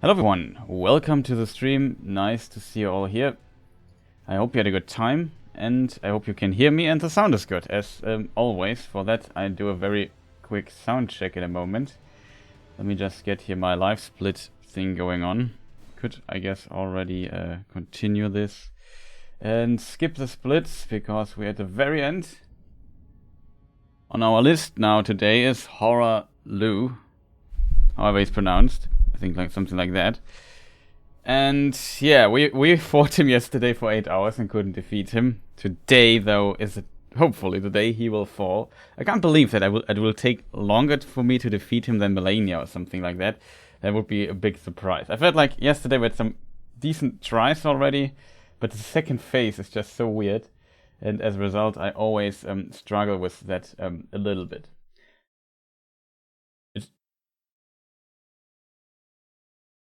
Hello everyone, welcome to the stream. Nice to see you all here. I hope you had a good time and I hope you can hear me and the sound is good. As always, for that I do a very quick sound check in a moment. Let me just get here my live split thing going on. Could, I guess, already continue this and skip the splits because we're at the very end. On our list now today is Hoarah Loux, however it's pronounced. I think like something like that. And yeah, we fought him yesterday for 8 hours and couldn't defeat him. Today, though, is hopefully the day he will fall. I can't believe that it will take longer for me to defeat him than Malenia or something like that. That would be a big surprise. I felt like yesterday we had some decent tries already, but the second phase is just so weird. And as a result, I always struggle with that a little bit.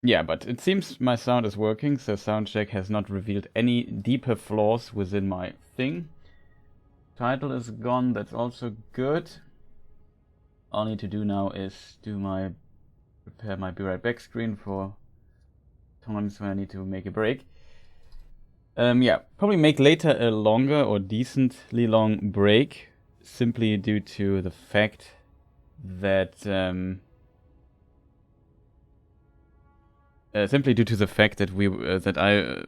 Yeah, but it seems my sound is working, so soundcheck has not revealed any deeper flaws within my thing. Title is gone, that's also good. All I need to do now is prepare my Be Right Back screen for times when I need to make a break. Yeah, probably make later a longer or decently long break, simply due to the fact that I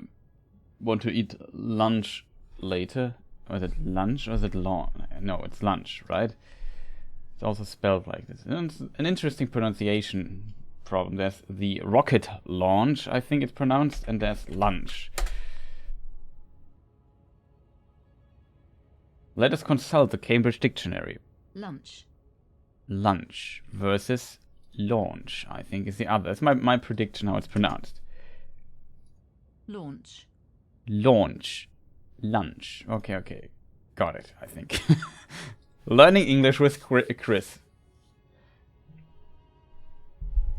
want to eat lunch later. Or is it lunch or is it long? No, it's lunch, right? It's also spelled like this. And it's an interesting pronunciation problem. There's the rocket launch, I think it's pronounced, and there's lunch. Let us consult the Cambridge Dictionary. Lunch. Lunch versus launch, I think, is the other. That's my prediction how it's pronounced. Launch. Launch. Lunch. Okay. Got it, I think. Learning English with Chris.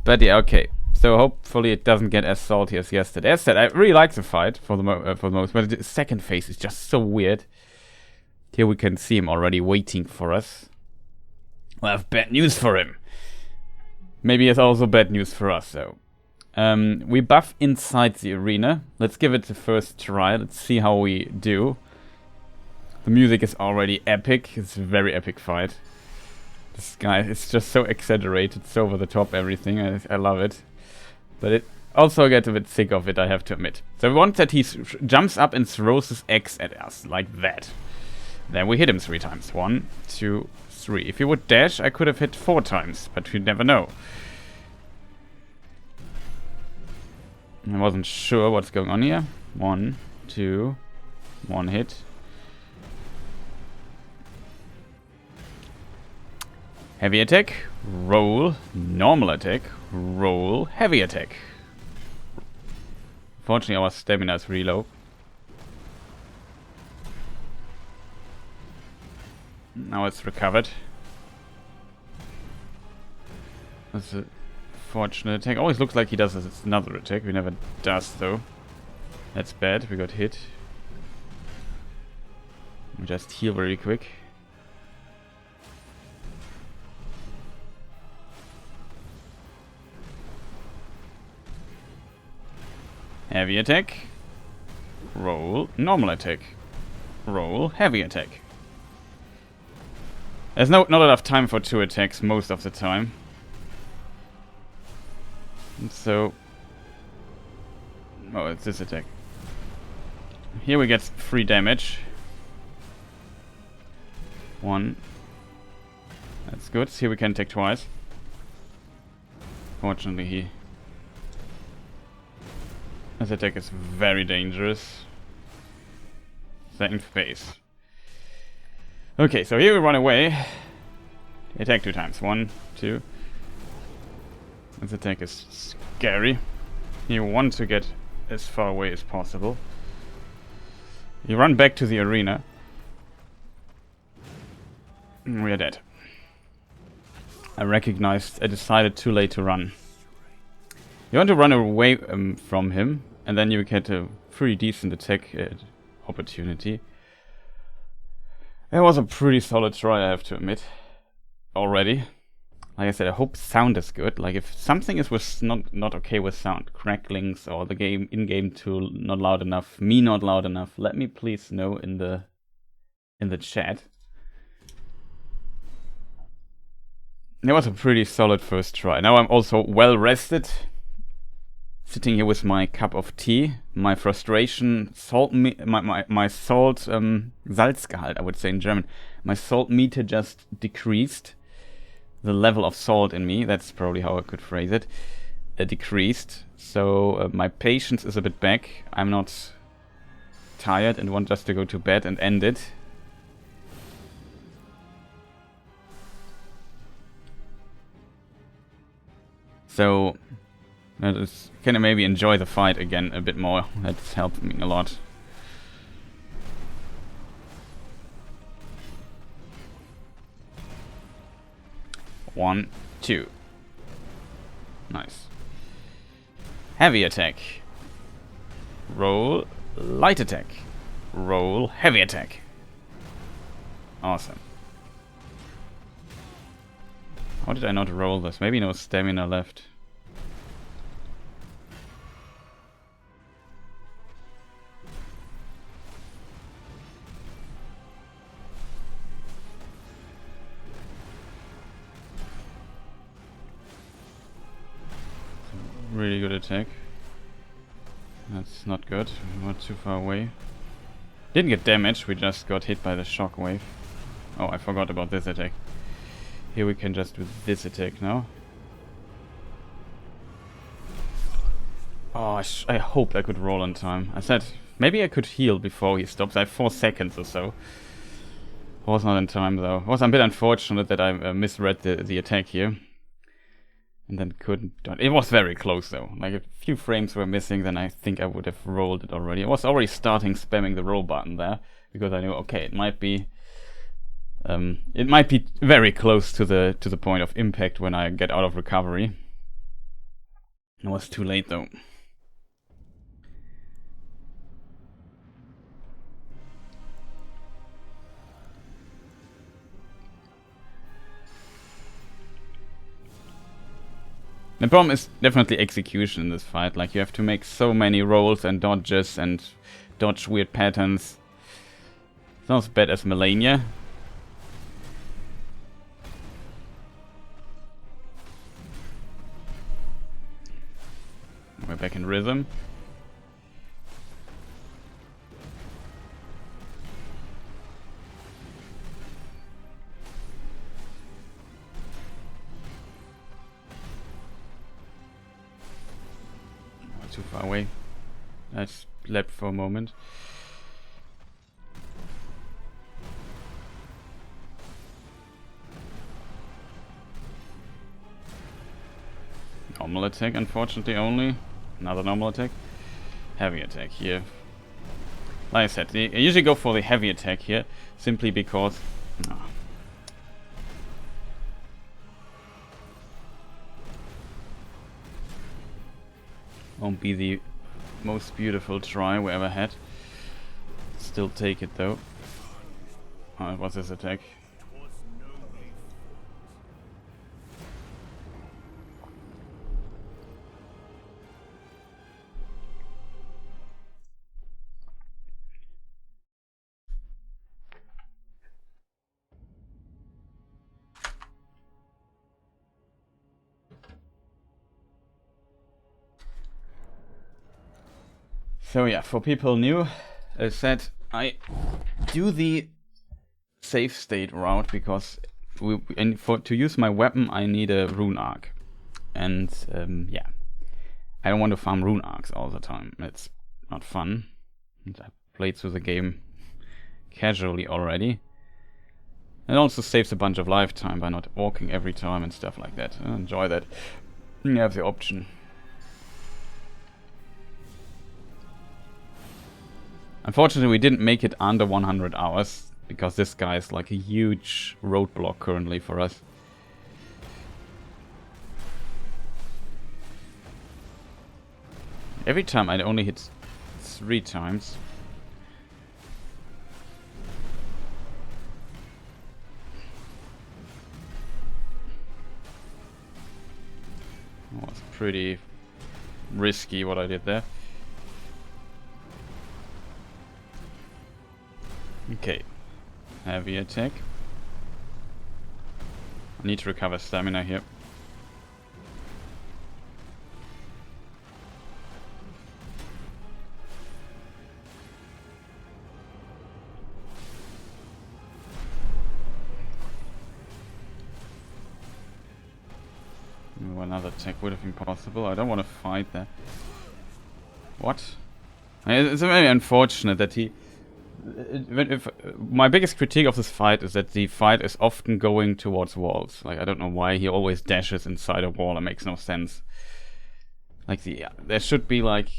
But yeah, okay. So hopefully it doesn't get as salty as yesterday. As said, I really like the fight for the most, but the second phase is just so weird. Here we can see him already waiting for us. We'll have bad news for him. Maybe it's also bad news for us, though. We buff inside the arena. Let's give it the first try. Let's see how we do. The music is already epic. It's a very epic fight. This guy is just so exaggerated, so over the top everything. I love it. But it also get a bit sick of it, I have to admit. So once that he jumps up and throws his axe at us, like that. Then we hit him 3 times. 1, 2, 3. If he would dash, I could have hit 4 times, but you never know. I wasn't sure what's going on here. 1, 2, 1 hit. Heavy attack, roll, normal attack, roll, heavy attack. Fortunately, our stamina is really low. Now it's recovered. That's a fortunate attack. Always looks like he does another attack. He never does, though. That's bad. We got hit. We just heal very quick. Heavy attack. Roll. Normal attack. Roll. Heavy attack. There's not enough time for 2 attacks most of the time. And so... oh, it's this attack. Here we get 3 damage. 1. That's good. Here we can attack twice. Fortunately, this attack is very dangerous. Second phase. Okay, so here we run away. Attack 2 times. 1, 2. This attack is scary. You want to get as far away as possible. You run back to the arena. We are dead. I decided too late to run. You want to run away from him, and then you get a pretty decent attack opportunity. It was a pretty solid try, I have to admit. Already. Like I said, I hope sound is good. Like if something is with not okay with sound, cracklings or the game in-game tool not loud enough, me not loud enough, let me please know in the chat. It was a pretty solid first try. Now I'm also well rested. Sitting here with my cup of tea, my frustration, my salt, Salzgehalt, I would say in German. My salt meter just decreased. The level of salt in me, that's probably how I could phrase it, decreased. So my patience is a bit back. I'm not tired and want just to go to bed and end it. So can I maybe enjoy the fight again a bit more? That's helped me a lot. One, two. Nice. Heavy attack. Roll light attack. Roll heavy attack. Awesome. How did I not roll this? Maybe no stamina left. Really good attack. That's not good. We were too far away. Didn't get damaged, we just got hit by the shockwave. Oh, I forgot about this attack. Here we can just do this attack now. Oh, I hoped I could roll on time. I said maybe I could heal before he stops. I have 4 seconds or so. Was not in time though. It was a bit unfortunate that I misread the attack here. And then couldn't do it. It was very close though. Like a few frames were missing, then I think I would have rolled it already. I was already starting spamming the roll button there because I knew, okay, it might be very close to the point of impact when I get out of recovery. It was too late though. The problem is definitely execution in this fight. Like you have to make so many rolls and dodges and dodge weird patterns. It's not as bad as Malenia. We're back in rhythm. Too far away. I slept for a moment. Normal attack, unfortunately, only. Another normal attack. Heavy attack here. Like I said, I usually go for the heavy attack here, simply because... Won't be the most beautiful try we ever had. Still take it though. Oh, what's this attack? So yeah, for people new, as said, I do the safe state route because to use my weapon I need a rune arc, and yeah, I don't want to farm rune arcs all the time. It's not fun. And I played through the game casually already. It also saves a bunch of lifetime by not walking every time and stuff like that. I enjoy that. You have the option. Unfortunately, we didn't make it under 100 hours, because this guy is like a huge roadblock currently for us. Every time I only hit 3 times. pretty risky what I did there. Okay. Heavy attack. I need to recover stamina here. Another attack would have been possible. I don't want to fight there. What? It's very unfortunate that he... my biggest critique of this fight is that the fight is often going towards walls. Like, I don't know why he always dashes inside a wall. It makes no sense. Like, there should be, like...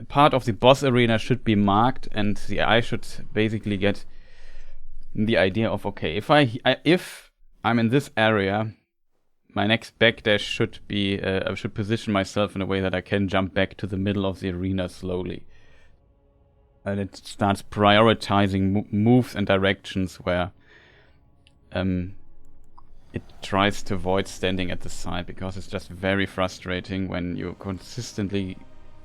part of the boss arena should be marked, and the eye should basically get the idea of, okay, if I'm in this area... my next backdash should be, I should position myself in a way that I can jump back to the middle of the arena slowly. And it starts prioritizing moves and directions where it tries to avoid standing at the side, because it's just very frustrating when you consistently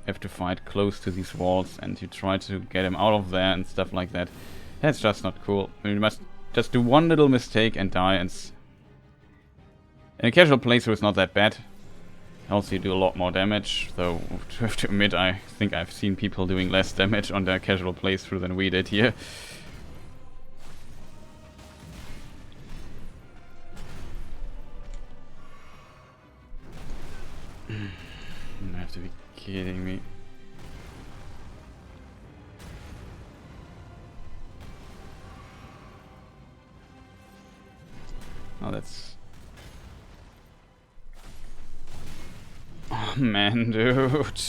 have to fight close to these walls and you try to get him out of there and stuff like that. That's just not cool. I mean, you must just do one little mistake and die, and in a casual playthrough it's not that bad. Also you do a lot more damage, though I have to admit I think I've seen people doing less damage on their casual playthrough than we did here. You have to be kidding me. Oh, that's... oh man, dude.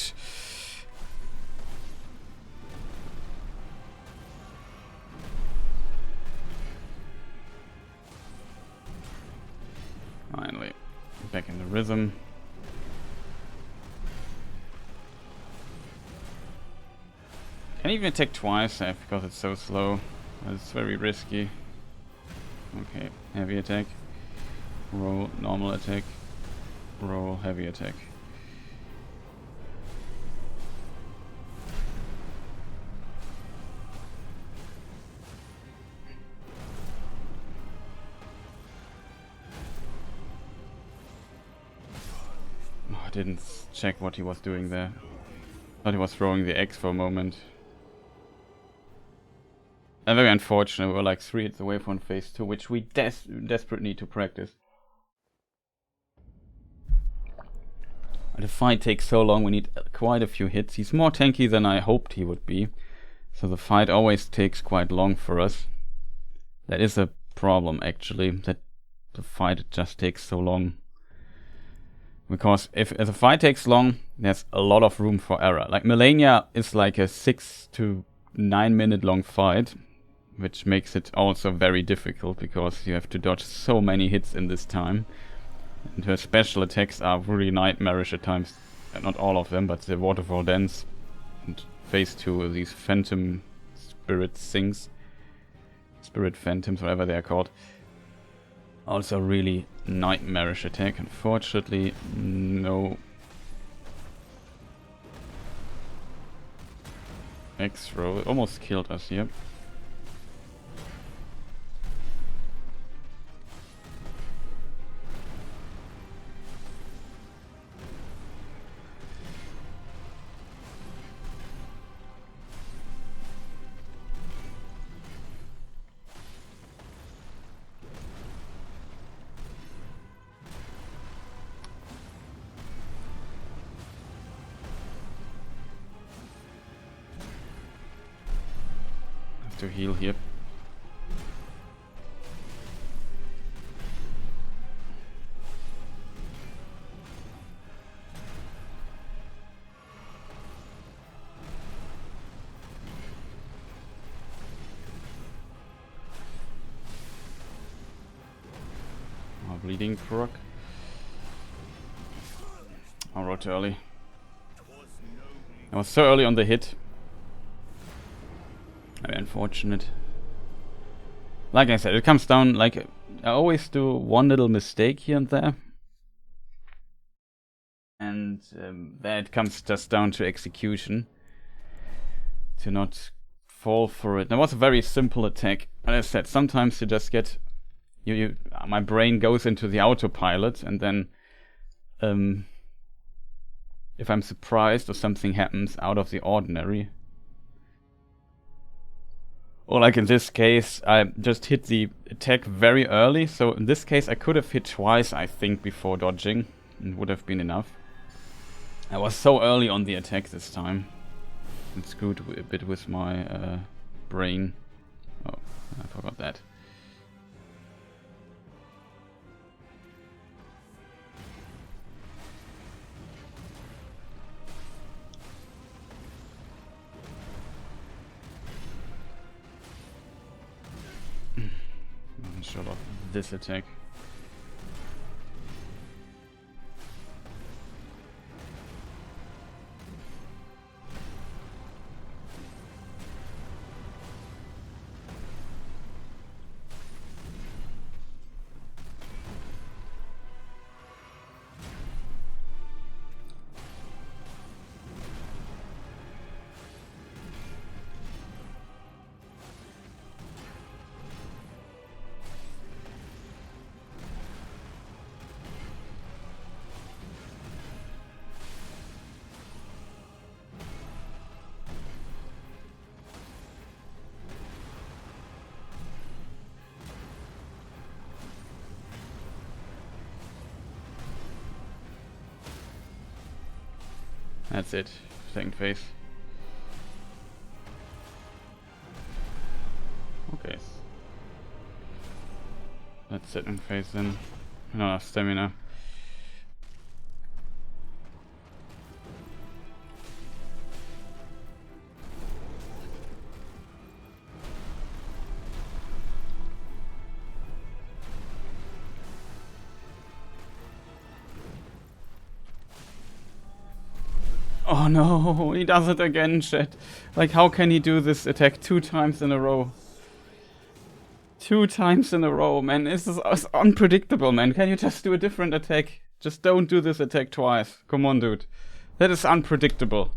Finally, back in the rhythm. Can't even attack twice because it's so slow. It's very risky. Okay, heavy attack. Roll, normal attack. Roll, heavy attack. I didn't check what he was doing there. Thought he was throwing the X for a moment. And very unfortunate, we were like 3 hits away from phase 2, which we desperately need to practice. The fight takes so long, we need quite a few hits. He's more tanky than I hoped he would be. So the fight always takes quite long for us. That is a problem actually, that the fight just takes so long. Because if the fight takes long, there's a lot of room for error. Like Malenia is like a 6 to 9 minute long fight, which makes it also very difficult because you have to dodge so many hits in this time. And her special attacks are really nightmarish at times. Not all of them, but the Waterfall Dance and phase 2, these phantom spirit things. Spirit phantoms, whatever they are called. Also really nightmarish attack. Unfortunately, no X-throw. It almost killed us here. To heal here. Bleeding proc. I wrote too early. I was so early on the hit. Very unfortunate. Like I said, it comes down, like, I always do one little mistake here and there. And then it comes just down to execution. To not fall for it. That was a very simple attack. As I said, sometimes you just get... my brain goes into the autopilot, and then... if I'm surprised or something happens out of the ordinary... Or like in this case, I just hit the attack very early. So in this case, I could have hit twice, I think, before dodging. It would have been enough. I was so early on the attack this time. It screwed a bit with my brain. Oh, I forgot that. I'm sure about this attack. That's it. Second phase. Okay. That's second phase then. Not enough stamina. Oh no, he does it again, chat. Like, how can he do this attack 2 times in a row? 2 times in a row, man. This is unpredictable, man. Can you just do a different attack? Just don't do this attack twice. Come on, dude. That is unpredictable.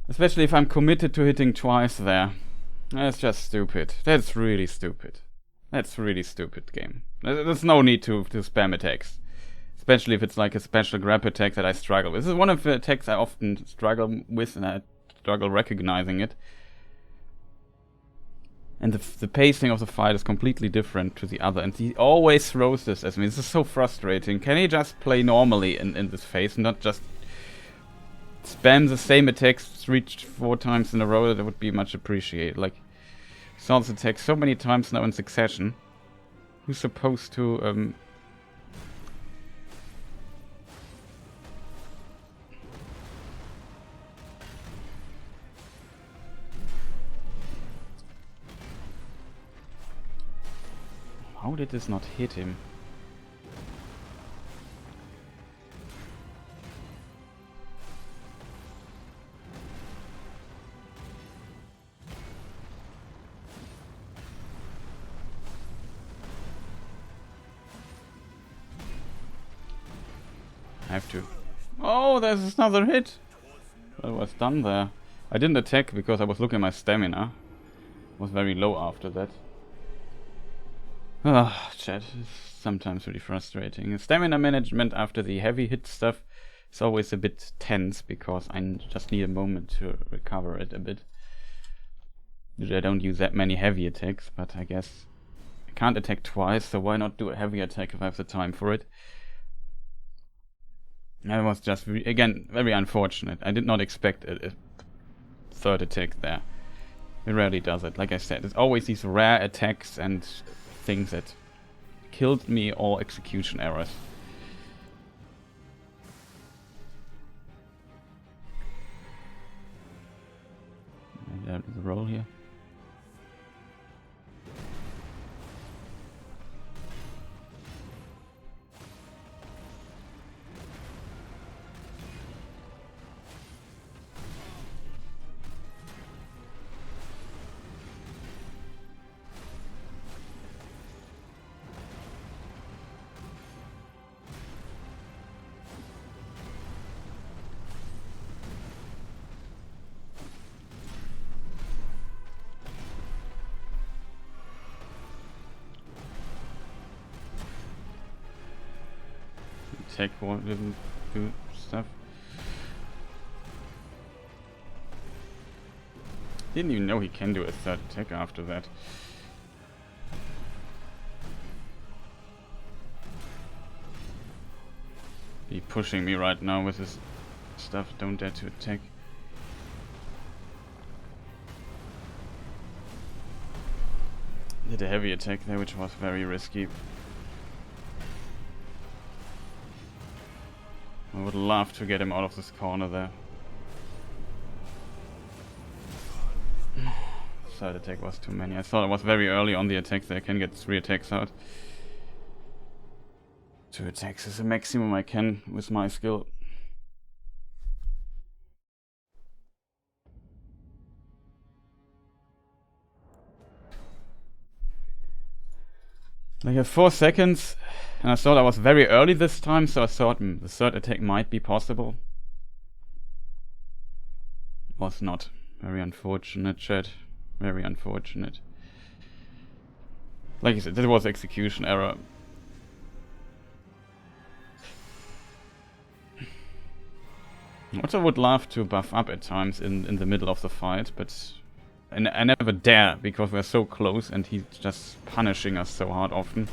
Especially if I'm committed to hitting twice there. That's just stupid. That's really stupid. That's really stupid game. There's no need to spam attacks. Especially if it's like a special grab attack that I struggle with. This is one of the attacks I often struggle with, and I struggle recognizing it. And the pacing of the fight is completely different to the other. And he always throws this at me. This is so frustrating. Can he just play normally in this phase and not just spam the same attacks 3-4 times in a row? That would be much appreciated. Like, he saw this attack so many times now in succession. Who's supposed to... How did this not hit him? I have to... Oh, there's another hit! I was done there. I didn't attack because I was looking at my stamina. It was very low after that. Ah, chat, it's sometimes really frustrating. Stamina management after the heavy hit stuff is always a bit tense because I just need a moment to recover it a bit. Usually I don't use that many heavy attacks, but I guess I can't attack twice, so why not do a heavy attack if I have the time for it? That was just, again, very unfortunate. I did not expect a third attack there. It rarely does it. Like I said, it's always these rare attacks and things that killed me or execution errors. There's a roll here. attack didn't do stuff. Didn't even know he can do a third attack after that. He's pushing me right now with his stuff. Don't dare to attack. Did a heavy attack there, which was very risky. I would love to get him out of this corner there. Third attack was too many. I thought I was very early on the attack there. I can get 3 attacks out. 2 attacks is the maximum I can with my skill. I have 4 seconds, and I thought I was very early this time, so I thought the third attack might be possible. Was not. Very unfortunate, chat. Very unfortunate. Like I said, that was execution error. I also would love to buff up at times in the middle of the fight, but I never dare, because we're so close and he's just punishing us so hard often.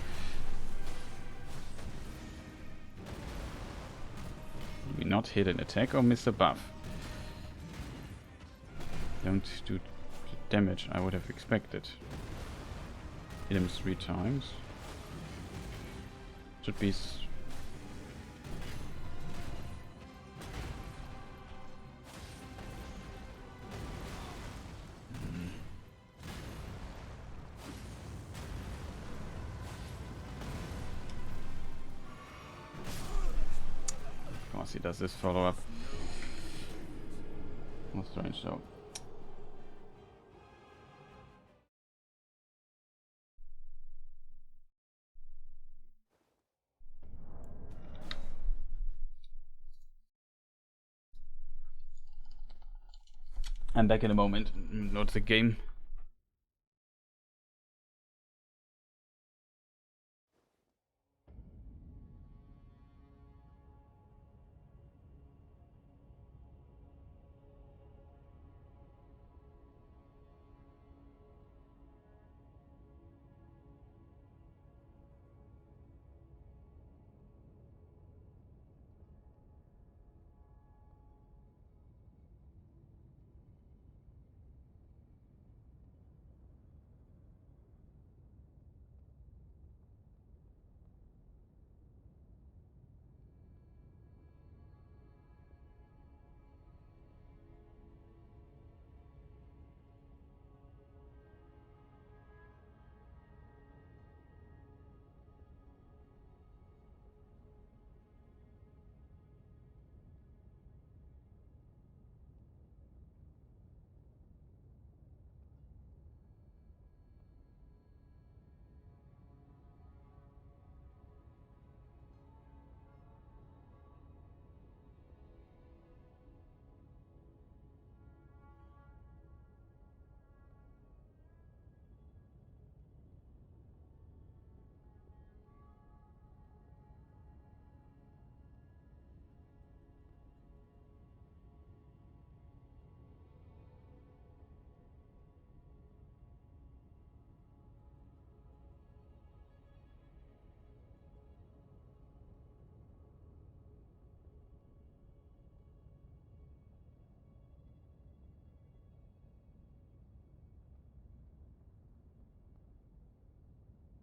Did we not hit an attack or miss a buff? Don't do the damage I would have expected. Hit him 3 times. Should be... Of course he does this follow-up. Not strange though. I'm back in a moment. Not the game.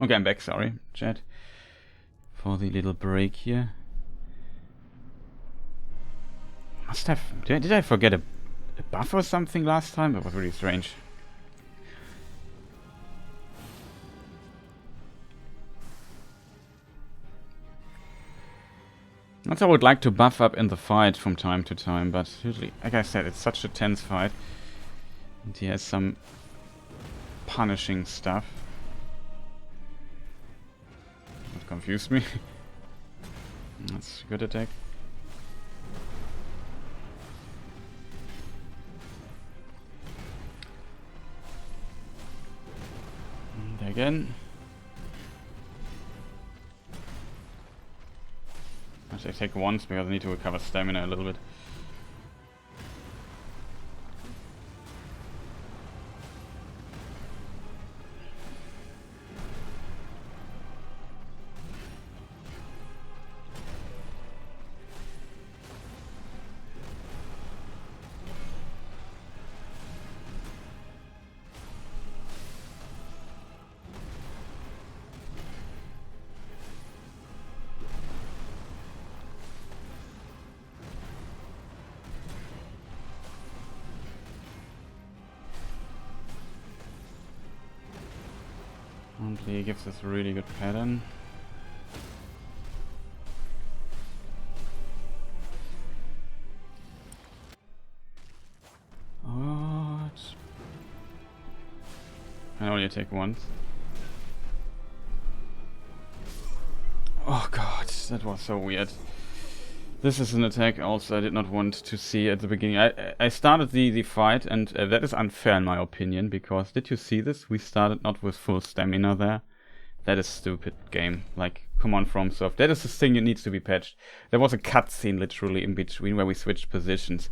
Okay, I'm back, sorry, chat, for the little break here. Must have... Did I forget a buff or something last time? That was really strange. Also, I would like to buff up in the fight from time to time, but usually, like I said, it's such a tense fight. And he has some punishing stuff. That confused me. That's a good attack. And again. I should take once because I need to recover stamina a little bit. He gives us a really good pattern. What? I only take once. Oh god, that was so weird. This is an attack also I did not want to see at the beginning. I started the fight, and that is unfair in my opinion, because did you see this? We started not with full stamina there. That is stupid game. Like, come on, FromSoft. That is the thing that needs to be patched. There was a cutscene literally in between where we switched positions.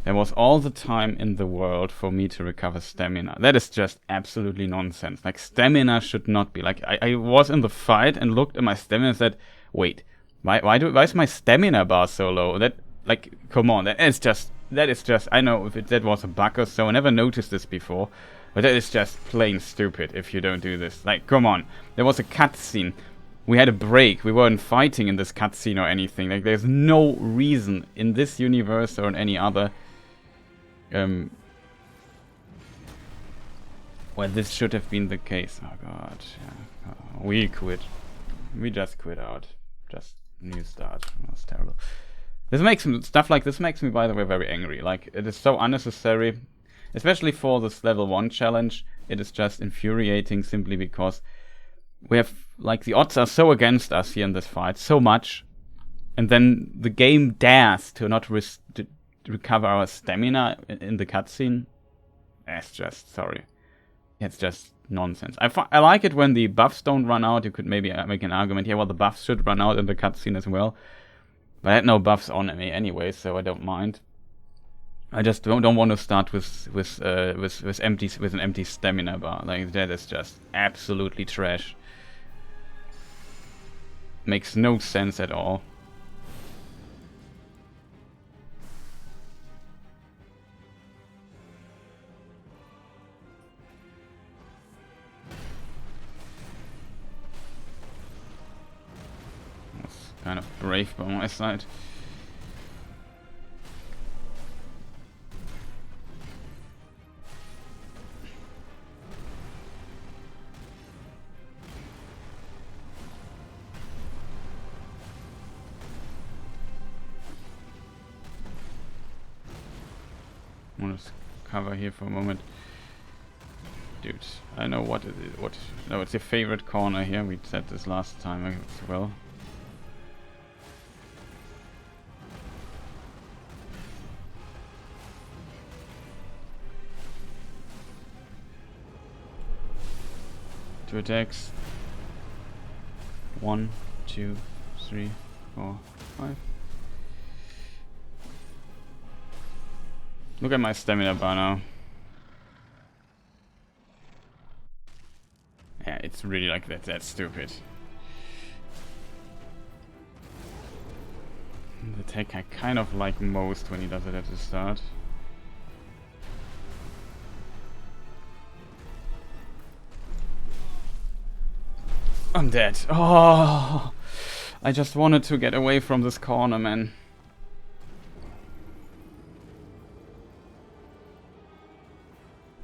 There was all the time in the world for me to recover stamina. That is just absolutely nonsense. Like, stamina should not be. Like, I was in the fight and looked at my stamina and said, wait, why is my stamina bar so low? That, like, come on, that is just, I know if that was a bug or so, I never noticed this before, but that is just plain stupid if you don't do this. Like, come on, there was a cutscene, we had a break, we weren't fighting in this cutscene or anything, like, there's no reason in this universe or in any other, where this should have been the case. Oh god, yeah. We quit. We just quit out. Just new start. That was terrible. This makes me, stuff like this makes me, by the way, very angry. Like, it is so unnecessary, especially for this level 1 challenge. It is just infuriating simply because we have, like, the odds are so against us here in this fight, so much, and then the game dares to not recover our stamina in the cutscene. It's just, sorry. It's just nonsense. I like it when the buffs don't run out. You could maybe make an argument here, well, the buffs should run out in the cutscene as well. But I had no buffs on me anyway, so I don't mind. I just don't want to start with an empty stamina bar. Like, that is just absolutely trash. Makes no sense at all. Kind of brave by my side. I want to cover here for a moment. Dude, I know what it is. No, it's your favorite corner here. We said this last time as well. Two attacks. 1, 2, 3, 4, 5. Look at my stamina bar now. Yeah, it's really like that. That's stupid. The attack I kind of like most when he does it at the start. I'm dead. Oh, I just wanted to get away from this corner, man.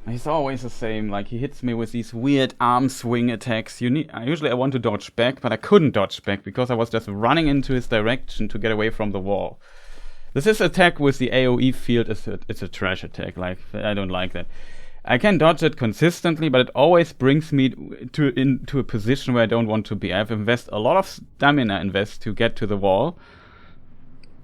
He's always the same. Like, he hits me with these weird arm swing attacks. Usually I want to dodge back, but I couldn't dodge back because I was just running into his direction to get away from the wall. This attack with the AoE field it's a trash attack. Like, I don't like that. I can dodge it consistently, but it always brings me into a position where I don't want to be. I have invested a lot of stamina to get to the wall.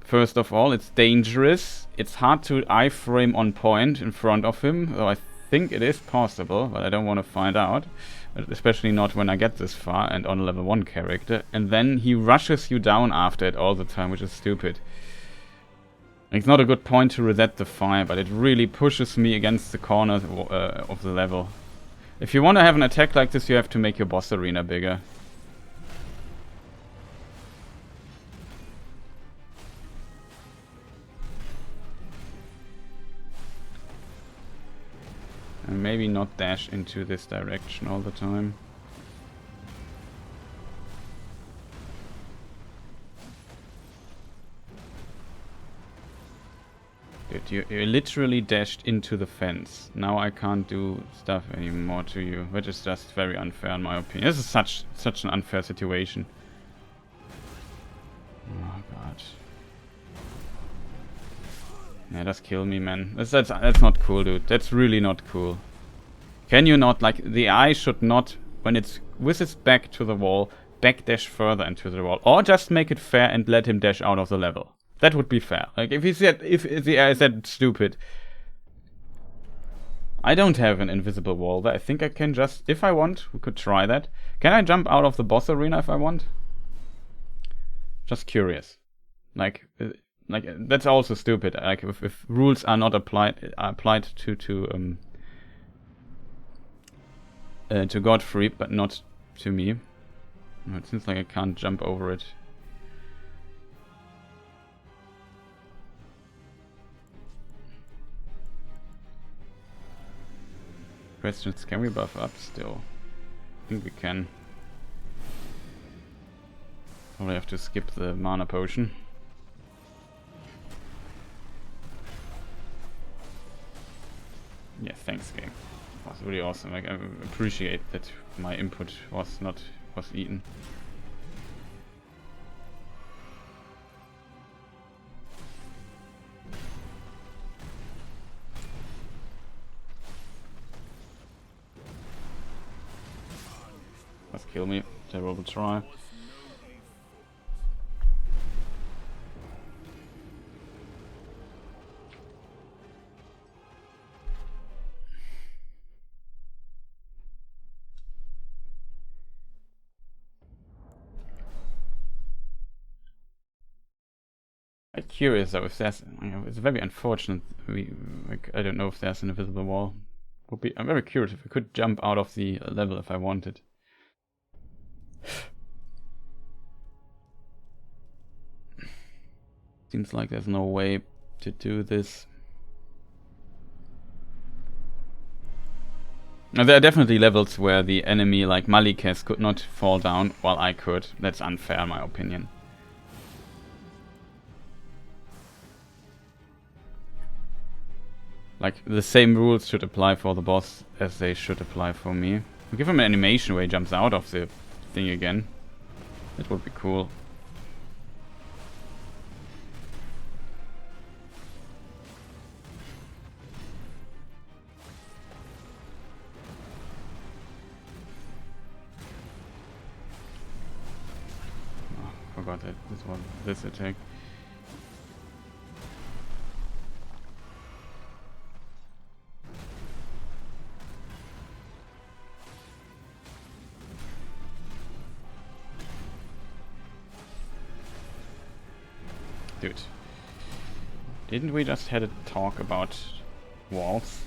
First of all, it's dangerous. It's hard to iframe on point in front of him, so I think it is possible, but I don't want to find out. Especially not when I get this far and on a level 1 character. And then he rushes you down after it all the time, which is stupid. It's not a good point to reset the fire, but it really pushes me against the corner of the level. If you want to have an attack like this, you have to make your boss arena bigger. And maybe not dash into this direction all the time. Dude, you literally dashed into the fence. Now I can't do stuff anymore to you, which is just very unfair in my opinion. This is such an unfair situation. Oh god. Yeah, just kill me, man. That's not cool, dude. That's really not cool. Can you not, like, the eye should not, when it's with its back to the wall, backdash further into the wall, or just make it fair and let him dash out of the level. That would be fair. Like, if the eye is that stupid. I don't have an invisible wall there. I think I can just, if I want, we could try that. Can I jump out of the boss arena if I want? Just curious. Like that's also stupid. Like if rules are not applied to Godfrey, but not to me. No, it seems like I can't jump over it. Questions: can we buff up still? I think we can. Probably have to skip the mana potion. Yeah, thanks, game. That was really awesome. Like, I appreciate that my input was eaten. Let's kill me. Terrible try. I'm curious though if there's, it's very unfortunate. I don't know if there's an invisible wall. I'm very curious if I could jump out of the level if I wanted. Seems like there's no way to do this. Now, there are definitely levels where the enemy, like Malika, could not fall down while I could. That's unfair in my opinion. Like, the same rules should apply for the boss as they should apply for me. We'll give him an animation where he jumps out of the thing again. That would be cool. Oh, forgot that this was this attack. Dude, didn't we just had a talk about walls?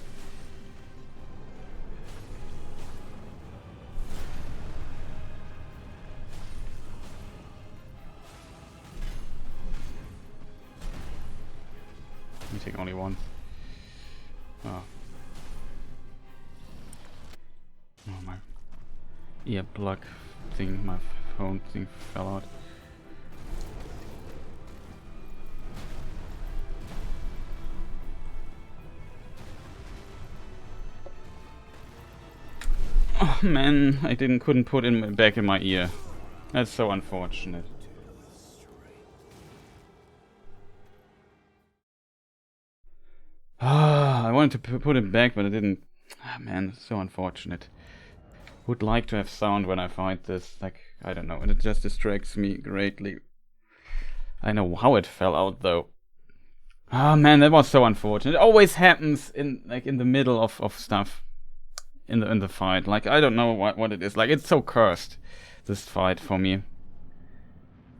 You take only one. Oh. Oh, my ear plug thing, my phone thing fell out. Oh man, I couldn't put it back in my ear. That's so unfortunate. Ah, I wanted to put it back, but I didn't. Ah man, so unfortunate. Would like to have sound when I fight this. Like, I don't know, and it just distracts me greatly. I know how it fell out though. Ah man, that was so unfortunate. It always happens in the middle of stuff. in the fight. Like, I don't know what it is. Like, it's so cursed, this fight for me.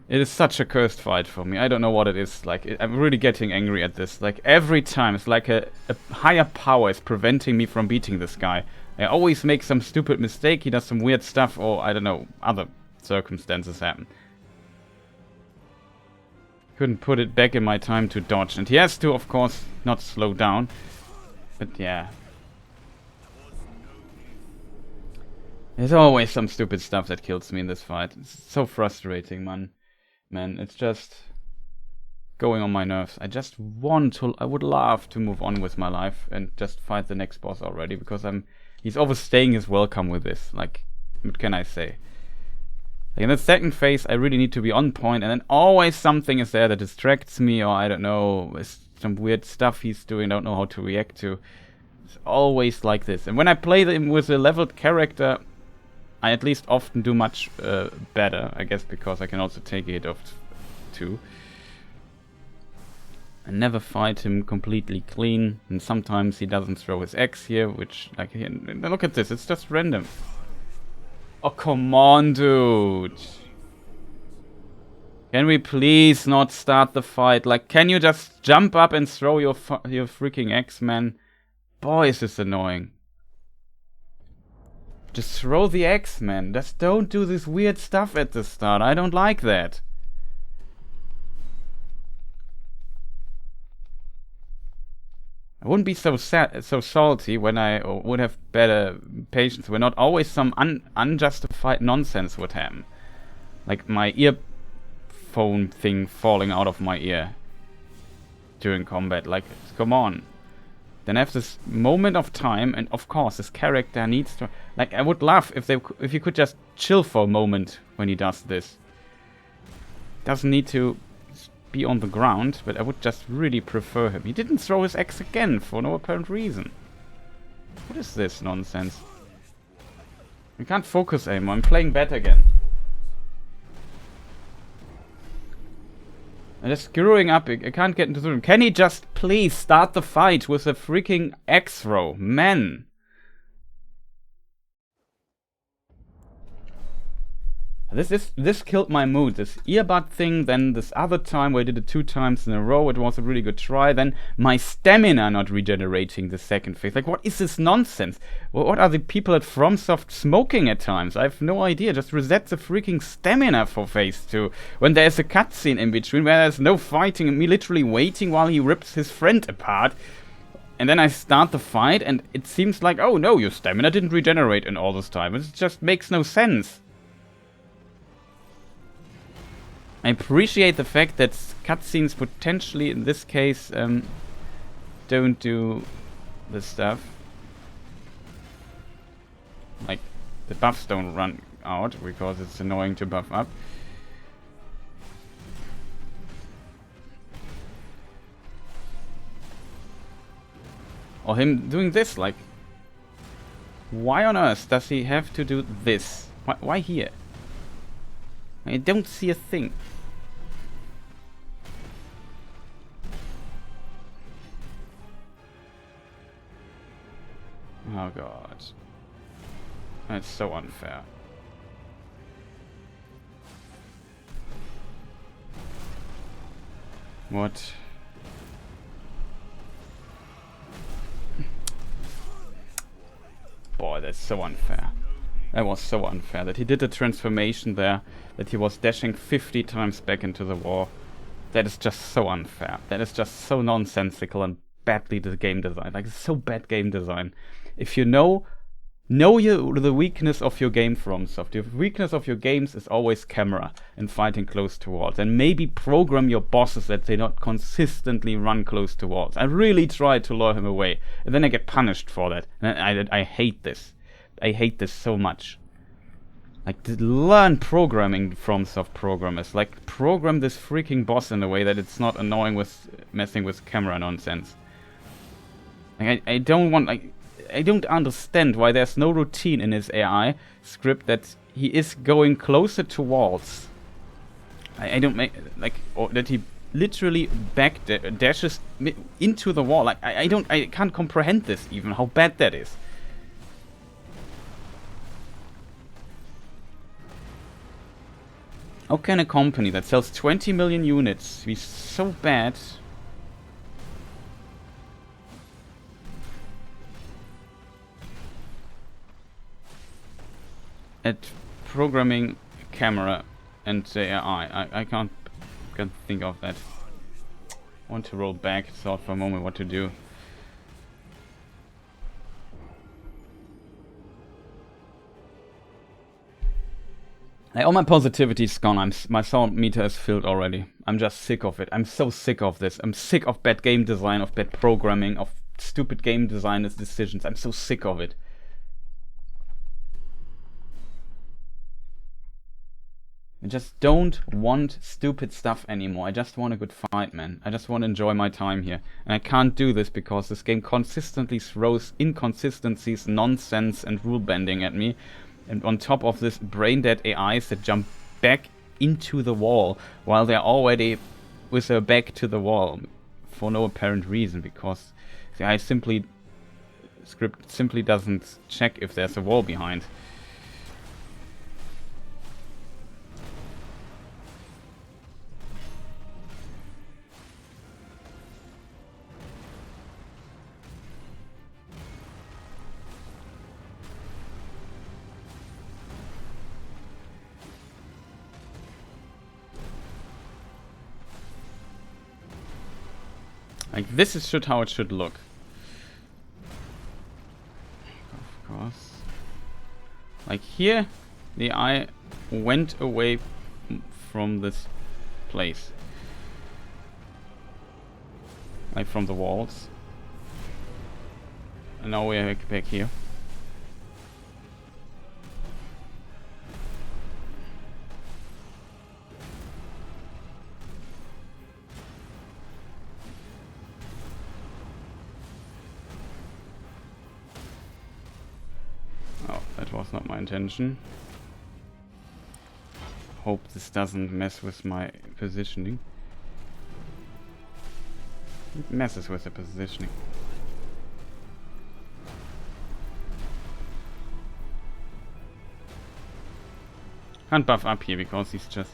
It is such a cursed fight for me. I don't know what it is. Like, I'm really getting angry at this. Like, every time it's like a higher power is preventing me from beating this guy. I always make some stupid mistake, he does some weird stuff, or I don't know, other circumstances happen. Couldn't put it back in my time to dodge. And he has to, of course, not slow down. But yeah. There's always some stupid stuff that kills me in this fight. It's so frustrating, man. Man, it's just going on my nerves. I would love to move on with my life and just fight the next boss already, because he's overstaying his welcome with this. Like, what can I say? Like, in the second phase, I really need to be on point, and then always something is there that distracts me, or I don't know, some weird stuff he's doing, I don't know how to react to. It's always like this. And when I play them with a leveled character, I at least often do much better, I guess, because I can also take a hit of 2. I never fight him completely clean, and sometimes he doesn't throw his axe here, which, like, look at this, it's just random. Oh, come on, dude. Can we please not start the fight? Like, can you just jump up and throw your freaking axe, man? Boy, is this annoying. Just throw the axe, man. Just don't do this weird stuff at the start. I don't like that. I wouldn't be so salty when I would have better patience, when not always some unjustified nonsense would happen. Like my earphone thing falling out of my ear during combat. Like, come on. Then I have this moment of time, and of course this character needs to... Like, I would love if you could just chill for a moment when he does this. Doesn't need to be on the ground, but I would just really prefer him. He didn't throw his axe again for no apparent reason. What is this nonsense? I can't focus anymore. I'm playing bad again. I'm just screwing up. I can't get into the room. Can he just please start the fight with a freaking axe throw? Man. This killed my mood. This earbud thing, then this other time where I did it 2 times in a row, it was a really good try. Then my stamina not regenerating the second phase. Like, what is this nonsense? What are the people at FromSoft smoking at times? I have no idea. Just reset the freaking stamina for phase 2. When there's a cutscene in between where there's no fighting and me literally waiting while he rips his friend apart. And then I start the fight and it seems like, oh no, your stamina didn't regenerate in all this time. It just makes no sense. I appreciate the fact that cutscenes potentially, in this case, don't do this stuff. Like, the buffs don't run out because it's annoying to buff up. Or him doing this, like... Why on earth does he have to do this? Why here? I don't see a thing. Oh god. That's so unfair. What? Boy, that's so unfair. That was so unfair that he did a transformation there, that he was dashing 50 times back into the wall. That is just so unfair. That is just so nonsensical and badly the game design. Like, it's so bad game design. If you know the weakness of your game FromSoft. The weakness of your games is always camera and fighting close to walls. And maybe program your bosses that they not consistently run close to walls. I really tried to lure him away. And then I get punished for that. And I hate this. I hate this so much. Like, learn programming FromSoft programmers. Like, program this freaking boss in a way that it's not annoying with messing with camera nonsense. Like, I don't want... Like, I don't understand why there's no routine in his AI script that he is going closer to walls. I don't make... Like, or that he literally dashes into the wall. Like, I can't comprehend this even, how bad that is. How can a company that sells 20 million units be so bad at programming a camera and the AI? I can't think of that. I want to roll back, thought for a moment what to do. Like, all my positivity's gone. My sound meter is filled already. I'm just sick of it. I'm so sick of this. I'm sick of bad game design, of bad programming, of stupid game designers' decisions. I'm so sick of it. I just don't want stupid stuff anymore. I just want a good fight, man. I just want to enjoy my time here. And I can't do this because this game consistently throws inconsistencies, nonsense, and rule bending at me. And on top of this, brain-dead AIs that jump back into the wall while they're already with their back to the wall for no apparent reason, because the AI script simply doesn't check if there's a wall behind. Like, this is how it should look. Of course. Like, here, the eye went away from this place. Like, from the walls. And now we're back here. Was not my intention. Hope this doesn't mess with my positioning. It messes with the positioning. Can't buff up here because he's just...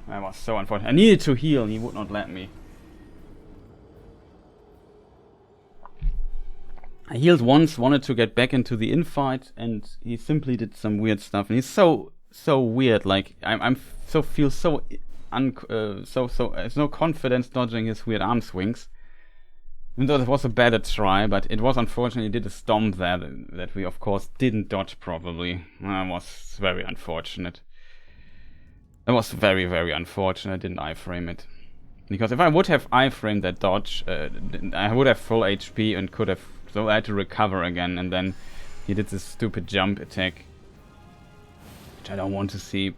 That was so unfortunate. I needed to heal and he would not let me. I healed once, wanted to get back into the infight, and he simply did some weird stuff. And he's so weird. Like feel so there's no confidence dodging his weird arm swings. Even though it was a better try, but it was unfortunate he did a stomp there that we of course didn't dodge properly. That was very unfortunate. That was very, very unfortunate. I didn't iframe it. Because if I would have iframed that dodge, I would have full HP and could have... So I had to recover again, and then he did this stupid jump attack. Which I don't want to see.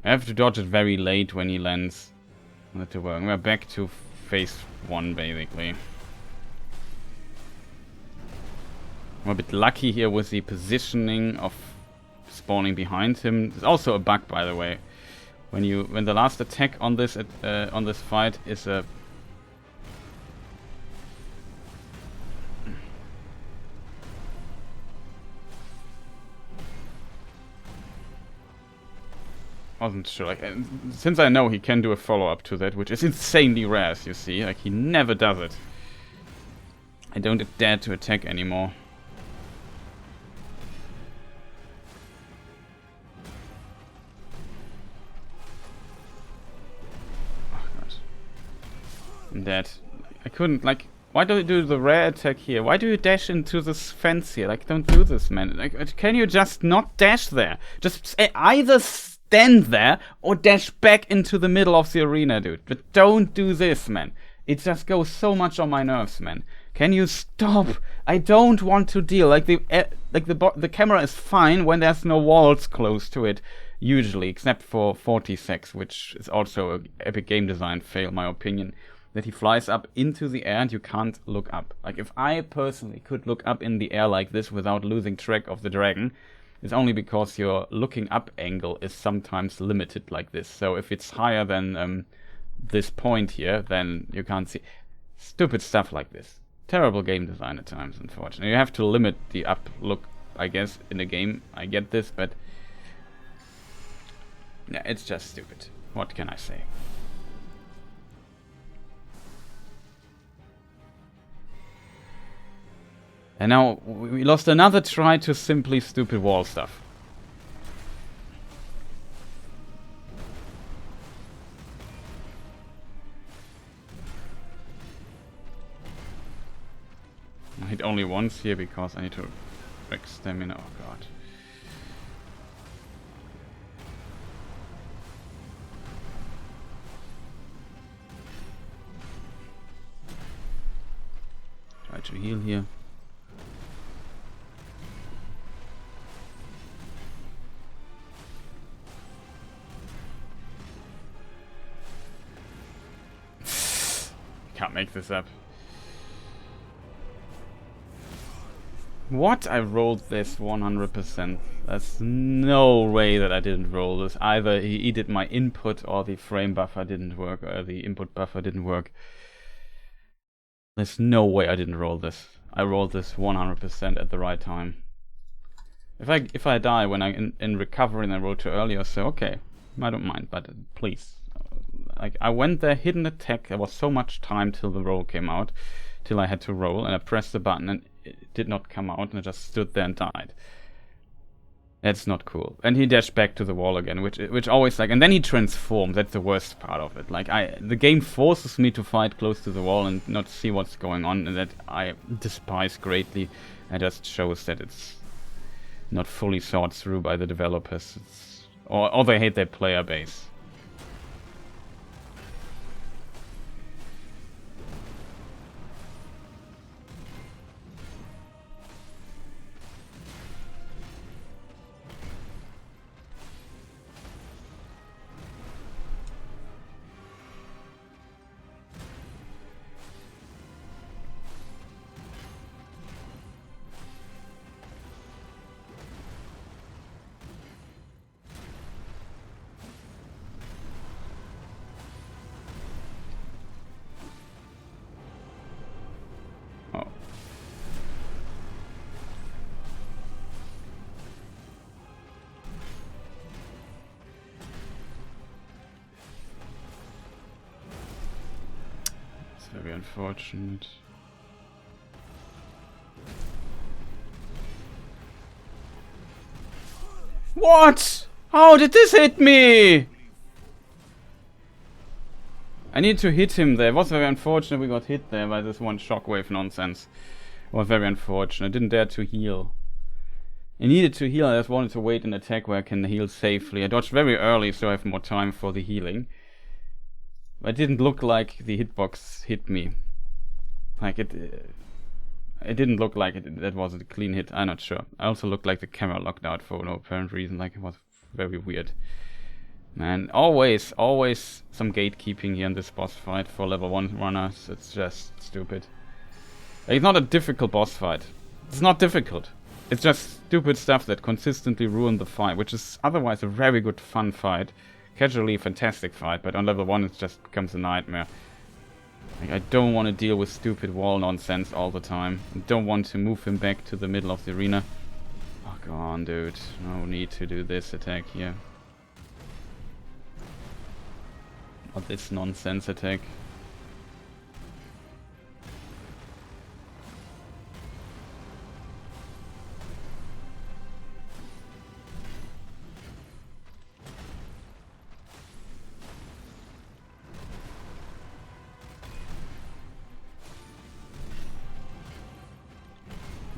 I have to dodge it very late when he lands. Not to work. We're back to phase 1, basically. I'm a bit lucky here with the positioning of spawning behind him. There's also a bug, by the way. When the last attack on this fight is a wasn't sure. Like, since I know he can do a follow-up to that, which is insanely rare, as you see. Like, he never does it. I don't dare to attack anymore. That I couldn't, like, why do you do the rare attack here? Why do you dash into this fence here? Like, don't do this, man. Like, can you just not dash there? Just either stand there or dash back into the middle of the arena, dude. But don't do this, man. It just goes so much on my nerves, man. Can you stop? I don't want to deal. Like, the camera is fine when there's no walls close to it. usually, except for 46, which is also an epic game design fail, in my opinion, that he flies up into the air and you can't look up. Like, if I personally could look up in the air like this without losing track of the dragon, it's only because your looking up angle is sometimes limited like this. So if it's higher than this point here, then you can't see. Stupid stuff like this. Terrible game design at times, unfortunately. You have to limit the up look, I guess, in a game. I get this, but yeah, it's just stupid. What can I say? And now we lost another try to simply stupid wall stuff. I hit only once here because I need to break stamina. Oh god. Try to heal here. Can't make this up. What? I rolled this 100%. There's no way that I didn't roll this. Either he did my input or the frame buffer didn't work, or the input buffer didn't work. There's no way I didn't roll this. I rolled this 100% at the right time. If I die when I'm in recovery and I roll too early or so, okay, I don't mind, but please. Like, I went there, hidden attack, there was so much time till the roll came out, till I had to roll, and I pressed the button and it did not come out, and I just stood there and died. That's not cool. And he dashed back to the wall again, which always, like, and then he transformed. That's the worst part of it. Like, the game forces me to fight close to the wall and not see what's going on, and that I despise greatly. It just shows that it's not fully thought through by the developers. Or they hate their player base. Very unfortunate. What? How did this hit me? I need to hit him there. It was very unfortunate we got hit there by this one shockwave nonsense. It was very unfortunate. I didn't dare to heal. I needed to heal. I just wanted to wait an attack where I can heal safely. I dodged very early so I have more time for the healing. It didn't look like the hitbox hit me. Like it didn't look like that was a clean hit. I'm not sure. I also looked like the camera locked out for no apparent reason. Like, it was very weird. Man, always some gatekeeping here in this boss fight for level 1 runners. It's just stupid. Like, it's not a difficult boss fight. It's not difficult. It's just stupid stuff that consistently ruin the fight, which is otherwise a very good fun fight. Casually fantastic fight, but on level 1 it just becomes a nightmare. Like, I don't want to deal with stupid wall nonsense all the time. I don't want to move him back to the middle of the arena. Oh, go on, dude. No need to do this attack here. Or this nonsense attack.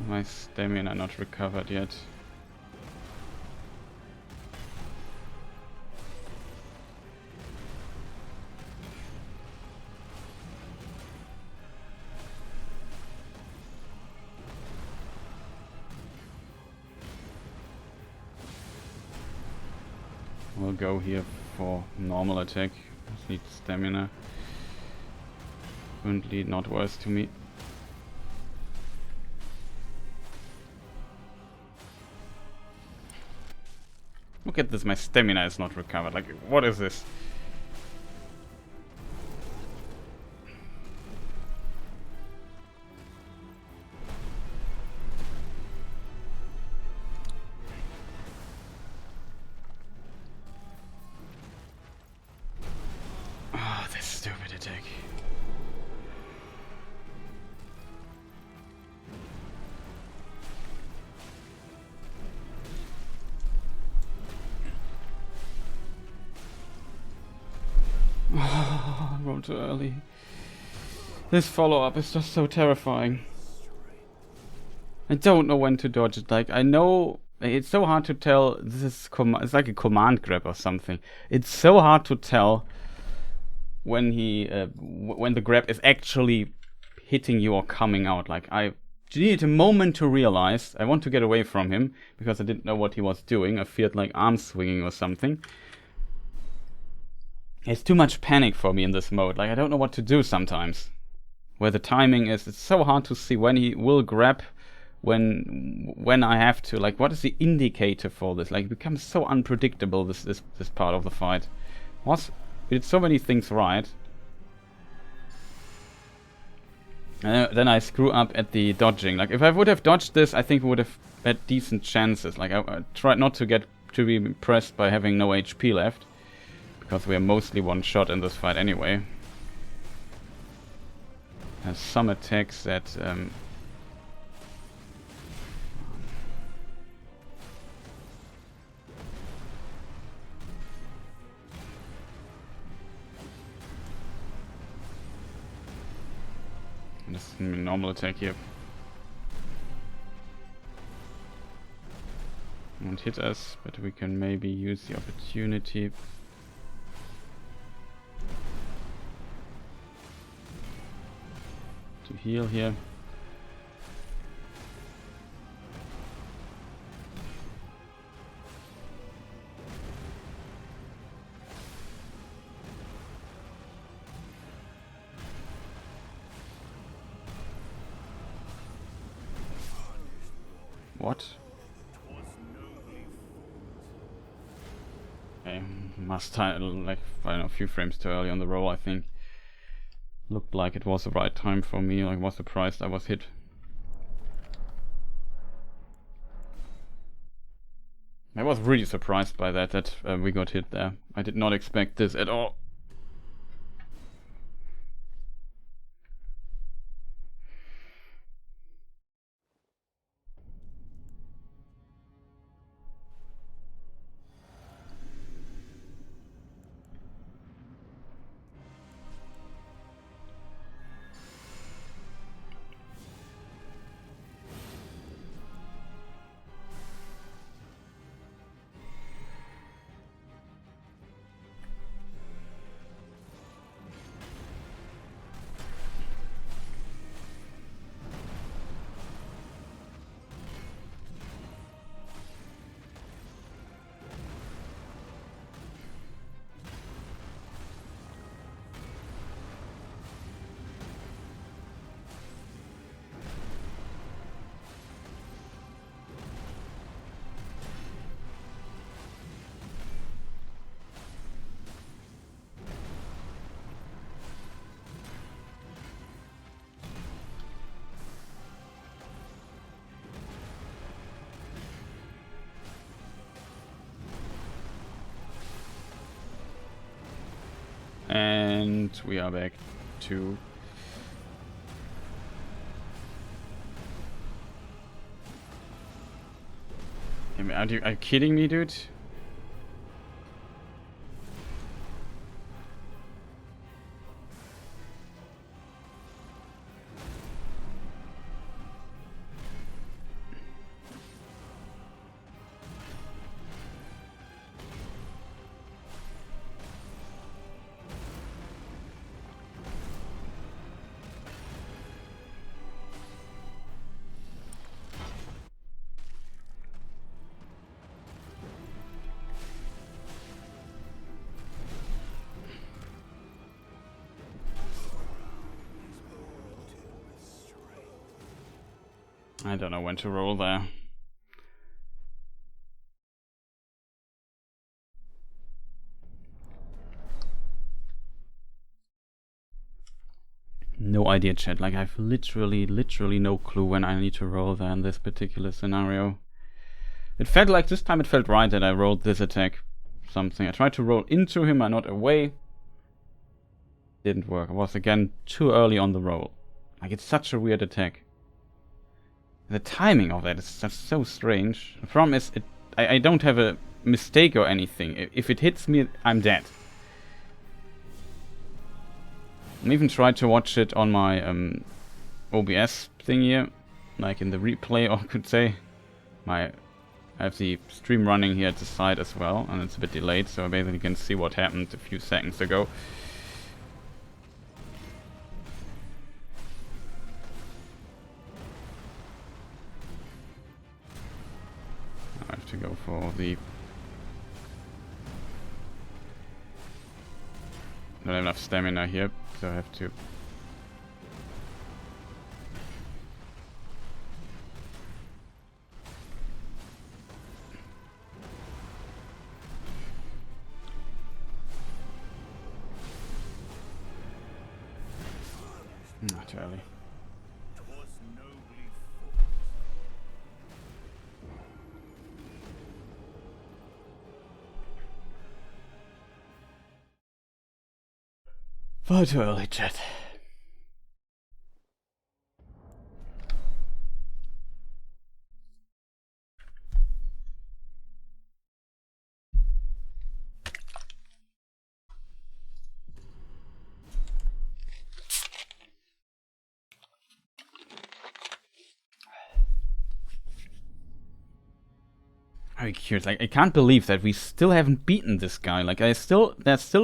My stamina not recovered yet. We'll go here for normal attack. Just need stamina. Currently not worse to me. Look at this, my stamina is not recovered. Like, what is this? Oh, this stupid attack. Oh, I rolled too early. This follow-up is just so terrifying. I don't know when to dodge it. Like, I know it's so hard to tell. This is it's like a command grab or something. It's so hard to tell when when the grab is actually hitting you or coming out. Like, I needed a moment to realize I want to get away from him because I didn't know what he was doing. I feared like arm swinging or something. It's too much panic for me in this mode. Like, I don't know what to do sometimes. Where the timing is, it's so hard to see when he will grab, when I have to. Like, what is the indicator for this? Like, it becomes so unpredictable, this part of the fight. We did so many things right. And then I screw up at the dodging. Like, if I would have dodged this, I think we would have had decent chances. Like, I tried not to get to be impressed by having no HP left. Because we are mostly one shot in this fight anyway. Has some attacks that this is a normal attack here. Won't hit us, but we can maybe use the opportunity. To heal here. What? Okay, must time like I don't know, a few frames too early on the roll, I think. Looked like it was the right time for me. I was surprised I was hit. I was really surprised by that we got hit there. I did not expect this at all. And we are back to are you kidding me, dude? I don't know when to roll there. No idea, chat. Like, I've literally no clue when I need to roll there in this particular scenario. It felt like this time it felt right that I rolled this attack. Something. I tried to roll into him and not away. Didn't work. I was again too early on the roll. Like, it's such a weird attack. The timing of that is just so strange. The problem is, I don't have a mistake or anything. If it hits me, I'm dead. I even tried to watch it on my OBS thing here, like in the replay, or I could say. I have the stream running here at the side as well, and it's a bit delayed, so I basically can see what happened a few seconds ago. I have to go for the... I don't have enough stamina here, so I have to... Not early. Far too early, chat. Very curious. Like, I can't believe that we still haven't beaten this guy. Like, there's still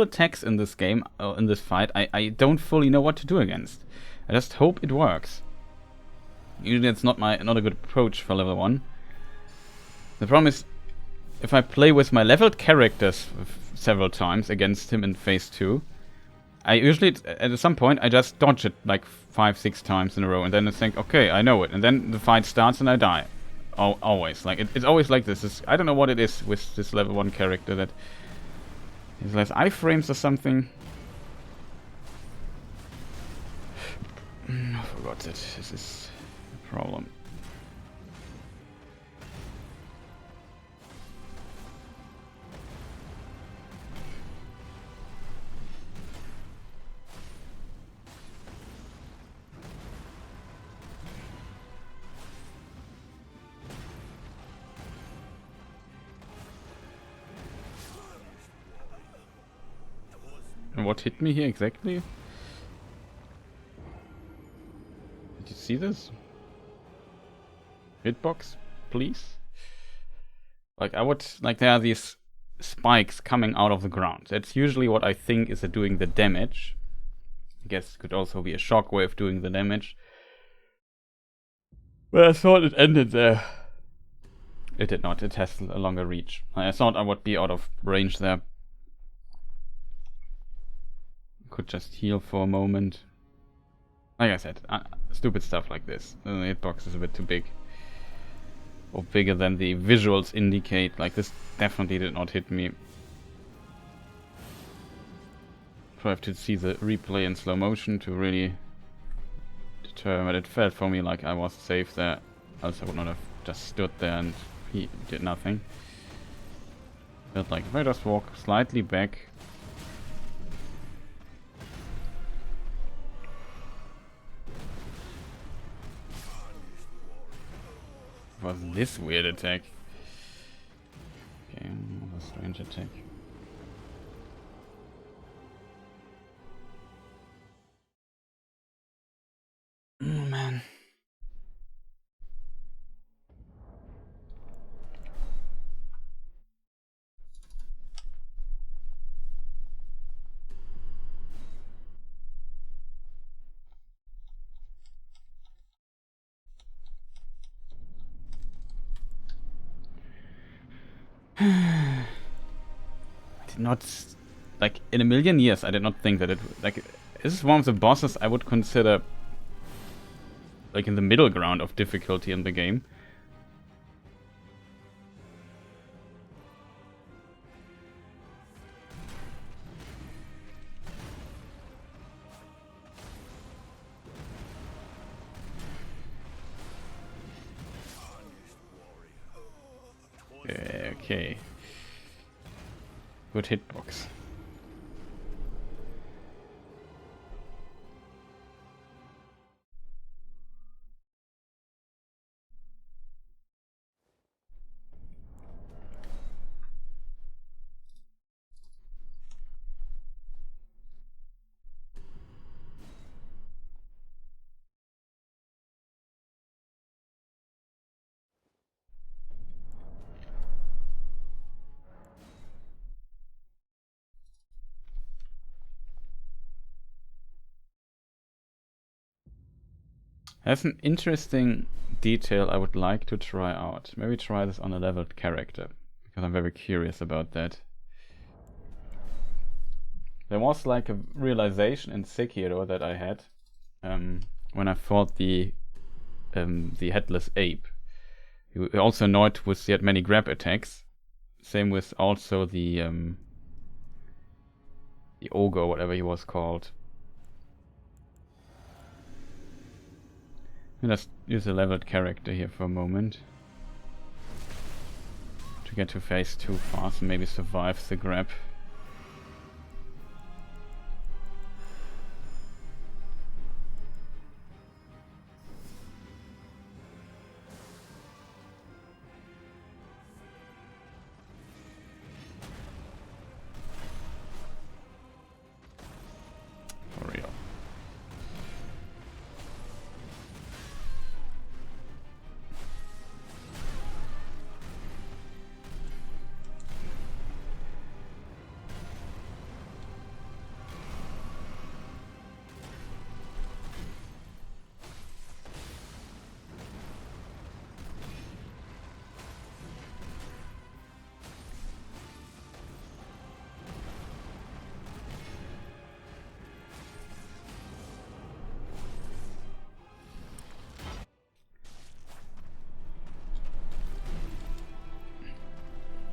attacks in this game, in this fight. I don't fully know what to do against. I just hope it works. Usually it's not a good approach for level 1. The problem is, if I play with my leveled characters several times against him in phase 2, I usually, at some point, I just dodge it like 5-6 times in a row, and then I think, okay, I know it, and then the fight starts and I die. Always. Like, it's always like this. I don't know what it is with this level 1 character that is less iframes or something. I forgot that this is a problem. And what hit me here exactly? Did you see this? Hitbox, please? Like, there are these spikes coming out of the ground. That's usually what I think is doing the damage. I guess it could also be a shockwave doing the damage. But I thought it ended there. It did not. It has a longer reach. I thought I would be out of range there. Could just heal for a moment. Like I said, stupid stuff like this. The hitbox is a bit too big. Or bigger than the visuals indicate. Like, this definitely did not hit me. So I have to see the replay in slow motion to really determine. It felt for me like I was safe there. Else I would not have just stood there and he did nothing. Felt like if I just walk slightly back. Was this weird attack? Okay, another strange attack. Oh man. I did not, like, in a million years, I did not think that it, like, this is one of the bosses I would consider like in the middle ground of difficulty in the game. Okay. Good hitbox. That's an interesting detail I would like to try out. Maybe try this on a leveled character, because I'm very curious about that. There was like a realization in Sekiro that I had when I fought the headless ape. He also annoyed with he had many grab attacks. Same with also the ogre, whatever he was called. Let's use a leveled character here for a moment to get to phase 2 fast and maybe survive the grab. For real.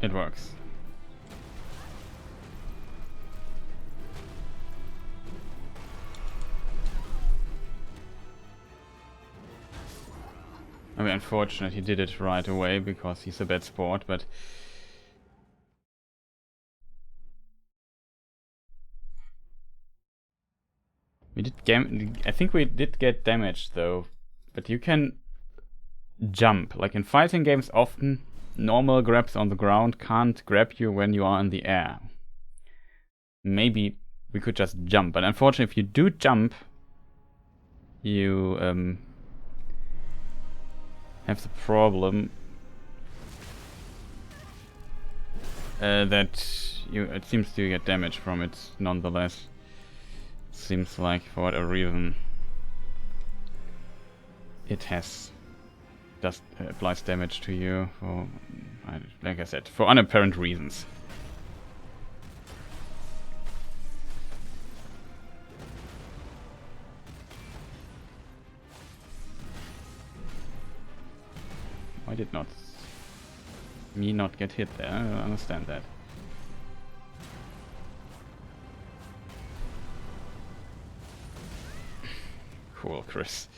It works. I mean, unfortunate he did it right away because he's a bad sport, but we did I think we did get damaged though. But you can jump. Like in fighting games, often normal grabs on the ground can't grab you when you are in the air. Maybe we could just jump, but unfortunately if you do jump, you have the problem that it seems to get damage from it nonetheless. Seems like for whatever reason it has just applies damage to you for, like I said, for unapparent reasons. Why did not me not get hit there? I don't understand that. Cool, Chris.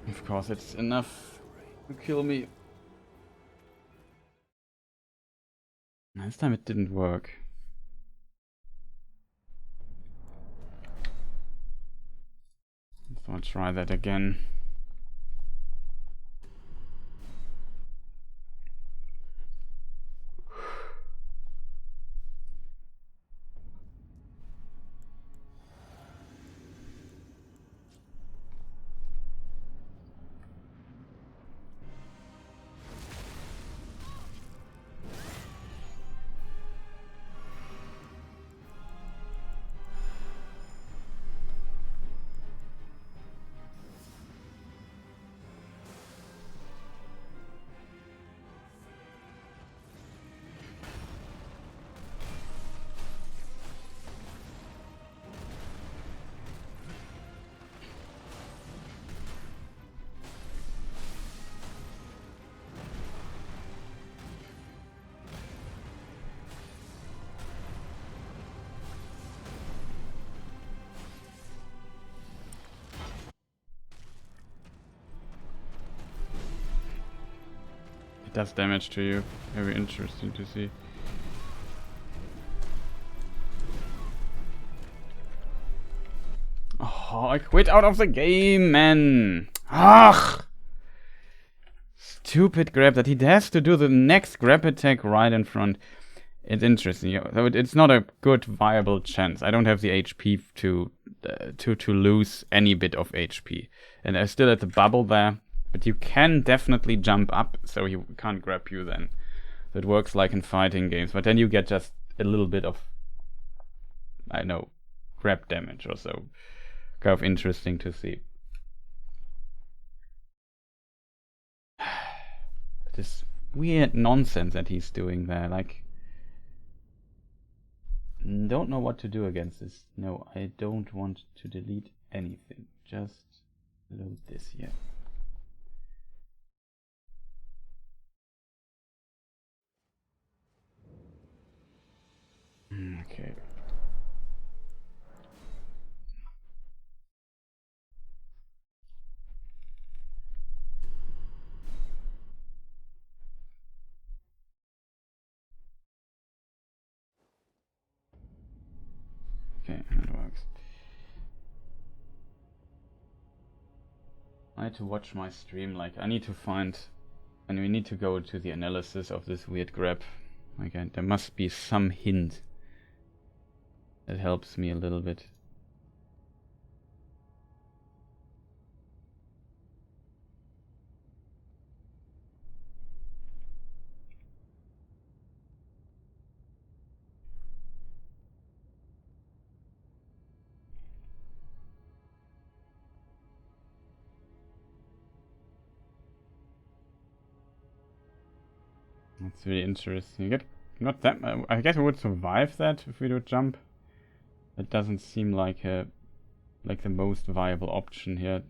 Of course, it's enough to kill me. This time it didn't work. So I'll try that again. does damage to you. Very interesting to see. Oh, I quit out of the game, man. Ugh! Stupid grab that he has to do the next grab attack right in front. It's interesting. So it's not a good viable chance. I don't have the HP to lose any bit of HP, and I'm still at the bubble there. But you can definitely jump up, so he can't grab you then. So it works like in fighting games, but then you get just a little bit of, I don't know, grab damage or so. Kind of interesting to see. This weird nonsense that he's doing there, like, don't know what to do against this. No, I don't want to delete anything. Just load this here. Okay. Okay, that works. I had to watch my stream, like, I need to find, and we need to go to the analysis of this weird grab. Again, there must be some hint that helps me a little bit. That's really interesting. You get not that. I guess we would survive that if we do jump. It doesn't seem like the most viable option here.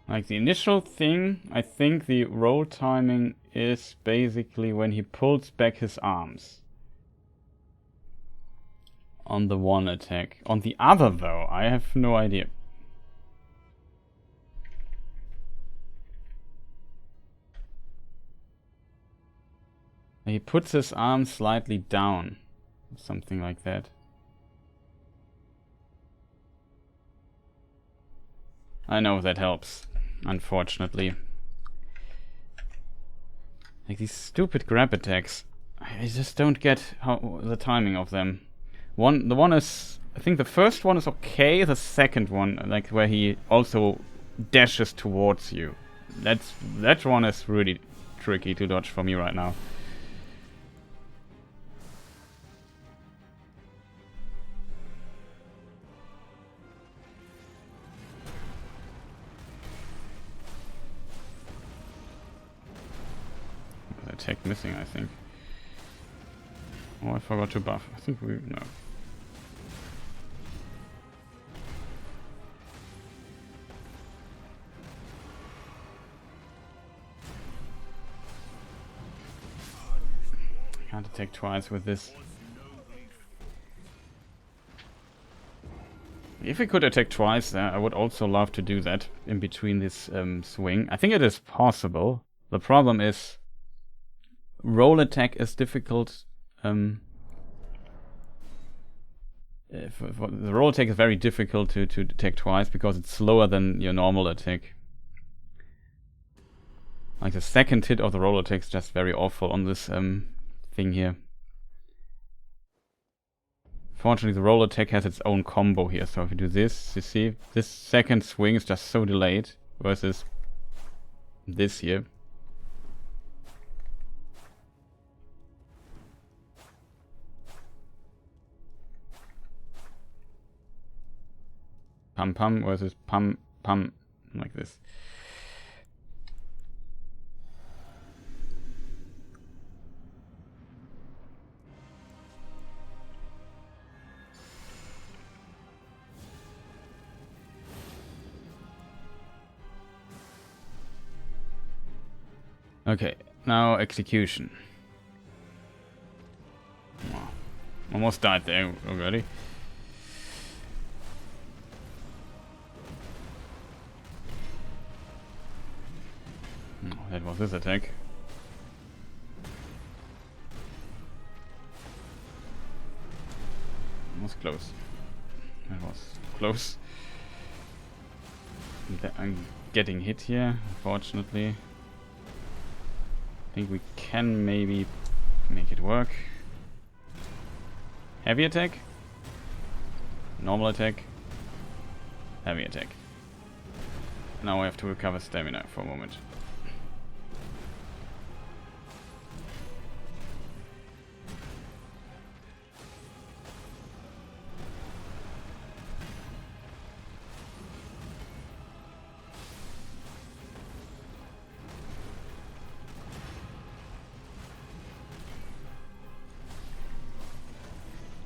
Like the initial thing, I think the roll timing is basically when he pulls back his arms. On the one attack. On the other though, I have no idea. He puts his arms slightly down. Something like that. I know that helps. Unfortunately. Like these stupid grab attacks. I just don't get how the timing of them. The one is, I think the first one is okay. The second one, like where he also dashes towards you. That one is really tricky to dodge for me right now. Attack missing, I think. Oh, I forgot to buff. I think no. I can't attack twice with this. If we could attack twice there, I would also love to do that in between this swing. I think it is possible. The problem is roll attack is difficult. The roll attack is very difficult to attack twice because it's slower than your normal attack. Like the second hit of the roll attack is just very awful on this thing here. Fortunately, the roll attack has its own combo here, so if you do this, you see, this second swing is just so delayed versus this here. Pum pum versus pum pum, like this. Okay, now execution. Oh, almost died there already. Oh, that was this attack. Almost close. That was close. I'm getting hit here, unfortunately. I think we can maybe make it work. Heavy attack. Normal attack. Heavy attack. Now I have to recover stamina for a moment.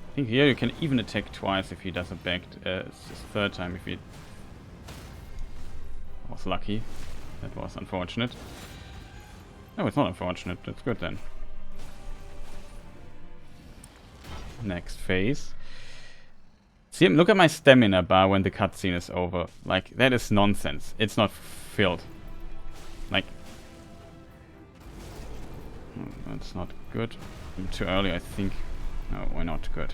I think here you can even attack twice if he does a back. It's his third time if he was lucky. That was unfortunate. No, it's not unfortunate. That's good then. Next phase. See, look at my stamina bar when the cutscene is over. Like, that is nonsense. It's not filled. Like, that's not good. Too early, I think. No, we're not good.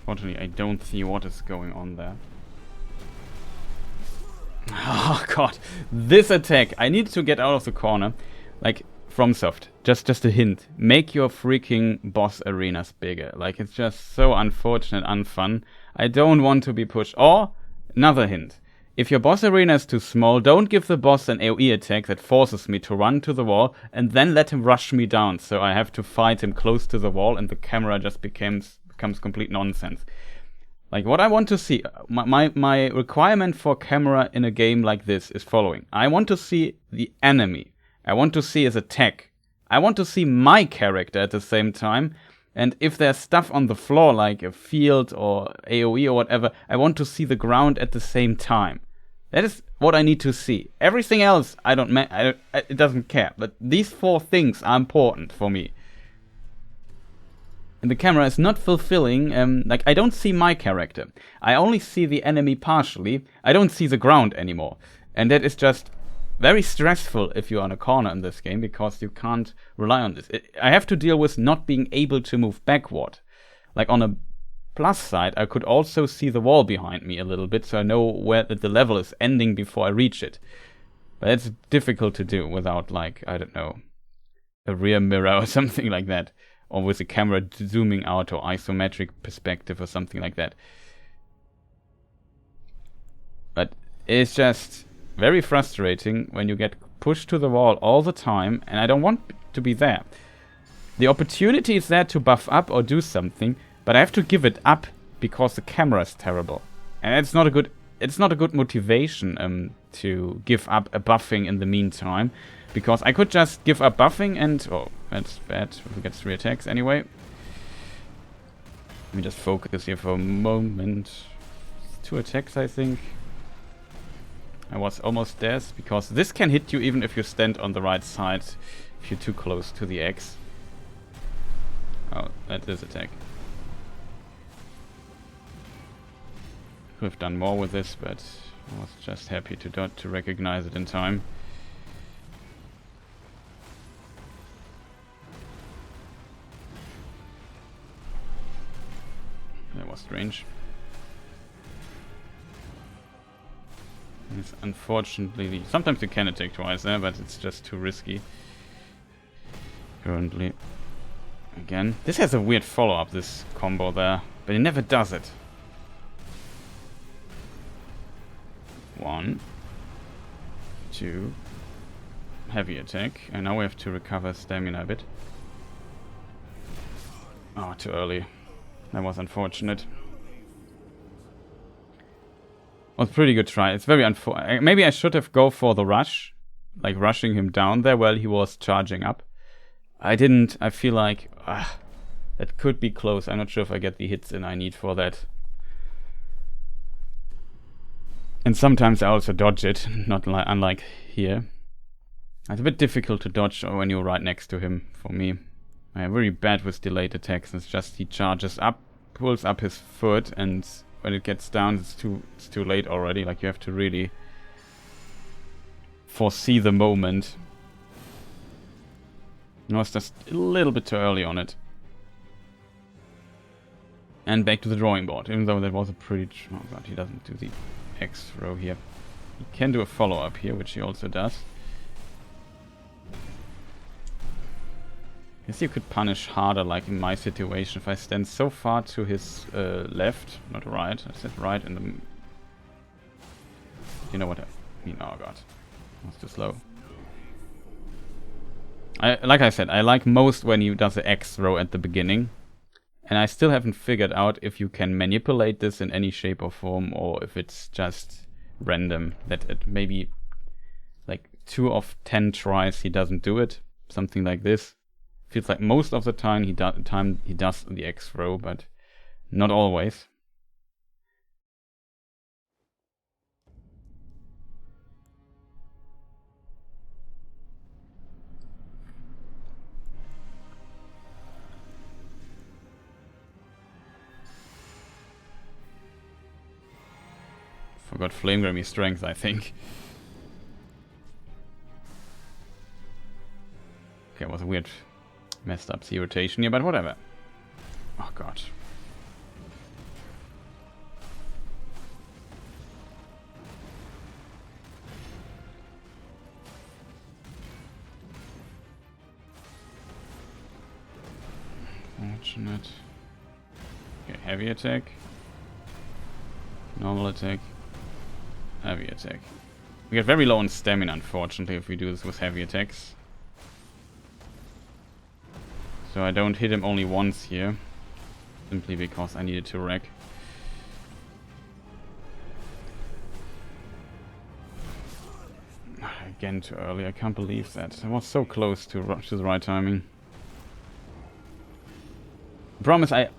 Fortunately, I don't see what is going on there. Oh god, this attack! I need to get out of the corner. Like, FromSoft, just a hint. Make your freaking boss arenas bigger. Like, it's just so unfortunate, unfun. I don't want to be pushed. Or, another hint. If your boss arena is too small, don't give the boss an AoE attack that forces me to run to the wall and then let him rush me down, so I have to fight him close to the wall and the camera just becomes complete nonsense. Like, what I want to see, my requirement for camera in a game like this is following. I want to see the enemy. I want to see his attack. I want to see my character at the same time. And if there's stuff on the floor, like a field or AoE or whatever, I want to see the ground at the same time. That is what I need to see. Everything else, it doesn't care. But these four things are important for me. And the camera is not fulfilling, like, I don't see my character. I only see the enemy partially. I don't see the ground anymore. And that is just very stressful if you're on a corner in this game, because you can't rely on this. I have to deal with not being able to move backward. Like, on a plus side, I could also see the wall behind me a little bit, so I know where the level is ending before I reach it. But it's difficult to do without, like, I don't know, a rear mirror or something like that. Or with the camera zooming out, or isometric perspective or something like that. But it's just very frustrating when you get pushed to the wall all the time, and I don't want to be there. The opportunity is there to buff up or do something, but I have to give it up because the camera is terrible. And it's not a good motivation to give up a buffing in the meantime, because I could just give up buffing and... oh, that's bad. We get 3 attacks anyway. Let me just focus here for a moment. 2 attacks, I think. I was almost there, because this can hit you even if you stand on the right side. if you're too close to the X. Oh, that is attack. Could have done more with this, but I was just happy to recognize it in time. That was strange. It's unfortunately, sometimes you can attack twice there, but it's just too risky. Currently. Again. This has a weird follow-up, this combo there, but it never does it. 1, 2, heavy attack, and now we have to recover stamina a bit. Oh, too early. That was unfortunate. Was a pretty good try. It's very unfortunate. Maybe I should have go for the rush, like rushing him down there while he was charging up. I didn't. I feel like that could be close. I'm not sure if I get the hits in I need for that. And sometimes I also dodge it, not unlike here. It's a bit difficult to dodge when you're right next to him, for me. I'm very bad with delayed attacks. It's just he charges up, pulls up his foot, and when it gets down, it's too late already. Like, you have to really foresee the moment. I was just a little bit too early on it. And back to the drawing board, even though that was a pretty... Oh god, he doesn't do the X throw here. He can do a follow-up here, which he also does. I guess you could punish harder, like in my situation, if I stand so far to his left, not right, I said right in the... You know what I mean? Oh god, that's too slow. Like I said, I like most when he does the X throw at the beginning. And I still haven't figured out if you can manipulate this in any shape or form, or if it's just random. That it maybe like 2 of 10 tries he doesn't do it. Something like this. Feels like most of the time he does the X throw, but not always. Forgot Flame Grammy Strength, I think. Okay, it was a weird messed up C rotation here, but whatever. Oh god. Fortunate. Okay, heavy attack. Normal attack. Heavy attack. We get very low on stamina, unfortunately, if we do this with heavy attacks. So I don't hit him only once here. Simply because I needed to wreck. Again, too early. I can't believe that. I was so close to the right timing. The problem is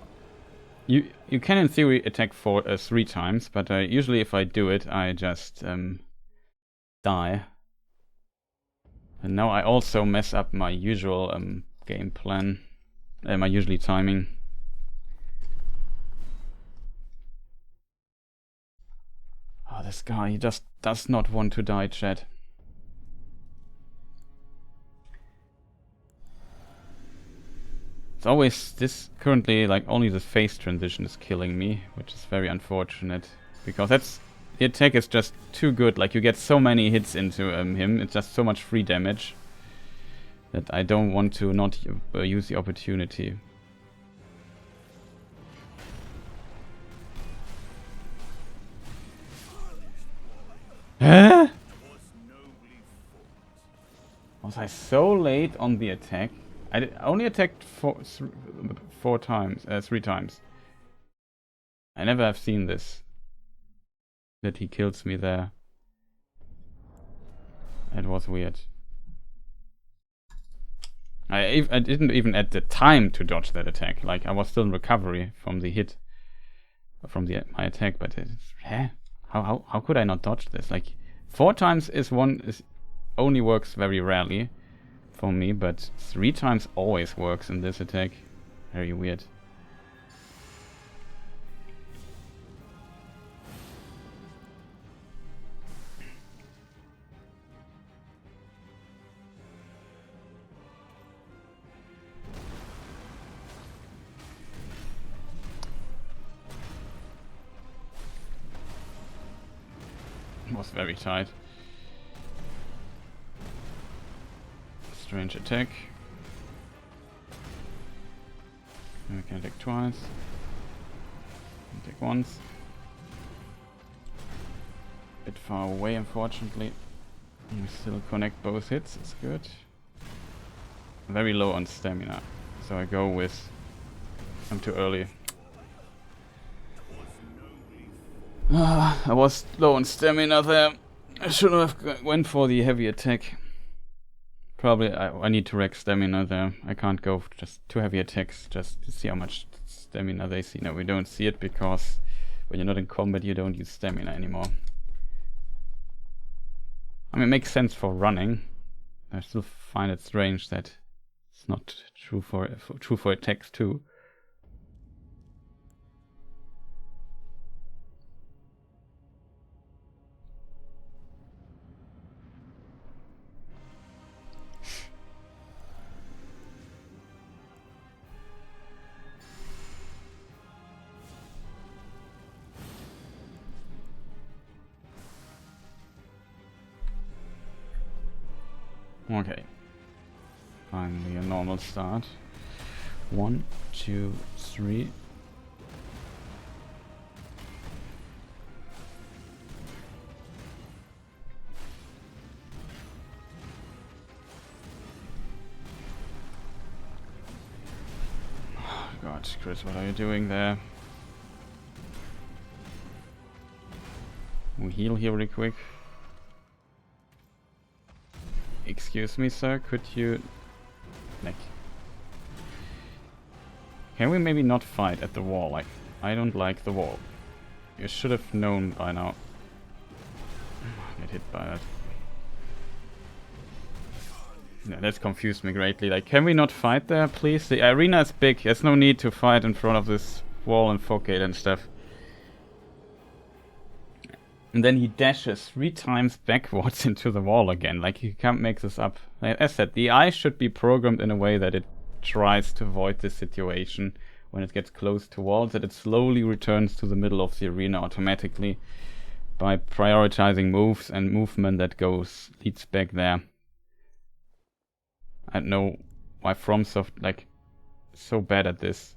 you can in theory attack 3 times, but usually if I do it, I just die. And now I also mess up my usual game plan, my usually timing. Oh, this guy, he just does not want to die, chat. It's always this currently, like, only the phase transition is killing me, which is very unfortunate, because the attack is just too good. Like, you get so many hits into him, it's just so much free damage that I don't want to not use the opportunity. Huh? Was I so late on the attack? I only attacked 3 times. I never have seen this. That he kills me there. It was weird. I didn't even add the time to dodge that attack. Like, I was still in recovery from the hit, from my attack. But how could I not dodge this? Like, 4 times only works very rarely. for me, but 3 times always works in this attack. Very weird. Was very tight. Strange attack. And we can attack twice. Attack once. Bit far away, unfortunately. We still connect both hits, it's good. Very low on stamina, so I go with... I'm too early. I was low on stamina there. I should have went for the heavy attack. Probably I need to wreck stamina there. I can't go for just 2 heavy attacks just to see how much stamina they see. No, we don't see it because when you're not in combat you don't use stamina anymore. I mean, it makes sense for running. I still find it strange that it's not true for attacks too. Okay. Finally a normal start. 1, 2, 3. Oh God, Chris, what are you doing there? We'll heal here really quick. Excuse me, sir, could you... Like... Can we maybe not fight at the wall? Like, I don't like the wall. You should have known by now. Get hit by that. Yeah, that's confused me greatly. Like, can we not fight there, please? The arena is big. There's no need to fight in front of this wall and fog gate and stuff. And then he dashes 3 times backwards into the wall again. Like, he can't make this up. Like I said, the eye should be programmed in a way that it tries to avoid this situation when it gets close to walls, that it slowly returns to the middle of the arena automatically by prioritizing moves and movement that leads back there. I don't know why FromSoft, like, so bad at this.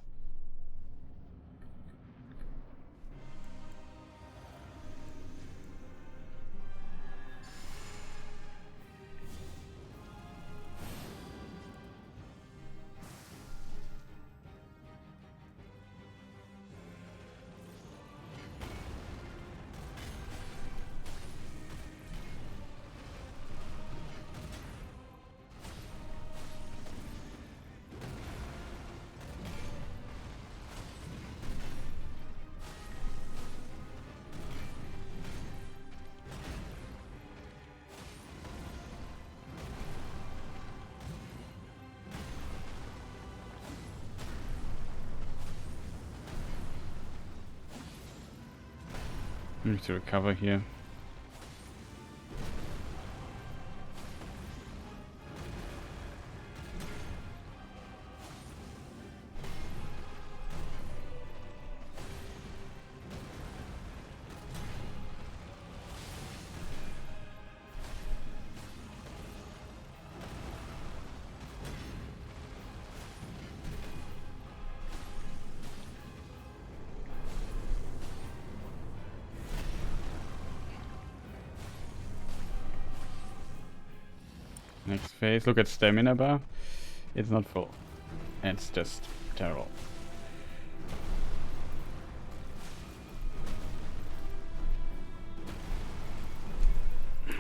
I need to recover here. Next phase, look at stamina bar. It's not full. It's just terrible.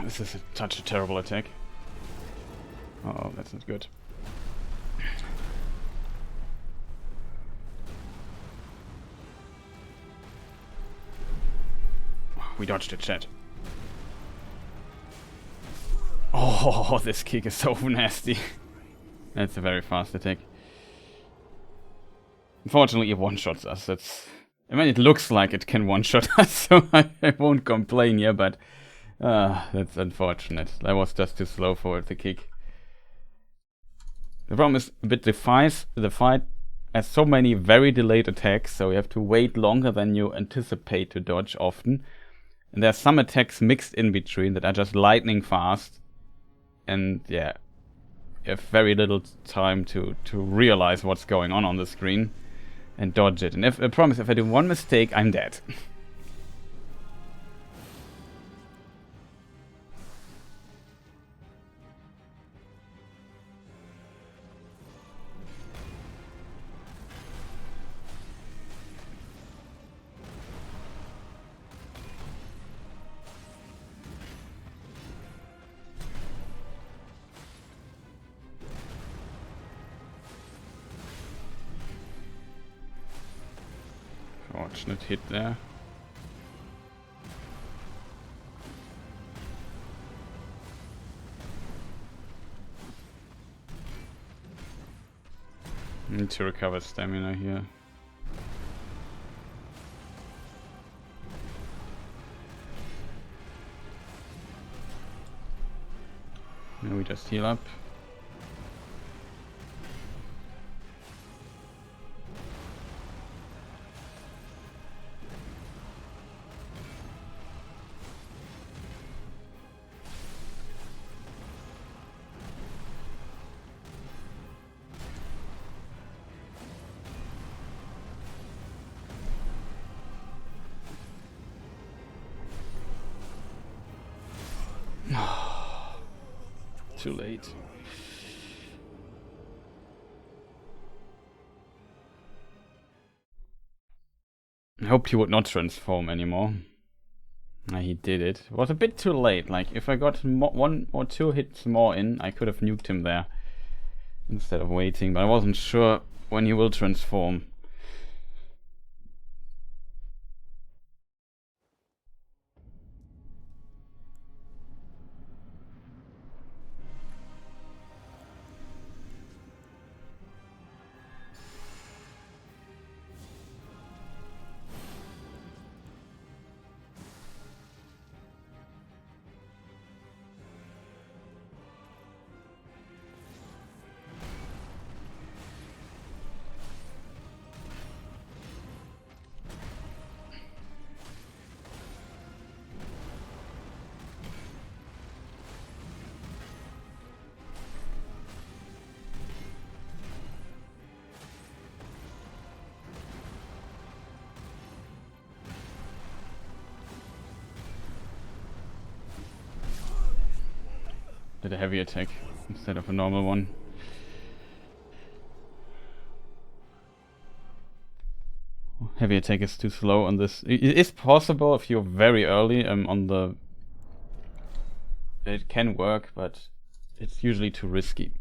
This is such a terrible attack. Oh, that's not good. We dodged it, chat. Oh, this kick is so nasty. That's a very fast attack. Unfortunately, it one-shots us. That's... I mean, it looks like it can one-shot us, so I won't complain here, but... that's unfortunate. That was just too slow for it to kick. The problem is a bit the fight has so many very delayed attacks, so you have to wait longer than you anticipate to dodge often. And there's some attacks mixed in between that are just lightning fast. And yeah, you have very little time to realize what's going on the screen and dodge it. And I promise, if I do one mistake, I'm dead. Fortunate hit there. Need to recover stamina here. Now we just heal up. Too late. I hoped he would not transform anymore. He did it. It was a bit too late. Like, if I got one or two hits more in, I could have nuked him there instead of waiting. But I wasn't sure when he will transform. Did a heavy attack instead of a normal one. Heavy attack is too slow on this. It is possible if you're very early on the... It can work, but it's usually too risky.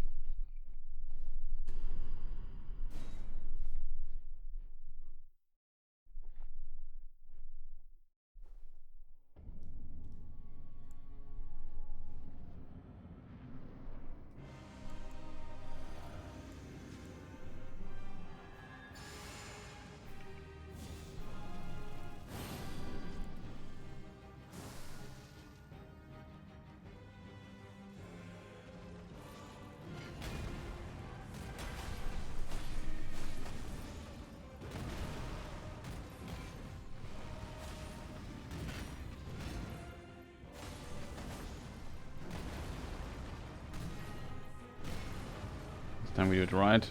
Time we do it right.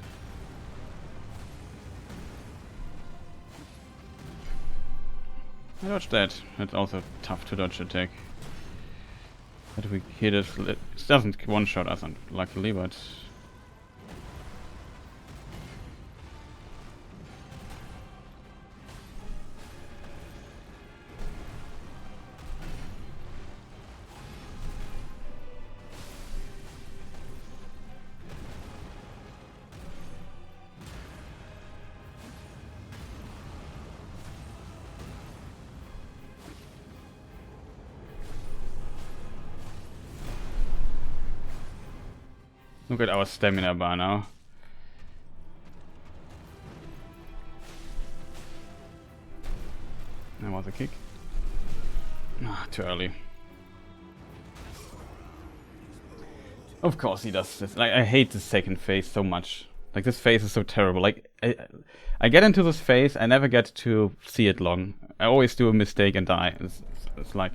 I dodged that. That's also tough to dodge attack. But if we hit it, it doesn't one-shot us, luckily, but... Look at our stamina bar now. That was a kick. Ah, too early. Of course he does this. Like, I hate this second phase so much. Like, this phase is so terrible. Like, I get into this phase, I never get to see it long. I always do a mistake and die. It's like...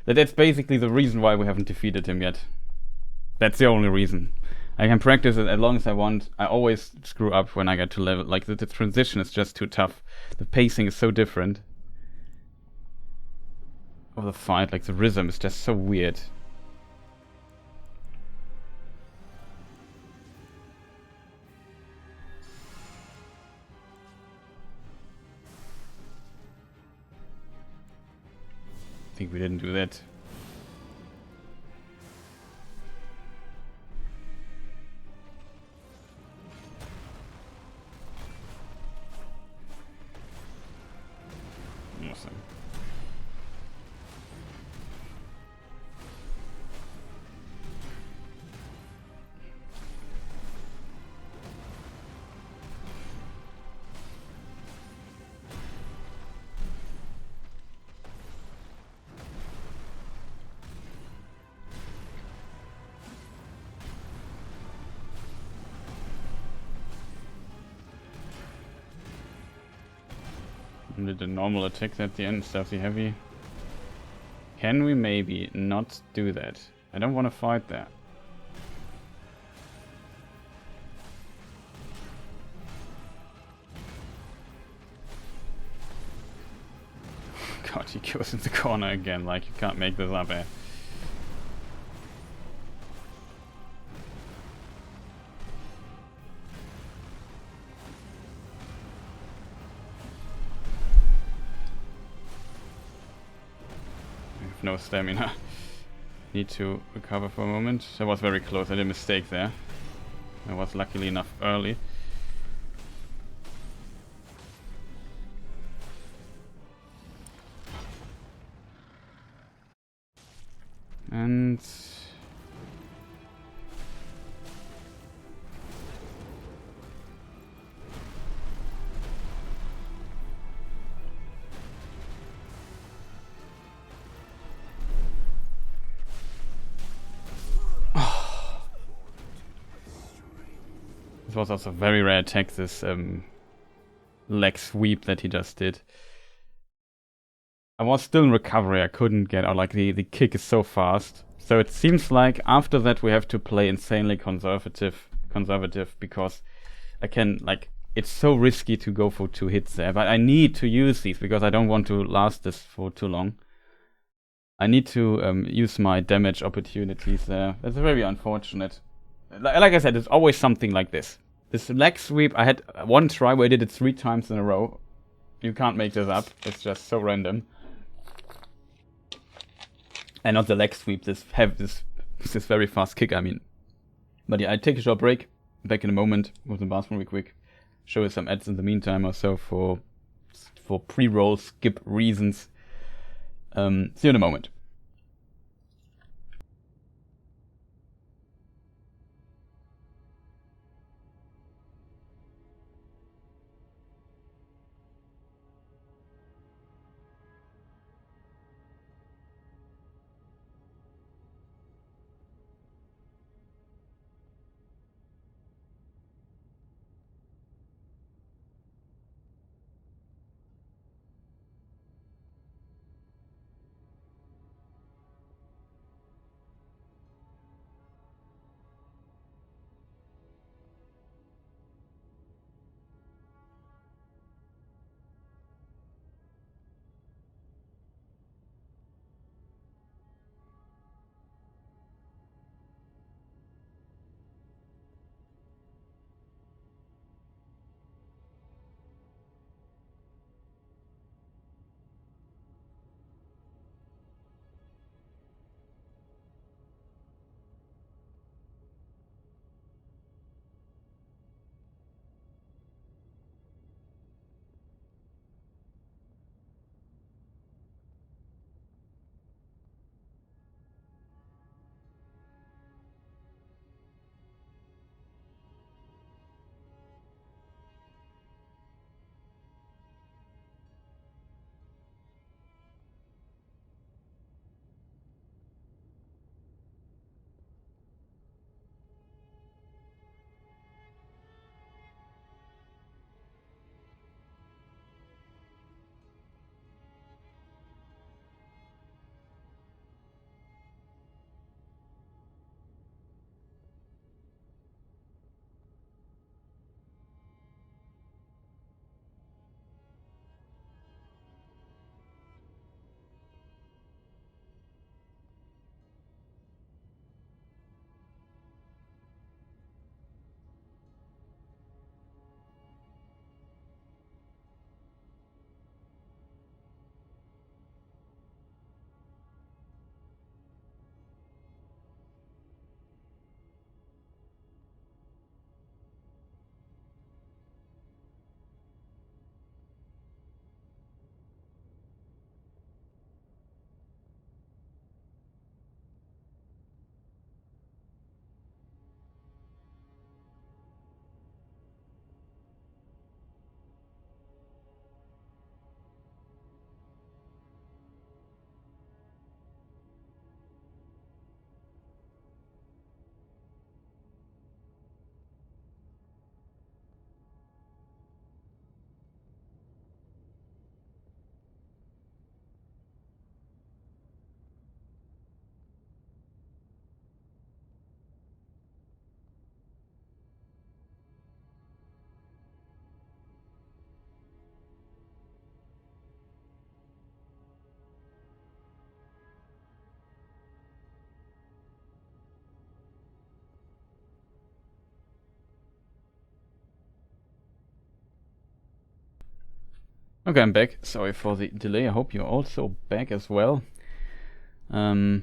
That's basically the reason why we haven't defeated him yet. That's the only reason. I can practice it as long as I want. I always screw up when I get to level. Like, the transition is just too tough. The pacing is so different. Of the fight, like, the rhythm is just so weird. I think we didn't do that. Awesome. Did the normal attacks at the end instead of the heavy? Can we maybe not do that? I don't want to fight that. God, he goes in the corner again, like you can't make this up, eh? No stamina. Need to recover for a moment. That was very close. I did a mistake there. I was luckily enough early. And... This was also a very rare attack, this leg sweep that he just did. I was still in recovery, I couldn't get out, like the kick is so fast. So it seems like after that we have to play insanely conservative because I can, like, it's so risky to go for 2 hits there, but I need to use these because I don't want to last this for too long. I need to use my damage opportunities there. That's very unfortunate. Like I said, it's always something like this. This leg sweep, I had one try where I did it 3 times in a row. You can't make this up. It's just so random. And not the leg sweep, this very fast kick, I mean. But yeah, I take a short break. Back in a moment. Go to the bathroom real quick. Show you some ads in the meantime or so for pre-roll skip reasons. See you in a moment. Okay, I'm back. Sorry for the delay. I hope you're also back as well. Yeah.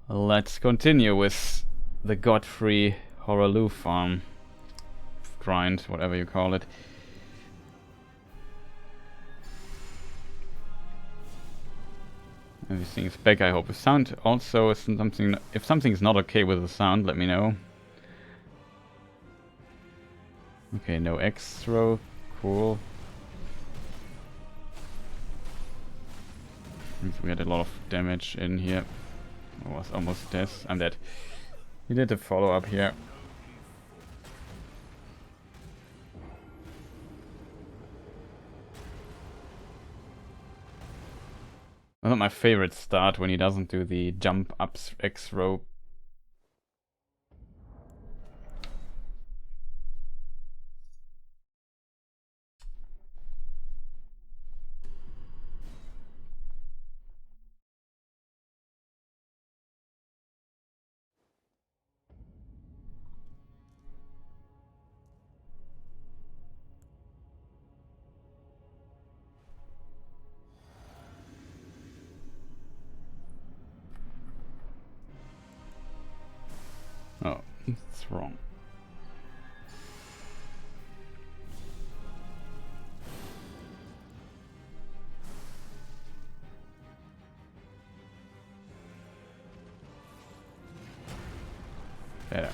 Let's continue with the Godfrey Hoarah Loux farm. Grind, whatever you call it. Everything is back, I hope. The sound also is something. If something is not okay with the sound, let me know. Okay, no X throw. Cool. We had a lot of damage in here. I was almost dead. I'm dead. He did a follow-up here. Not my favorite start when he doesn't do the jump up X throw. Oh, it's wrong. Better.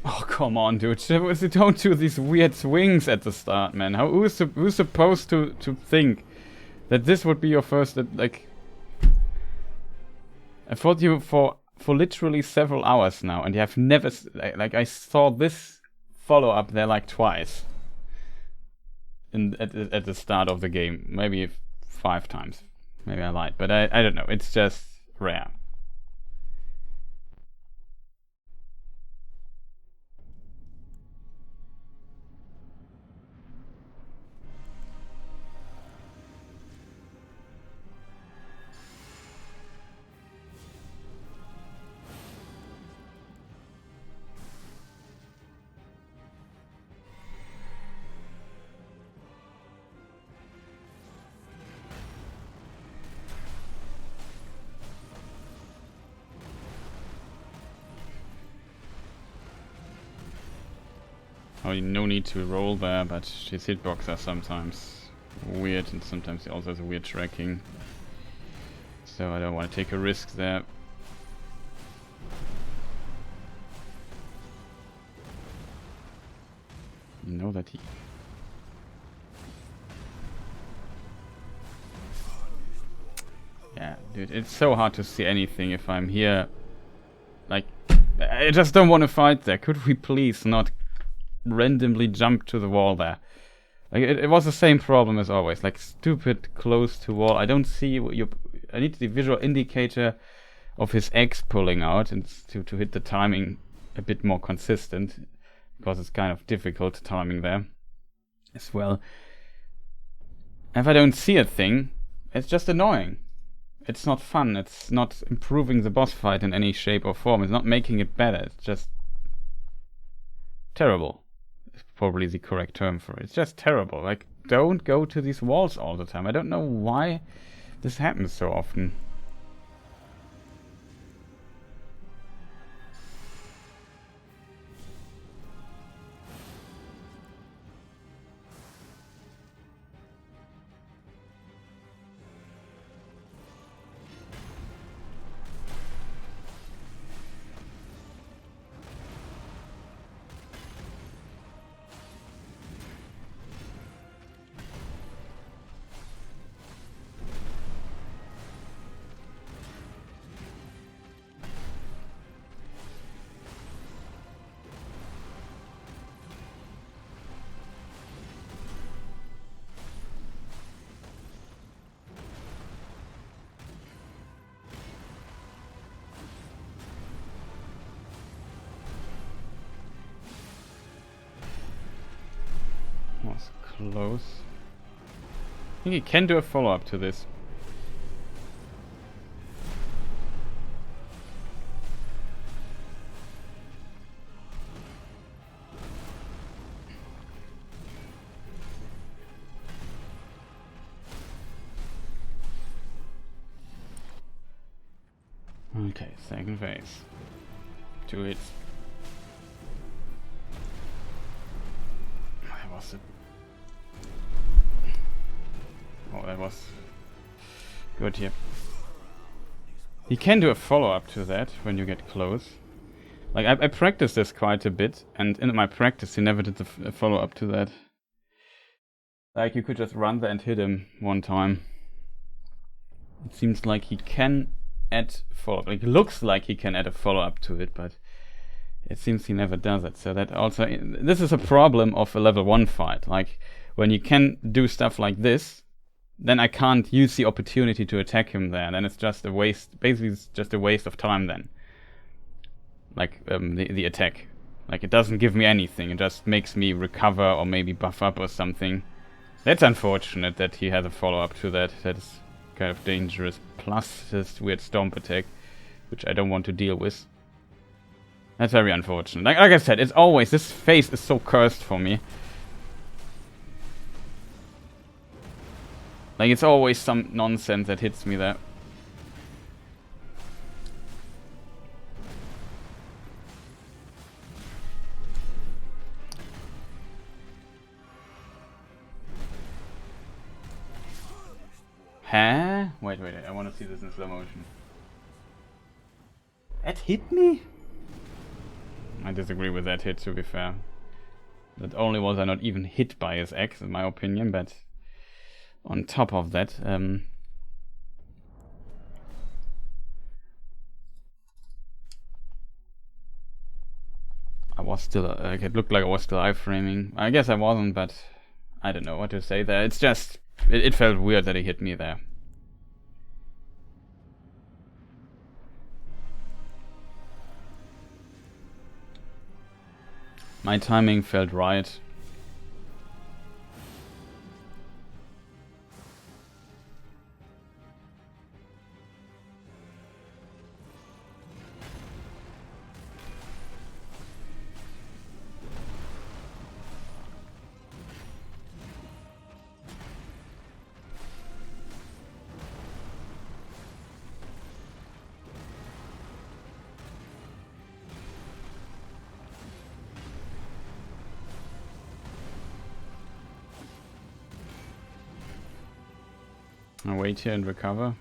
Oh, come on, dude. Don't do these weird swings at the start, man. Who's supposed to think that this would be your first, like... I fought you for literally several hours now, and you have never... Like, I saw this follow-up there like twice. At the start of the game. Maybe 5 times. Maybe I lied, but I don't know. It's just rare. Oh, no need to roll there, but his hitbox are sometimes weird, and sometimes he also has weird tracking. So I don't want to take a risk there. You know that he... Yeah, dude, it's so hard to see anything if I'm here. Like, I just don't want to fight there. Could we please not randomly jump to the wall there? Like, it was the same problem as always. Like, stupid close to wall. I don't see what you... I need the visual indicator of his X pulling out and to hit the timing a bit more consistent, because it's kind of difficult timing there as well. If I don't see a thing, it's just annoying. It's not fun. It's not improving the boss fight in any shape or form. It's not making it better. It's just terrible. It's probably the correct term for it. It's just terrible. Like, don't go to these walls all the time. I don't know why this happens so often. Was close. I think he can do a follow-up to this. Okay, second phase. 2 hits. That was it. Oh, that was good here. You can do a follow-up to that when you get close. Like, I practiced this quite a bit, and in my practice he never did the follow-up to that. Like, you could just run there and hit him one time. It seems like he can add follow-up. Like, it looks like he can add a follow-up to it, but it seems he never does it. So that also... This is a problem of a level 1 fight. Like, when you can do stuff like this, then I can't use the opportunity to attack him there. Then it's just a waste... Basically, it's just a waste of time then. Like, the attack. Like, it doesn't give me anything. It just makes me recover or maybe buff up or something. That's unfortunate that he has a follow-up to that. That is kind of dangerous. Plus his weird stomp attack, which I don't want to deal with. That's very unfortunate. Like I said, it's always... This phase is so cursed for me. Like, it's always some nonsense that hits me there. Huh? Wait, I want to see this in slow motion. That hit me? I disagree with that hit, to be fair. Not only was I not even hit by his axe, in my opinion, but on top of that, I was still, like, it looked like I was still iframing. I guess I wasn't, but I don't know what to say there. It's just, it felt weird that he hit me there. My timing felt right. I'll wait here and recover.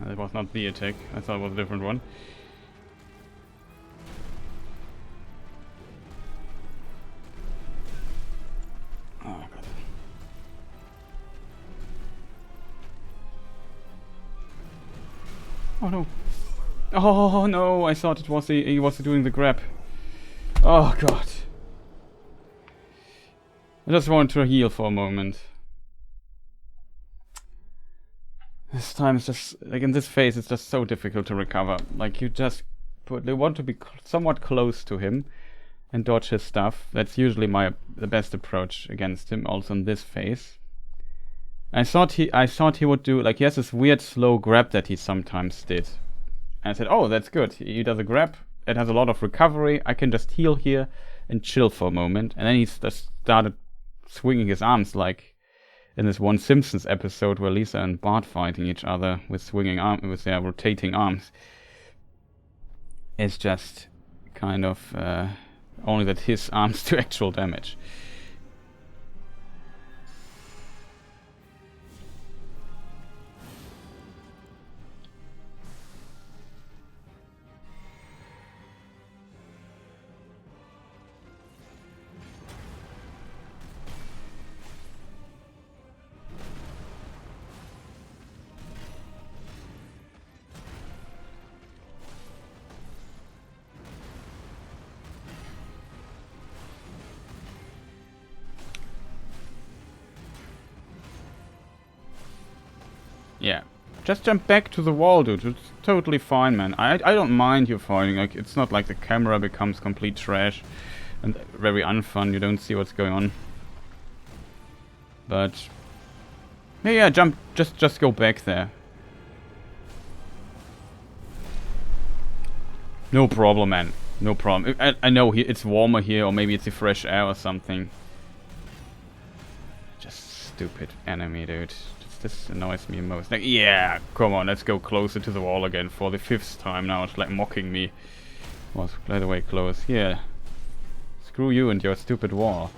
That was not the attack. I thought it was a different one. Oh god. Oh no. Oh no, I thought it was he was doing the grab. Oh god. I just wanted to heal for a moment. This time it's just, like in this phase, it's just so difficult to recover. Like, you just they want to be somewhat close to him and dodge his stuff. That's usually the best approach against him, also in this phase. I thought he would do, like, he has this weird slow grab that he sometimes did. And I said, oh, that's good. He does a grab, it has a lot of recovery, I can just heal here and chill for a moment. And then he just started swinging his arms like in this one Simpsons episode where Lisa and Bart fighting each other with with their rotating arms. It's just kind of only that his arms do actual damage. Yeah. Just jump back to the wall, dude. It's totally fine, man. I don't mind you fighting. Like, it's not like the camera becomes complete trash and very unfun. You don't see what's going on. But yeah, jump. Just go back there. No problem, man. No problem. I know it's warmer here, or maybe it's the fresh air or something. Just stupid enemy, dude. This annoys me most. Like, yeah, come on, let's go closer to the wall again for the 5th time now. It's like mocking me. Was by the way close. Yeah. Screw you and your stupid wall.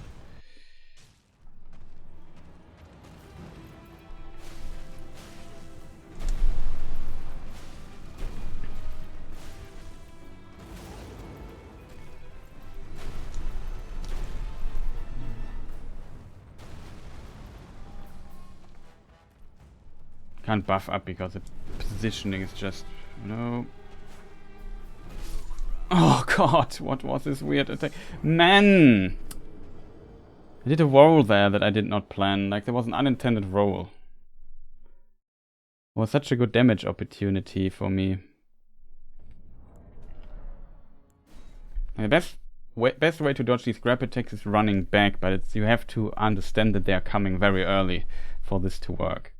Can't buff up because the positioning is just... No. Oh god, what was this weird attack? Man! I did a roll there that I did not plan. Like, there was an unintended roll. It was such a good damage opportunity for me. The best way to dodge these grab attacks is running back, but you have to understand that they are coming very early for this to work.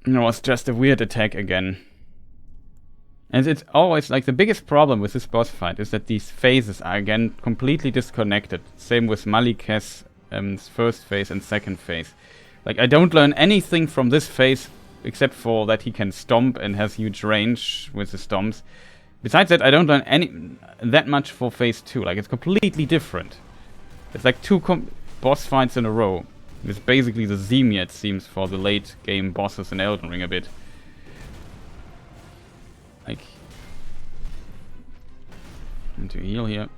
It was just a weird attack again. And it's always, like, the biggest problem with this boss fight is that these phases are again completely disconnected. Same with Malika's first phase and second phase. Like, I don't learn anything from this phase except for that he can stomp and has huge range with the stomps. Besides that, I don't learn that much for phase 2. Like, it's completely different. It's like 2 boss fights in a row. It's basically the Zemia, it seems, for the late game bosses in Elden Ring a bit. Like... And to heal here.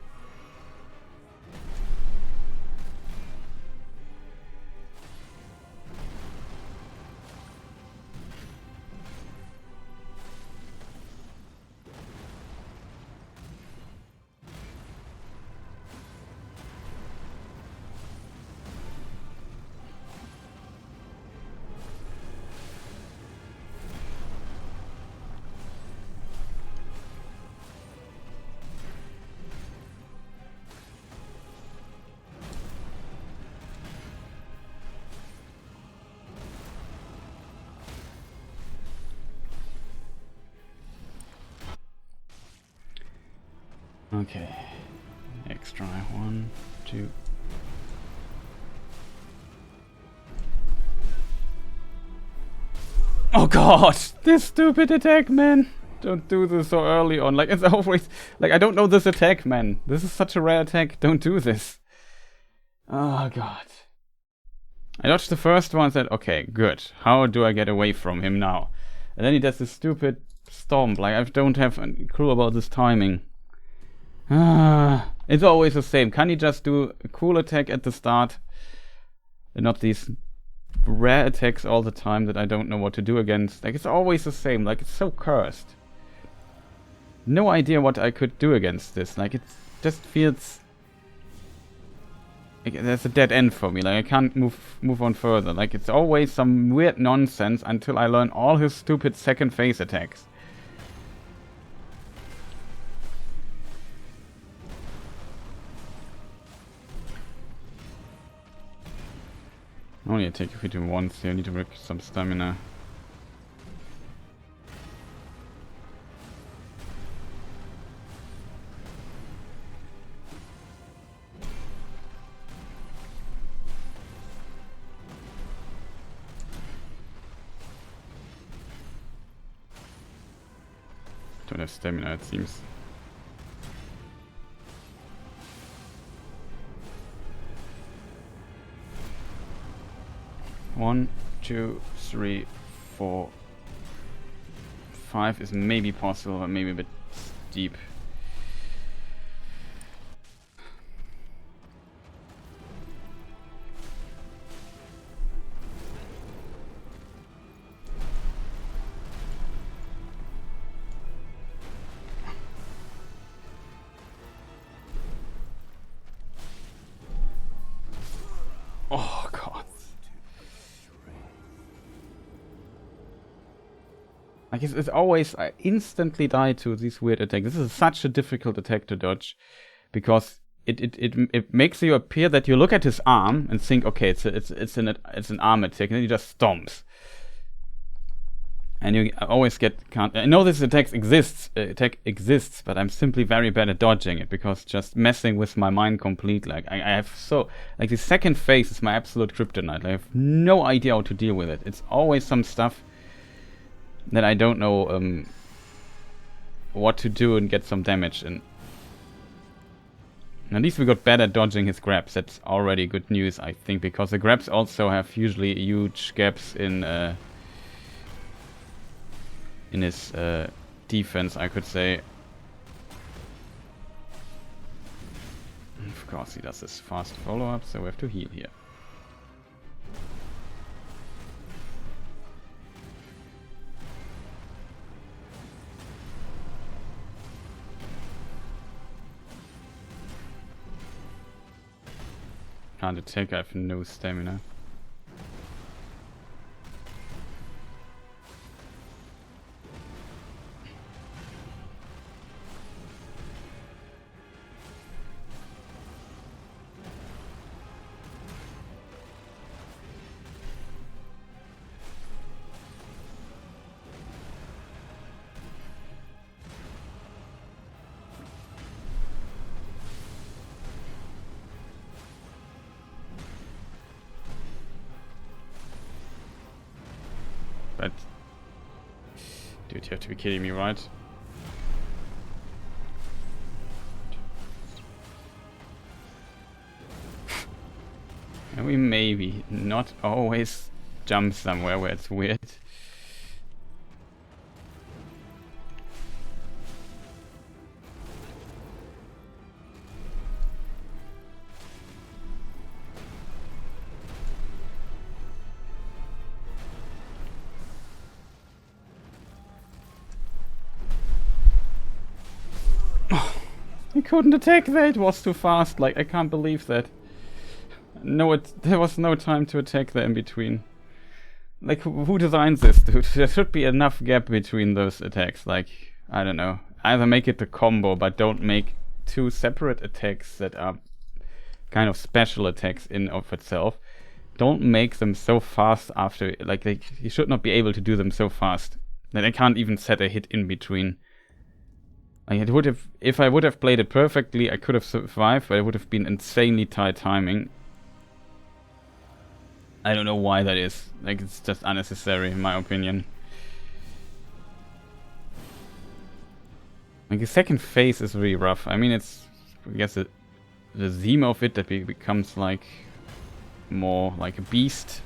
Okay, next try. 1, 2. Oh god, this stupid attack, man! Don't do this so early on. Like, it's always... Like, I don't know this attack, man. This is such a rare attack. Don't do this. Oh god. I dodged the first one and said, okay, good. How do I get away from him now? And then he does this stupid stomp. Like, I don't have a clue about this timing. It's always the same. Can you just do a cool attack at the start and not these rare attacks all the time that I don't know what to do against? Like, it's always the same. Like, it's so cursed. No idea what I could do against this. Like, it just feels like there's a dead end for me. Like, I can't move on further. Like, it's always some weird nonsense until I learn all his stupid second phase attacks. Only attack if we do once here. I need to work some stamina. Don't have stamina, it seems. One, 2, 3, 4, 5 is maybe possible, but maybe a bit steep. Oh god. Like, it's always, I instantly die to these weird attacks. This is such a difficult attack to dodge, because it makes you appear that you look at his arm and think, okay, it's an arm attack, and then he just stomps. And you always I know this attack exists, but I'm simply very bad at dodging it, because just messing with my mind completely. Like, I have like, the second phase is my absolute kryptonite. I have no idea how to deal with it. It's always some stuff that I don't know what to do and get some damage in. At least we got better at dodging his grabs. That's already good news, I think, because the grabs also have usually huge gaps in his defense, I could say. Of course, he does this fast follow-up, so we have to heal here. Can't attack, I have no stamina. But, dude, you have to be kidding me, right? And we maybe not always jump somewhere where it's weird. I couldn't attack that, it was too fast. Like, I can't believe that. No, there was no time to attack there in between. Like, who designed this, dude? There should be enough gap between those attacks. Like, I don't know. Either make it a combo, but don't make two separate attacks that are kind of special attacks in of itself. Don't make them so fast after, like, you should not be able to do them so fast that I can't even set a hit in between. Like, it would have, if I would have played it perfectly, I could have survived, but it would have been insanely tight timing. I don't know why that is. Like, it's just unnecessary, in my opinion. Like, the second phase is really rough. I mean, it's, I guess, the theme of it that becomes, like, more like a beast.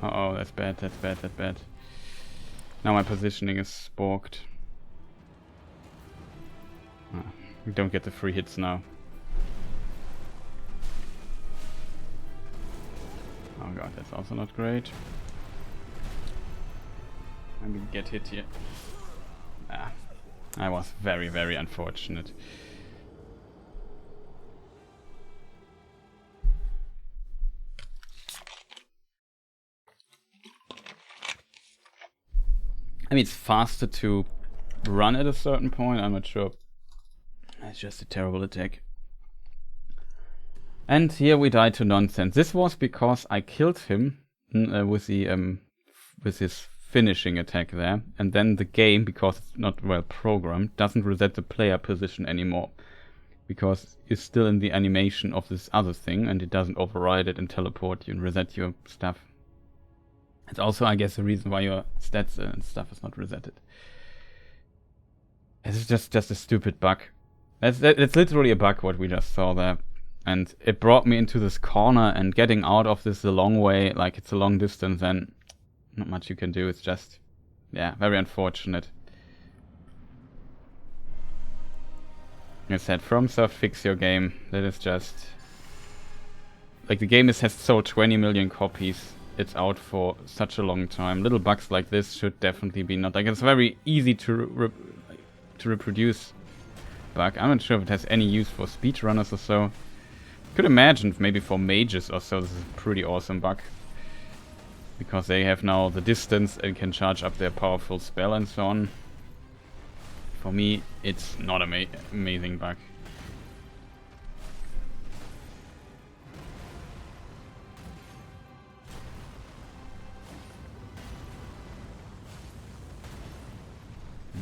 Uh-oh, that's bad, that's bad, that's bad. Now my positioning is sporked. We don't get the free hits now. Oh god, that's also not great. I'm gonna get hit here. Ah, I was very, very unfortunate. I mean, it's faster to run at a certain point, I'm not sure. It's just a terrible attack. And here we died to nonsense. This was because I killed him with his finishing attack there, and then the game, because it's not well programmed, doesn't reset the player position anymore. because you're still in the animation of this other thing, and it doesn't override it and teleport you and reset your stuff. It's also, I guess, the reason why your stats and stuff is not resetted. It's just a stupid bug. That's literally a bug what we just saw there. And it brought me into this corner, and getting out of this a long way, like it's a long distance, and not much you can do. It's just, yeah, very unfortunate. I said, FromSoft, fix your game. That is just... Like, the game has sold 20 million copies. It's out for such a long time. Little bugs like this should definitely be not... Like, it's very easy to reproduce bug. I'm not sure if it has any use for speedrunners or so. Could imagine maybe for mages or so this is a pretty awesome bug. Because they have now the distance and can charge up their powerful spell and so on. For me, it's not an amazing bug.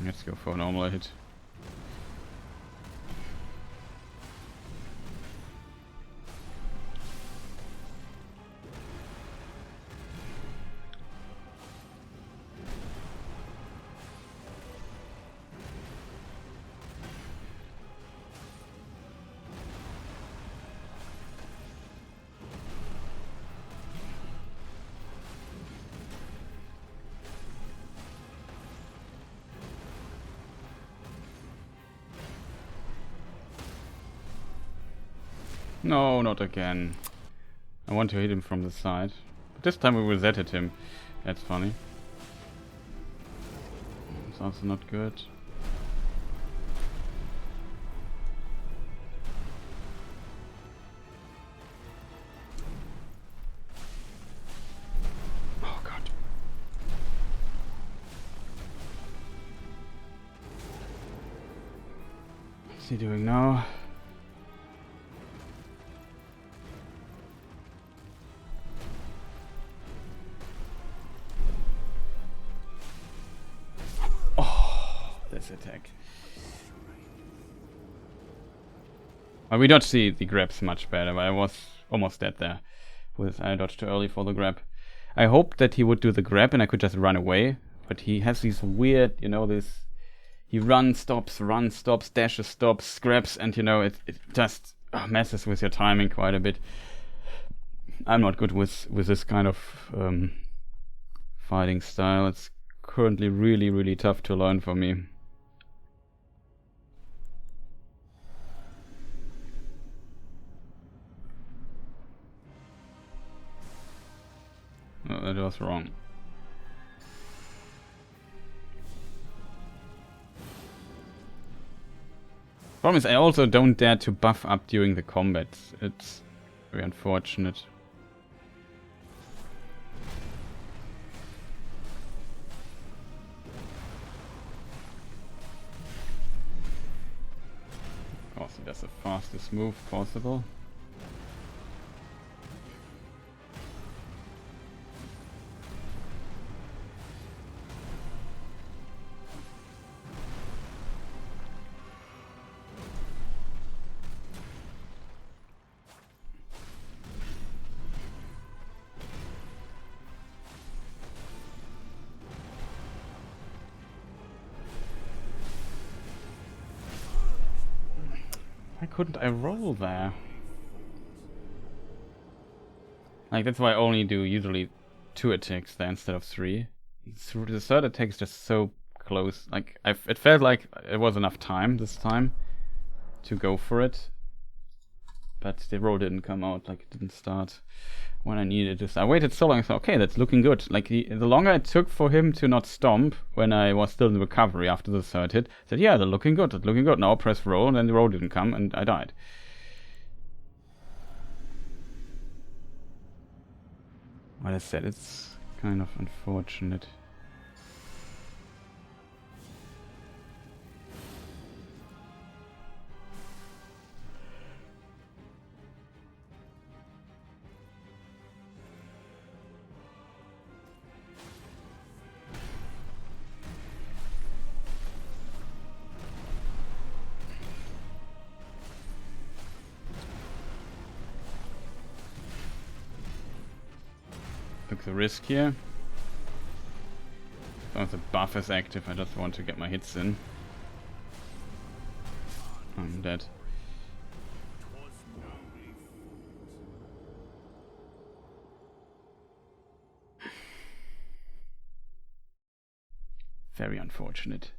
Let's go for a normal hit. No, not again. I want to hit him from the side. But this time we resetted him. That's funny. It's also not good. Oh god. What's he doing now? Attack. Well, we dodged the grabs much better, but I was almost dead there. I dodged too early for the grab. I hoped that he would do the grab and I could just run away, but he has these weird, you know, this... He runs, stops, dashes, stops, grabs, and you know, it just messes with your timing quite a bit. I'm not good with this kind of fighting style. It's currently really, really tough to learn for me. Oh, that was wrong. Problem is, I also don't dare to buff up during the combat. It's very unfortunate. Of course, that's the fastest move possible. Why couldn't I roll there? Like, that's why I only do usually 2 attacks there instead of 3. The third attack is just so close. Like, it felt like it was enough time this time to go for it. But the roll didn't come out, like it didn't start when I needed it. I waited so long, I thought, okay, that's looking good. Like, the longer it took for him to not stomp when I was still in recovery after the third hit, I said, yeah, they're looking good, that's looking good. Now I press roll, and then the roll didn't come, and I died. Well, I said, it's kind of unfortunate. the risk here. As long as the buff is active, I just want to get my hits in. I'm dead. Very unfortunate.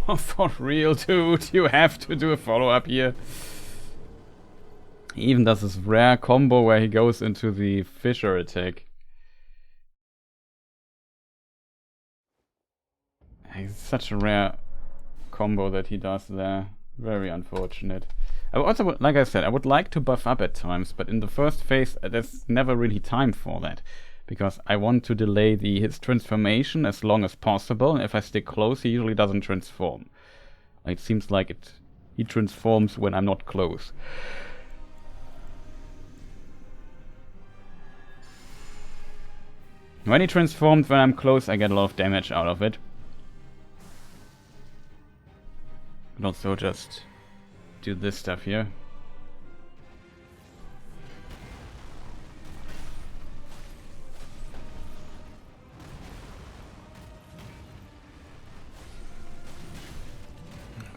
Oh, for real, dude, you have to do a follow-up here. He even does this rare combo where he goes into the Fissure attack. It's such a rare combo that he does there. Very unfortunate. I also, like I said, I would like to buff up at times, but in the first phase, there's never really time for that. Because I want to delay his transformation as long as possible, and if I stick close, he usually doesn't transform. It seems like he transforms when I'm not close. When he transforms when I'm close, I get a lot of damage out of it. And also just do this stuff here.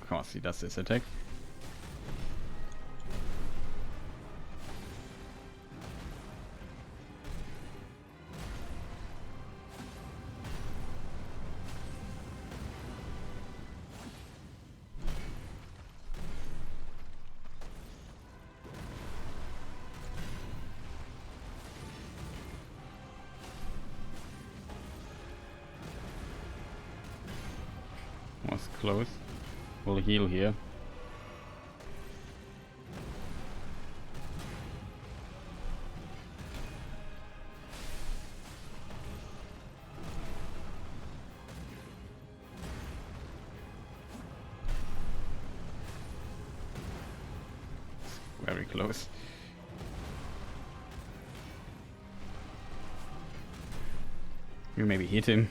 Of course, he does this attack. Was close. We'll heal here. Very close. You maybe hit him.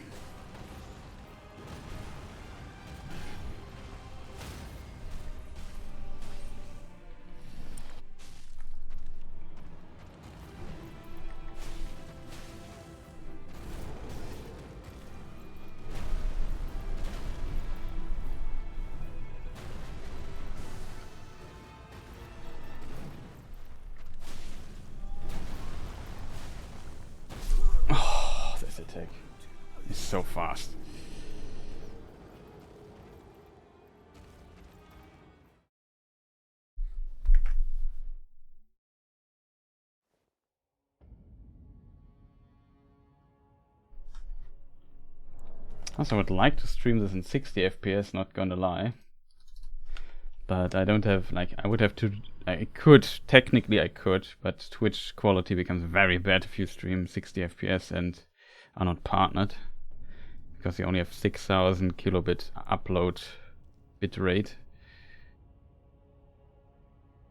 Attack. He's so fast. Also, I would like to stream this in 60 FPS, not gonna lie. But I don't have, like, I would have to, I could, technically I could, but Twitch quality becomes very bad if you stream 60 FPS and are not partnered, because you only have 6000 kilobit upload bitrate.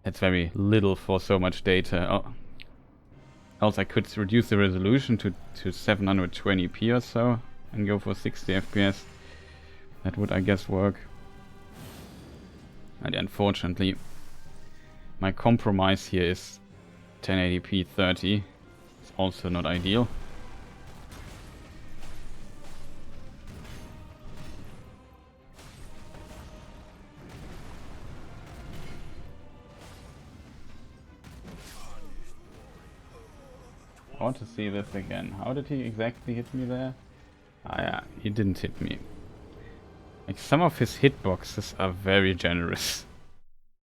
That's very little for so much data. Oh. Also, I could reduce the resolution to 720p or so and go for 60 FPS. That would, I guess, work. And unfortunately, my compromise here is 1080p 30. It's also not ideal. I want to see this again. How did he exactly hit me there? Ah yeah, he didn't hit me. Like, some of his hitboxes are very generous.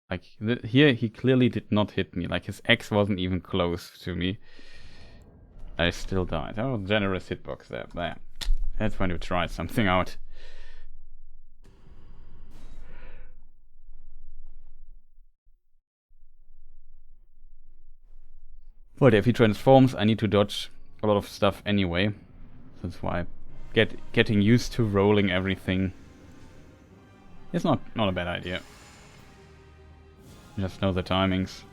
Like, here he clearly did not hit me. Like, his X wasn't even close to me. I still died. Oh, generous hitbox there. There. That's when you try something out. But if he transforms, I need to dodge a lot of stuff anyway. That's why getting used to rolling everything is not a bad idea. Just know the timings.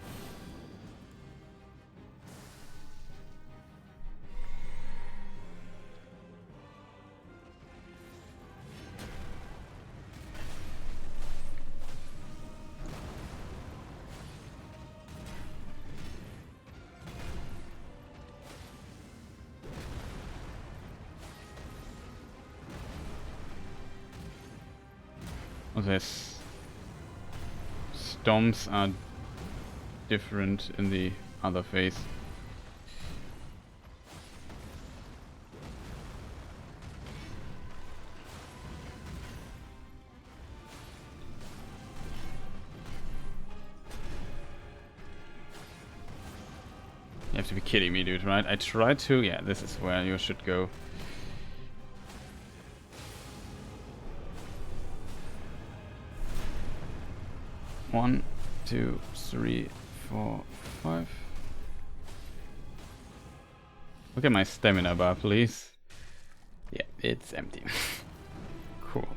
This stomps are different in the other phase. You have to be kidding me, dude, right? I tried to... Yeah, this is where you should go. One, 2, 3, 4, 5. Look at my stamina bar, please. Yeah, it's empty. Cool.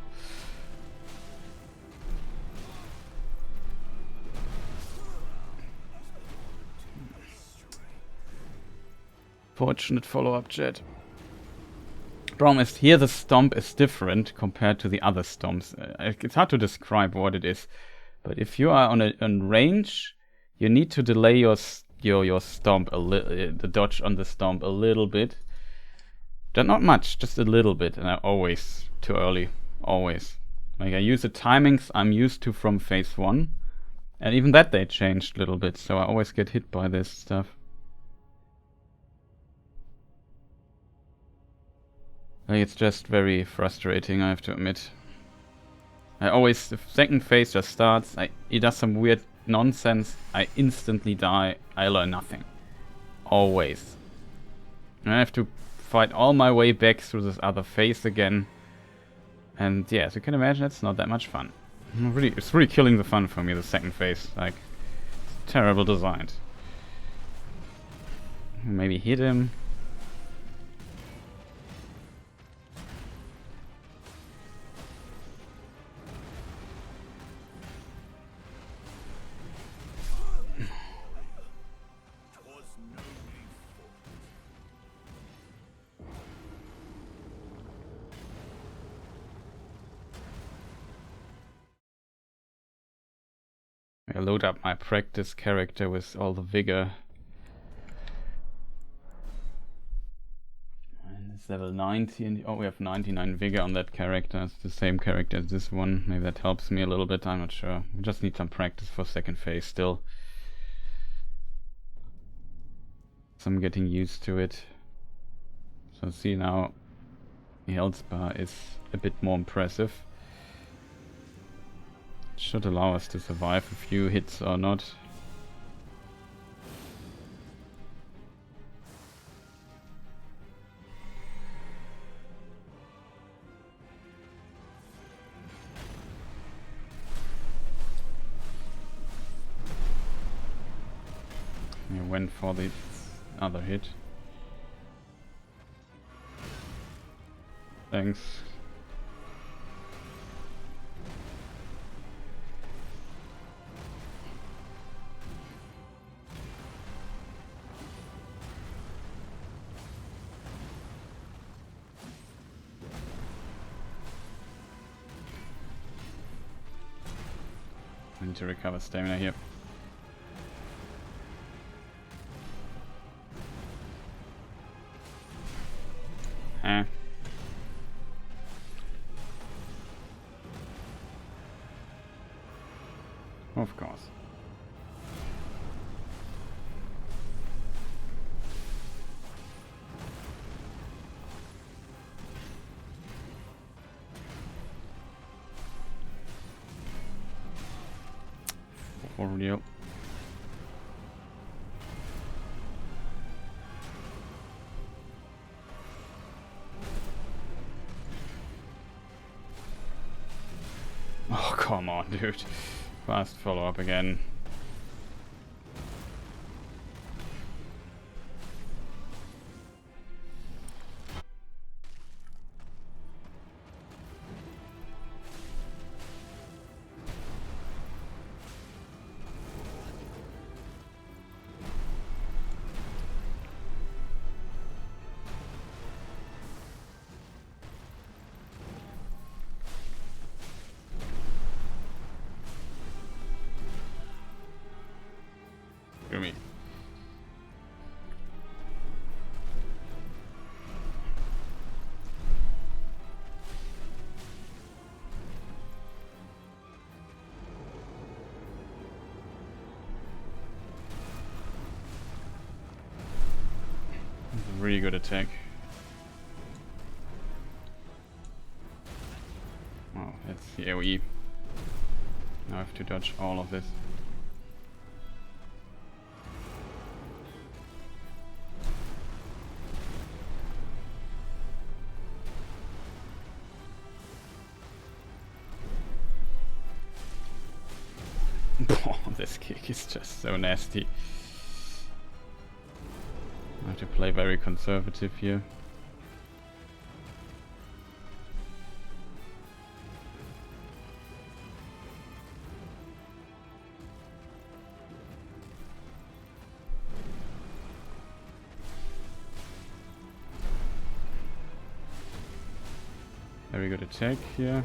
Fortunate follow-up, chat. Problem is, here the stomp is different compared to the other stomps. It's hard to describe what it is. But if you are on range, you need to delay your stomp a little, the dodge on the stomp a little bit. Not much, just a little bit, and I always too early, always. Like, I use the timings I'm used to from phase 1, and even that they changed a little bit, so I always get hit by this stuff. Like, it's just very frustrating, I have to admit. I always, the second phase just starts, he does some weird nonsense, I instantly die, I learn nothing. Always. And I have to fight all my way back through this other phase again. And yeah, as you can imagine, it's not that much fun. It's really killing the fun for me, the second phase. Like, it's terrible designed. Maybe hit him. I load up my practice character with all the vigor. And it's level 90 and oh, we have 99 vigor on that character. It's the same character as this one. Maybe that helps me a little bit, I'm not sure. We just need some practice for second phase still. So I'm getting used to it. So see now, the health bar is a bit more impressive. Should allow us to survive a few hits or not. He went for the other hit. Thanks. I need to recover stamina here. Of course. for real. Oh, come on, dude. Fast follow-up again. Me. That's a really good attack. Oh, that's the AoE. Now I have to dodge all of this. Oh, this kick is just so nasty. I have to play very conservative here. Very good attack here.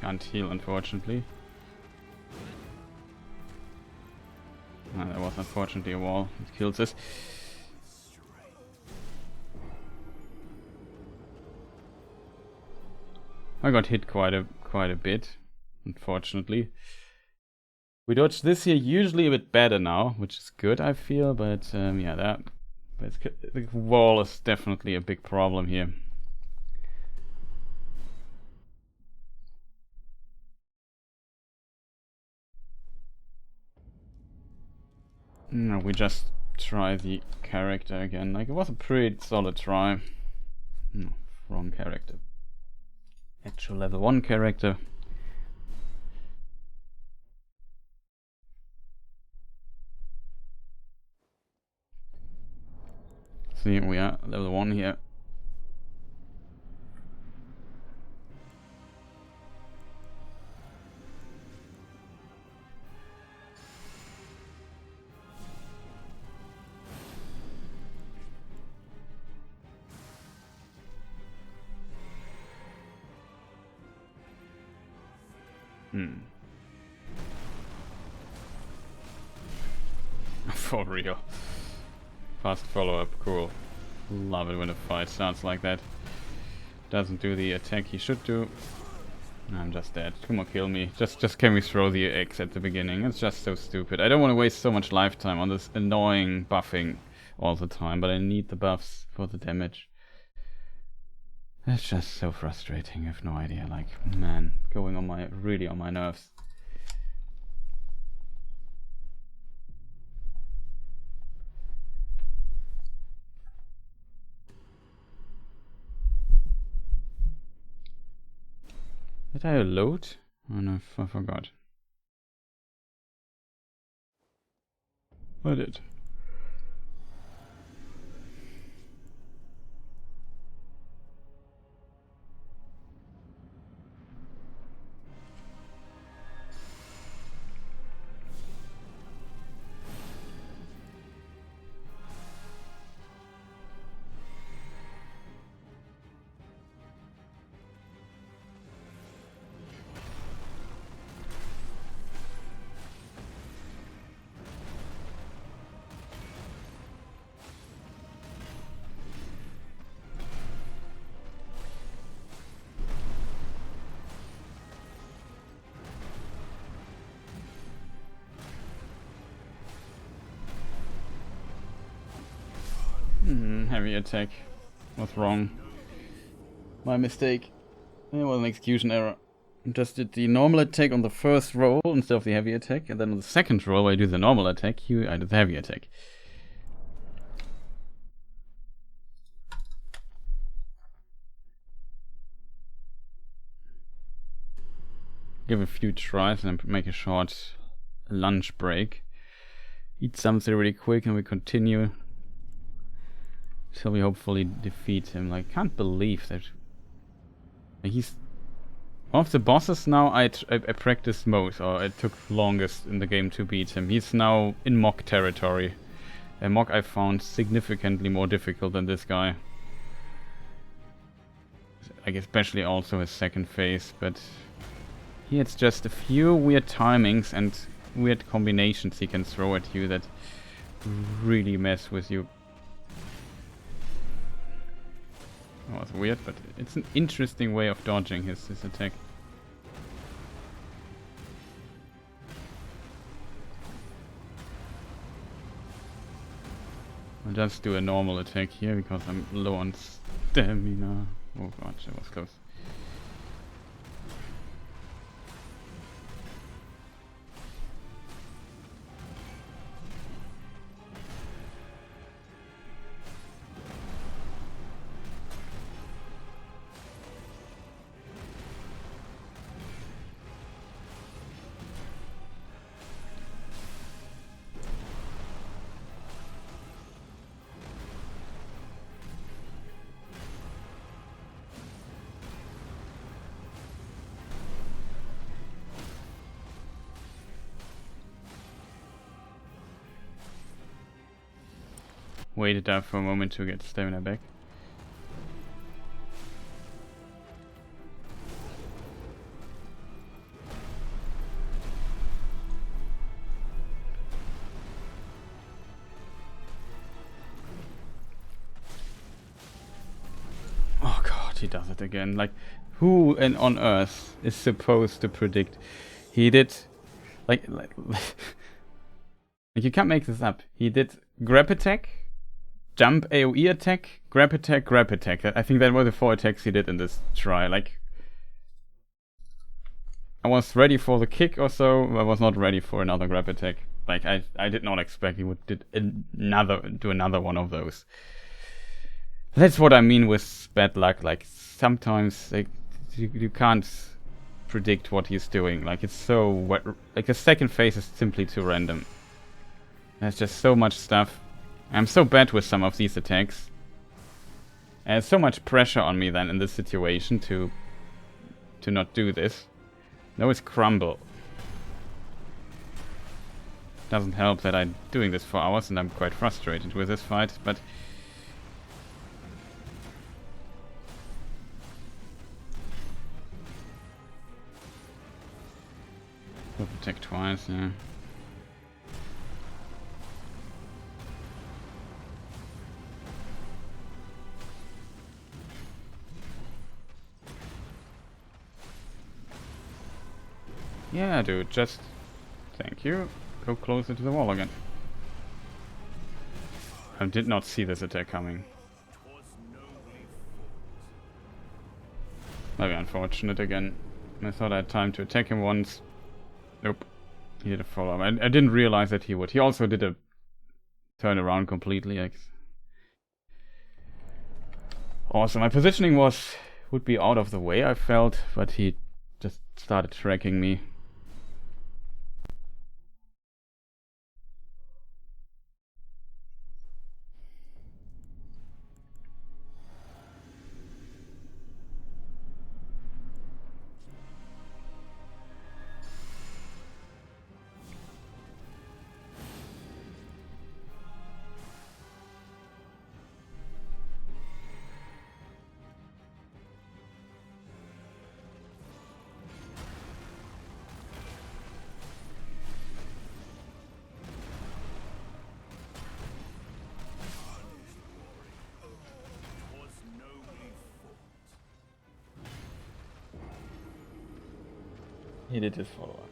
Can't heal, unfortunately. That was unfortunately a wall. It kills us. I got hit quite a bit, unfortunately. We dodged this here usually a bit better now, which is good, I feel. But yeah, the wall is definitely a big problem here. No, we just try the character again. Like, it was a pretty solid try. No, wrong character. Actual level 1 character. So here we are, level 1 here. For real. Fast follow-up, cool. Love it when a fight sounds like that. Doesn't do the attack he should do. I'm just dead. Come on, kill me. Just can we throw the X at the beginning? It's just so stupid. I don't want to waste so much lifetime on this annoying buffing all the time, but I need the buffs for the damage. It's just so frustrating. I have no idea. Like, man, going on really on my nerves. Did I load? Oh no, I forgot. I did. Heavy attack. What's wrong? My mistake. It was an execution error. Just did the normal attack on the first roll instead of the heavy attack, and then on the second roll where I do the normal attack, I do the heavy attack. Give a few tries and make a short lunch break. Eat something really quick and we continue till we hopefully defeat him. Like, can't believe that he's one of the bosses now I practiced most, or it took longest in the game to beat him. He's now in Mock territory. And Mock I found significantly more difficult than this guy. Like, especially also his second phase, but here it's just a few weird timings and weird combinations he can throw at you that really mess with you. Oh, it's weird, but it's an interesting way of dodging his attack. I'll just do a normal attack here because I'm low on stamina. Oh god, that was close. Waited there for a moment to get stamina back. Oh god, he does it again. Like, who on earth is supposed to predict? He did... Like you can't make this up. He did grab attack, jump AoE attack, grab attack, grab attack. I think that were the 4 attacks he did in this try. Like, I was ready for the kick or so, I was not ready for another grab attack. Like, I did not expect he would do another one of those. That's what I mean with bad luck. Like, sometimes like, you can't predict what he's doing. Like, it's so... Like, the second phase is simply too random. There's just so much stuff. I'm so bad with some of these attacks. And there's so much pressure on me then in this situation to not do this. No, it's crumble. Doesn't help that I'm doing this for hours and I'm quite frustrated with this fight, but... Attack twice, yeah. Yeah, dude, just... Thank you. Go closer to the wall again. I did not see this attack coming. Very unfortunate again. I thought I had time to attack him once. Nope. He did a follow-up. I didn't realize that he would. He also did a turn around completely. Also, my positioning would be out of the way, I felt, but he just started tracking me. He did his follow-up.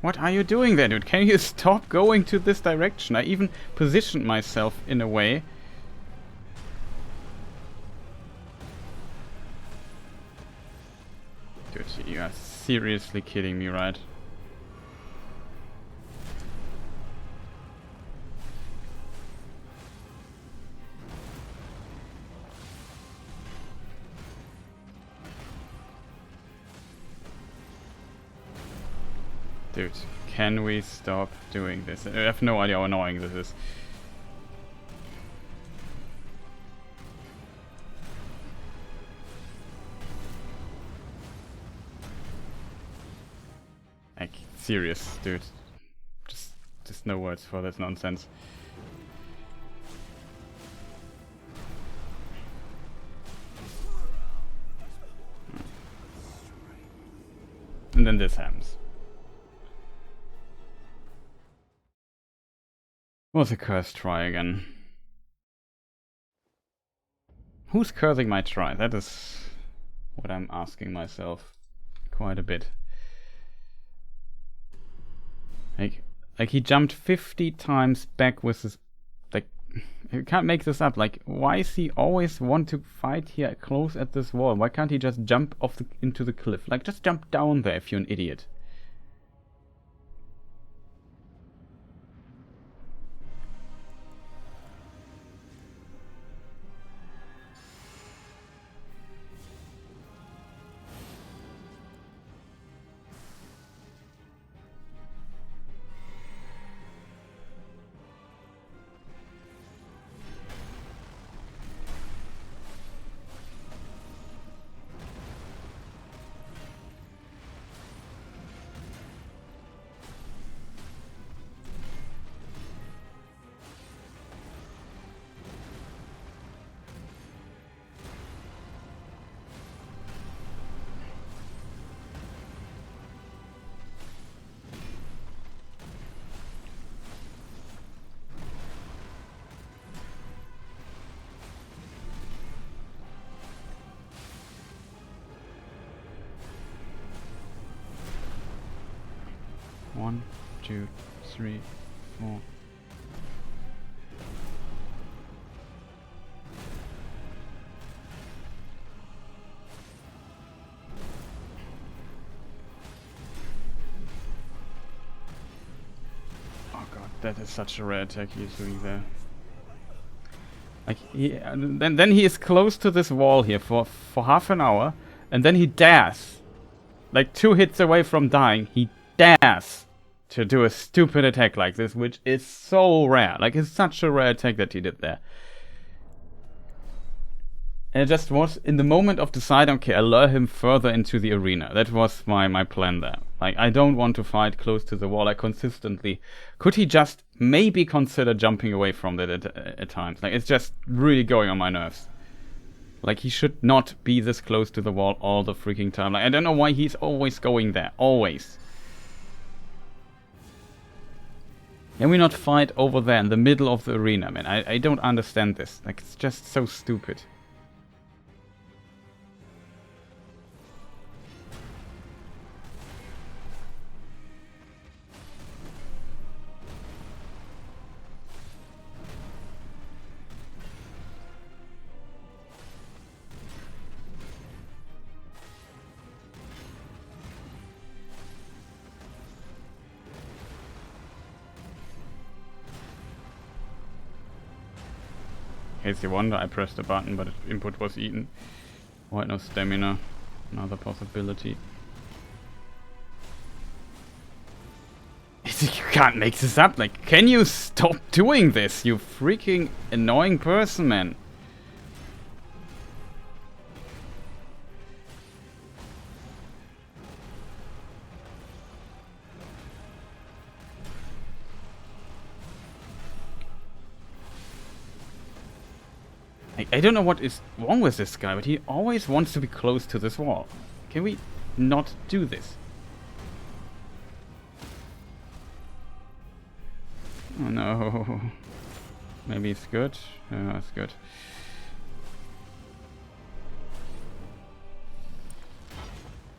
What are you doing there, dude? Can you stop going to this direction? I even positioned myself in a way. Dude, you are seriously kidding me, right? Dude, can we stop doing this? I have no idea how annoying this is. Like, serious, dude. Just no words for this nonsense. And then this happens. Was a cursed try again. Who's cursing my try? That is what I'm asking myself quite a bit. Like he jumped 50 times back with his... Like, you can't make this up. Like, why does he always want to fight here close at this wall? Why can't he just jump off into the cliff? Like, just jump down there if you're an idiot. One, two, three, four. Oh god, that is such a rare attack he's doing there. Like then he is close to this wall here for half an hour, and then he dares, like 2 hits away from dying, he dares to do a stupid attack like this, which is so rare. Like, it's such a rare attack that he did there. And it just was, in the moment of deciding, okay, I'll lure him further into the arena. That was my plan there. Like, I don't want to fight close to the wall, like, consistently. Could he just maybe consider jumping away from that at times? Like, it's just really going on my nerves. Like, he should not be this close to the wall all the freaking time. Like, I don't know why he's always going there. Always. Can we not fight over there in the middle of the arena, man? I don't understand this. Like, it's just so stupid. In case you wonder, I pressed a button, but input was eaten. White no stamina. Another possibility. You can't make this up. Like, can you stop doing this, you freaking annoying person, man? I don't know what is wrong with this guy, but he always wants to be close to this wall. Can we not do this? Oh no. Maybe it's good. Yeah, it's good.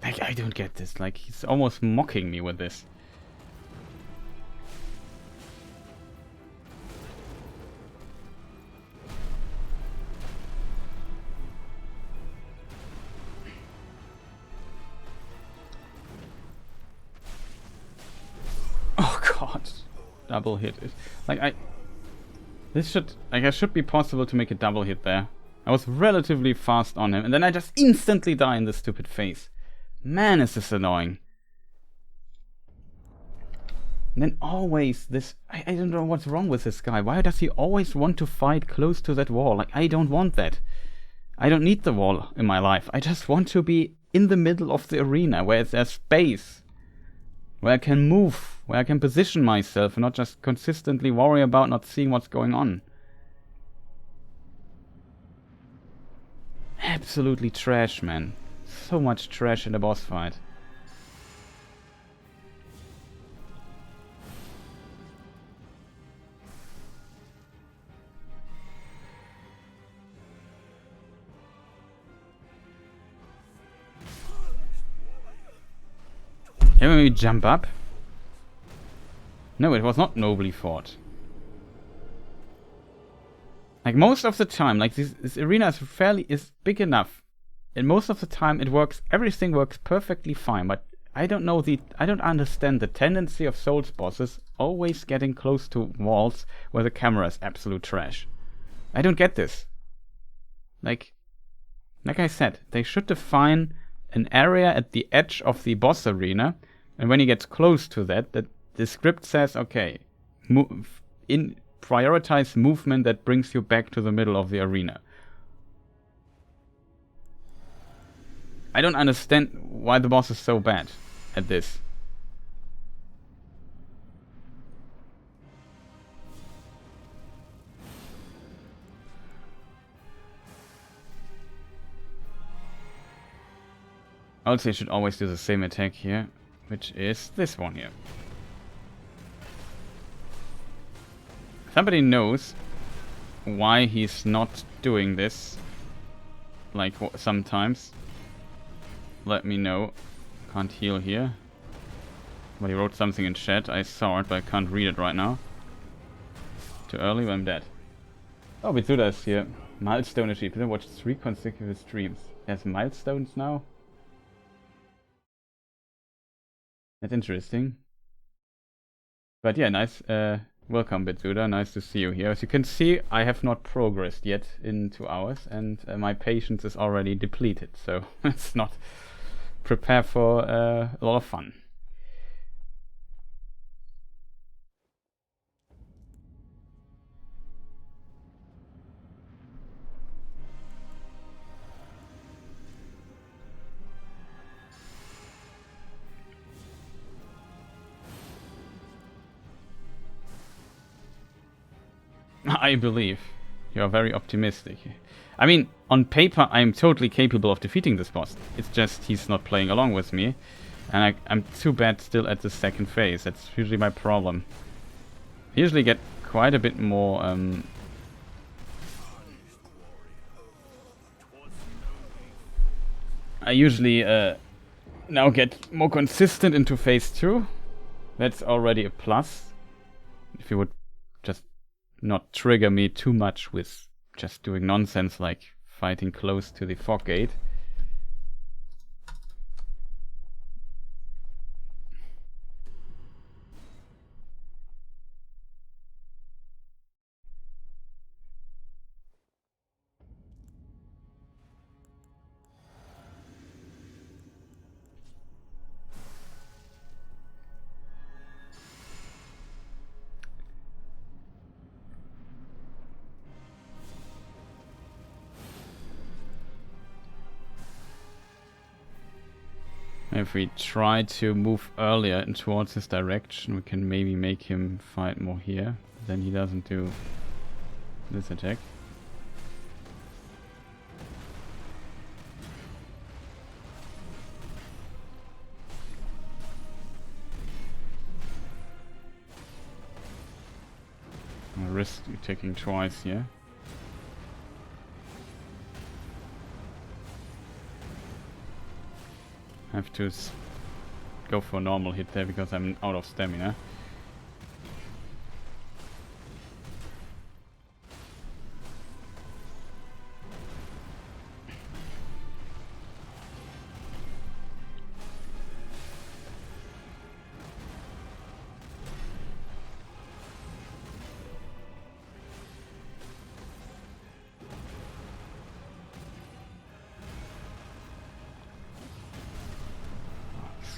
Like, I don't get this. Like, he's almost mocking me with this. double hit. Like it should be possible to make a double hit there. I was relatively fast on him, and then I just instantly die in this stupid phase. Man, is this annoying. And then always this... I don't know what's wrong with this guy. Why does he always want to fight close to that wall? Like, I don't want that. I don't need the wall in my life. I just want to be in the middle of the arena, where there's space. Where I can move. Where I can position myself and not just consistently worry about not seeing what's going on. Absolutely trash, man. So much trash in the boss fight. Can we maybe jump up? No, it was not nobly fought. Like most of the time, like this arena is big enough, and most of the time it works. Everything works perfectly fine. But I don't understand the tendency of Souls bosses always getting close to walls where the camera is absolute trash. I don't get this. Like I said, they should define an area at the edge of the boss arena, and when he gets close to that the script says, okay, prioritize movement that brings you back to the middle of the arena. I don't understand why the boss is so bad at this. Also, you should always do the same attack here, which is this one here. Somebody knows why he's not doing this, like sometimes. Let me know. Can't heal here. But he wrote something in chat. I saw it, but I can't read it right now. Too early, but I'm dead. Oh, Bitsuda is here. Milestone achieved. I watched 3 consecutive streams. There's milestones now? That's interesting. But yeah, nice. Welcome, Bitsuda. Nice to see you here. As you can see, I have not progressed yet in 2 hours, and my patience is already depleted. So it's not... Prepare for a lot of fun. I believe. You are very optimistic. I mean, on paper, I'm totally capable of defeating this boss. It's just he's not playing along with me. And I'm too bad still at the second phase. That's usually my problem. I usually get quite a bit more... I usually now get more consistent into phase 2. That's already a plus. If you would just not trigger me too much with just doing nonsense like fighting close to the fog gate. If we try to move earlier and towards this direction, we can maybe make him fight more here. Then he doesn't do this attack. I'll risk taking twice here. I have to go for a normal hit there because I'm out of stamina.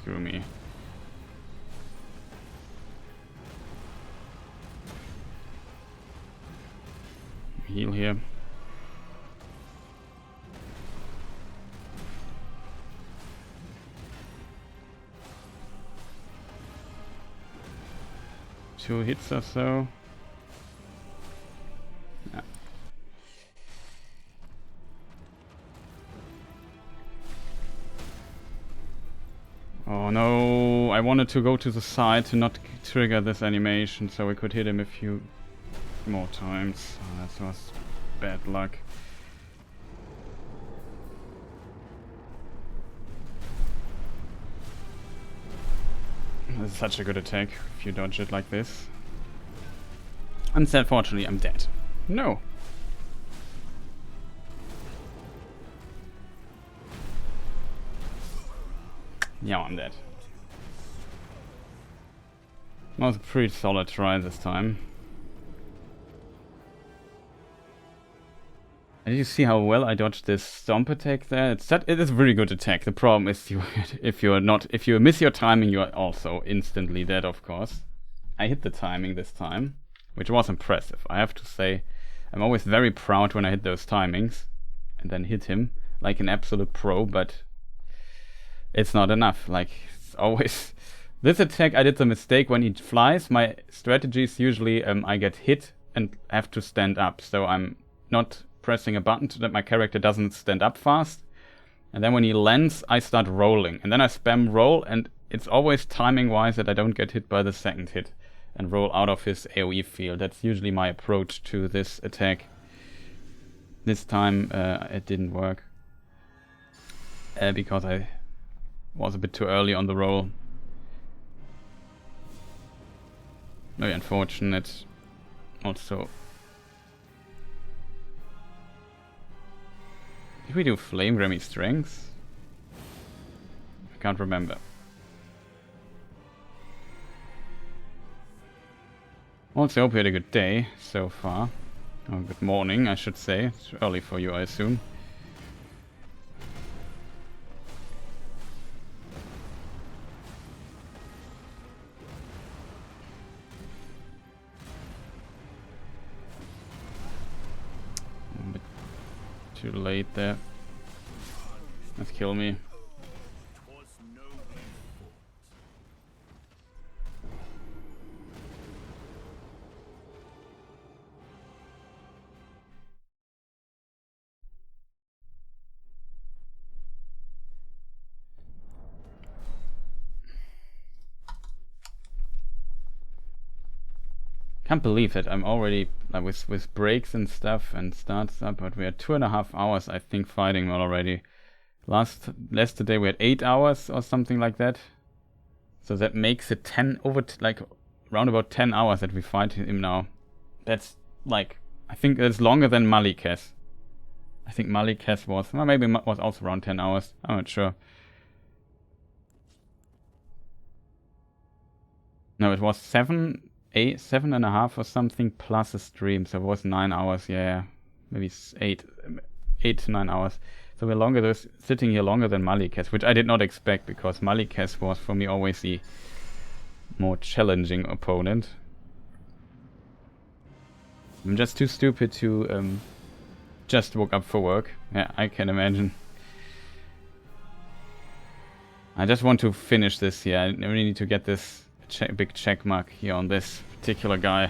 screw me. Heal here. Two hits or so. Yeah. Oh no, I wanted to go to the side to not trigger this animation so we could hit him a few more times. Oh, that was bad luck. This is such a good attack if you dodge it like this. Unfortunately, I'm dead. No. Yeah, I'm dead. That was a pretty solid try this time. And you see how well I dodged this stomp attack there? It is a very good attack. The problem is if you miss your timing, you are also instantly dead, of course. I hit the timing this time, which was impressive. I have to say, I'm always very proud when I hit those timings and then hit him like an absolute pro, but it's not enough. Like, it's always this attack, I did the mistake when he flies. My strategy is usually I get hit and have to stand up, so I'm not pressing a button so that my character doesn't stand up fast, and then when he lands I start rolling, and then I spam roll, and it's always timing wise that I don't get hit by the second hit and roll out of his AoE field. That's usually my approach to this attack. This time it didn't work because I was a bit too early on the roll. Very unfortunate. Also, did we do Flame Grammy Strength? I can't remember. Also, hope you had a good day so far. Or good morning, I should say. It's early for you, I assume. A bit too late there. Let's kill me. Can't believe it. I'm already with breaks and stuff and starts up, but we had 2.5 hours, I think, fighting already. Last today we had 8 hours or something like that. So that makes it 10 over like around about 10 hours that we fight him now. That's like, I think that's longer than Malika's. I think Malika's was, well, maybe was also around 10 hours. I'm not sure. No, it was 7.5 or something plus a stream, so it was 9 hours. Yeah, maybe 8 to 9 hours. So we're longer, sitting here longer than Malika's, which I did not expect, because Malika's was for me always the more challenging opponent. I'm just too stupid to just woke up for work. Yeah, I can imagine. I just want to finish this here. I really need to get this big check mark here on this particular guy.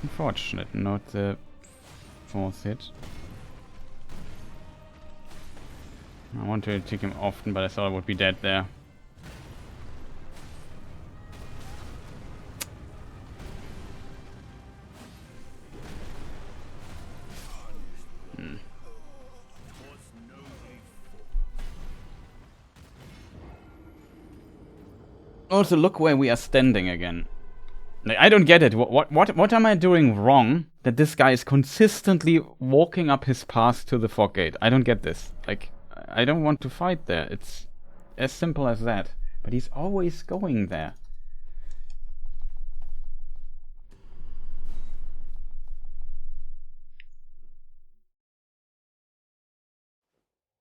Unfortunate, not the fourth hit. I want to take him often, but I thought I would be dead there. Also, look where we are standing again. Like, I don't get it. What am I doing wrong that this guy is consistently walking up his path to the fog gate? I don't get this. Like, I don't want to fight there. It's as simple as that. But he's always going there.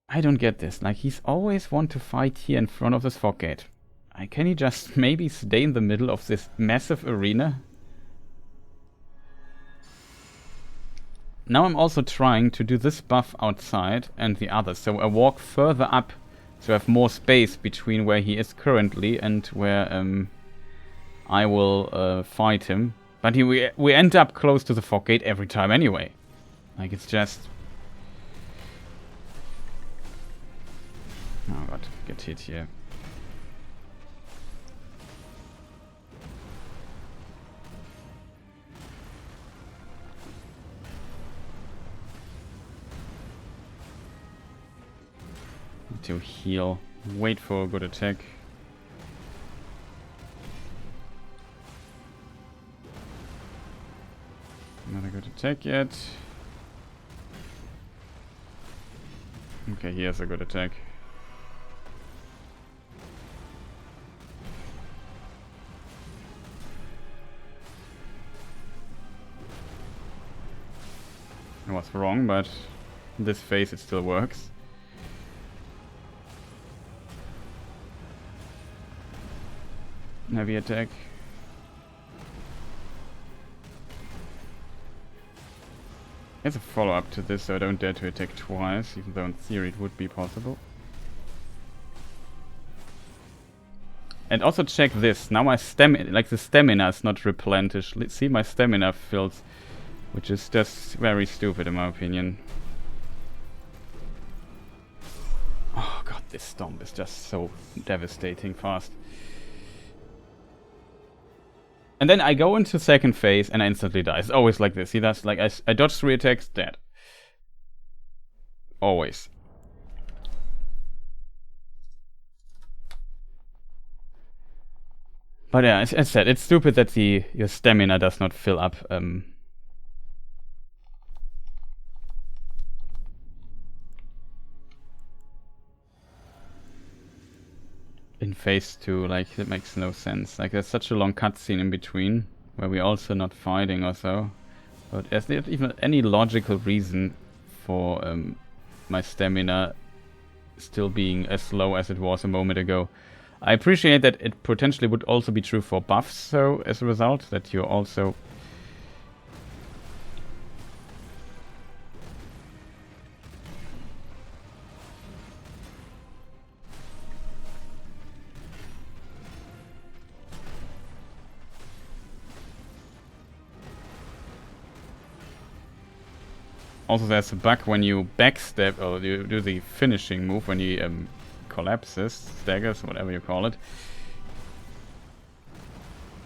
I don't get this. Like, he's always want to fight here in front of this fog gate. Can he just maybe stay in the middle of this massive arena? Now I'm also trying to do this buff outside and the other. So I walk further up to have more space between where he is currently and where I will fight him. But we end up close to the fog gate every time anyway. Like, it's just... Oh god, get hit here. Need to heal. Wait for a good attack. Not a good attack yet. Okay, he has a good attack. I was wrong, but in this phase it still works. Heavy attack. There's a follow-up to this, so I don't dare to attack twice, even though in theory it would be possible. And also check this. Now my stamina, like the stamina is not replenished. Let's see, my stamina fills, which is just very stupid in my opinion. Oh god, this stomp is just so devastating fast. And then I go into second phase and I instantly die. It's always like this. See, that's like I dodge 3 attacks, dead. Always. But yeah, as I said, it's stupid that your stamina does not fill up. In phase 2, like, it makes no sense. Like, there's such a long cutscene in between, where we're also not fighting or so. But is there even any logical reason for my stamina still being as low as it was a moment ago? I appreciate that it potentially would also be true for buffs, so as a result, that you're also... Also, there's a bug when you backstep, or you do the finishing move when he collapses, staggers, whatever you call it,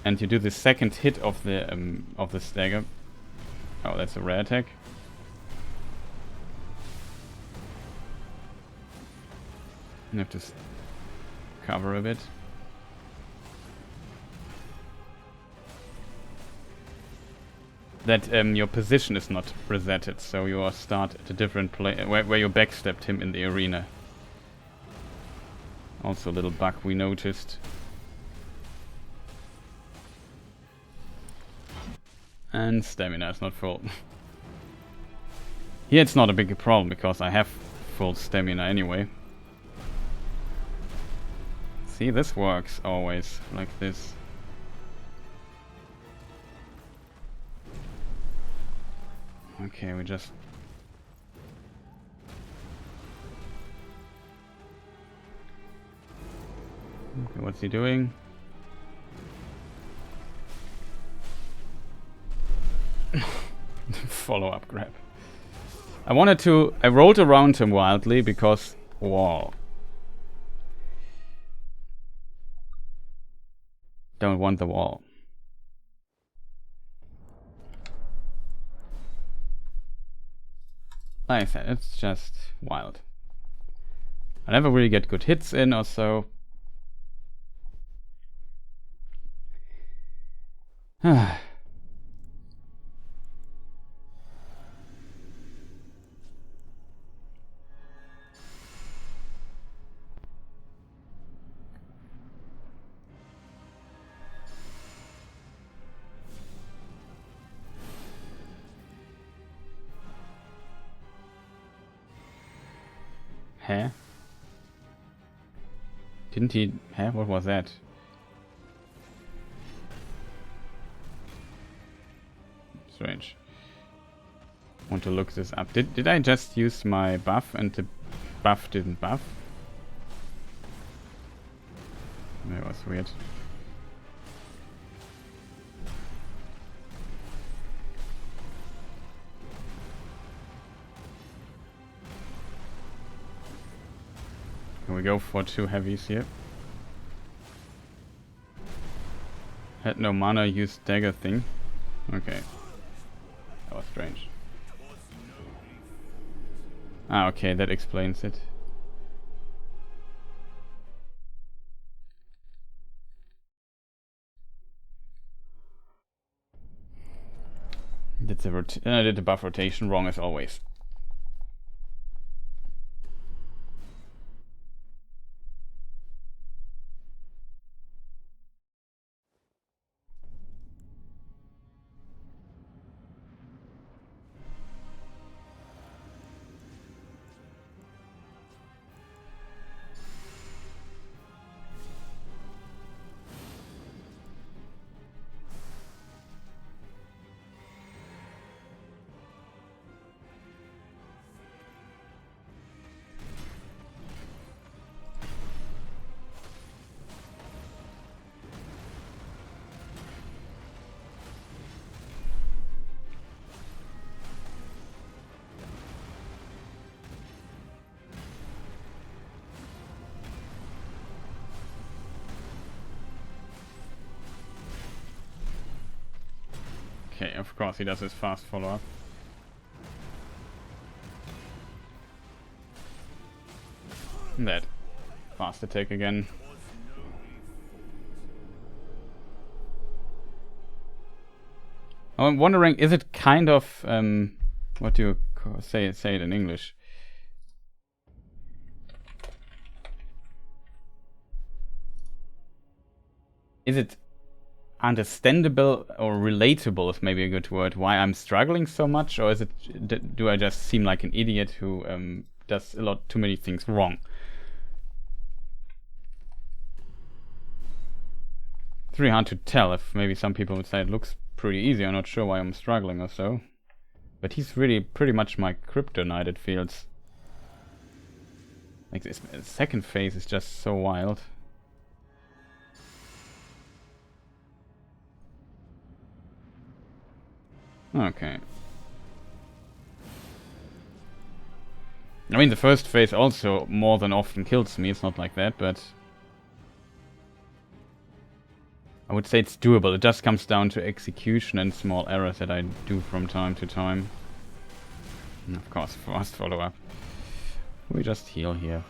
and you do the second hit of the stagger. Oh, that's a rare attack. You have to cover a bit. That your position is not resetted, so you start at a different place where you backstepped him in the arena. Also a little bug we noticed. And stamina is not full. Here it's not a big problem because I have full stamina anyway. See, this works always like this. Okay, we just... Okay, what's he doing? Follow-up grab. I rolled around him wildly because... Whoa. Don't want the wall. Like I said, it's just wild. I never really get good hits in or so. Huh? Didn't he... Huh? What was that? Strange. Want to look this up. Did I just use my buff and the buff didn't buff? That was weird. Can we go for 2 heavies here? Had no mana, used dagger thing. Okay. That was strange. Ah, okay, that explains it. I did the buff rotation wrong as always. Okay, of course he does his fast follow-up. That fast attack again. I'm wondering, is it kind of what do you say it in English? Is it understandable or relatable is maybe a good word, why I'm struggling so much, or is it do I just seem like an idiot who does a lot too many things wrong? It's really hard to tell. If maybe some people would say it looks pretty easy, I'm not sure why I'm struggling or so. But he's really pretty much my kryptonite, it feels. Like this second phase is just so wild. Okay. I mean, the first phase also more than often kills me, it's not like that, but I would say it's doable. It just comes down to execution and small errors that I do from time to time. And of course, fast follow-up. We just heal here.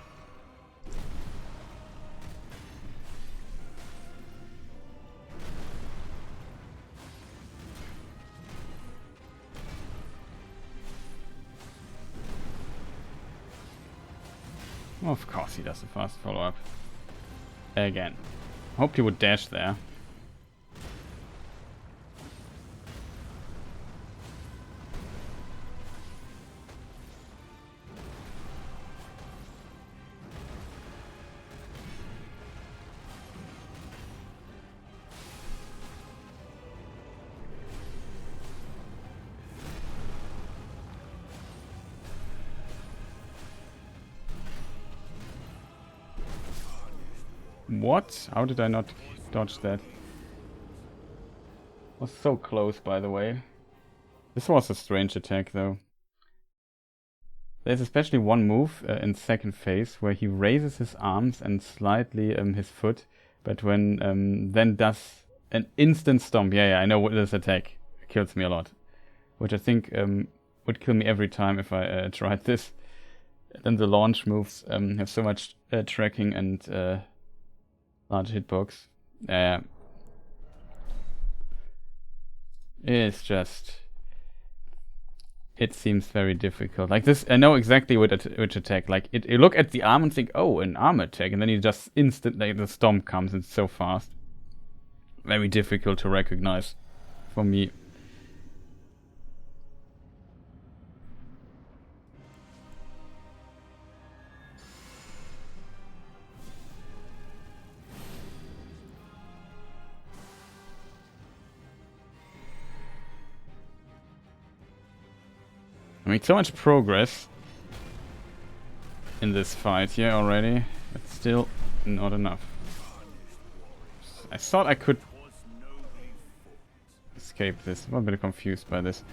Of course he does a fast follow-up. Again. Hoped he would dash there. What? How did I not dodge that? Was so close, by the way. This was a strange attack, though. There's especially one move in second phase where he raises his arms and slightly his foot, but when then does an instant stomp. Yeah, I know what this attack kills me a lot, which I think would kill me every time if I tried this. Then the launch moves have so much tracking and large hitbox. It's just... It seems very difficult. Like this, I know exactly which attack. Like, you look at the arm and think, oh, an arm attack, and then you just instantly, the stomp comes, it's so fast. Very difficult to recognize for me. made so much progress in this fight here already, but still not enough. I thought I could escape this. I'm a bit confused by this.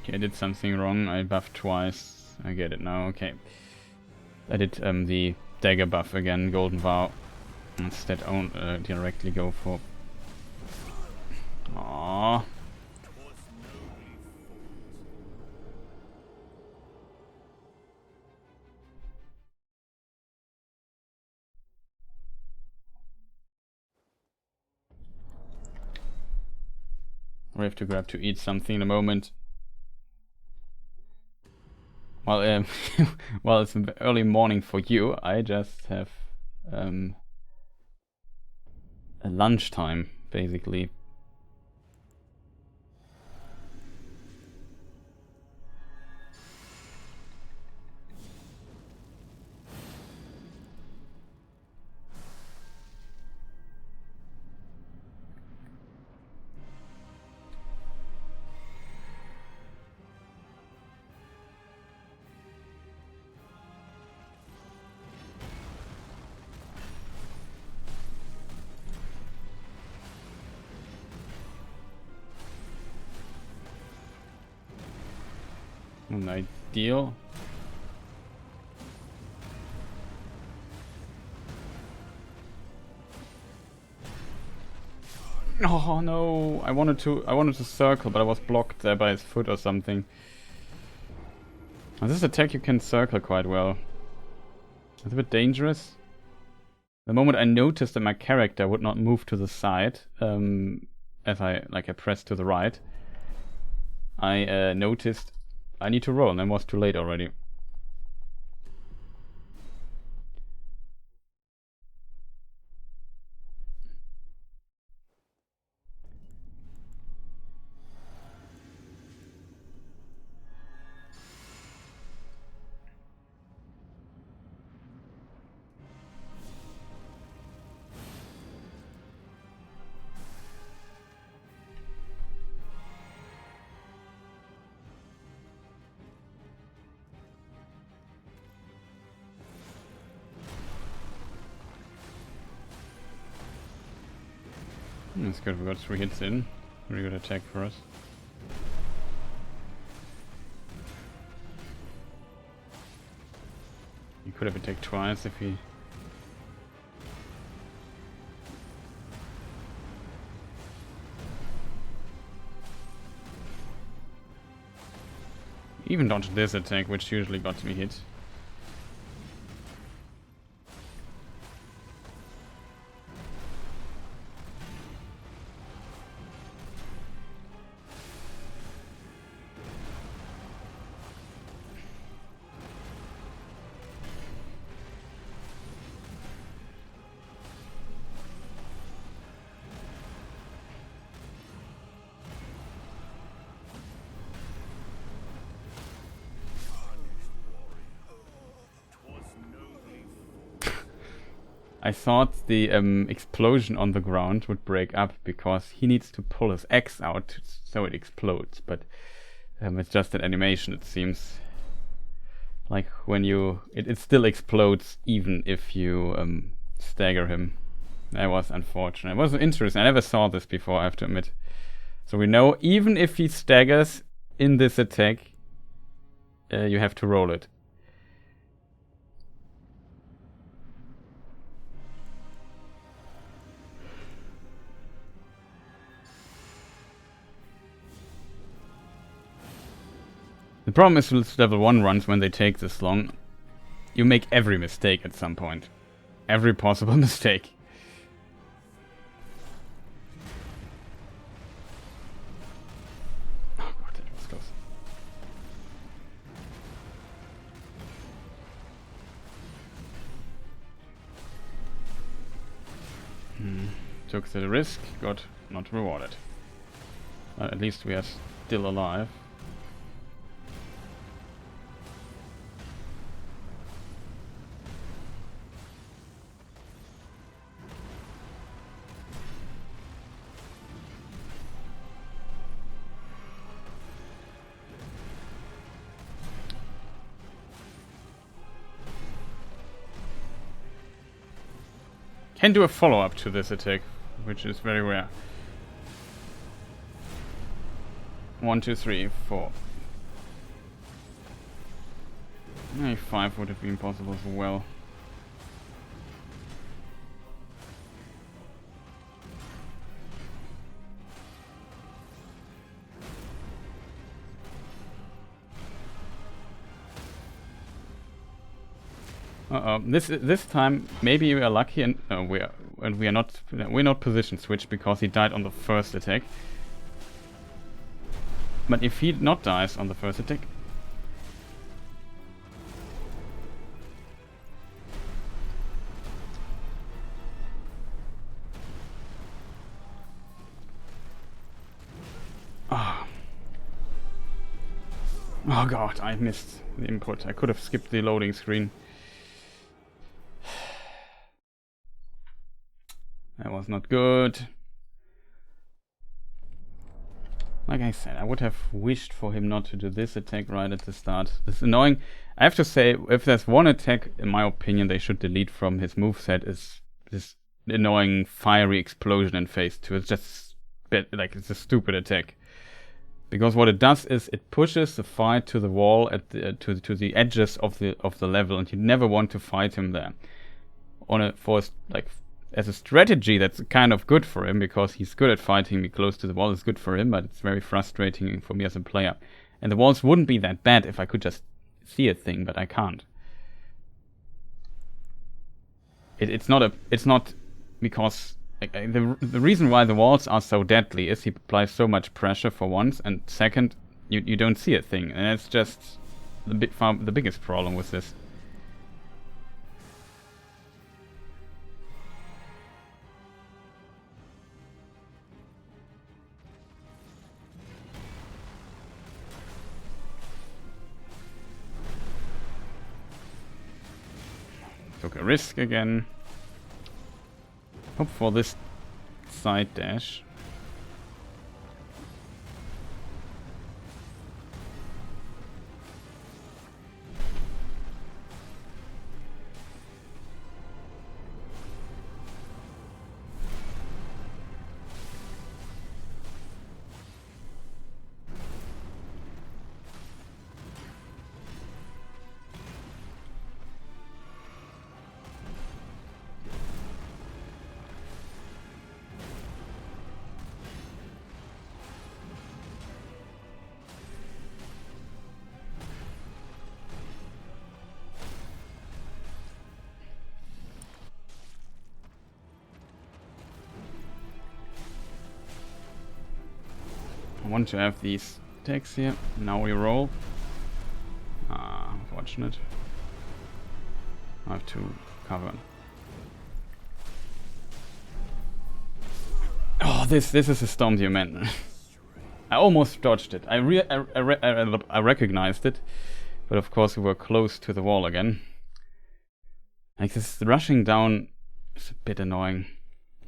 Okay, I did something wrong. I buffed twice. I get it now. Okay. I did the dagger buff again, Golden Vow. Instead, directly go for. Aww. We have to grab to eat something in a moment. Well, well, it's early morning for you. I just have a lunchtime, basically. Ideal. Oh no! I wanted to circle, but I was blocked there by his foot or something. Now, this attack you can circle quite well. It's a bit dangerous. The moment I noticed that my character would not move to the side, as I pressed to the right, I noticed I need to roll, and then was too late already. That's good, we got 3 hits in. Very good attack for us. He could have attacked twice if he... Even dodged this attack, which usually got me hit. I thought the explosion on the ground would break up because he needs to pull his axe out so it explodes, but it's just an animation, it seems. Like when you... It still explodes even if you stagger him. That was unfortunate. It was interesting. I never saw this before, I have to admit. So we know even if he staggers in this attack, you have to roll it. The problem is with level 1 runs, when they take this long, you make every mistake at some point. Every possible mistake. Oh god, that was close. Took the risk, got not rewarded. But at least we are still alive. Can do a follow-up to this attack, which is very rare. 1, 2, 3, 4. Maybe 5 would have been possible as well. This time maybe we are lucky and we're not position switched because he died on the first attack. But if he not dies on the first attack, oh god, I missed the input. I could have skipped the loading screen. That was not good. Like I said, I would have wished for him not to do this attack right at the start. It's annoying. I have to say, if there's one attack, in my opinion, they should delete from his moveset, is this annoying fiery explosion in phase 2. It's just it's a stupid attack. Because what it does is it pushes the fight to the wall at the to the edges of the level, and you never want to fight him there. As a strategy, that's kind of good for him, because he's good at fighting me close to the wall. It's good for him, but it's very frustrating for me as a player. And the walls wouldn't be that bad if I could just see a thing, but I can't. It's not because the reason why the walls are so deadly is he applies so much pressure for once, and second, you don't see a thing, and it's just the biggest problem with this. Took a risk again. Hope for this side dash. I want to have these attacks here. Now we roll. Unfortunate. I have to cover. Oh, this is a Storm Diamant. I almost dodged it. I recognized it, but of course we were close to the wall again. Like, this rushing down is a bit annoying.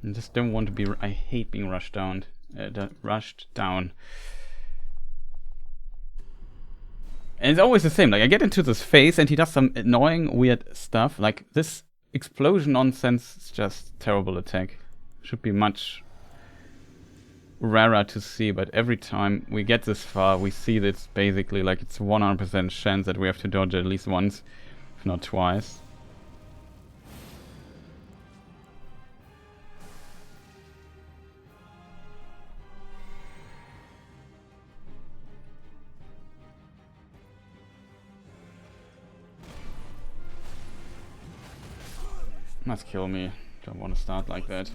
I just don't want to be. I hate being rushed down. And it's always the same. Like, I get into this phase and he does some annoying, weird stuff. Like, this explosion nonsense is just terrible attack. Should be much rarer to see, but every time we get this far, we see this basically like it's 100% chance that we have to dodge at least once, if not twice. Must kill me. Don't want to start like that.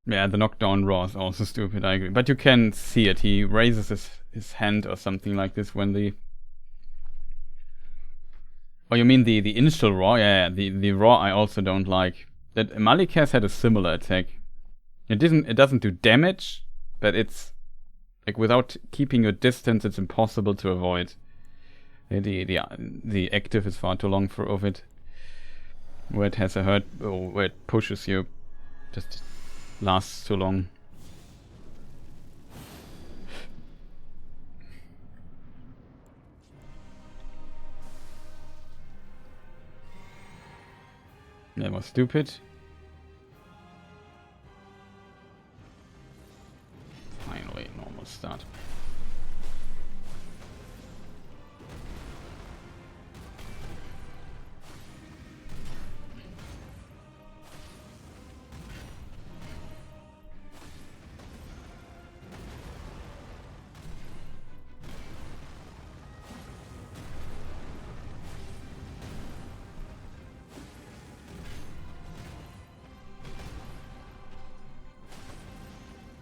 Yeah, the knockdown raw is also stupid, I agree. But you can see it. He raises his hand or something like this when the... Oh, you mean the initial raw? Yeah, the raw I also don't like. That Malika's had a similar attack. It doesn't do damage, but it's like without keeping your distance, it's impossible to avoid. The active is far too long of it. Where it has a hurt, or where it pushes you, just lasts too long. That was stupid. Finally, normal start.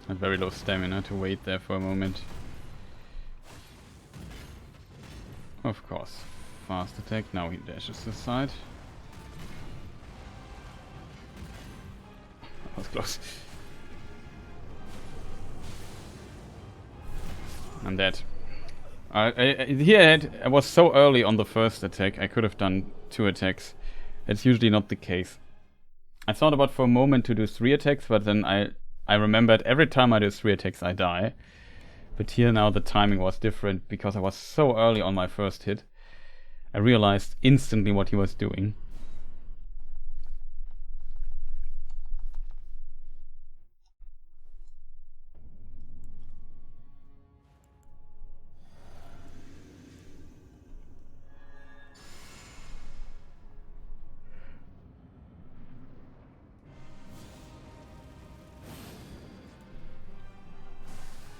Had very low stamina to wait there for a moment. Of course. Fast attack, now he dashes aside. That was close. I'm dead. I was so early on the first attack, I could have done 2 attacks. That's usually not the case. I thought about for a moment to do 3 attacks, but then I remembered every time I do 3 attacks I die. But here now the timing was different because I was so early on my first hit. I realized instantly what he was doing.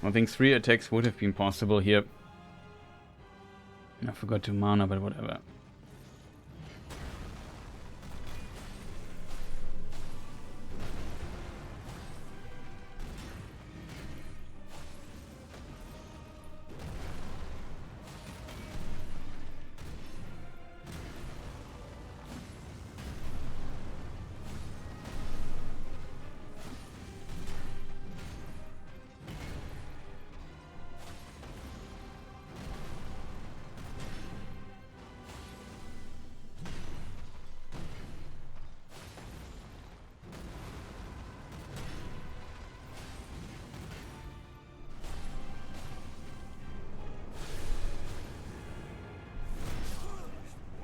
I think 3 attacks would have been possible here. I forgot to mana, but whatever.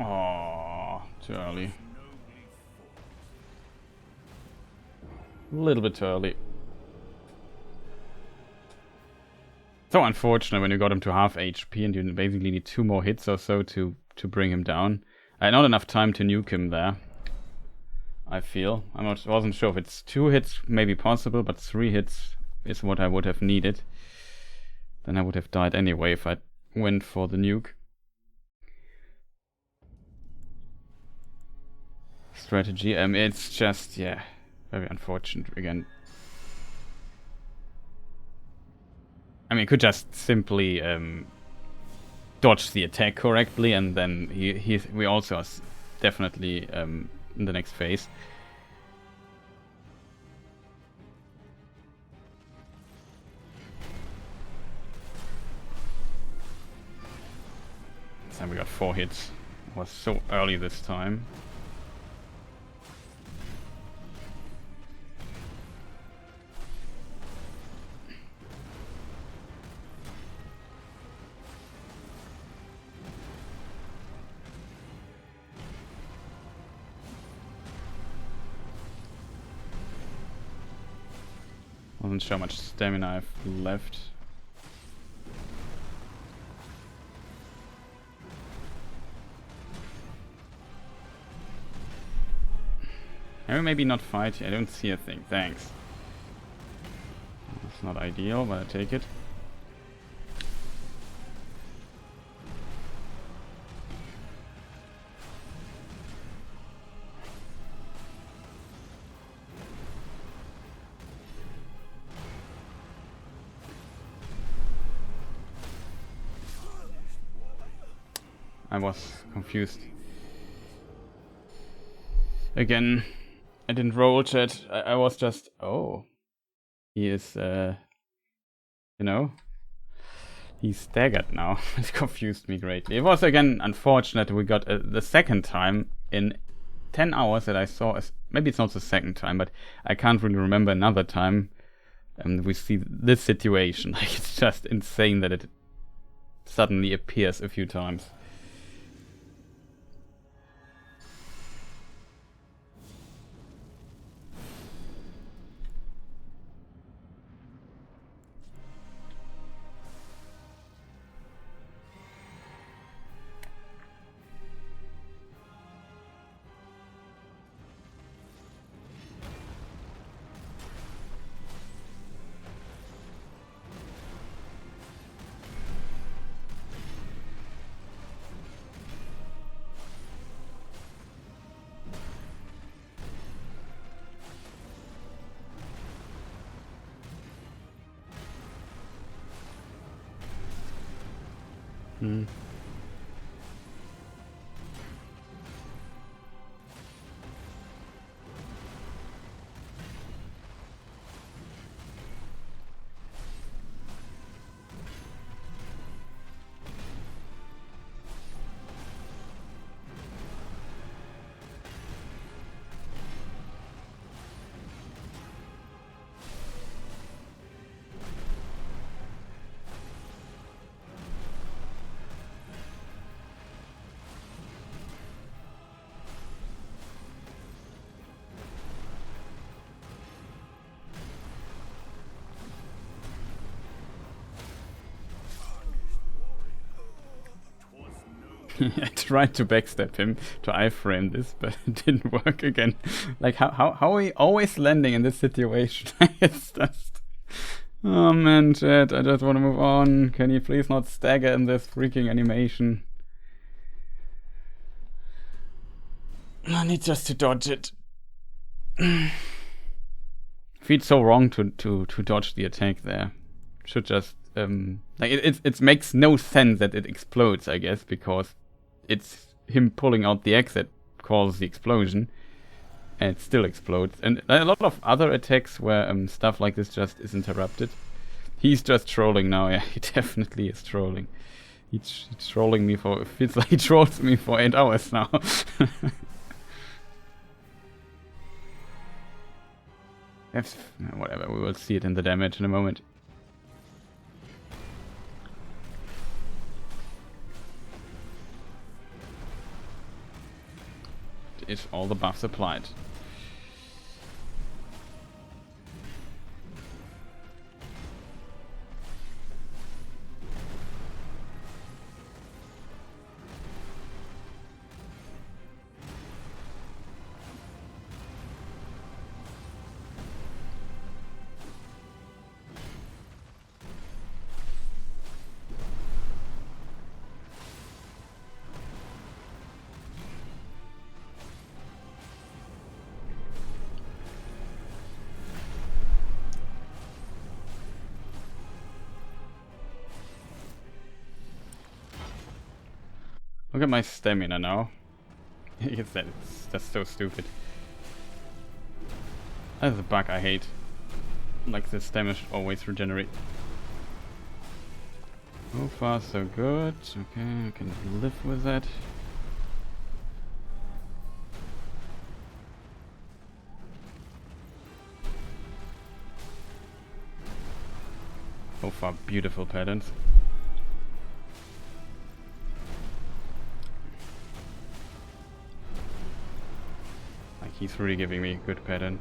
Oh, too early. A little bit too early. So unfortunate when you got him to half HP and you basically need 2 more hits or so to bring him down. I had not enough time to nuke him there, I feel. Wasn't sure if it's 2 hits maybe possible, but 3 hits is what I would have needed. Then I would have died anyway if I went for the nuke. Strategy, it's just, yeah, very unfortunate again. I mean, he could just simply dodge the attack correctly, and then we also are definitely in the next phase. And we got 4 hits. It was so early this time. Wasn't sure how much stamina I have left. Maybe not fight. I don't see a thing. Thanks. not ideal, but I take it. I was confused. Again, I didn't roll chat. I was just, oh, he is, you know, he's staggered now. It confused me greatly. It was again unfortunate we got the second time in 10 hours that I saw. Maybe it's not the second time, but I can't really remember another time. And we see this situation. Like, it's just insane that it suddenly appears a few times. I tried to backstab him to iframe this, but it didn't work again. Like, how are we always landing in this situation? It's just... Oh man, chat, I just want to move on. Can you please not stagger in this freaking animation? I need just to dodge it. Feels so wrong to dodge the attack there. Should just... like, it makes no sense that it explodes, I guess, because it's him pulling out the axe that causes the explosion, and it still explodes. And a lot of other attacks where stuff like this just is interrupted. He's just trolling now. Yeah, he definitely is trolling. He's trolling me for... It feels like he trolls me for 8 hours now. Whatever, we will see it in the damage in a moment. Is all the buffs applied. Look at my stamina now. It's just so stupid. That's a bug I hate. Like, the stamina should always regenerate. So far so good. Okay, I can live with that. So far, beautiful patterns. He's really giving me a good pattern.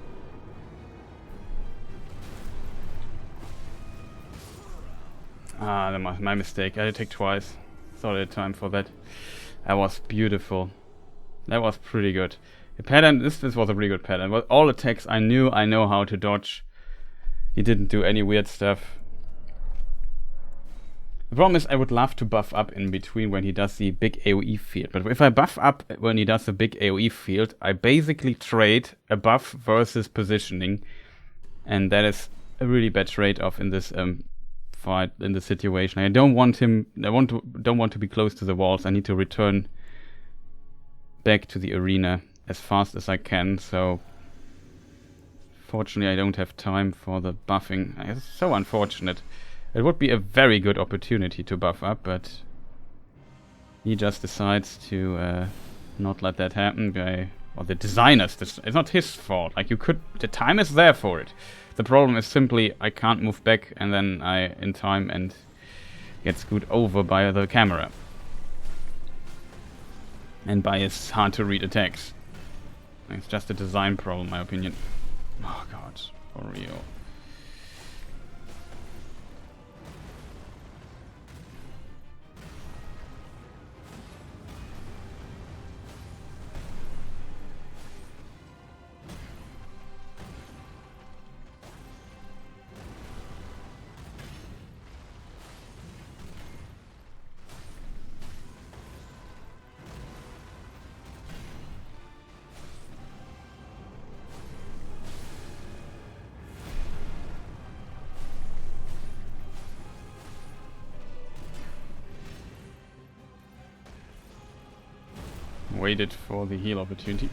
Ah, my mistake. I had to take twice. Thought I had time for that. That was beautiful. That was pretty good. The pattern, this was a really good pattern. But all attacks I know how to dodge. He didn't do any weird stuff. The problem is I would love to buff up in between when he does the big AoE field. But if I buff up when he does the big AoE field, I basically trade a buff versus positioning. And that is a really bad trade-off in this fight, in this situation. I don't want him... don't want to be close to the walls. I need to return back to the arena as fast as I can. So, fortunately I don't have time for the buffing. It's so unfortunate. It would be a very good opportunity to buff up, but he just decides to not let that happen. Or the designers, it's not his fault. Like, you could, the time is there for it. The problem is simply I can't move back and then I in time and get screwed over by the camera. And by his hard to read attacks. It's just a design problem, in my opinion. Oh god, for real. Waited for the heal opportunity.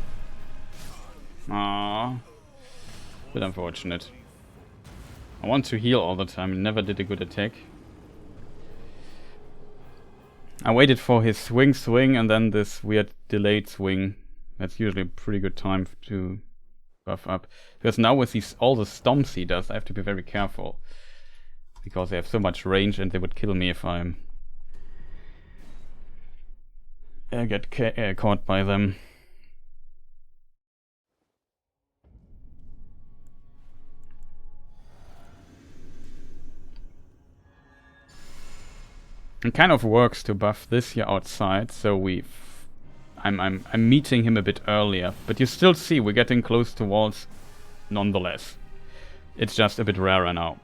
Ah, bit unfortunate. I want to heal all the time, never did a good attack. I waited for his swing and then this weird delayed swing. That's usually a pretty good time to buff up. Because now with these all the stomps he does, I have to be very careful. Because they have so much range and they would kill me if I'm get caught by them. It kind of works to buff this here outside, so I'm meeting him a bit earlier, but you still see we're getting close to walls nonetheless. It's just a bit rarer now.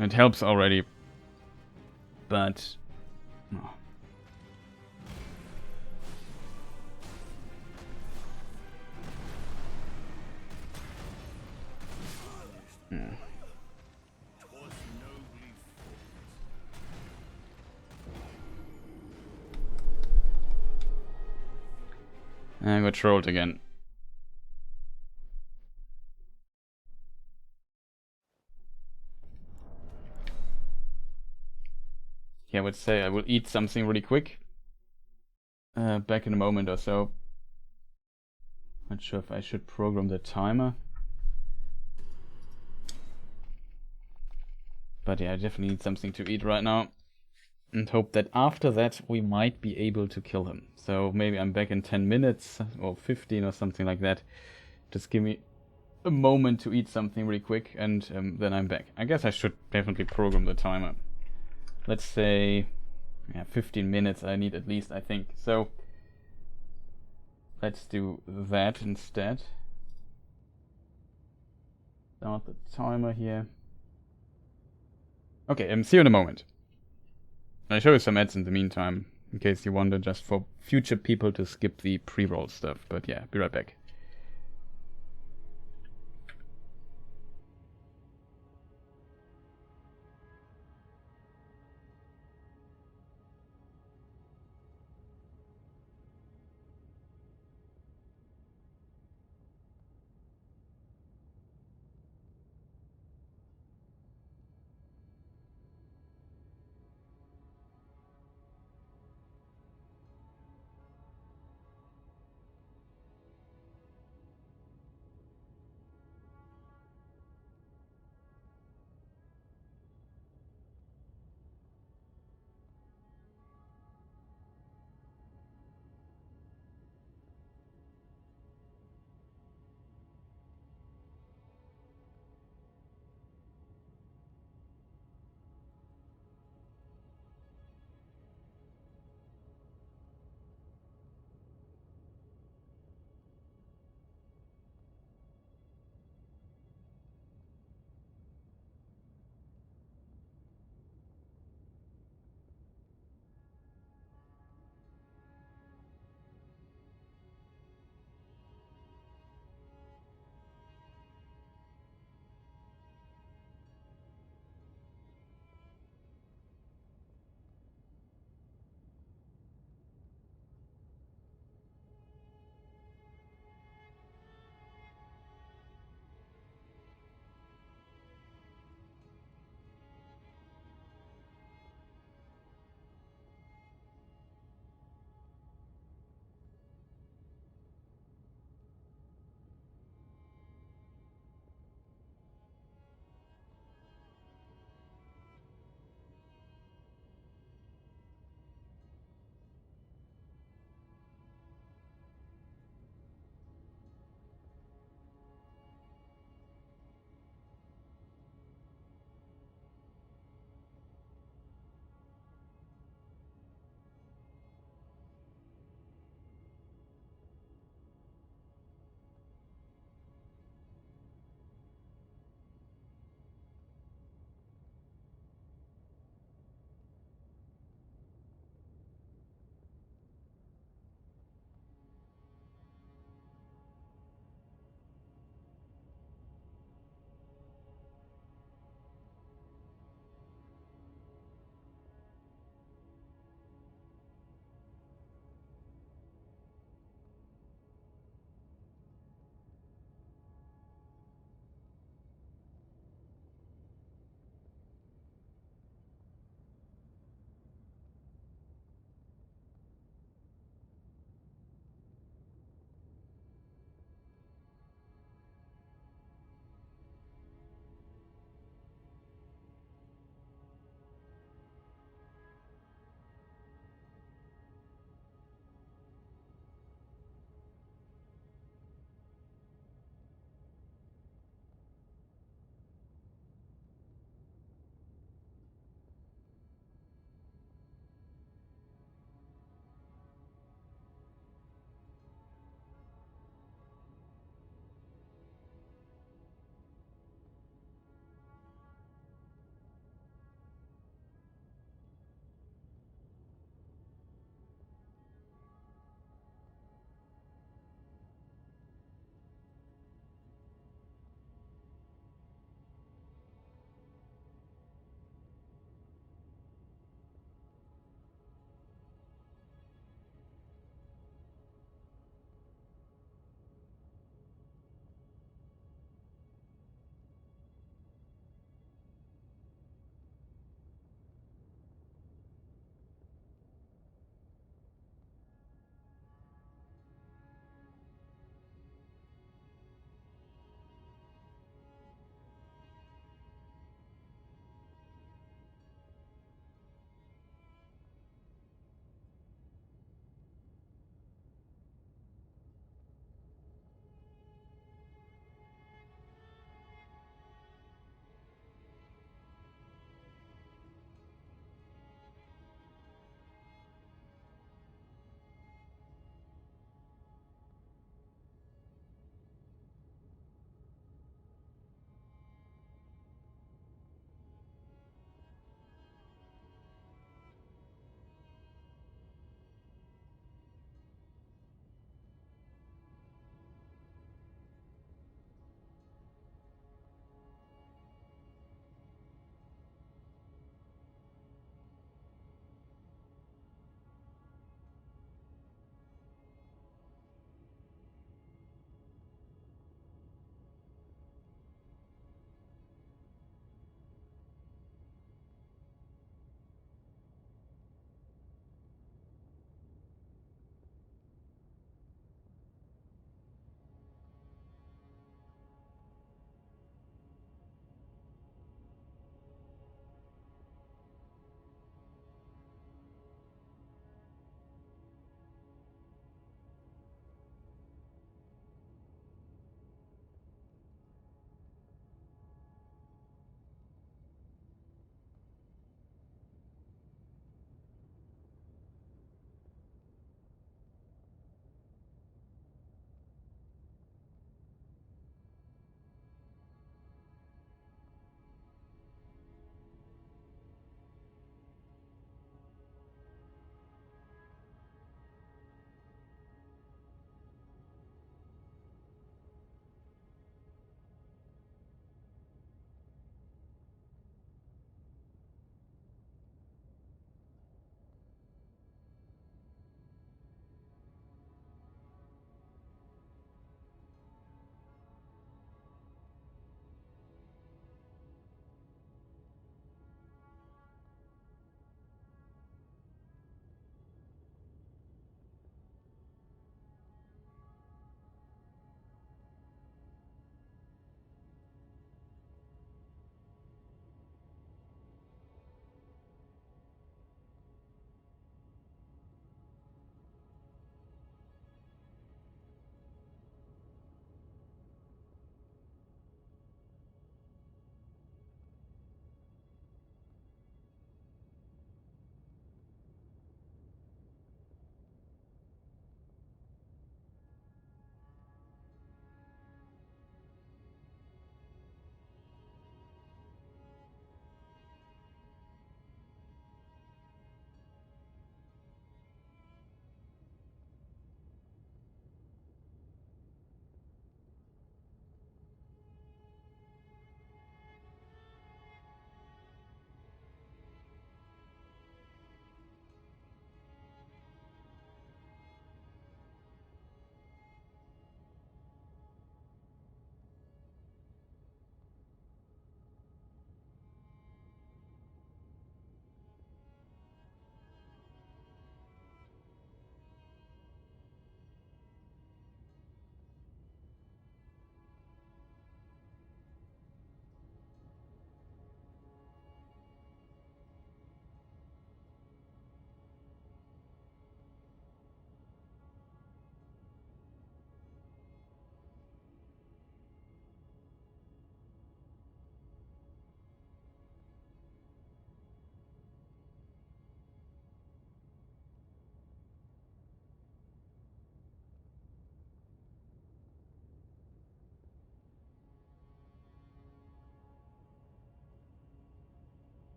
It helps already, but no. I got trolled again. Yeah, I would say I will eat something really quick. Back in a moment or so. Not sure if I should program the timer. But yeah, I definitely need something to eat right now. And hope that after that we might be able to kill him. So maybe I'm back in 10 minutes or 15 or something like that. Just give me a moment to eat something really quick and then I'm back. I guess I should definitely program the timer. Let's say 15 minutes I need at least, I think. So let's do that instead. Start the timer here. Okay, see you in a moment. I'll show you some ads in the meantime, in case you wonder, just for future people to skip the pre-roll stuff. But yeah, be right back.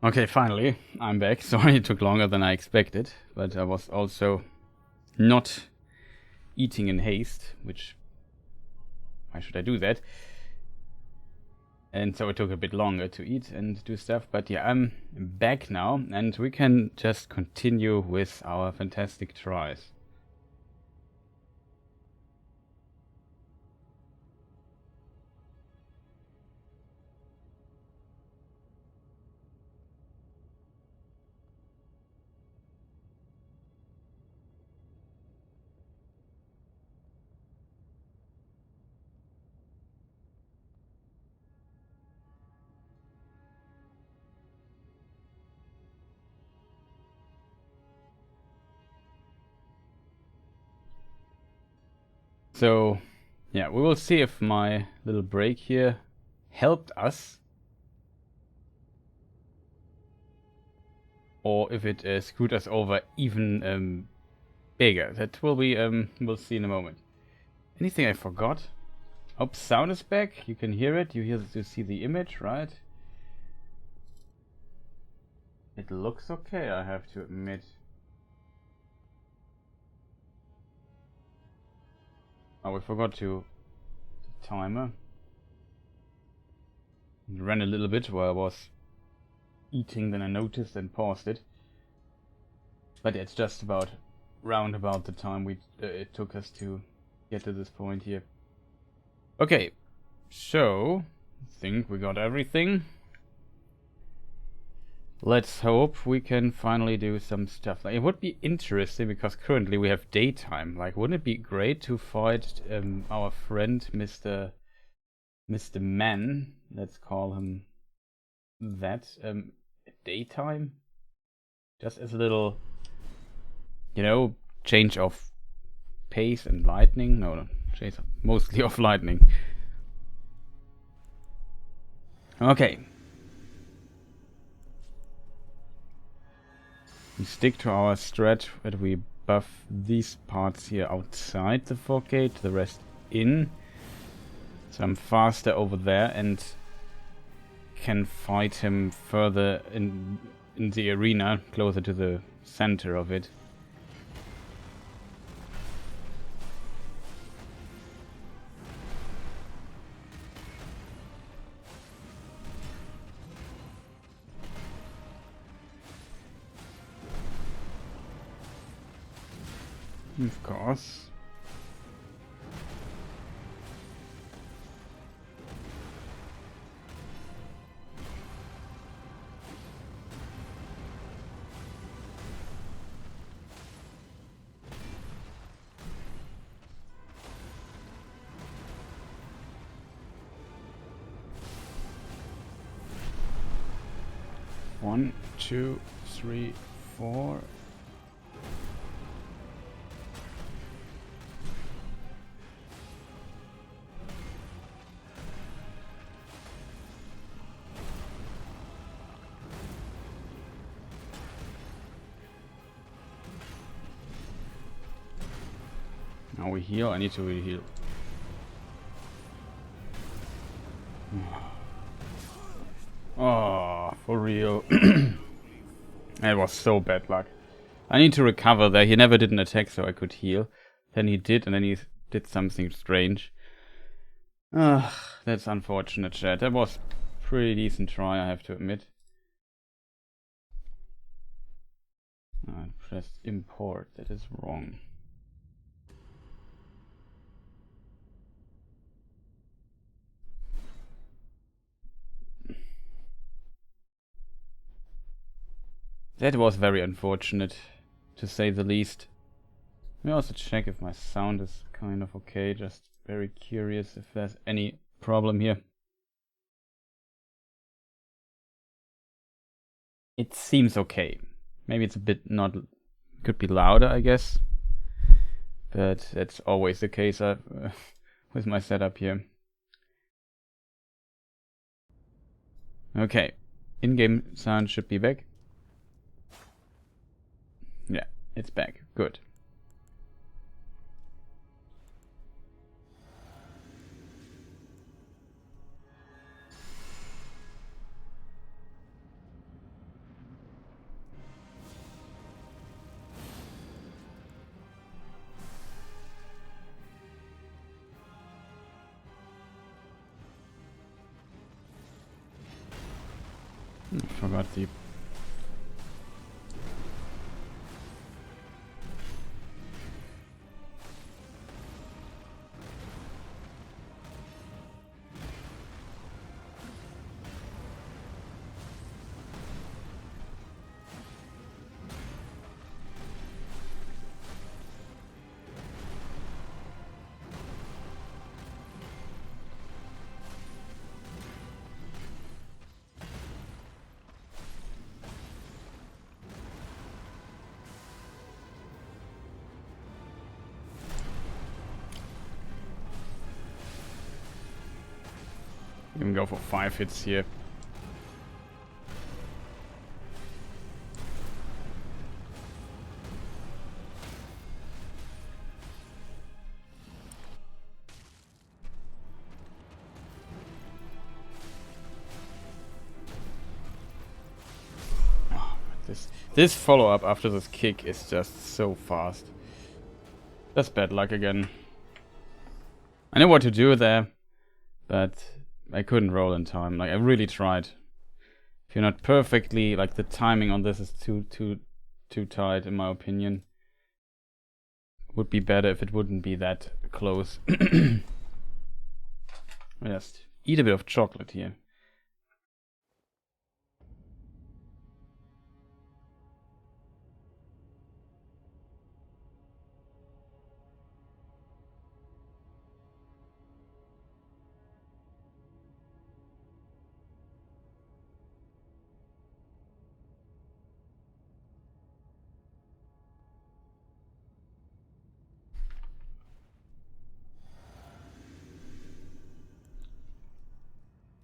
Okay, finally, I'm back. Sorry it took longer than I expected, but I was also not eating in haste, which... Why should I do that? And so it took a bit longer to eat and do stuff, but yeah, I'm back now, and we can just continue with our fantastic tries. So, yeah, we will see if my little break here helped us, or if it screwed us over even bigger. That will be, we'll see in a moment. Anything I forgot? Oh, sound is back. You can hear it. You see the image, right? It looks okay, I have to admit. Oh, we forgot to timer. It ran a little bit while I was eating, then I noticed and paused it. But it's just about round about the time it took us to get to this point here. Okay, so I think we got everything. Let's hope we can finally do some stuff. Like, it would be interesting because currently we have daytime. Like, wouldn't it be great to fight our friend Mr. Man? Let's call him that. Daytime, just as a little, change of pace and lightning. No, change mostly of lightning. Okay. We stick to our strat that we buff these parts here outside the fog gate, the rest in. So I'm faster over there and can fight him further in the arena, closer to the center of it. Of course. One, two, three, four. Now we heal. I need to re-heal. Oh, for real. That was so bad luck. I need to recover there. He never did an attack so I could heal. Then he did, and then he did something strange. That's unfortunate, chat. That was a pretty decent try, I have to admit. I pressed import. That is wrong. That was very unfortunate, to say the least. Let me also check if my sound is kind of okay. Just very curious if there's any problem here. It seems okay. Maybe it's a bit not... Could be louder, I guess. But that's always the case with my setup here. Okay. In-game sound should be back. Yeah, it's back. Good. forgot the... You can go for 5 hits here. This follow-up after this kick is just so fast. That's bad luck again. I know what to do there, but I couldn't roll in time. Like, I really tried. If you're not perfectly, like, the timing on this is too tight, in my opinion. Would be better if it wouldn't be that close. Just eat a bit of chocolate here.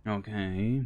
Okay.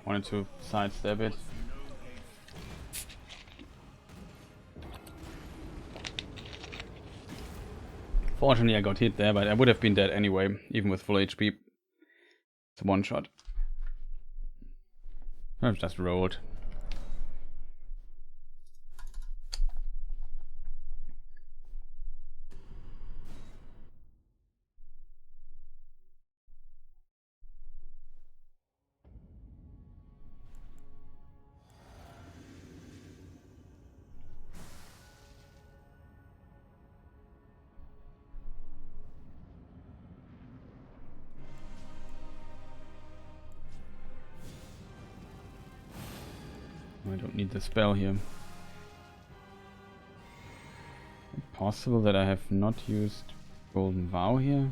Wanted to sidestep it. Fortunately I got hit there, but I would have been dead anyway, even with full HP. It's a one shot. I've just rolled. I don't need the spell here. Possible that I have not used Golden Vow here?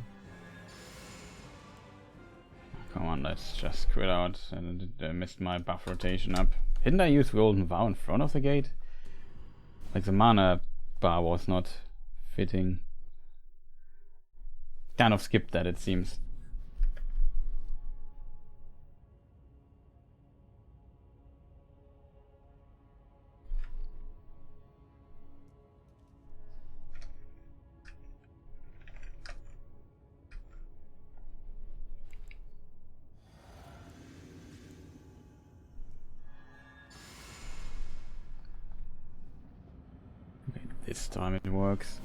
Come on, let's just quit out. I missed my buff rotation up. Didn't I use Golden Vow in front of the gate? Like the mana bar was not fitting. Kind of skipped that, it seems. This time it works.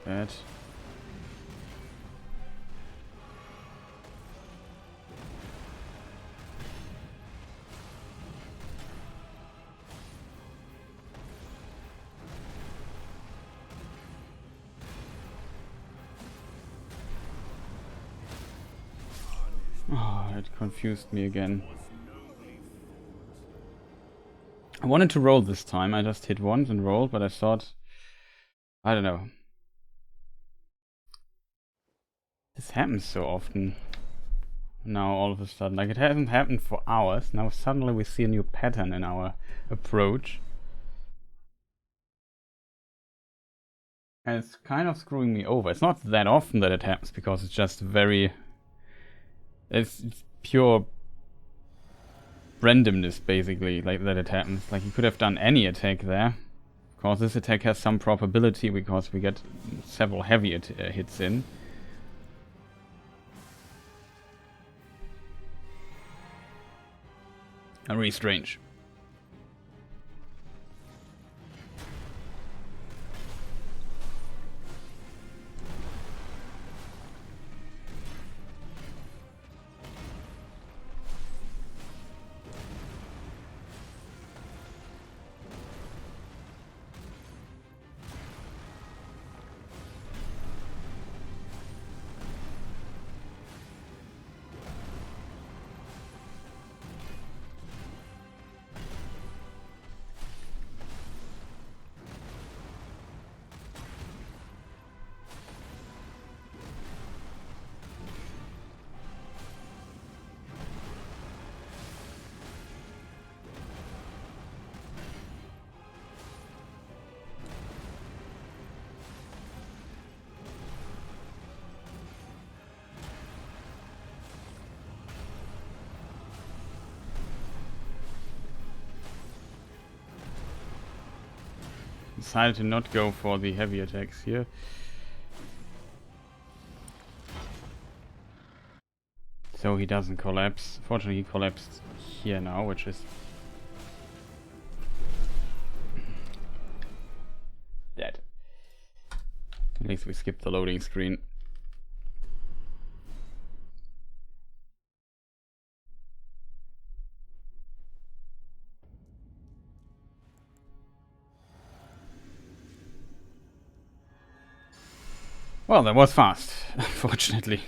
bad. Oh, it confused me again. I wanted to roll this time. I just hit once and rolled, but I thought... I don't know. This happens so often. Now all of a sudden. Like, it hasn't happened for hours. Now suddenly we see a new pattern in our approach. And it's kind of screwing me over. It's not that often that it happens, because it's just very... It's pure randomness, basically, like that it happens. Like, he could have done any attack there. Of course, this attack has some probability because we get several heavy hits in. Very strange. Decided to not go for the heavy attacks here. So he doesn't collapse. Fortunately, he collapsed here now, which is dead. At least we skipped the loading screen. Well, that was fast, unfortunately.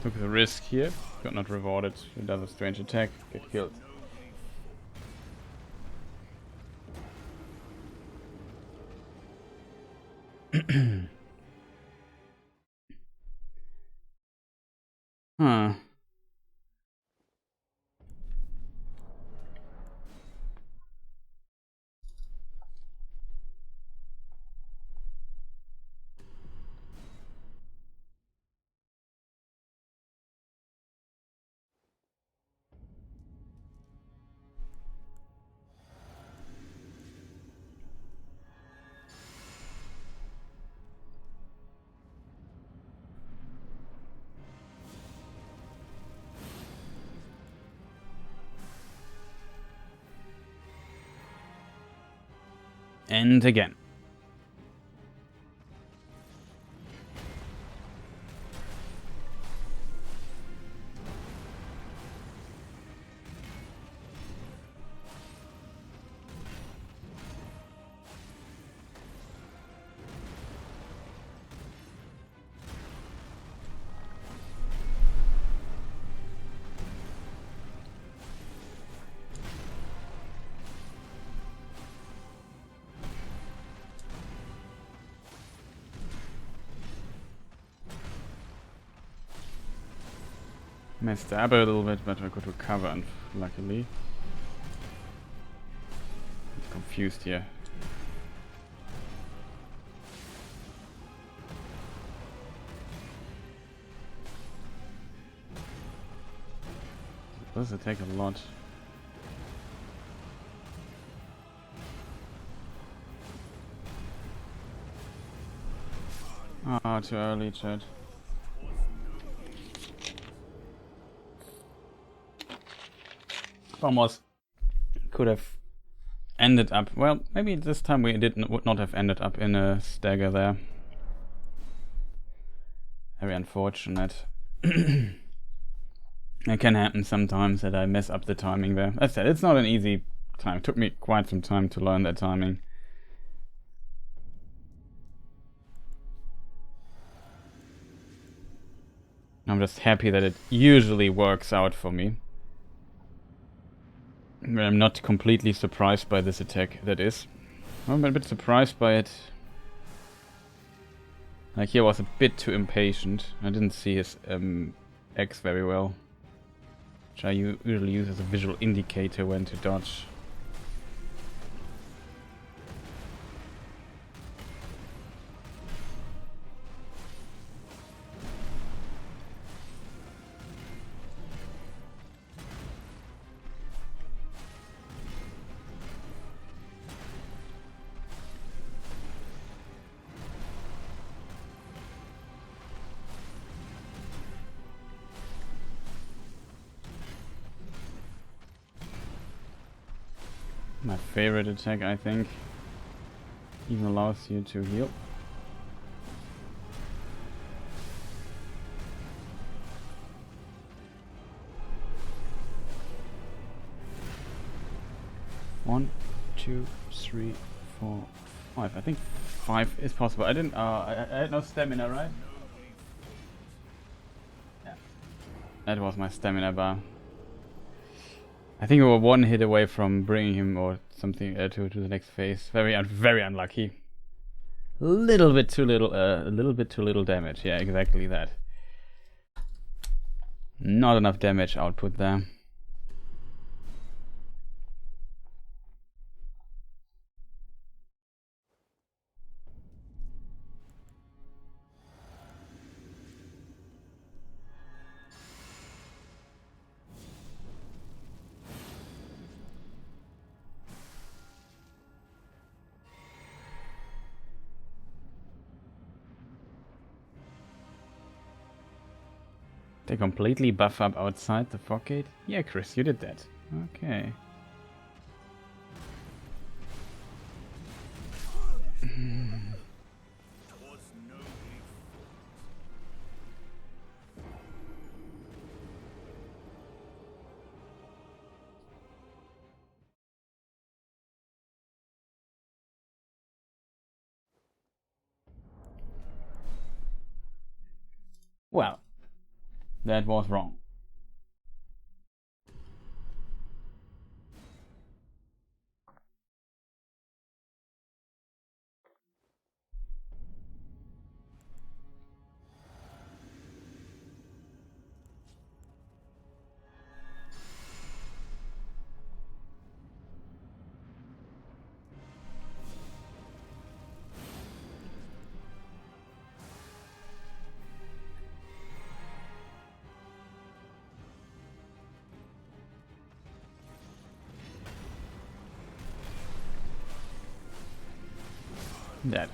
Took the risk here, got not rewarded. He does a strange attack, get killed. Huh. And again. Messed up a little bit, but I could recover, luckily. I'm confused here. this attack a lot. Ah, too early, chat. Almost could have ended up. Well, maybe this time we would not have ended up in a stagger there. Very unfortunate. It can happen sometimes that I mess up the timing there. As I said, it's not an easy time. It took me quite some time to learn that timing. I'm just happy that it usually works out for me. I'm not completely surprised by this attack, that is. I'm a bit surprised by it. Like, he was a bit too impatient. I didn't see his X very well. Which I usually use as a visual indicator when to dodge. My favorite attack, I think. Even allows you to heal. One, two, three, 4, 5. I think 5 is possible. I didn't. I had no stamina, right? Yeah. That was my stamina bar. I think we were one hit away from bringing him or something to the next phase. Very unlucky. A little bit too little damage. Yeah, exactly that. Not enough damage output there. They completely buff up outside the fog gate? Yeah, Chris, you did that. Okay. Well, that was wrong. Dead.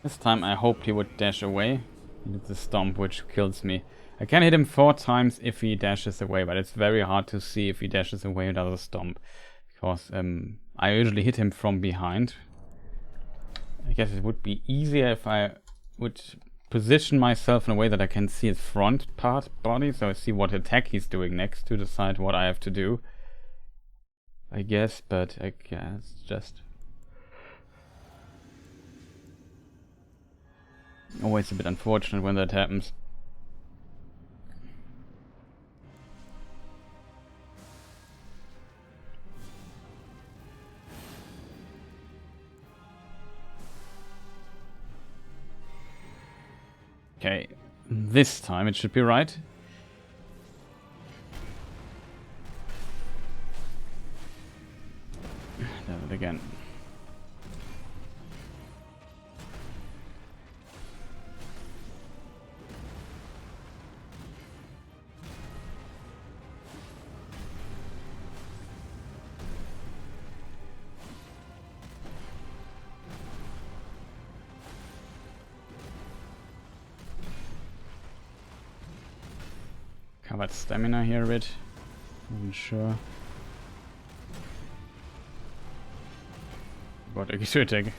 This time I hoped he would dash away. He did the stomp, which kills me. I can hit him 4 times if he dashes away, but it's very hard to see if he dashes away and does a stomp. Because I usually hit him from behind. I guess it would be easier if I would position myself in a way that I can see his front body, so I see what attack he's doing next to decide what I have to do. I guess, but I guess just... always a bit unfortunate when that happens. Okay, this time it should be right. Does it again. recovered stamina here a bit. I'm sure. Got a should attack.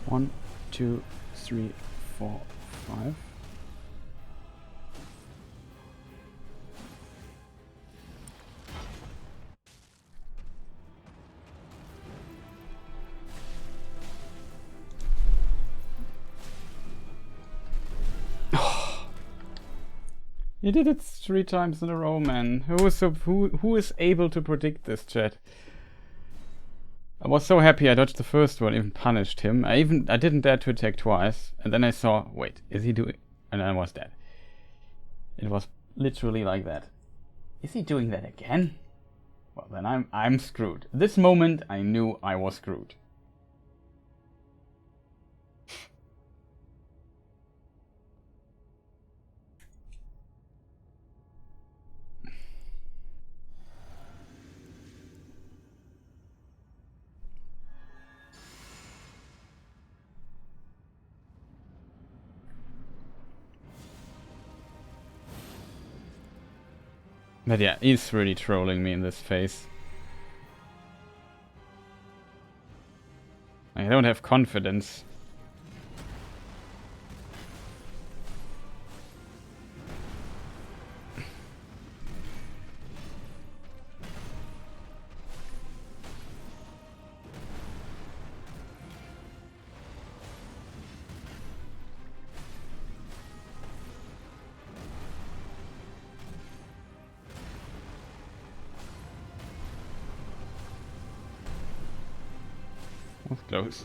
One, 2, 3, 4, 5. You did it 3 times in a row, man. Who is able to predict this, chat? I was so happy I dodged the first one, even punished him. I didn't dare to attack twice, and then I saw, wait, is he doing? And I was dead. It was literally like that. Is he doing that again? Well, then I'm screwed. This moment I knew I was screwed. But yeah, he's really trolling me in this phase. I don't have confidence. Close.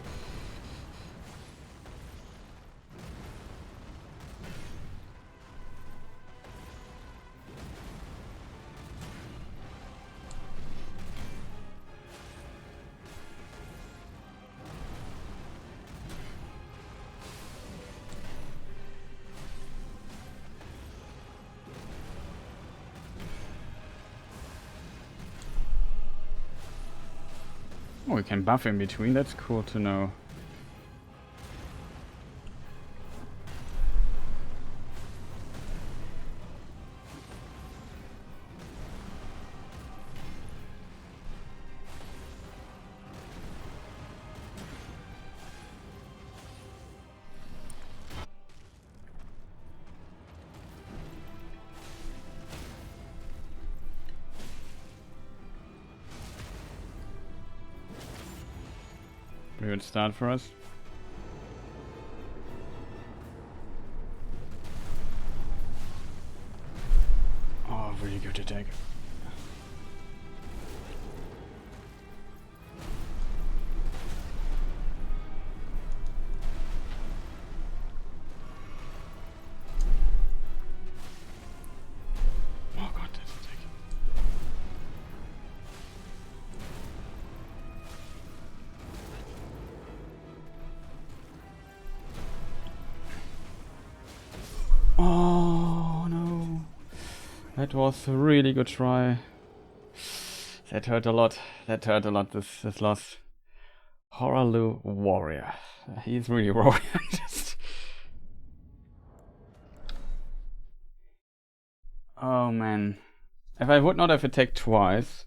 Oh, we can buff in between, that's cool to know. Pretty good start for us. Oh, really good attack. Oh god, that's attack. Oh no, that was a really good try. That hurt a lot. That hurt a lot. This loss. Hoarah Loux warrior. He's really warrior. Oh man, if I would not have attacked twice,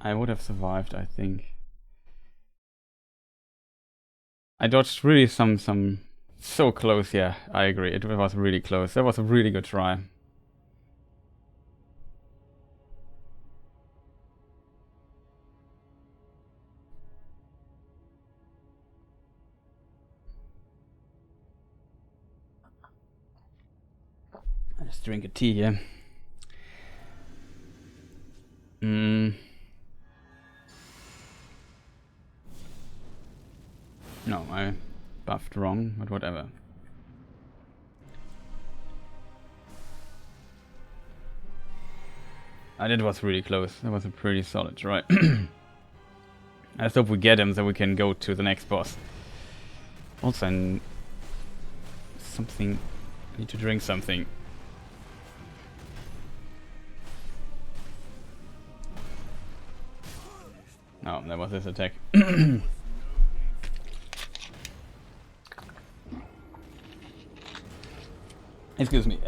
I would have survived. I think. I dodged really some. So close, yeah, I agree. It was really close. That was a really good try. I just drink a tea here. No, I buffed wrong, but whatever. That was really close. That was a pretty solid try. I just hope we get him so we can go to the next boss. Also, I need to drink something. No, that was his attack. Excuse me.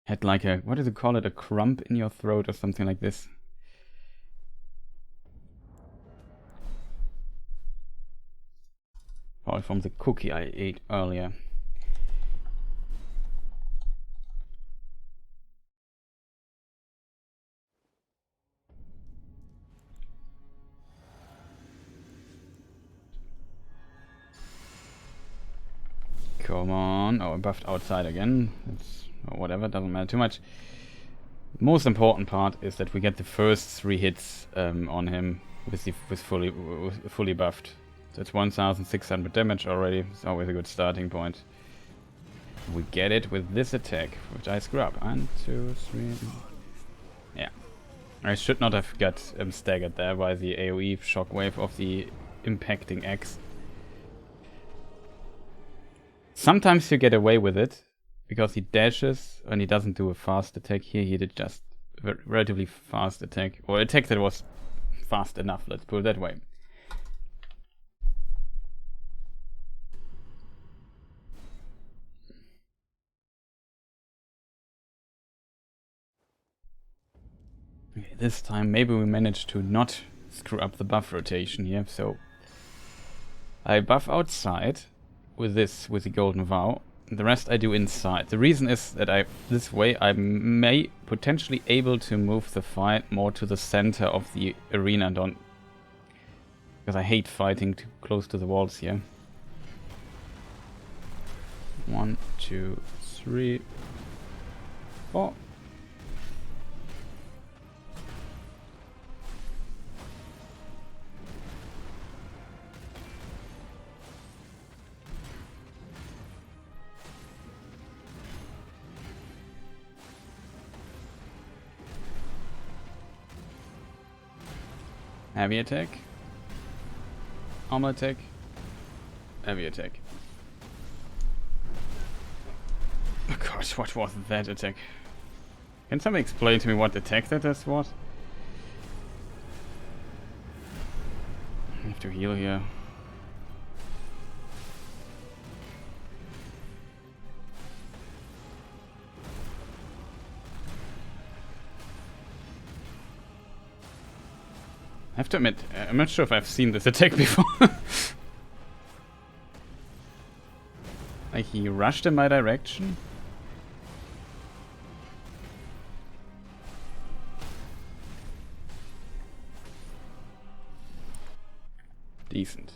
Had like a, what do you call it, a crump in your throat or something like this. Probably from the cookie I ate earlier. Come on. Oh, I buffed outside again. It's, or whatever, doesn't matter too much. Most important part is that we get the first 3 hits on him with fully buffed. So it's 1,600 damage already. It's always a good starting point. We get it with this attack, which I screw up. 1, 2, 3. Yeah. I should not have got staggered there by the AoE shockwave of the impacting axe. Sometimes you get away with it, because he dashes and he doesn't do a fast attack. Here he did just a relatively fast attack, or attack that was fast enough, let's put it that way. Okay, this time maybe we managed to not screw up the buff rotation here, so I buff outside with the golden vow. The rest I do inside. The reason is that this way I may potentially able to move the fight more to the center of the arena, because I hate fighting too close to the walls here. 1, 2, 3, 4. Heavy attack. Armor attack. Heavy attack. Oh gosh, what was that attack? Can somebody explain to me what attack that was? I have to heal here. I have to admit, I'm not sure if I've seen this attack before. Like, he rushed in my direction? Decent.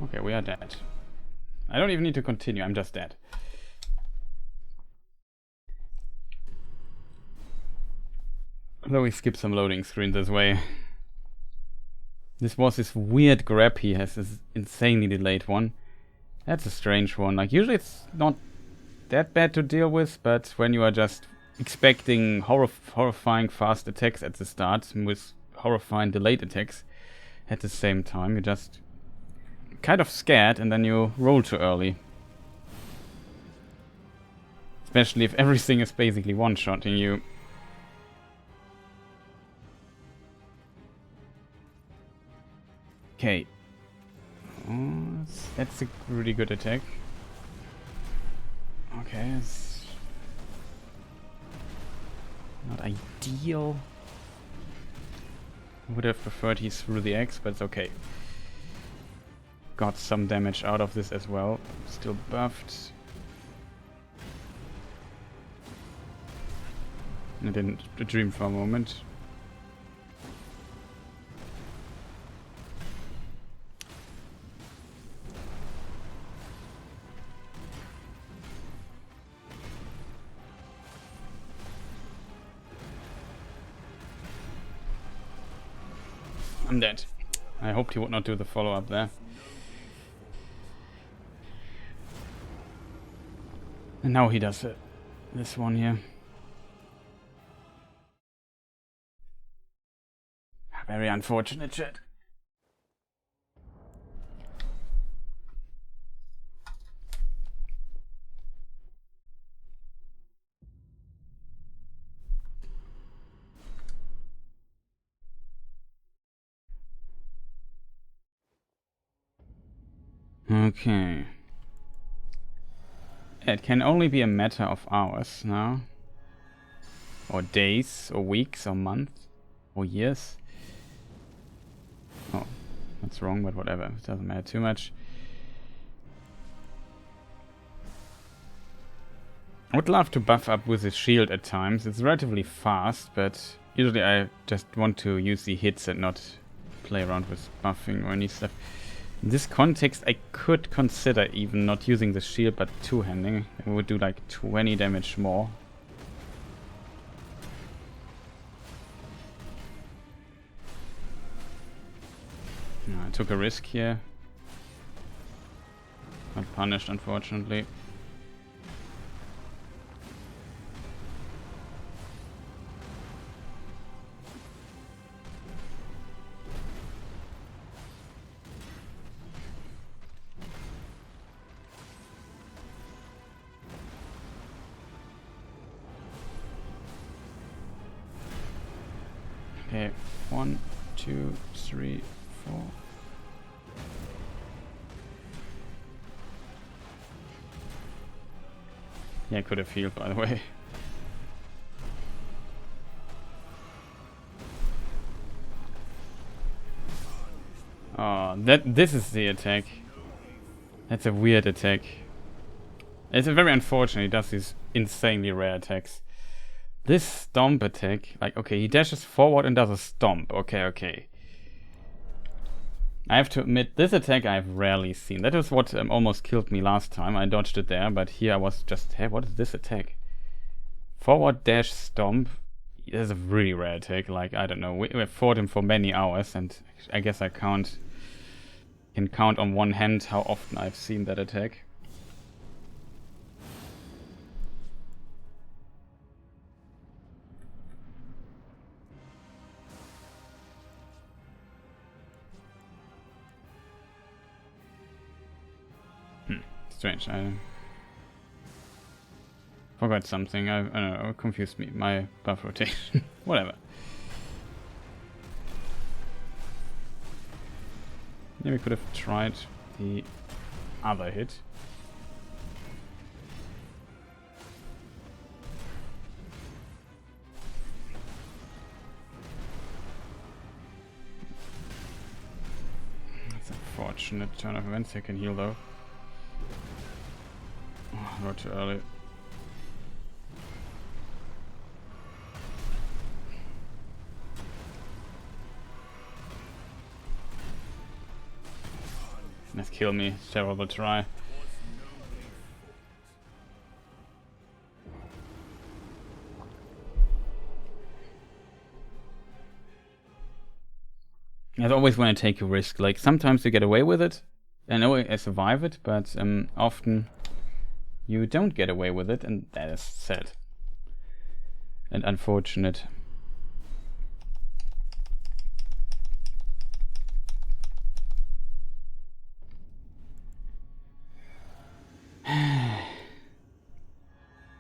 Okay, we are dead. I don't even need to continue, I'm just dead. Although we skip some loading screens this way. This was this weird grab he has, this insanely delayed one. That's a strange one. Like, usually it's not that bad to deal with, but when you are just expecting horrifying fast attacks at the start with horrifying delayed attacks at the same time, you're just kind of scared and then you roll too early. Especially if everything is basically one-shotting you. Okay. Oh, that's a really good attack. Okay, it's not ideal. Would have preferred he threw the axe, but it's okay. Got some damage out of this as well. Still buffed. I didn't dream for a moment. I'm dead. I hoped he would not do the follow-up there. And now he does it. This one here. Very unfortunate shit. Okay. It can only be a matter of hours now. Or days, or weeks, or months, or years. Oh, that's wrong, but whatever. It doesn't matter too much. I would love to buff up with his shield at times. It's relatively fast, but usually I just want to use the hits and not play around with buffing or any stuff. In this context, I could consider even not using the shield, but two-handing. It would do like 20 damage more. I took a risk here. Not punished, unfortunately. Okay, 1, 2, 3, 4. Yeah, I could have healed, by the way. Oh, this is the attack. That's a weird attack. It's very unfortunate. He does these insanely rare attacks. This stomp attack, like, okay, he dashes forward and does a stomp. Okay. I have to admit, this attack I've rarely seen. That was what almost killed me last time. I dodged it there, but here I was just, hey, what is this attack? Forward dash stomp. This is a really rare attack. Like, I don't know. We've fought him for many hours, and I guess I can count on one hand how often I've seen that attack. Strange, I forgot something. I don't know, it confused me. My buff rotation. Whatever. Maybe we could have tried the other hit. That's a fortunate turn of events. I can heal though. Oh, not too early. Let's kill me. Terrible try. I always want to take a risk. Like, sometimes you get away with it, and I survive it, but often you don't get away with it, and that is sad and unfortunate.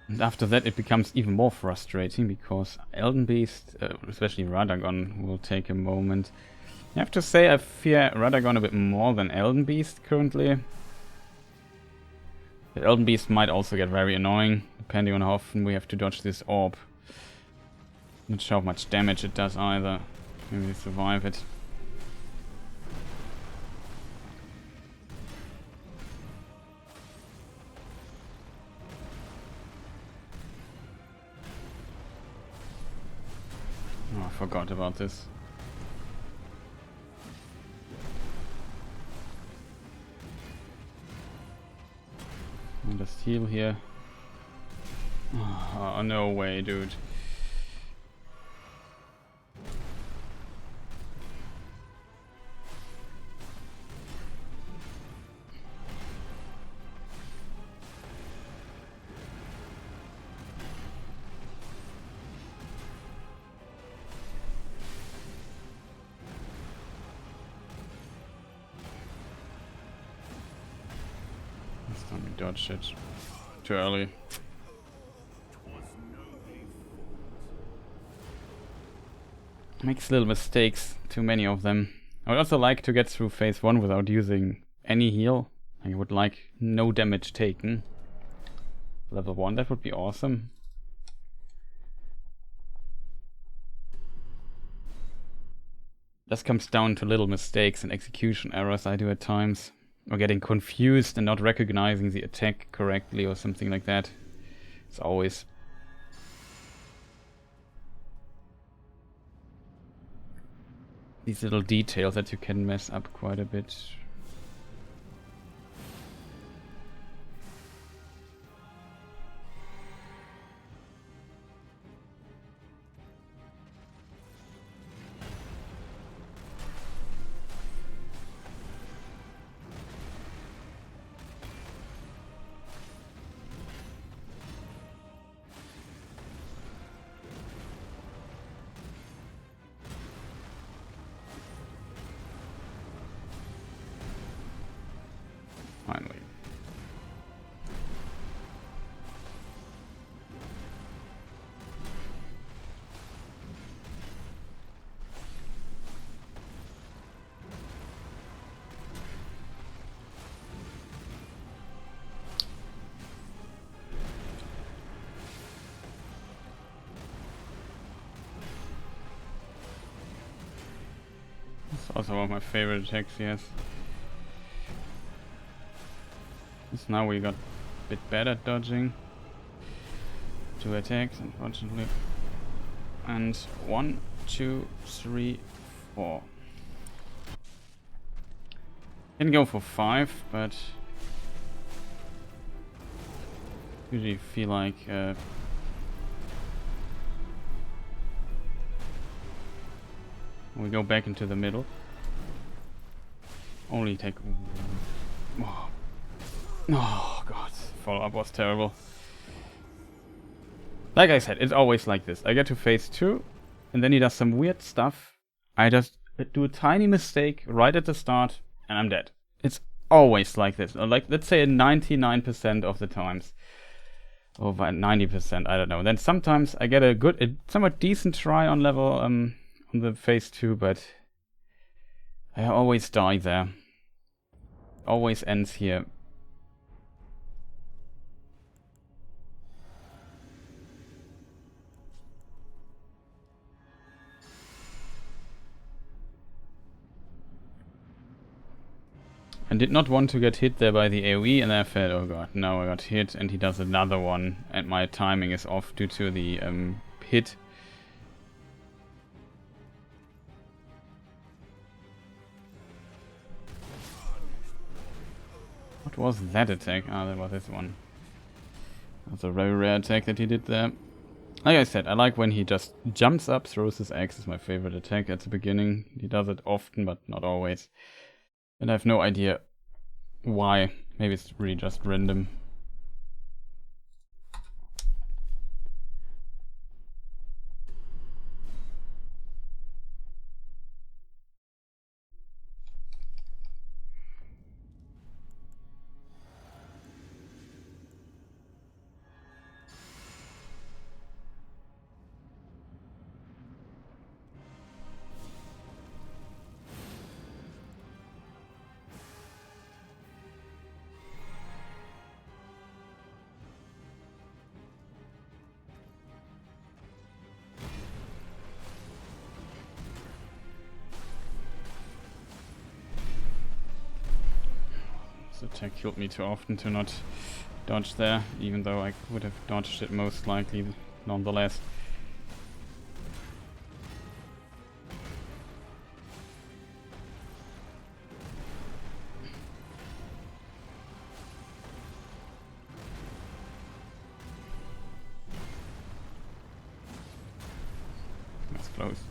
And after that it becomes even more frustrating, because Elden Beast, especially Radagon, will take a moment. I have to say I fear Radagon a bit more than Elden Beast currently. The Elden Beast might also get very annoying, depending on how often we have to dodge this orb. Not sure how much damage it does either. Maybe we survive it. Oh, I forgot about this. I'll just heal here. Oh, no way, dude. Dodge it too early. Makes little mistakes, too many of them. I would also like to get through phase 1 without using any heal. I would like no damage taken. Level 1, that would be awesome. This comes down to little mistakes and execution errors I do at times. Or getting confused and not recognizing the attack correctly or something like that. It's always... these little details that you can mess up quite a bit. Finally. It's also one of my favorite attacks, yes. So now we got a bit better at dodging. 2 attacks, unfortunately. And 1, 2, 3, 4. Can go for 5, but usually feel like we go back into the middle. Only take. Oh god, follow-up was terrible. Like I said, it's always like this. I get to phase 2, and then he does some weird stuff. I just do a tiny mistake right at the start, and I'm dead. It's always like this. Like, let's say 99% of the times. Over 90%, I don't know. Then sometimes I get a somewhat decent try on level, on the phase 2, but I always die there. Always ends here. I did not want to get hit there by the AoE, and I felt, oh god, now I got hit, and he does another one, and my timing is off due to the hit. What was that attack? Ah, that was this one. That's a very rare attack that he did there. Like I said, I like when he just jumps up, throws his axe. Is my favorite attack at the beginning. He does it often, but not always. And I have no idea why. Maybe it's really just random. This attack killed me too often to not dodge there, even though I would have dodged it most likely nonetheless. That's close.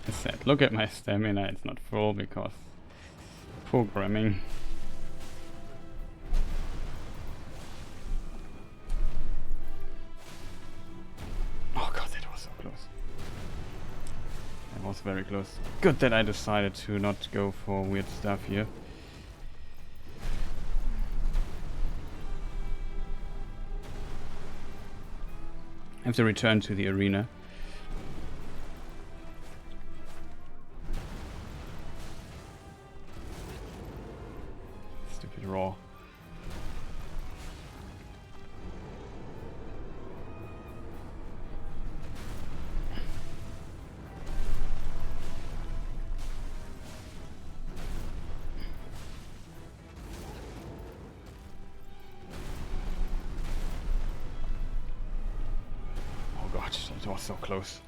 I said, look at my stamina, it's not full because programming. Oh god, that was so close. That was very close. Good that I decided to not go for weird stuff here. I have to return to the arena. Stupid raw. It was so close.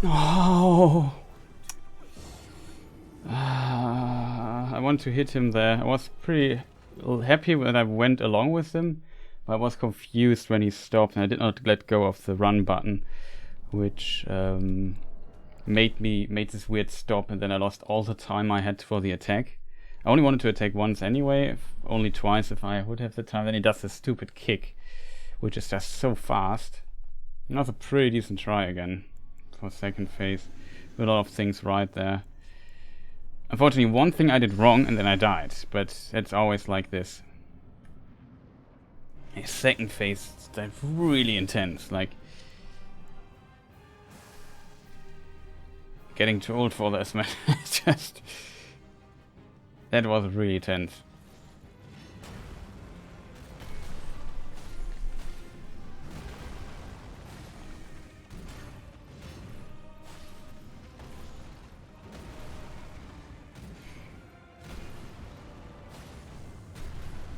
Oh! I want to hit him there. I was pretty happy when I went along with him, but I was confused when he stopped and I did not let go of the run button, which made this weird stop, and then I lost all the time I had for the attack. I only wanted to attack once anyway, only twice if I would have the time. Then he does this stupid kick, which is just so fast. And that's a pretty decent try again for second phase. A lot of things right there. Unfortunately, one thing I did wrong and then I died, but it's always like this. A second phase is like really intense, like getting too old for this, man. Just... that was really tense.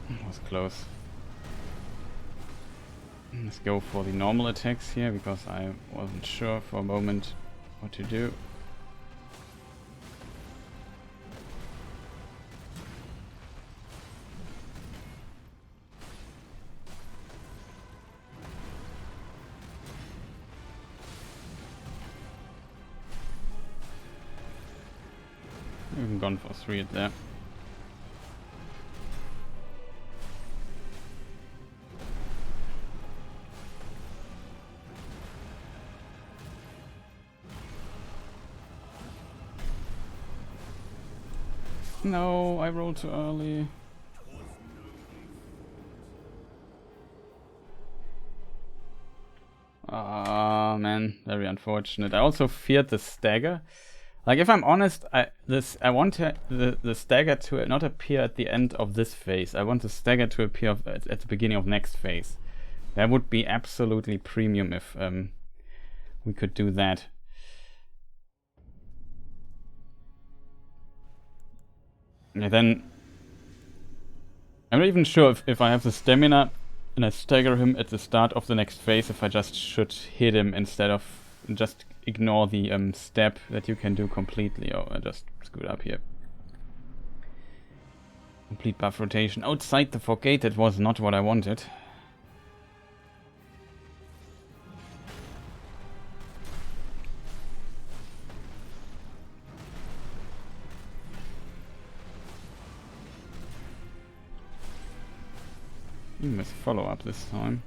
That was close. Let's go for the normal attacks here, because I wasn't sure for a moment what to do. Even gone for 3 at there. No, I rolled too early. Ah, man, very unfortunate. I also feared the stagger. Like, if I'm honest, I want the stagger to not appear at the end of this phase. I want the stagger to appear at the beginning of next phase. That would be absolutely premium if we could do that. And then I'm not even sure if I have the stamina and I stagger him at the start of the next phase, if I just should hit him instead of just ignore the step that you can do completely. Oh, I just screwed up here. Complete buff rotation outside the Forgate. That was not what I wanted. You must follow up this time.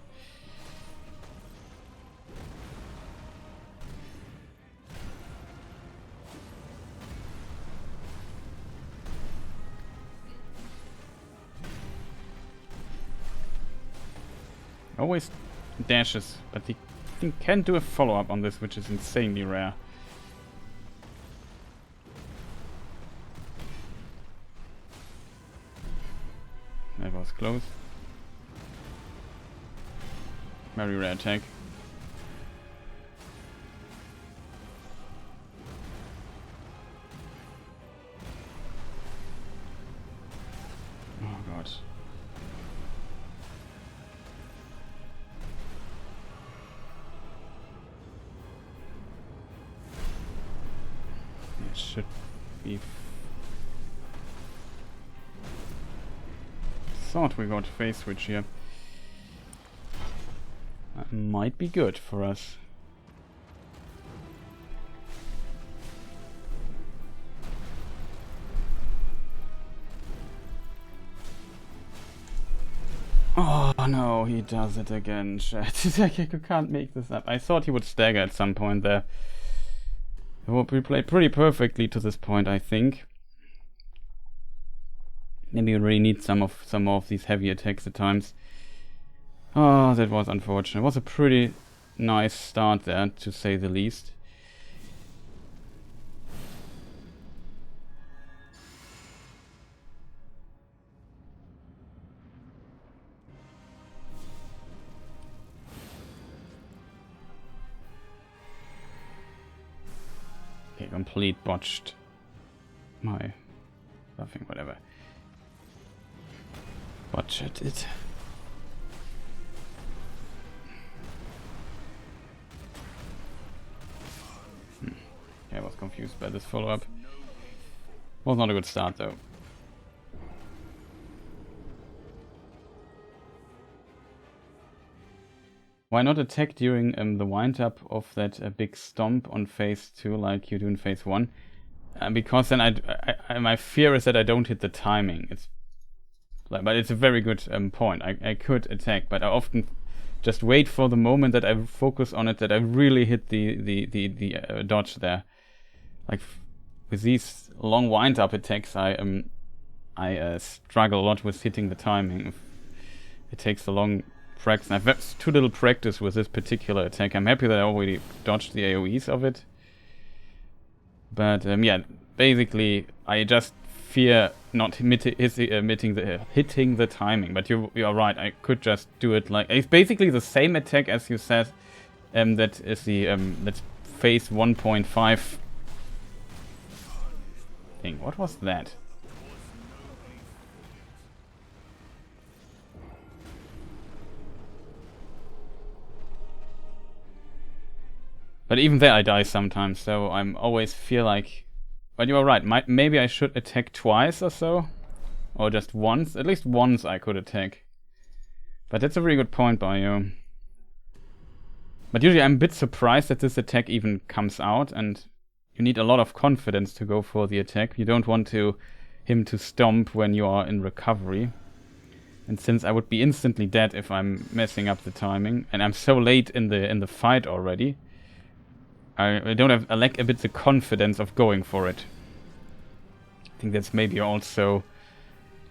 Always dashes, but he can do a follow-up on this, which is insanely rare. That was close. Very rare attack. Oh god. It should be... Thought we got phase switch here. That might be good for us. Oh no, he does it again, chat. I can't make this up. I thought he would stagger at some point there. We played pretty perfectly to this point, I think. Maybe we really need some more of these heavy attacks at times. Oh, that was unfortunate. It was a pretty nice start there, to say the least. Okay, complete botched my nothing, whatever. Botched it. I was confused by this follow-up. Was not a good start though. Why not attack during the wind-up of that big stomp on phase 2 like you do in phase 1? Because then my fear is that I don't hit the timing. But it's a very good point. I could attack, but I often just wait for the moment that I focus on it, that I really hit the dodge there. Like with these long wind-up attacks, I struggle a lot with hitting the timing. It takes a long practice. I've had too little practice with this particular attack. I'm happy that I already dodged the AoEs of it. But yeah, basically I just fear not hitting the timing. But you're right. I could just do it like it's basically the same attack as you said. That is the that's phase 1.5 thing. What was that? But even there I die sometimes, so I'm always feel like... But you are right, maybe I should attack twice or so. Or just once. At least once I could attack. But that's a really good point by you. But usually I'm a bit surprised that this attack even comes out, and you need a lot of confidence to go for the attack. You don't want him to stomp when you are in recovery. And since I would be instantly dead if I'm messing up the timing, and I'm so late in the fight already, I lack a bit the confidence of going for it. I think that's maybe also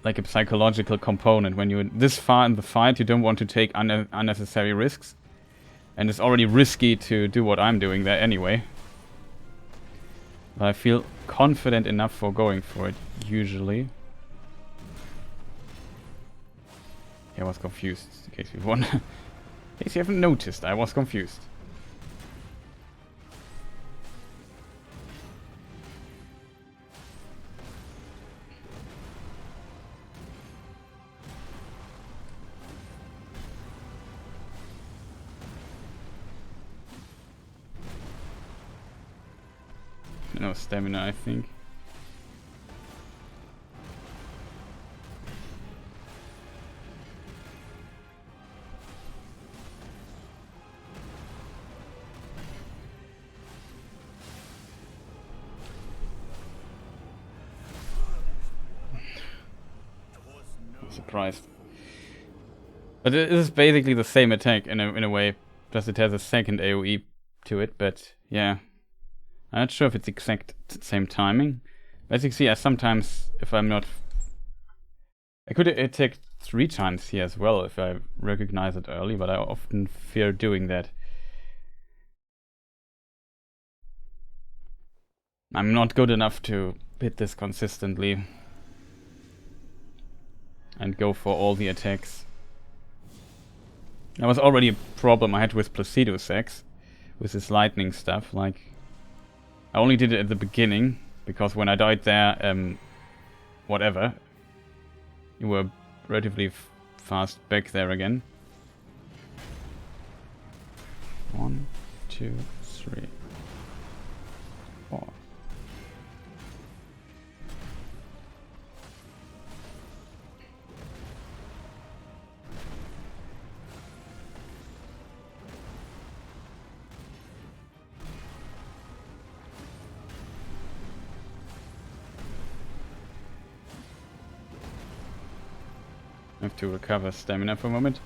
like a psychological component. When you're this far in the fight, you don't want to take unnecessary risks. And it's already risky to do what I'm doing there anyway. But I feel confident enough for going for it, usually. Yeah, I was confused, in case you won. In case you haven't noticed, I was confused. No stamina, I think. I'm surprised. But it is basically the same attack in a way, just it has a second AoE to it, but yeah. I'm not sure if it's exact same timing. But as you can see, I sometimes, if I'm not... I could attack 3 times here as well if I recognize it early, but I often fear doing that. I'm not good enough to hit this consistently and go for all the attacks. That was already a problem I had with Placido Sex, with this lightning stuff, like... I only did it at the beginning, because when I died there, whatever, you were relatively fast back there again. 1, 2, 3, 4. have to recover stamina for a moment.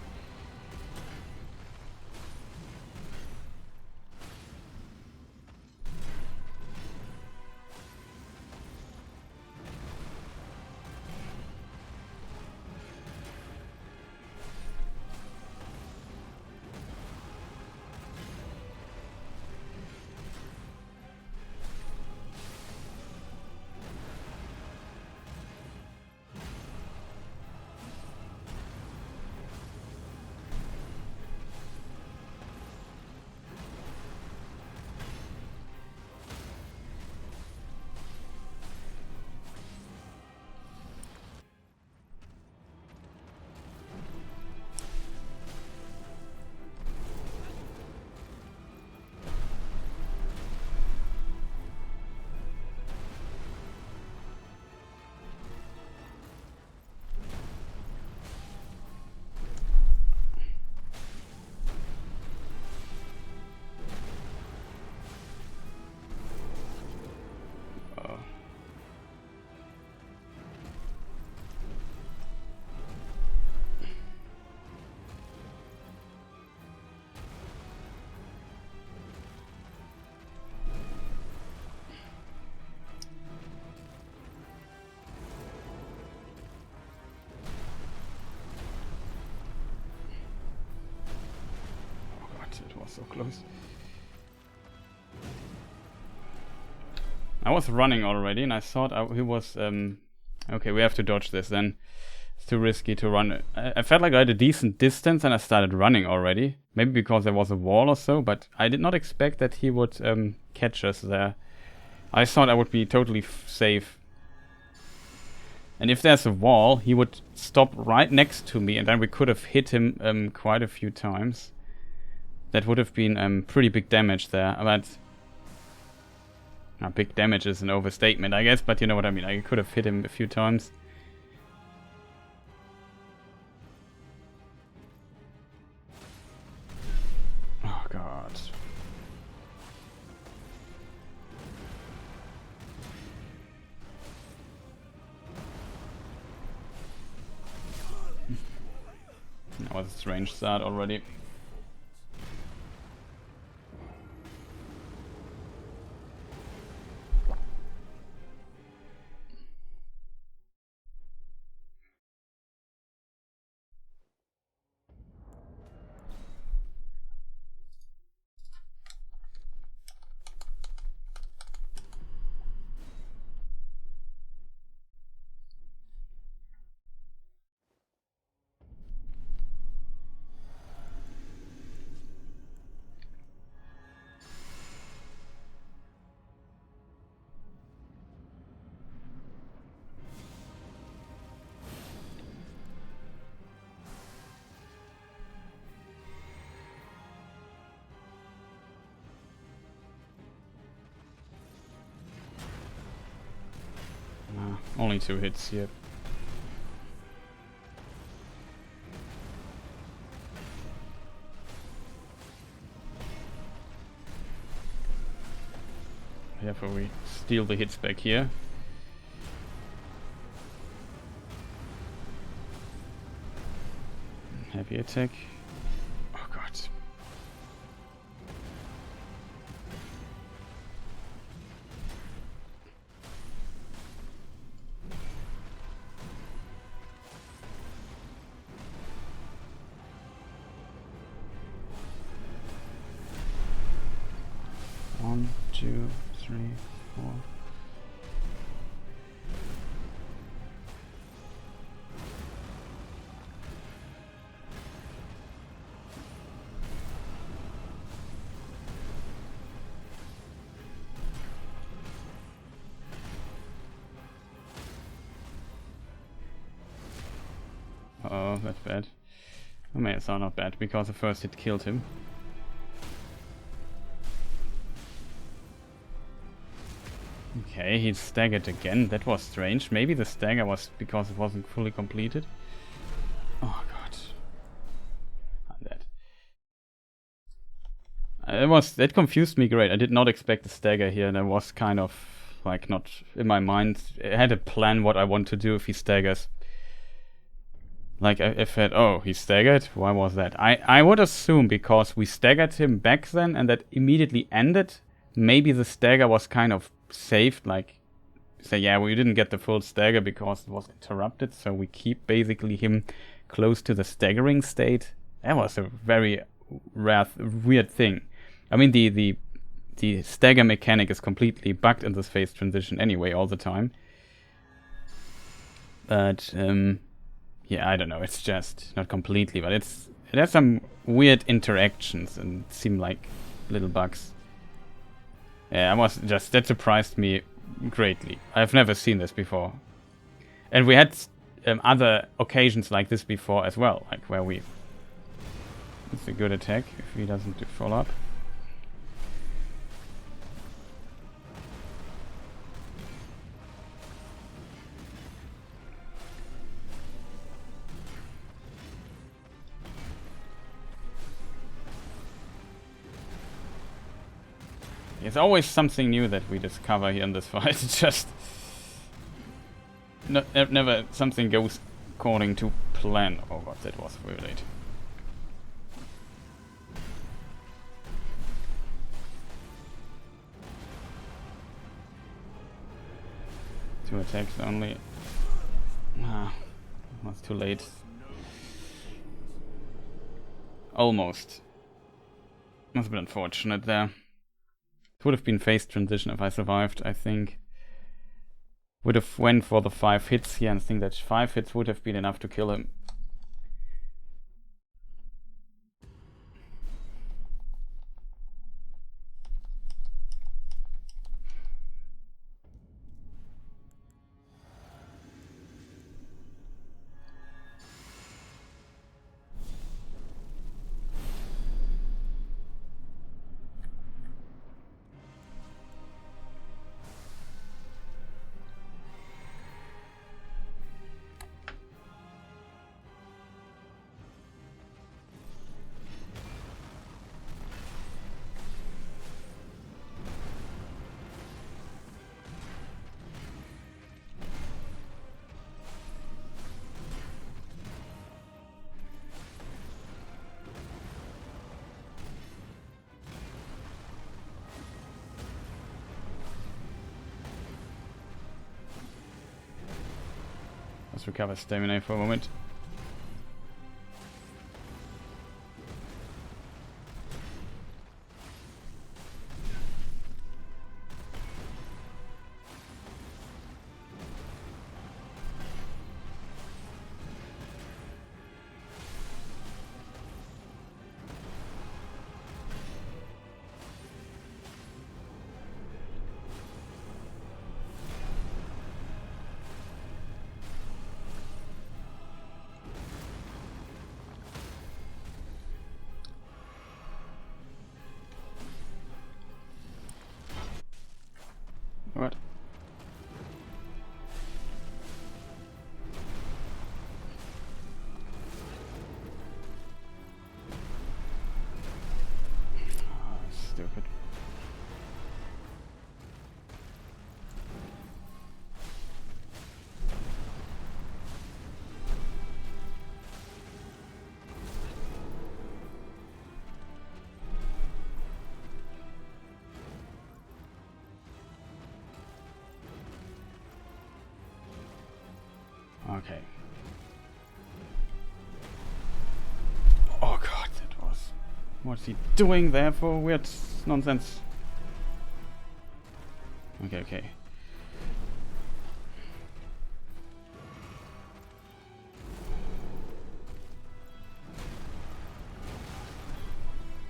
So close. I was running already and I thought he was okay, we have to dodge this then. It's too risky to run. I felt like I had a decent distance and I started running already. Maybe because there was a wall or so, but I did not expect that he would catch us there. I thought I would be totally safe. And if there's a wall, he would stop right next to me and then we could have hit him quite a few times. That would have been pretty big damage there, but... big damage is an overstatement, I guess, but you know what I mean. I could have hit him a few times. Oh, God. That was a strange start already. Only 2 hits here. Therefore we steal the hits back here. Heavy attack. Oh God. One, 2, 3, 4. Oh, that's bad. I mean, it's not bad because the first hit killed him. Okay, he staggered again. That was strange. Maybe the stagger was because it wasn't fully completed. Oh God. I'm dead. That confused me great. I did not expect the stagger here and I was kind of like not in my mind. I had a plan what I want to do if he staggers. Like, I've had, oh, he staggered? Why was that? I would assume because we staggered him back then and that immediately ended. Maybe the stagger was kind of saved, like, say, yeah, we didn't get the full stagger because it was interrupted, so we keep basically him close to the staggering state. That was a very weird thing. I mean, the stagger mechanic is completely bugged in this phase transition anyway, all the time. But, yeah, I don't know, it's just not completely, but it has some weird interactions and seem like little bugs. Yeah, that surprised me greatly. I've never seen this before. And we had other occasions like this before as well, like where it's a good attack if he doesn't follow up. There's always something new that we discover here in this fight. It's just never something goes according to plan. Oh god, that was very late. Two attacks only. Was too late. Almost. Must have been unfortunate there. It would have been phase transition if I survived, I think. Would have went for the 5 hits here, and I think that 5 hits would have been enough to kill him. Let's recover stamina for a moment. What? Stupid. Okay. Oh god, that was... What's he doing there for weird nonsense? Okay.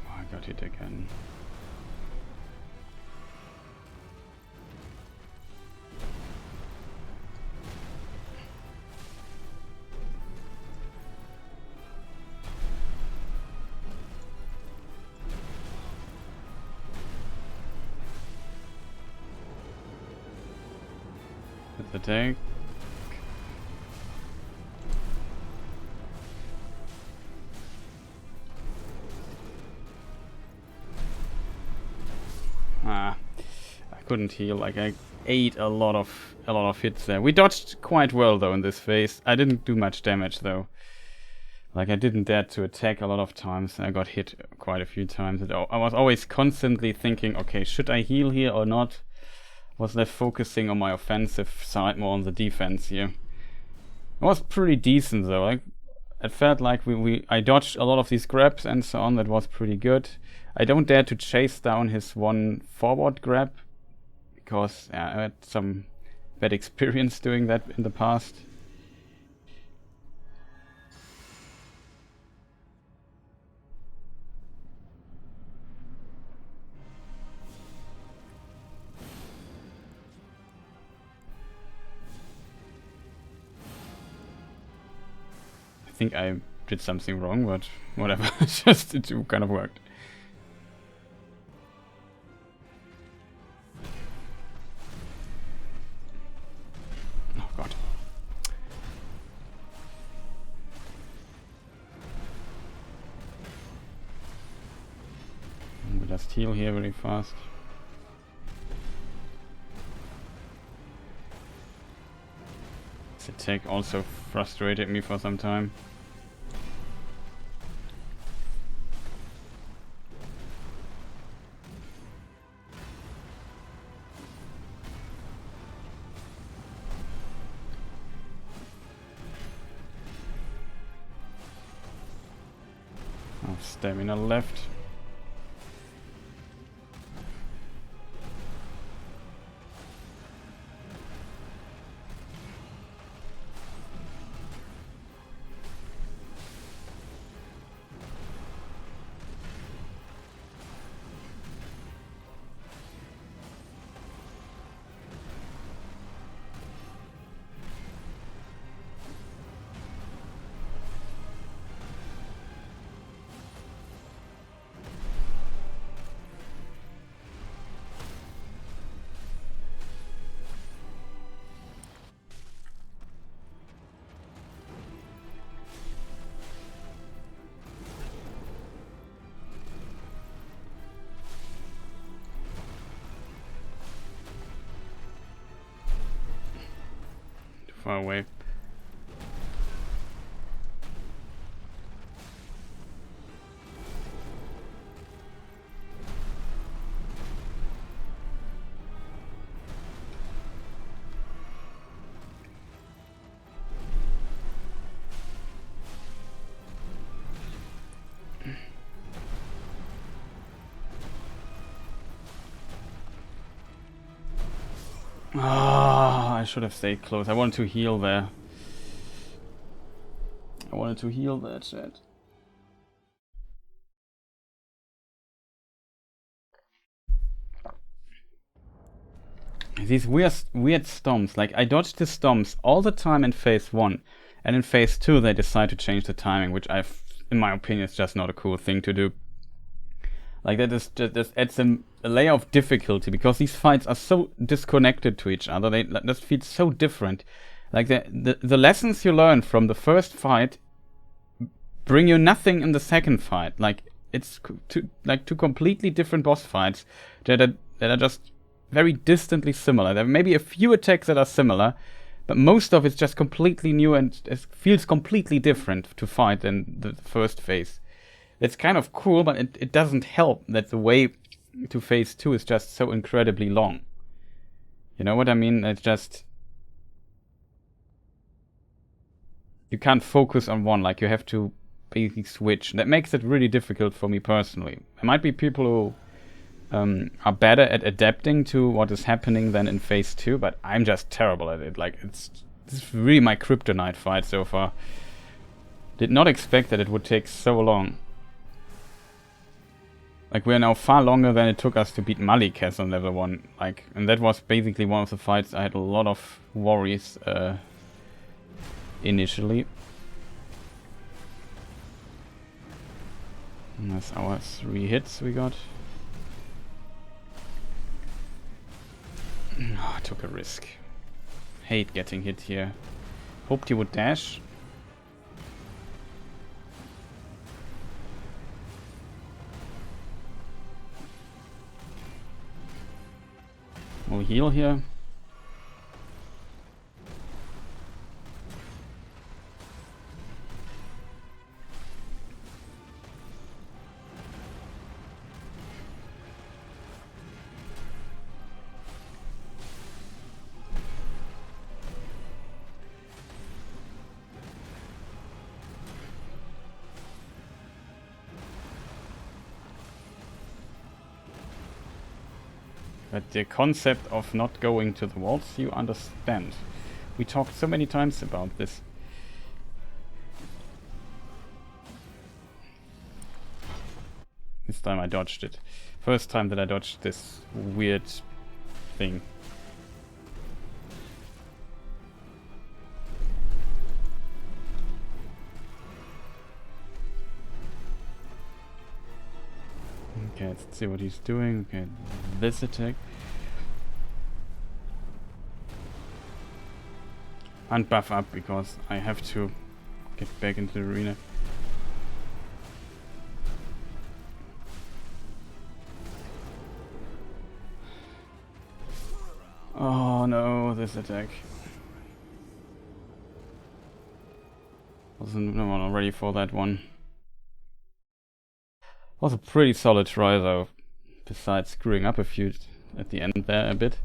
Oh, I got hit again. Attack. I couldn't heal. Like I ate a lot of hits there. We dodged quite well though in this phase. I didn't do much damage though. Like, I didn't dare to attack a lot of times, and I got hit quite a few times. I was always constantly thinking, okay, should I heal here or not? Was left focusing on my offensive side, more on the defense here. It was pretty decent though. Like, it felt like I dodged a lot of these grabs and so on. That was pretty good. I don't dare to chase down his one forward grab, because I had some bad experience doing that in the past. I think I did something wrong, but whatever. Just it kind of worked. Oh god. We'll just heal here really fast. This attack also frustrated me for some time. Stamina left. Far away. Ah, I should have stayed close. I wanted to heal there. I wanted to heal that shit. These weird storms. Like, I dodged the storms all the time in phase 1. And in phase 2 they decide to change the timing, which in my opinion is just not a cool thing to do. Like, that just adds a layer of difficulty, because these fights are so disconnected to each other. They just feel so different. Like, the lessons you learn from the first fight bring you nothing in the second fight. Like, it's two completely different boss fights that are just very distantly similar. There may be a few attacks that are similar, but most of it's just completely new and it feels completely different to fight than the first phase. It's kind of cool, but it doesn't help that the way to phase 2 is just so incredibly long. You know what I mean? It's just... you can't focus on one, like, you have to basically switch. That makes it really difficult for me personally. There might be people who are better at adapting to what is happening than in phase 2, but I'm just terrible at it. Like, this is really my kryptonite fight so far. Did not expect that it would take so long. Like, we're now far longer than it took us to beat Malenia on level 1. Like, and that was basically one of the fights I had a lot of worries initially. And that's our 3 hits we got. Oh, I took a risk. Hate getting hit here. Hoped he would dash. We'll heal here. But the concept of not going to the walls, you understand. We talked so many times about this. This time I dodged it. First time that I dodged this weird thing. Okay, let's see what he's doing. Okay, this attack. And buff up because I have to get back into the arena. Oh no, this attack. Wasn't ready for that one. Was a pretty solid try though, besides screwing up a few at the end there a bit.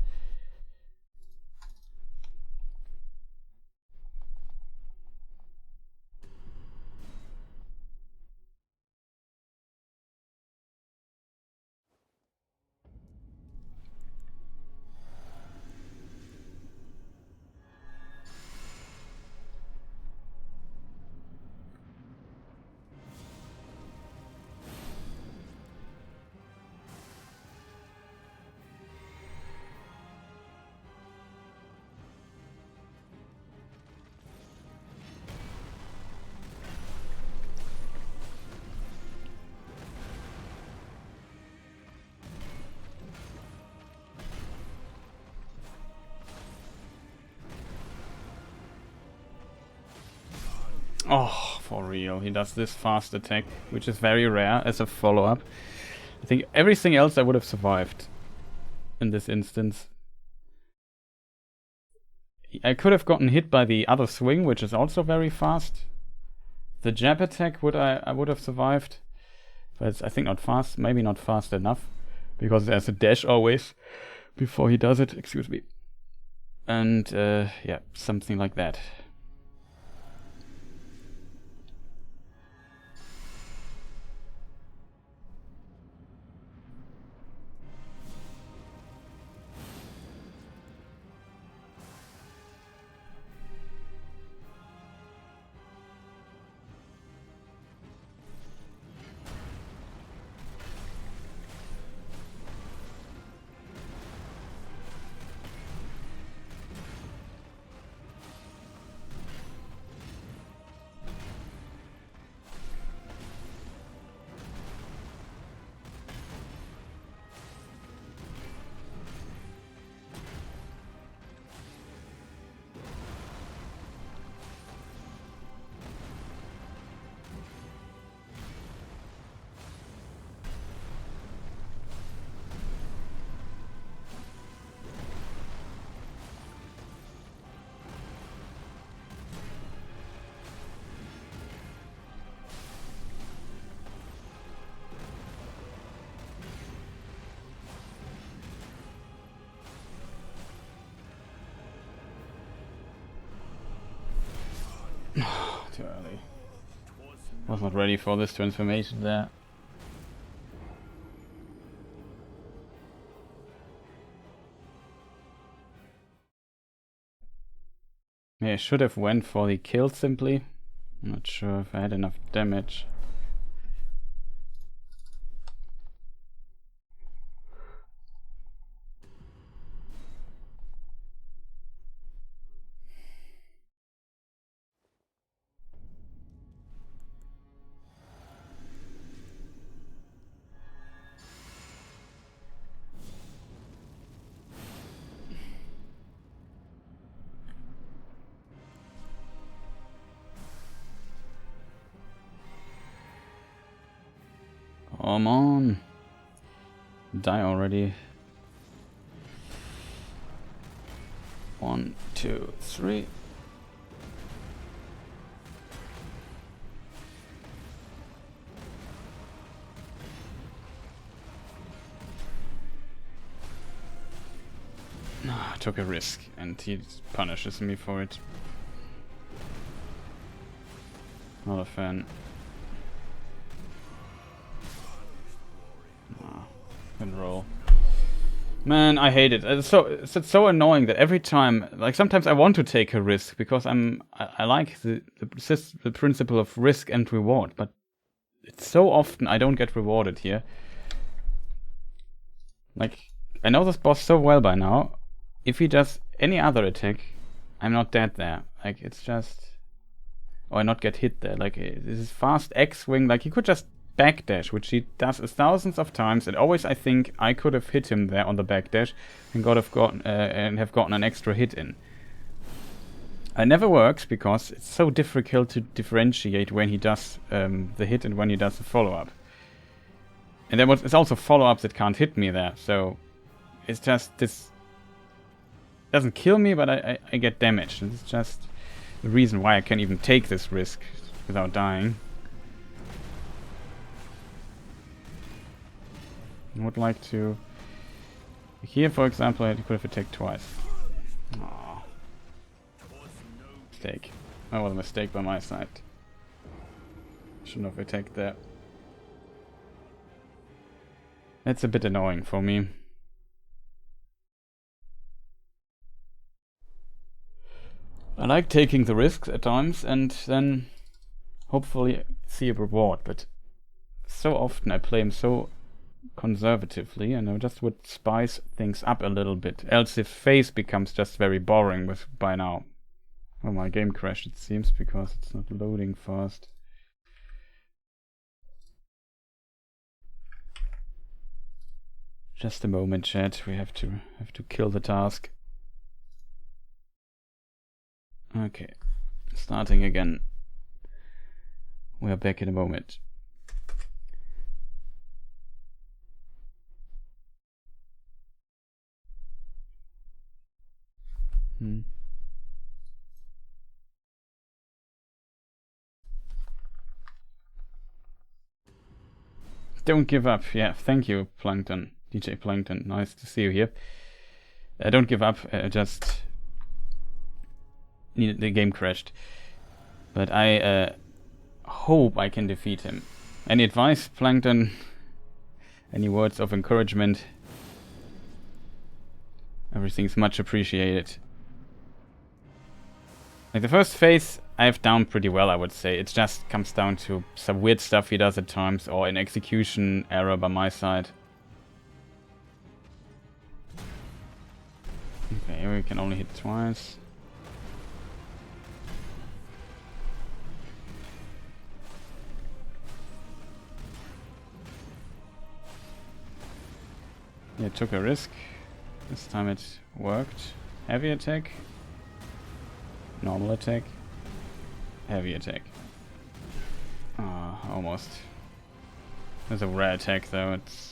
Oh, for real. He does this fast attack, which is very rare as a follow-up. I think everything else I would have survived in this instance. I could have gotten hit by the other swing, which is also very fast. The jab attack I would have survived. But it's, I think, not fast. Maybe not fast enough. Because there's a dash always before he does it. Excuse me. And, yeah, something like that. Too early. Was not ready for this transformation there. Yeah, I should have went for the kill simply. I'm not sure if I had enough damage. Come on. Die already. 1, 2, 3. I took a risk and he punishes me for it. Not a fan. Good roll. Man, I hate it. It's so annoying that every time, like sometimes I want to take a risk because I like the principle of risk and reward, but it's so often I don't get rewarded here. Like, I know this boss so well by now. If he does any other attack, I'm not dead there. Like, it's just... Or I not get hit there. Like, this is fast X-Wing. Like, he could just backdash, which he does thousands of times. And always I think I could have hit him there on the backdash and have gotten an extra hit in. It never works because it's so difficult to differentiate when he does the hit and when he does the follow-up. And then it's also follow-ups that can't hit me there, so it's just this doesn't kill me, but I get damaged. And it's just the reason why I can even take this risk without dying. I would like to... Here, for example, I could have attacked twice. Aww. Mistake. That was a mistake by my side. Shouldn't have attacked there. That's a bit annoying for me. I like taking the risks at times and then hopefully see a reward, but so often I play him so conservatively and I just would spice things up a little bit, else his face becomes just very boring by now. Oh, my game crashed it seems because it's not loading fast. Just a moment, chat. We have to kill the task. Okay, starting again. We are back in a moment. Don't give up. Yeah, thank you, Plankton. DJ Plankton, nice to see you here. Don't give up, just... The game crashed. But I hope I can defeat him. Any advice, Plankton? Any words of encouragement? Everything's much appreciated. Like the first phase I've done pretty well, I would say. It just comes down to some weird stuff he does at times or an execution error by my side. Okay, we can only hit twice. Yeah, took a risk. This time it worked. Heavy attack. Normal attack. Heavy attack. Ah, almost. There's a rare attack though, it's...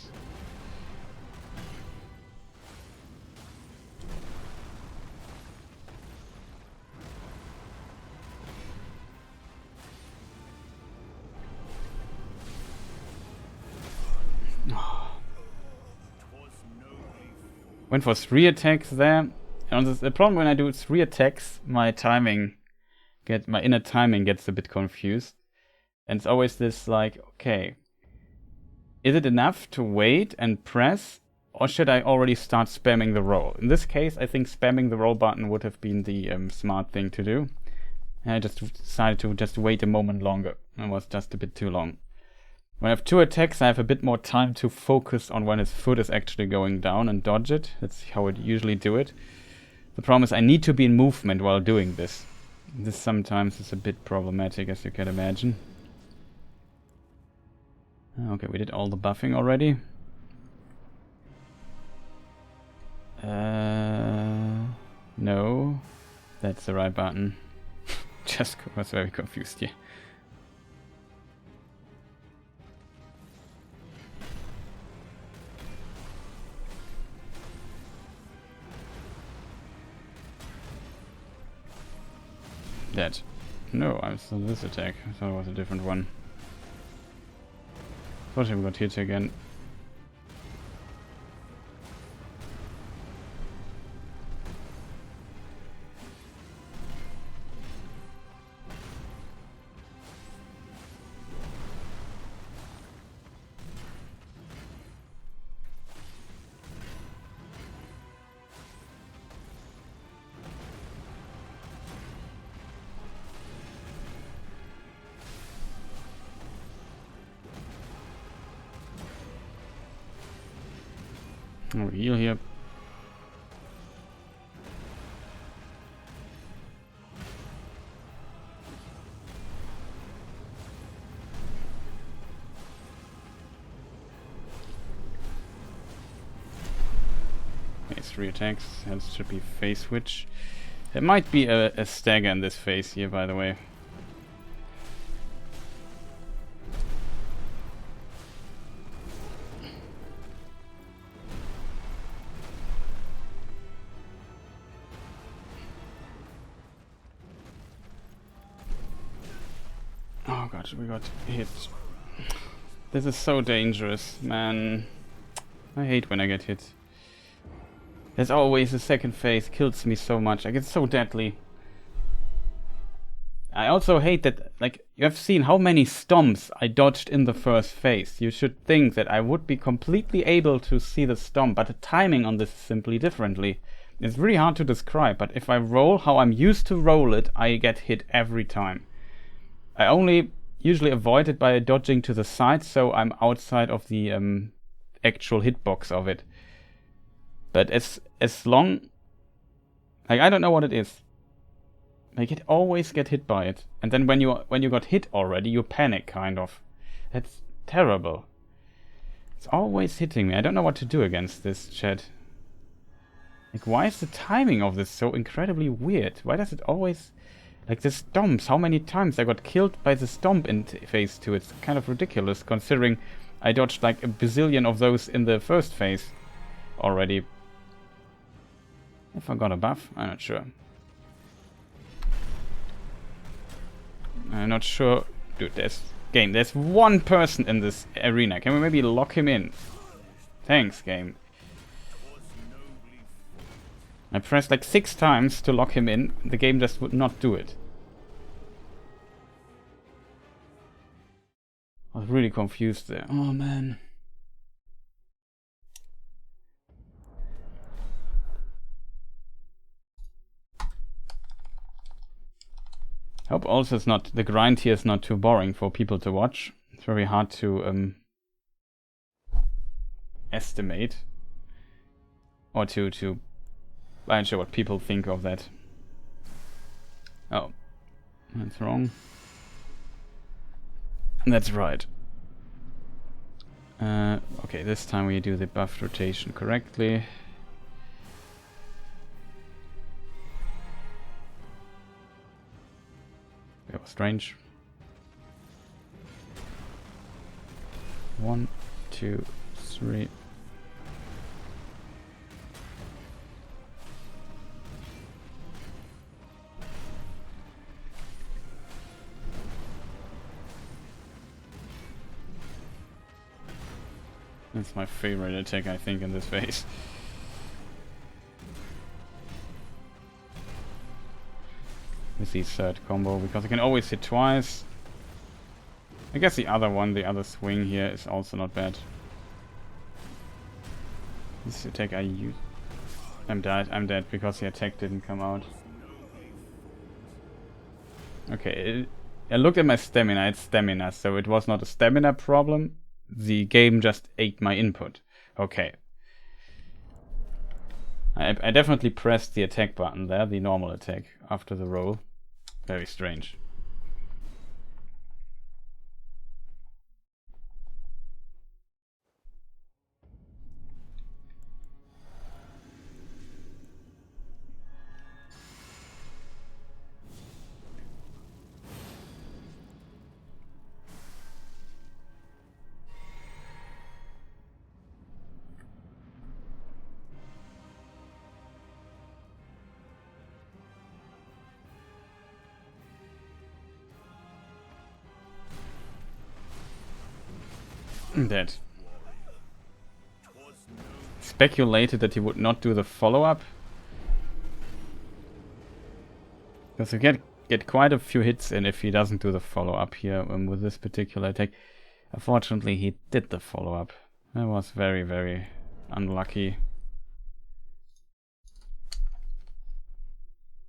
Went for 3 attacks there. And the problem when I do 3 attacks, my inner timing gets a bit confused. And it's always this like, okay, is it enough to wait and press, or should I already start spamming the roll? In this case, I think spamming the roll button would have been the smart thing to do. And I just decided to just wait a moment longer. It was just a bit too long. When I have 2 attacks, I have a bit more time to focus on when his foot is actually going down and dodge it. That's how I usually do it. The problem is I need to be in movement while doing this. This sometimes is a bit problematic, as you can imagine. Okay, we did all the buffing already. No. That's the right button. Just was very confused here. Dead. No, I'm still this attack. I thought it was a different one. Fortunately we got hit again. I'll heal here. Okay, 3 attacks. That should be phase switch. There might be a stagger in this phase here, by the way. Oh god, we got hit. This is so dangerous, man. I hate when I get hit. There's always a second phase, kills me so much. I get so deadly. I also hate that, like, you have seen how many stomps I dodged in the first phase. You should think that I would be completely able to see the stomp, but the timing on this is simply differently. It's really hard to describe, but if I roll how I'm used to roll it, I get hit every time. I only usually avoid it by dodging to the side, so I'm outside of the actual hitbox of it. But as long... like, I don't know what it is. Like, it always get hit by it. And then when you got hit already, you panic, kind of. That's terrible. It's always hitting me. I don't know what to do against this, chat. Like, why is the timing of this so incredibly weird? Why does it always... like, the stomps, how many times I got killed by the stomp in phase 2? It's kind of ridiculous, considering I dodged like a bazillion of those in the first phase already. If I got a buff? I'm not sure. I'm not sure. Dude, there's one person in this arena. Can we maybe lock him in? Thanks, game. I pressed like 6 times to lock him in. The game just would not do it. I was really confused there. Oh man. Hope also it's not, the grind here is not too boring for people to watch. It's very hard to estimate. Or to I'm not sure what people think of that. Oh, that's wrong. That's right. Okay, this time we do the buff rotation correctly. That was strange. 1, 2, 3. That's my favorite attack, I think, in this phase. With the third combo, because I can always hit twice. I guess the other one, the other swing here, is also not bad. This attack I use... I'm dead because the attack didn't come out. Okay, I looked at my stamina, it's stamina, so it was not a stamina problem. The game just ate my input. Okay. I definitely pressed the attack button there, the normal attack, after the roll. Very strange. Dead. Speculated that he would not do the follow-up. Because you get quite a few hits in if he doesn't do the follow-up here with this particular attack. Unfortunately, he did the follow-up. That was very, very unlucky.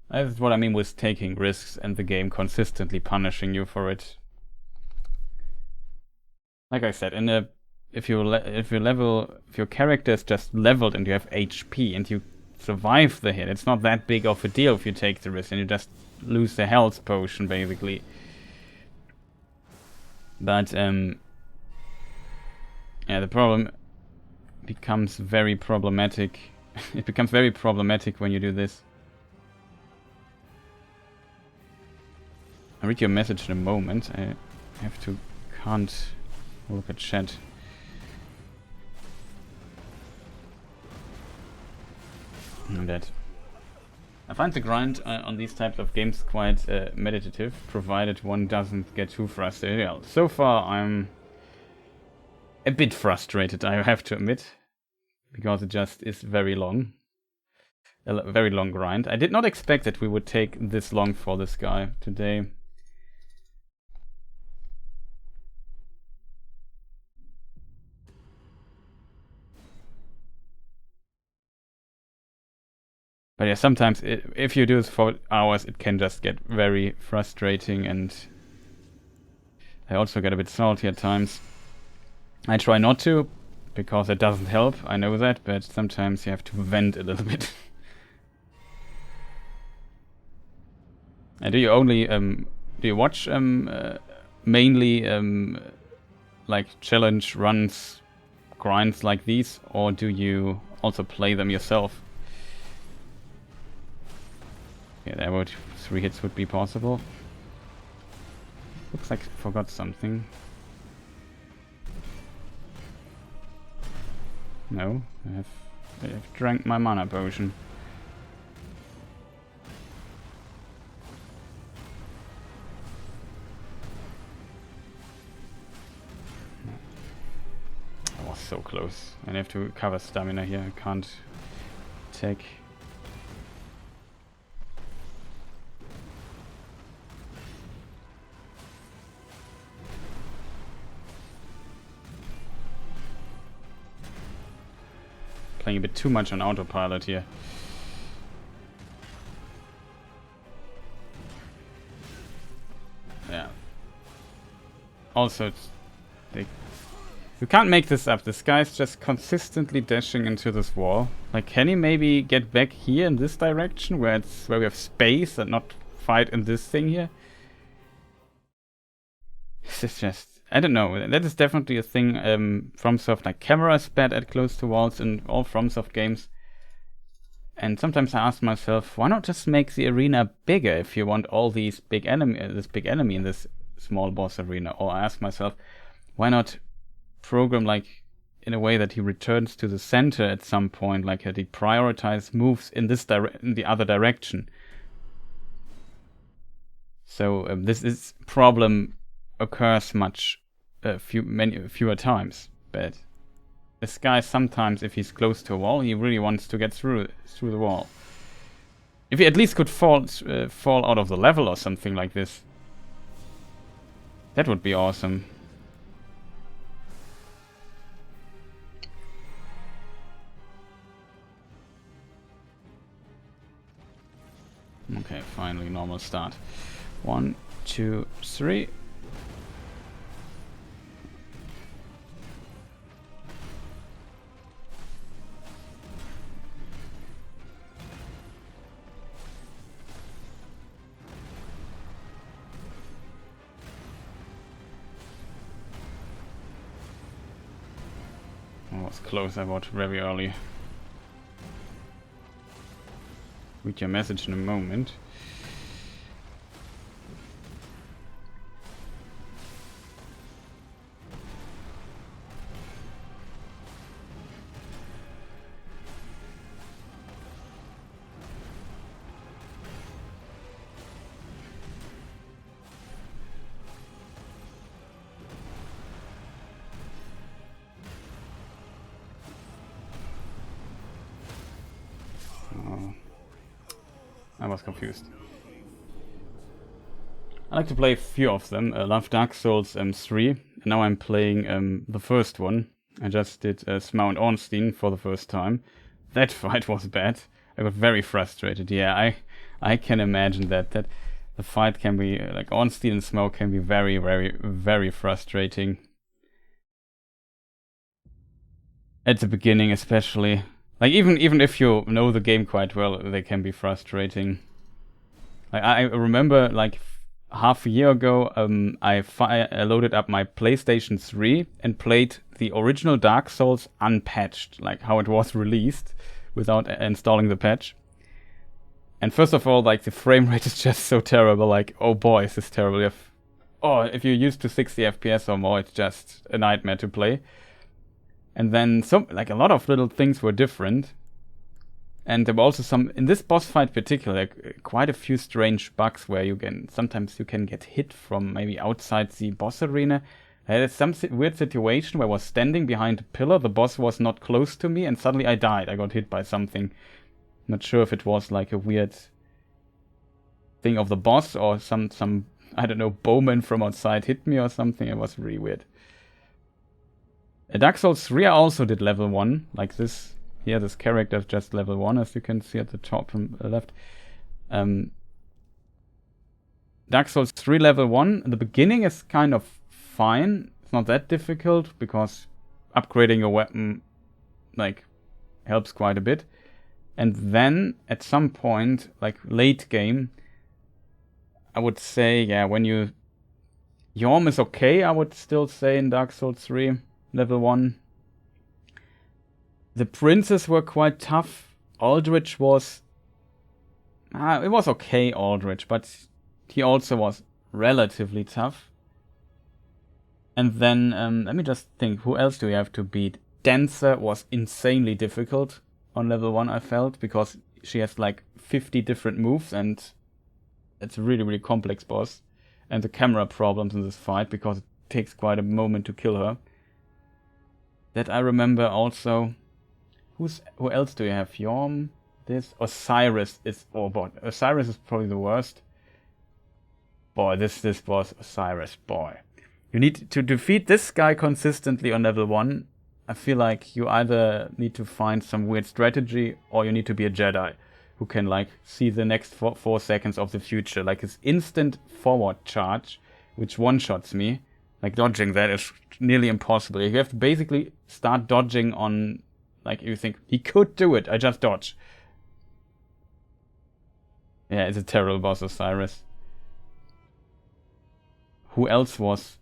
That's what I mean with taking risks and the game consistently punishing you for it. Like I said, in if your character is just leveled and you have HP and you survive the hit, it's not that big of a deal if you take the risk and you just lose the health potion basically. But yeah, the problem becomes very problematic. It becomes very problematic when you do this. I'll read your message in a moment. I can't look at chat. I'm dead. I find the grind on these types of games quite meditative, provided one doesn't get too frustrated. Yeah, so far I'm a bit frustrated, I have to admit, because it just is very long. A very long grind. I did not expect that we would take this long for this guy today. But yeah, sometimes if you do this for hours, it can just get very frustrating, and I also get a bit salty at times. I try not to, because it doesn't help, I know that, but sometimes you have to vent a little bit. And do you only do you watch mainly like challenge runs, grinds like these, or do you also play them yourself? Yeah, there would 3 hits would be possible. Looks like I forgot something. No, I've drank my mana potion. I was so close. And I have to cover stamina here. I can't take. Playing a bit too much on autopilot here. Yeah. Also, you can't make this up. This guy's just consistently dashing into this wall. Like, can he maybe get back here in this direction where we have space and not fight in this thing here? This is just, I don't know. That is definitely a thing. FromSoft, like, camera is bad at close to walls in all FromSoft games. And sometimes I ask myself, why not just make the arena bigger if you want all these big enemy, this big enemy in this small boss arena? Or I ask myself, why not program like in a way that he returns to the center at some point, like he prioritize moves in this in the other direction. So this problem occurs fewer times, but this guy sometimes, if he's close to a wall, he really wants to get through the wall. If he at least could fall out of the level or something like this, that would be awesome. Okay, finally normal start. 1, 2, 3. I was close, I got very early. Read your message in a moment. I was confused. I like to play a few of them. I love Dark Souls 3, and now I'm playing the first one. I just did Smaug and Ornstein for the first time. That fight was bad. I got very frustrated. Yeah, I can imagine that the fight can be, like Ornstein and Smaug can be very, very, very frustrating. At the beginning especially. Like, even if you know the game quite well, they can be frustrating. Like, I remember, like, half a year ago, I loaded up my PlayStation 3 and played the original Dark Souls unpatched, like how it was released, without installing the patch. And first of all, like, the frame rate is just so terrible. Like, oh boy, is this terrible. If you're used to 60 FPS or more, it's just a nightmare to play. And then a lot of little things were different. And there were also some, in this boss fight particularly, quite a few strange bugs where sometimes you can get hit from maybe outside the boss arena. I had some weird situation where I was standing behind a pillar, the boss was not close to me, and suddenly I died. I got hit by something. Not sure if it was like a weird thing of the boss or some I don't know, bowman from outside hit me or something. It was really weird. Dark Souls 3 I also did level 1, like this. Here, this character is just level 1, as you can see at the top from the left. Dark Souls 3 level 1, the beginning is kind of fine. It's not that difficult, because upgrading your weapon, like, helps quite a bit. And then, at some point, like, late game, I would say, yeah, when Yhorm is okay, I would still say, in Dark Souls 3, level 1. The princes were quite tough. Aldrich was... it was okay, Aldrich, but he also was relatively tough. And then, let me just think, who else do we have to beat? Dancer was insanely difficult on level 1, I felt, because she has like 50 different moves, and it's a really, really complex boss. And the camera problems in this fight, because it takes quite a moment to kill her. That I remember also... Who else do you have? Yhorm, this, Osiris is, oh boy, Osiris is probably the worst. Boy, this boss, Osiris, boy. You need to defeat this guy consistently on level 1. I feel like you either need to find some weird strategy, or you need to be a Jedi who can, like, see the next 4 seconds of the future. Like his instant forward charge, which one-shots me. Like, dodging that is nearly impossible. You have to basically start dodging on... Like, you think, he could do it, I just dodge. Yeah, it's a terrible boss, Osiris. Who else was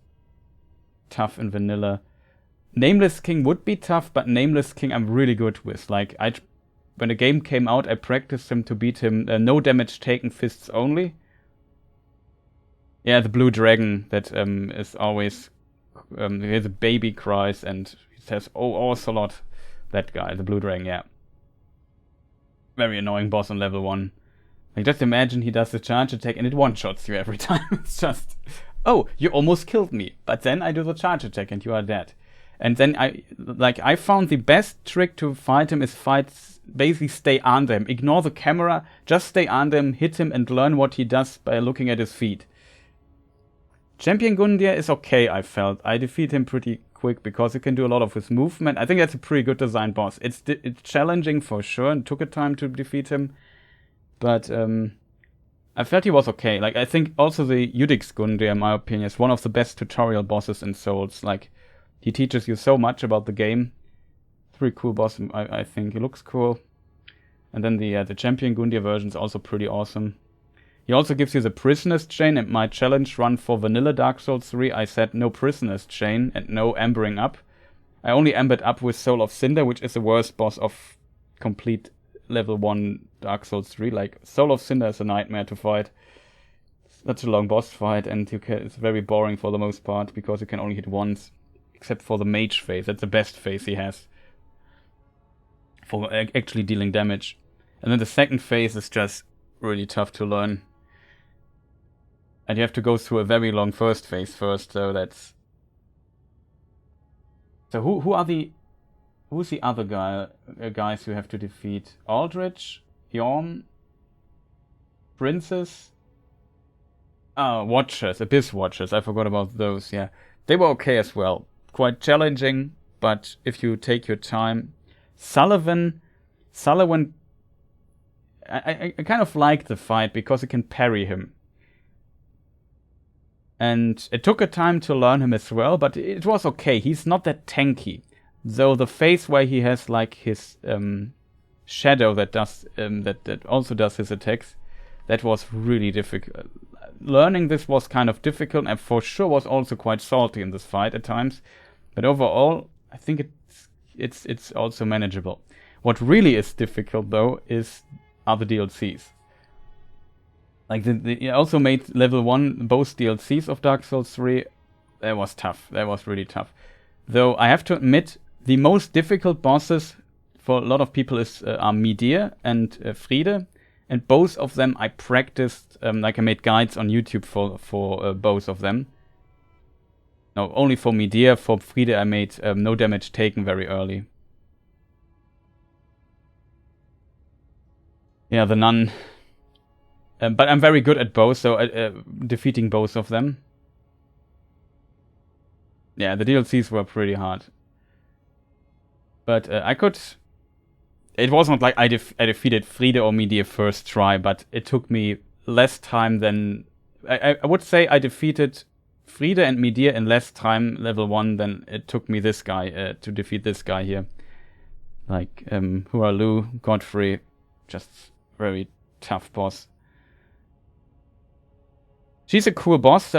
tough in vanilla? Nameless King would be tough, but Nameless King I'm really good with. Like, when the game came out, I practiced him to beat him. No damage taken, fists only. Yeah, the blue dragon that is always... he has a baby cries and he says, oh, Ocelot. That guy, the blue dragon, yeah. Very annoying boss on level 1. Like, just imagine he does the charge attack and it one-shots you every time. It's just, oh, you almost killed me. But then I do the charge attack and you are dead. And then I found the best trick to fight him is basically stay under him. Ignore the camera, just stay under him, hit him and learn what he does by looking at his feet. Champion Gundyr is okay, I felt. I defeat him pretty quick because he can do a lot of his movement. I think that's a pretty good designed boss. It's challenging for sure and took a time to defeat him. But I felt he was okay. Like, I think also the Udix Gundyr, in my opinion, is one of the best tutorial bosses in Souls. Like, he teaches you so much about the game. Pretty cool boss, I think. He looks cool. And then the Champion Gundyr version is also pretty awesome. He also gives you the Prisoner's Chain, and my challenge run for vanilla Dark Souls 3, I said no Prisoner's Chain and no Ambering Up. I only ambered up with Soul of Cinder, which is the worst boss of complete level 1 Dark Souls 3. Like, Soul of Cinder is a nightmare to fight. Such a long boss fight, and it's very boring for the most part, because you can only hit once. Except for the Mage phase, that's the best phase he has. For actually dealing damage. And then the second phase is just really tough to learn. And you have to go through a very long first phase first, so that's... So who's the other guys you have to defeat? Aldrich, Yhorm, Princess? Watchers, Abyss Watchers, I forgot about those, yeah. They were okay as well. Quite challenging, but if you take your time... Sullivan, I kind of like the fight because you can parry him. And it took a time to learn him as well, but it was okay. He's not that tanky. Though the phase where he has like his shadow that does that also does his attacks, that was really difficult. Learning this was kind of difficult, and for sure was also quite salty in this fight at times. But overall, I think it's also manageable. What really is difficult though are the DLCs. Like I also made level 1 both DLCs of Dark Souls 3. That was tough. That was really tough. Though I have to admit, the most difficult bosses for a lot of people are Midir and Friede, and both of them I practiced. Like I made guides on YouTube for both of them. No, only for Midir. For Friede I made no damage taken very early. Yeah, the nun. But I'm very good at both, so defeating both of them. Yeah, the DLCs were pretty hard. But I could... It wasn't like I defeated Friede or Midir first try, but it took me less time than... I would say I defeated Friede and Midir in less time, level 1, than it took me this guy to defeat this guy here. Like Hoarah Loux, Godfrey, just very tough boss. She's a cool boss,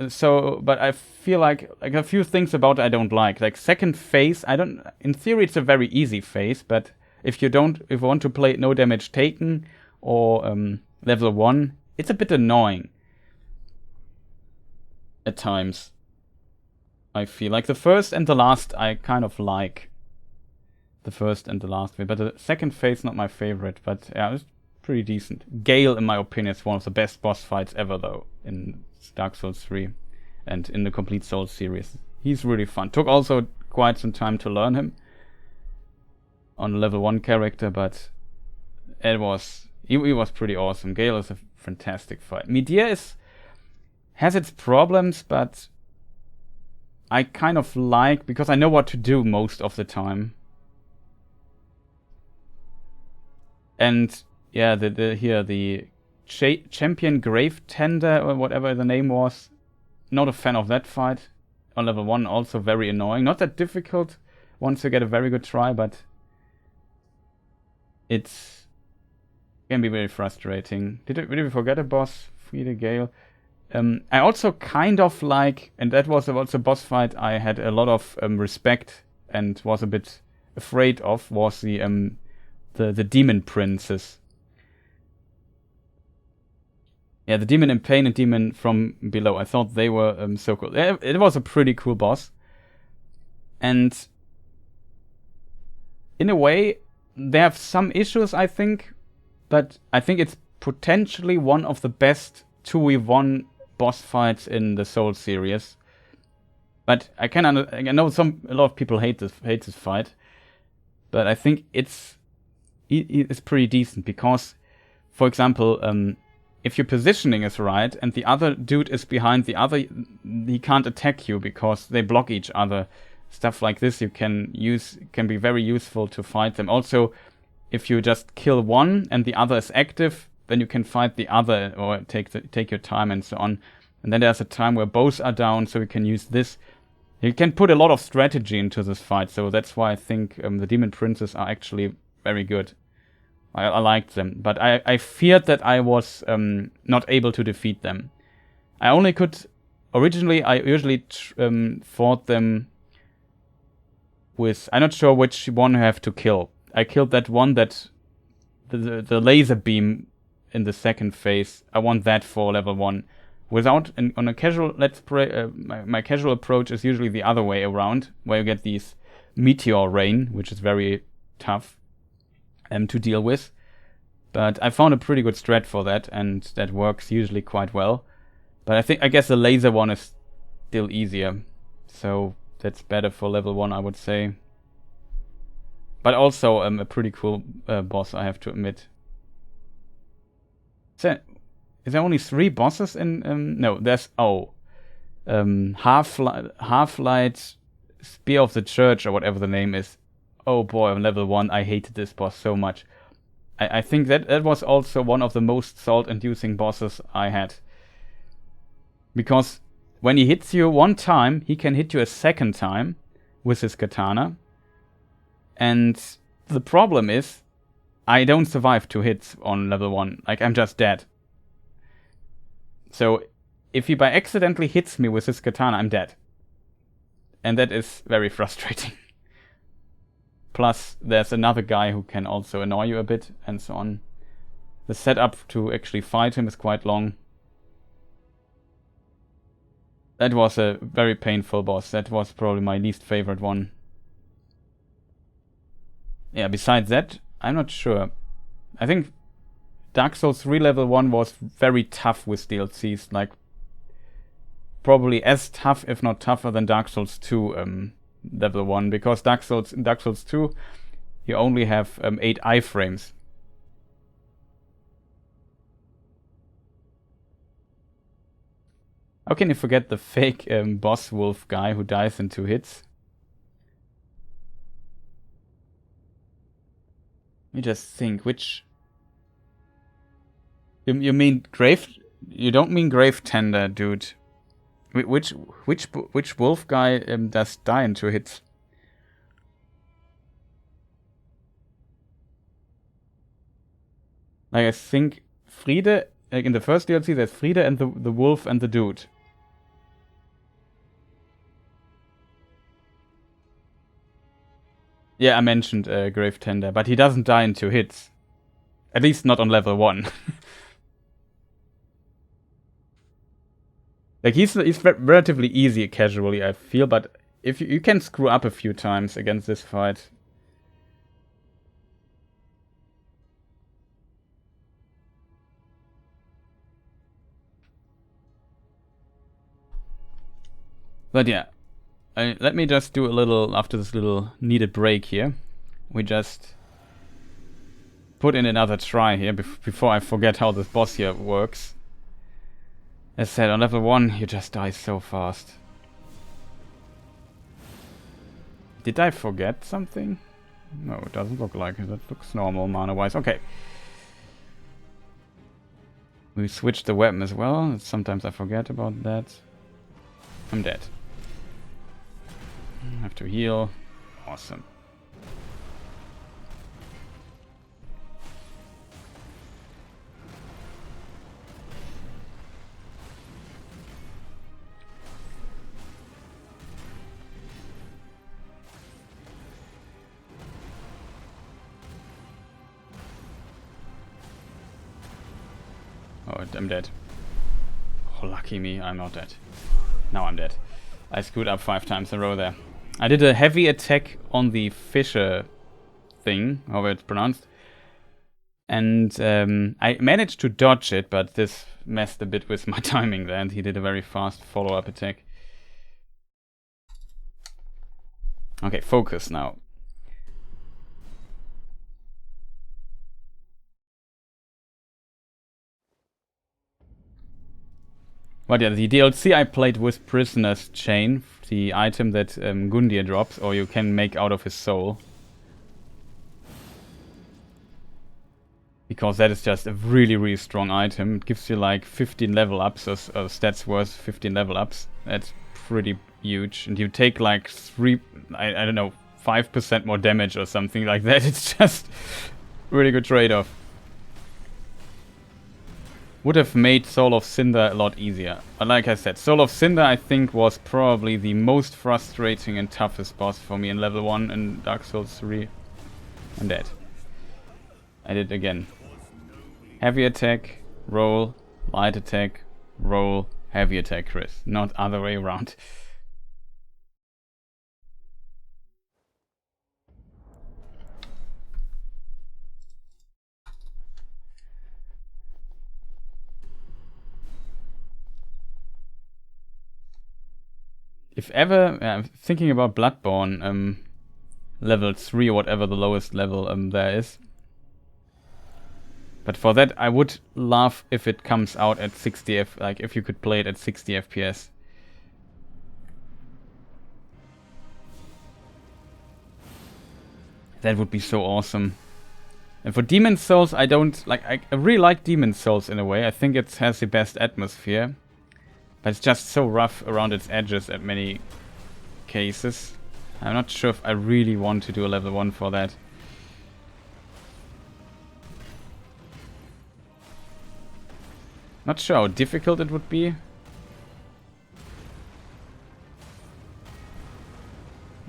so but I feel like a few things about it I don't like. Like second phase, in theory it's a very easy phase, but if you want to play no damage taken or level 1, it's a bit annoying at times. I feel like the first and the last I kind of like. The first and the last way, but the second phase not my favorite, but yeah, it's pretty decent. Gale, in my opinion, is one of the best boss fights ever, though, in Dark Souls 3 and in the Complete Souls series. He's really fun. Took also quite some time to learn him on a level 1 character, but he was pretty awesome. Gale is a fantastic fight. Midir has its problems, but I kind of like, because I know what to do most of the time. And yeah, the Champion Grave Tender or whatever the name was, not a fan of that fight. On level 1 also very annoying. Not that difficult once you get a very good try, but it can be very frustrating. Did we forget a boss? Friede, Gale. I also kind of like, and that was also a boss fight I had a lot of respect and was a bit afraid of, was the Demon Princes. Yeah, the Demon in Pain and Demon from Below. I thought they were so cool. It was a pretty cool boss. And in a way, they have some issues, I think. But I think it's potentially one of the best 2v1 boss fights in the Souls series. But I know a lot of people hate this fight. But I think it's pretty decent because, for example, if your positioning is right and the other dude is behind the other, he can't attack you because they block each other. Stuff like this can be very useful to fight them. Also, if you just kill one and the other is active, then you can fight the other or take your time and so on. And then there's a time where both are down, so you can use this. You can put a lot of strategy into this fight, so that's why I think the Demon Princes are actually very good. I liked them, but I feared that I was not able to defeat them. Originally I usually fought them with, I'm not sure which one I have to kill. I killed that one that, the laser beam in the second phase, I want that for level 1. On a casual, my casual approach is usually the other way around, where you get these meteor rain, which is very tough to deal with. But I found a pretty good strat for that, and that works usually quite well. But I guess the laser one is still easier, so that's better for level 1, I would say. But also a pretty cool boss, I have to admit. Is there only 3 bosses in? No, there's Half-Light Spear of the Church or whatever the name is. Oh boy, on level 1 I hated this boss so much. I think that was also one of the most salt-inducing bosses I had. Because when he hits you one time, he can hit you a second time with his katana. And the problem is, I don't survive 2 hits on level 1. Like, I'm just dead. So, if he by accidentally hits me with his katana, I'm dead. And that is very frustrating. Plus, there's another guy who can also annoy you a bit, and so on. The setup to actually fight him is quite long. That was a very painful boss. That was probably my least favorite one. Yeah, besides that, I'm not sure. I think Dark Souls 3 level 1 was very tough with DLCs. Like, probably as tough, if not tougher, than Dark Souls 2 level 1. Because in Dark Souls 2, you only have 8 iframes. How can you forget the fake boss wolf guy who dies in 2 hits? Let me just think, which... You mean Grave... You don't mean Grave Tender, dude. Which wolf guy does die in 2 hits? Like, I think Friede... Like, in the first DLC, there's Friede and the wolf and the dude. Yeah, I mentioned Grave Tender, but he doesn't die in 2 hits. At least not on level 1. Like, he's relatively easy casually, I feel, but if you can screw up a few times against this fight. But yeah, let me just do a little, after this little needed break here, we just put in another try here before I forget how this boss here works. As said, on level 1 you just die so fast. Did I forget something? No, it doesn't look like it. That looks normal mana-wise. Okay. We switched the weapon as well. Sometimes I forget about that. I'm dead. I have to heal. Awesome. Oh, I'm dead. Oh, lucky me, I'm not dead. Now I'm dead. I screwed up 5 times in a row there. I did a heavy attack on the Fisher thing, however it's pronounced. And I managed to dodge it, but this messed a bit with my timing there, and he did a very fast follow-up attack. Okay, focus now. But yeah, the DLC I played with Prisoner's Chain, the item that Gundir drops, or you can make out of his soul. Because that is just a really, really strong item. It gives you like 15 level ups, or stats worth 15 level ups. That's pretty huge. And you take like I don't know, 5% more damage or something like that. It's just really good trade-off. Would have made Soul of Cinder a lot easier. But like I said, Soul of Cinder I think was probably the most frustrating and toughest boss for me in level 1 in Dark Souls 3. I'm dead. I did it again. Heavy attack, roll, light attack, roll, heavy attack, Chris. Not other way around. If ever, I'm thinking about Bloodborne, level 3 or whatever the lowest level there is. But for that, I would love if it comes out at 60 like if you could play it at 60 FPS. That would be so awesome. And for Demon's Souls, I don't like. I really like Demon's Souls in a way. I think it has the best atmosphere. But it's just so rough around its edges at many cases. I'm not sure if I really want to do a level 1 for that. Not sure how difficult it would be.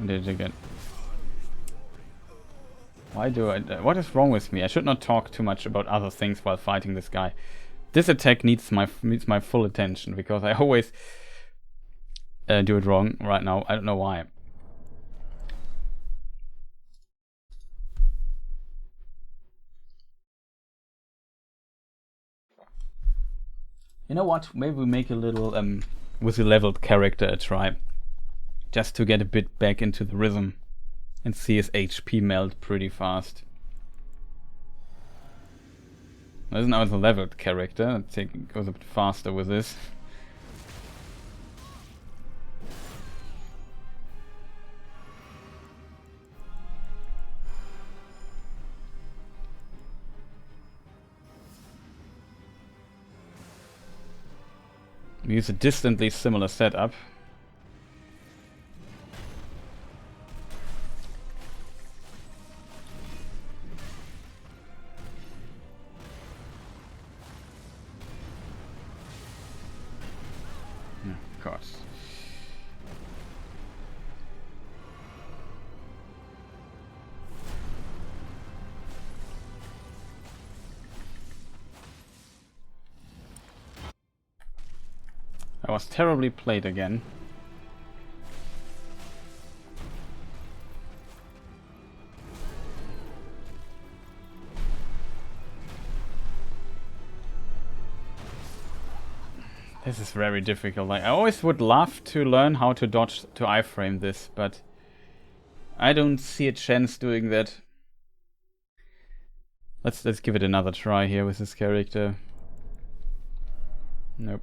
I did it again. Why do I... what is wrong with me? I should not talk too much about other things while fighting this guy. This attack needs my full attention, because I always do it wrong right now. I don't know why. You know what? Maybe we make a little, with a leveled character a try. Just to get a bit back into the rhythm. And see his HP melt pretty fast. This is now the leveled character. I think it goes a bit faster with this. We use a distantly similar setup. Of course. I was terribly played again. This is very difficult. Like, I always would love to learn how to dodge to iframe this, but I don't see a chance doing that. Let's give it another try here with this character. Nope.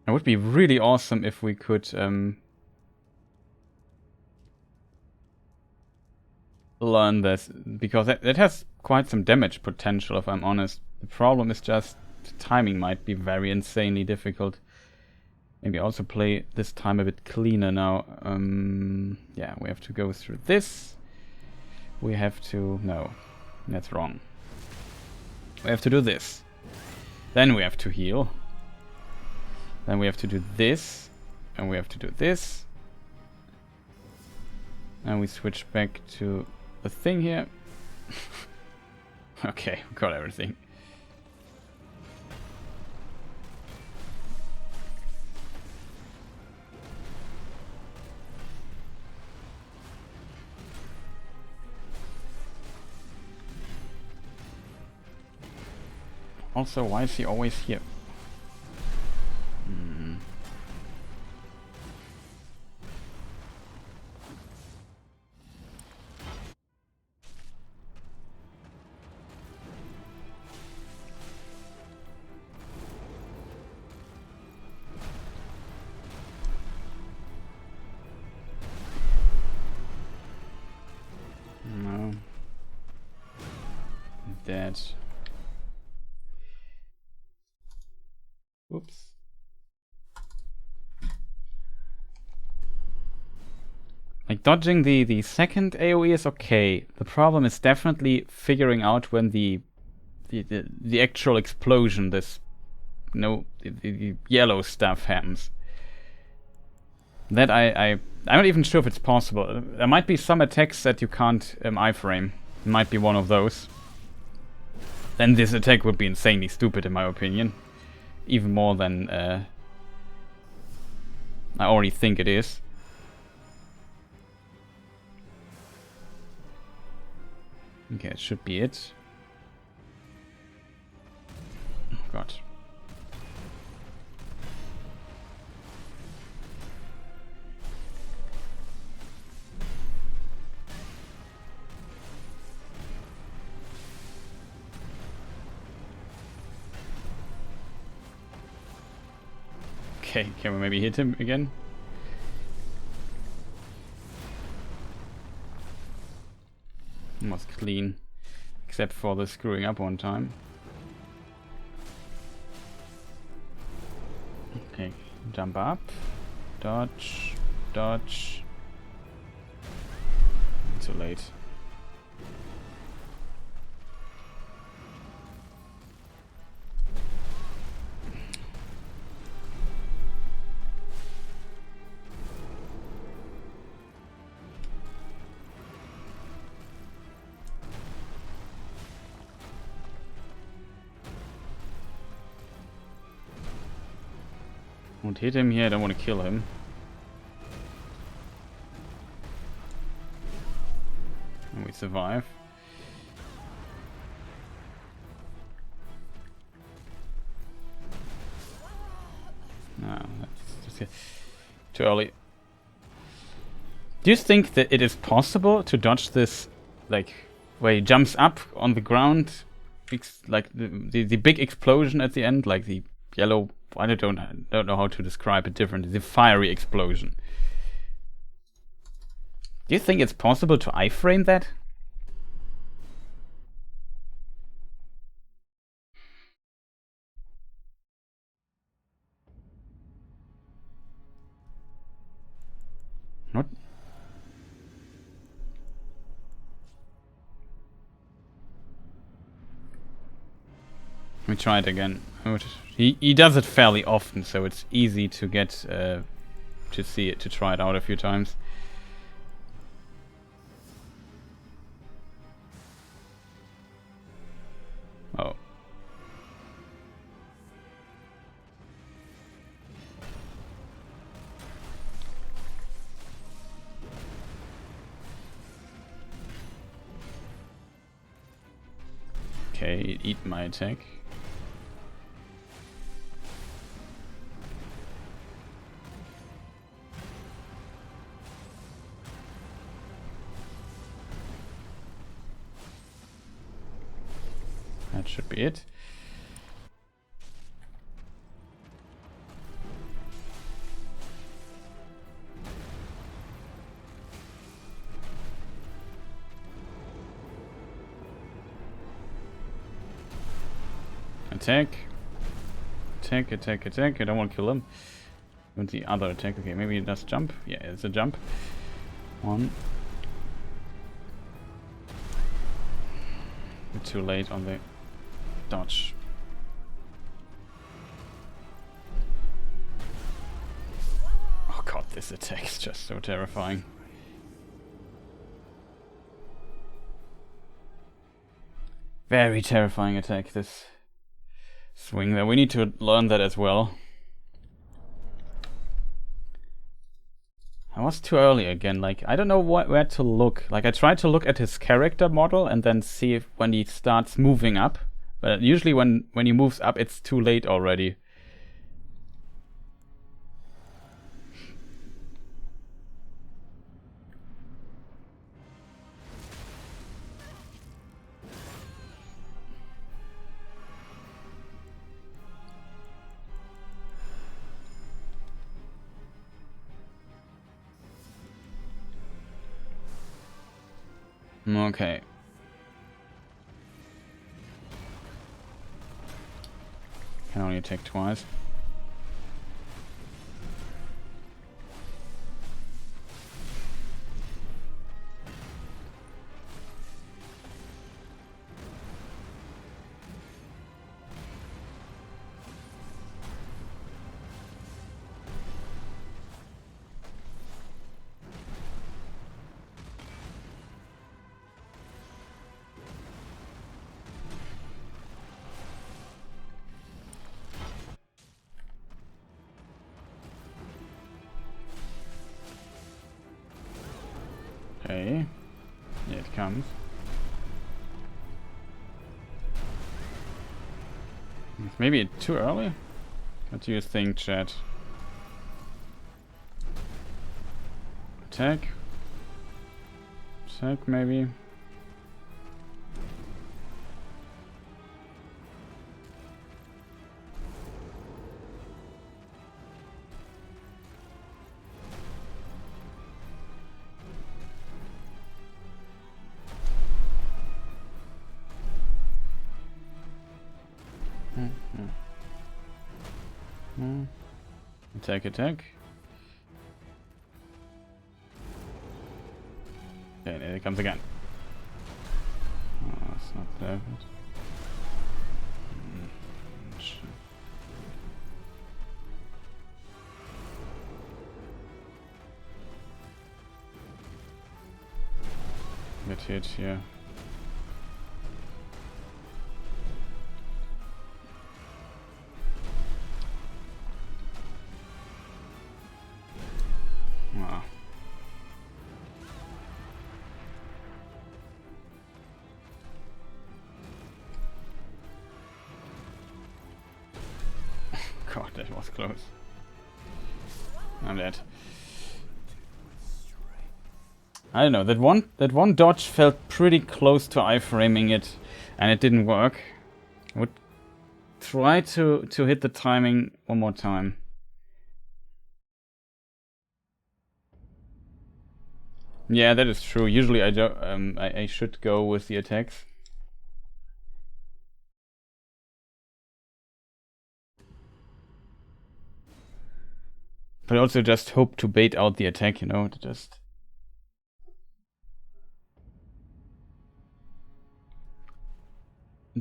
It would be really awesome if we could learn this, because it has quite some damage potential, if I'm honest. The problem is just the timing might be very insanely difficult. Maybe also play this time a bit cleaner now. Yeah, we have to go through this. We have to... no, that's wrong. We have to do this. Then we have to heal. Then we have to do this, and we have to do this. And we switch back to the thing here. Okay, we got everything. Also, why is he always here? No. Dead. Oops. Like, dodging the second AoE is okay. The problem is definitely figuring out when the actual explosion, this, you know, the yellow stuff happens. That I'm not even sure if it's possible. There might be some attacks that you can't iframe. It might be one of those. Then this attack would be insanely stupid, in my opinion. Even more than I already think it is. Okay, it should be it. Oh god. Okay, can we maybe hit him again? Almost clean. Except for the screwing up one time. Okay, jump up. Dodge. Dodge. Too late. Won't hit him here, I don't want to kill him. And we survive. No, that's just too early. Do you think that it is possible to dodge this, like, where he jumps up on the ground, like the big explosion at the end, like the yellow, I don't know how to describe it differently, the fiery explosion. Do you think it's possible to iframe that? Not. Let me try it again. He does it fairly often, so it's easy to get to see it, to try it out a few times. Oh. Okay, eat my attack. That should be it. Attack. Attack, attack, attack. I don't want to kill him. I want the other attack. Okay, maybe it does jump. Yeah, it's a jump. One. Too late on the dodge. Oh god, this attack is just so terrifying. Very terrifying attack, this swing there. We need to learn that as well. I was too early again, like, I don't know where to look. Like, I tried to look at his character model and then see if when he starts moving up. But usually when he moves up, it's too late already. Okay. Can only attack twice. Okay. Here it comes. Maybe too early? What do you think, chat? Attack? Attack, maybe? Attack, attack. Okay, there it comes again. Oh, it's not perfect. Shit. Get hit here. Wow. God, that was close. I'm dead. I don't know, that one dodge felt pretty close to iframing it, and it didn't work. I would try to hit the timing one more time. Yeah, that is true. Usually I don't. I should go with the attacks. But also just hope to bait out the attack, you know, to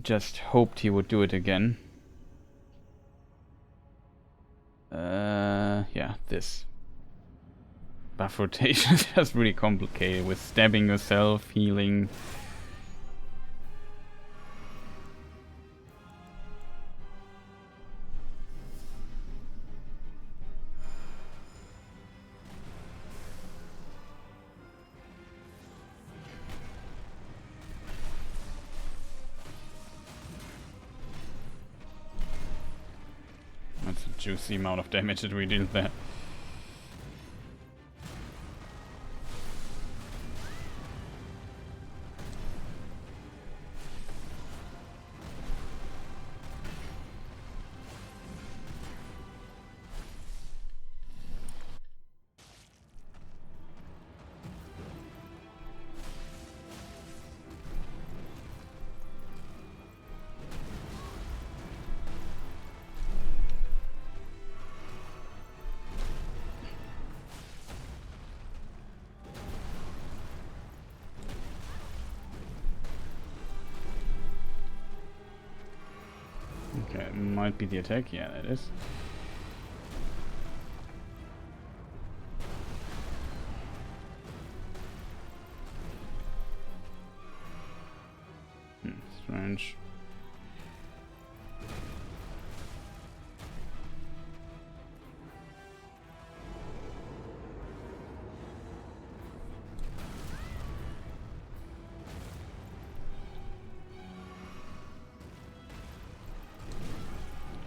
just hoped he would do it again. Yeah, this. Buff rotation is just really complicated with stabbing yourself, healing. That's a juicy amount of damage that we did there. Okay, might be the attack. Yeah, that is. Strange.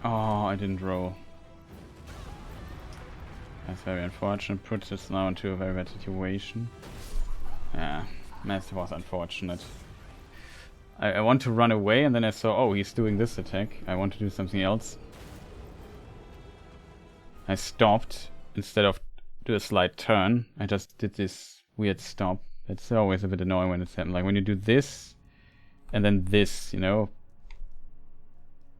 Oh, I didn't roll. That's very unfortunate. Puts us now into a very bad situation. Yeah, that was unfortunate. I want to run away, and then I saw, oh, he's doing this attack. I want to do something else. I stopped instead of do a slight turn. I just did this weird stop. That's always a bit annoying when it's happening. Like when you do this, and then this, you know,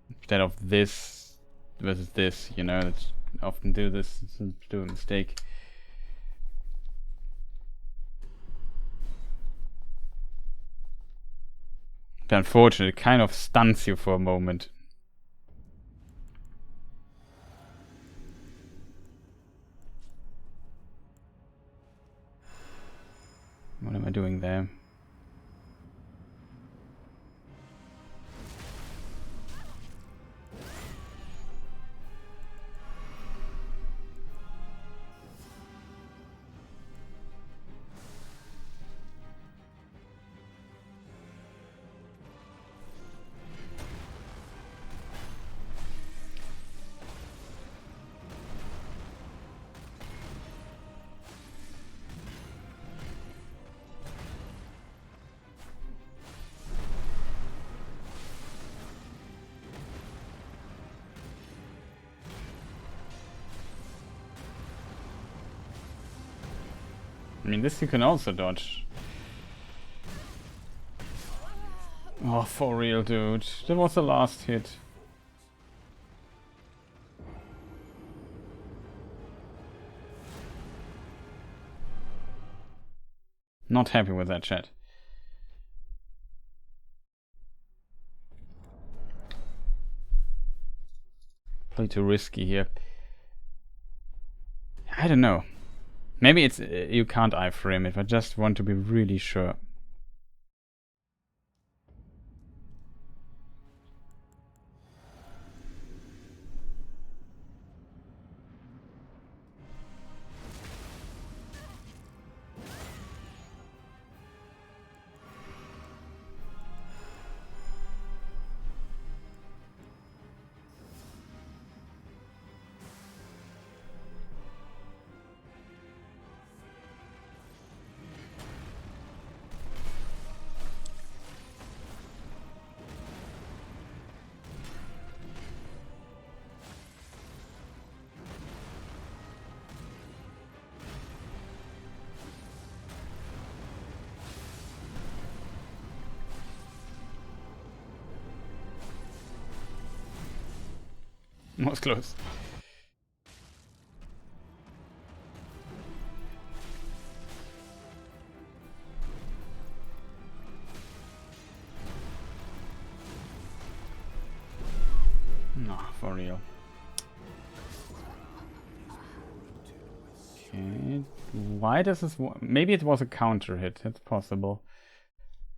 instead of this versus this, you know, it's often do this, do a mistake. But unfortunately, it kind of stuns you for a moment. What am I doing there? I mean, this you can also dodge. Oh, for real, dude. That was the last hit. Not happy with that, chat. Play too risky here. I don't know. Maybe it's you can't iframe if I just want to be really sure. Was close. No, for real. Okay. Why does this... Maybe it was a counter hit. That's possible.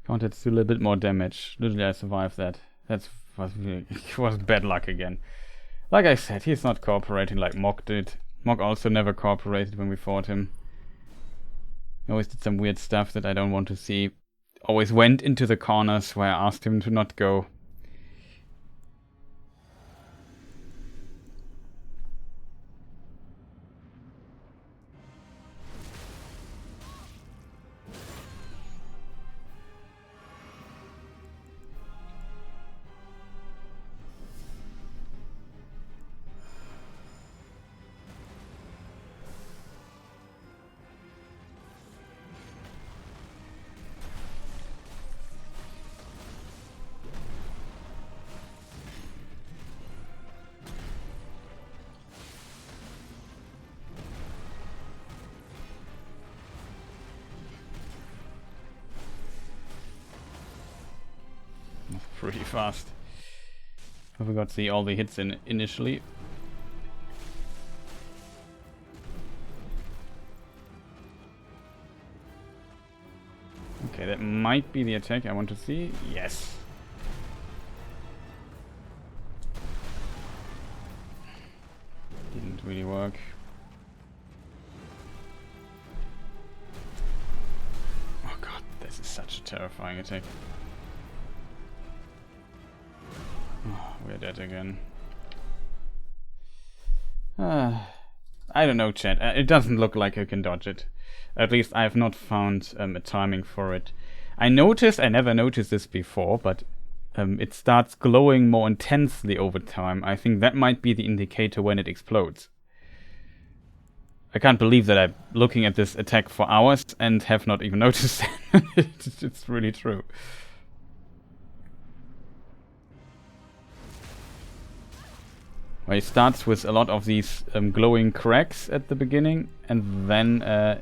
Counter to do a little bit more damage. Literally, I survived that. That was bad luck again. Like I said, he's not cooperating like Mog did. Mog also never cooperated when we fought him. He always did some weird stuff that I don't want to see. Always went into the corners where I asked him to not go. Pretty fast. I forgot to see all the hits in initially. Okay, that might be the attack I want to see. Yes. Didn't really work. Oh god, this is such a terrifying attack. Oh, we're dead again. I don't know, chat. It doesn't look like I can dodge it. At least I have not found a timing for it. I never noticed this before, but it starts glowing more intensely over time. I think that might be the indicator when it explodes. I can't believe that I'm looking at this attack for hours and have not even noticed it. It's really true. Well, it starts with a lot of these glowing cracks at the beginning, and then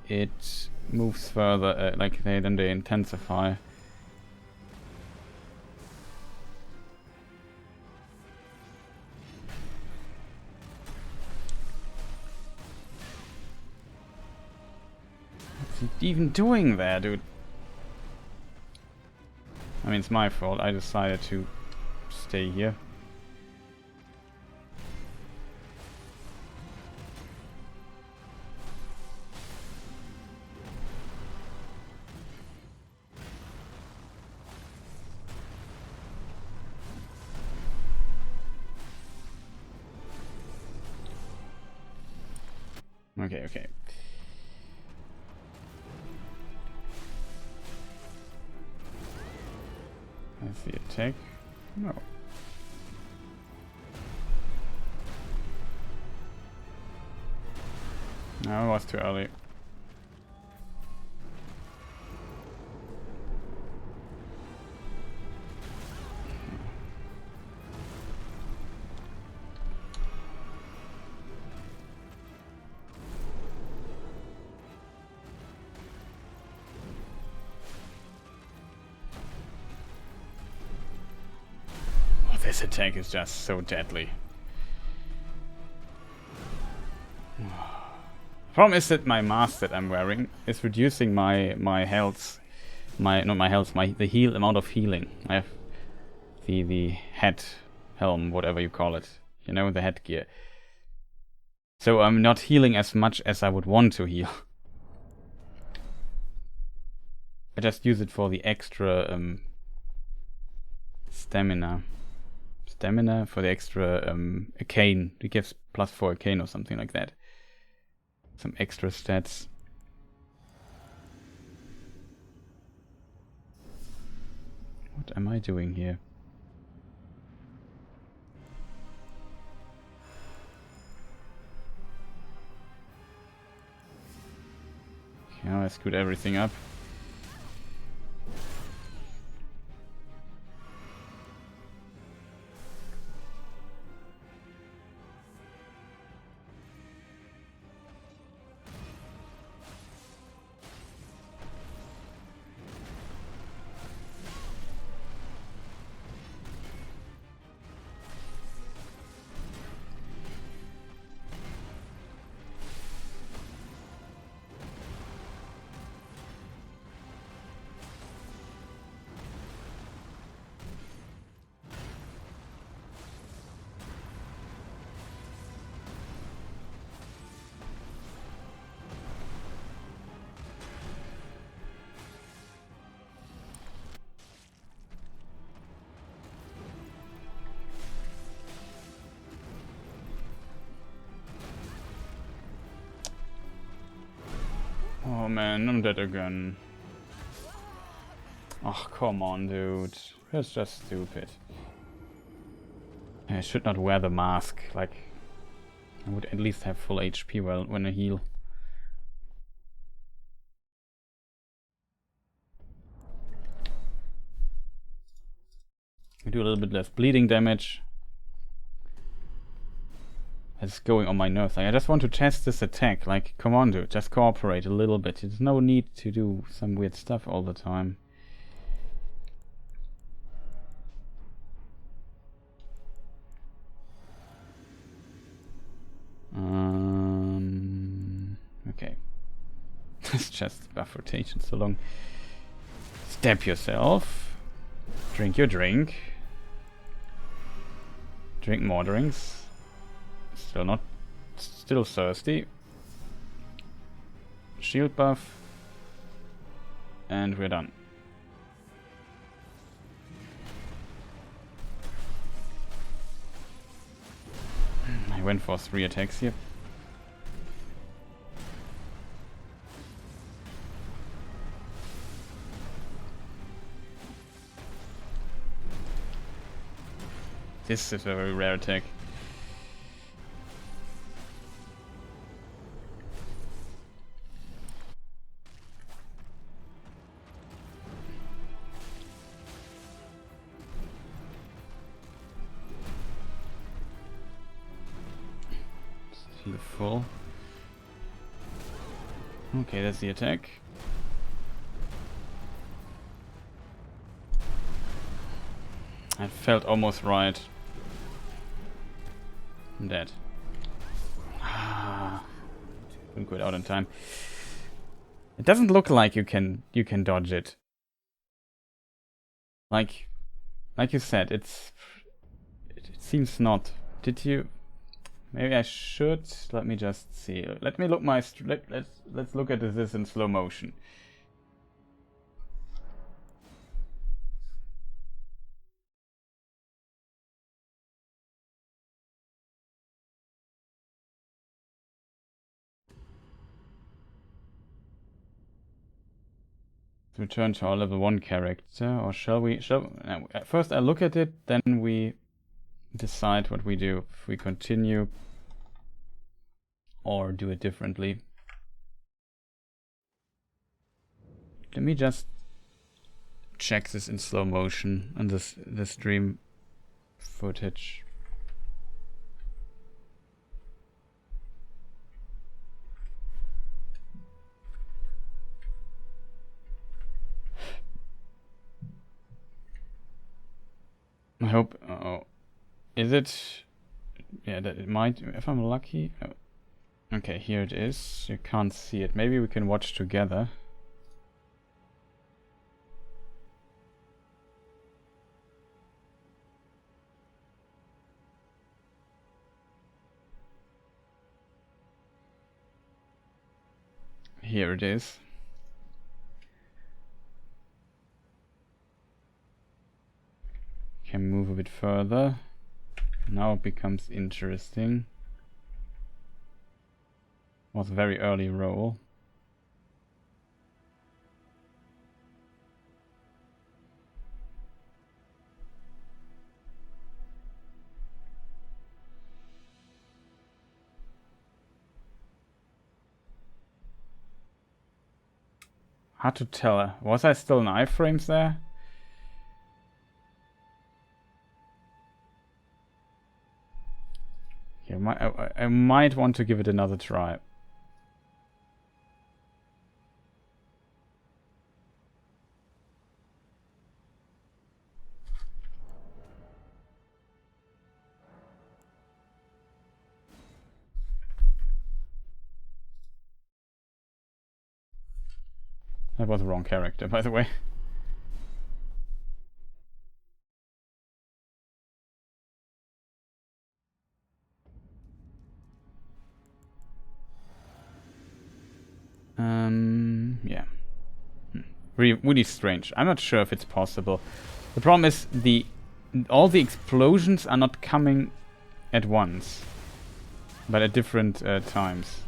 it moves further, then they intensify. What's he even doing there, dude? I mean, it's my fault. I decided to stay here. Okay. That's the attack. No. No, it was too early. This attack is just so deadly. Problem is that my mask that I'm wearing is reducing my health, the heal amount of healing. I have the head helm, whatever you call it, you know, the headgear. So I'm not healing as much as I would want to heal. I just use it for the extra stamina for the extra Arcane. It gives +4 Arcane or something like that. Some extra stats. What am I doing here? Okay, now I screwed everything up. Oh man, I'm dead again. Oh, come on, dude. That's just stupid. I should not wear the mask. Like, I would at least have full HP when I heal. I do a little bit less bleeding damage. It's going on my nerves. Like, I just want to test this attack. Like, come on, dude, just cooperate a little bit. There's no need to do some weird stuff all the time. Okay. It's just buff rotation so long. Stab yourself. Drink your drink. Drink more drinks. Still thirsty. Shield buff. And we're done. I went for 3 attacks here. This is a very rare attack. Heal full. Okay, that's the attack. That felt almost right. I'm dead. Couldn't quit out in time. It doesn't look like you can dodge it. Like you said, it seems not. Did you? Maybe I should. Let me just see. Let me look let's look at this in slow motion. Return to our level 1 character, or shall we? First I look at it, then we decide what we do. If we continue or do it differently. Let me just check this in slow motion on the stream footage. I hope. Oh, Is it? Yeah, that it might, if I'm lucky. Oh. Okay, here it is. You can't see it. Maybe we can watch together. Here it is. Can move a bit further. Now it becomes interesting. Was a very early roll. Hard to tell. Was I still in iframes there? Yeah, I might want to give it another try. That was the wrong character, by the way. Yeah. Really strange. I'm not sure if it's possible. The problem is all the explosions are not coming at once, but at different times.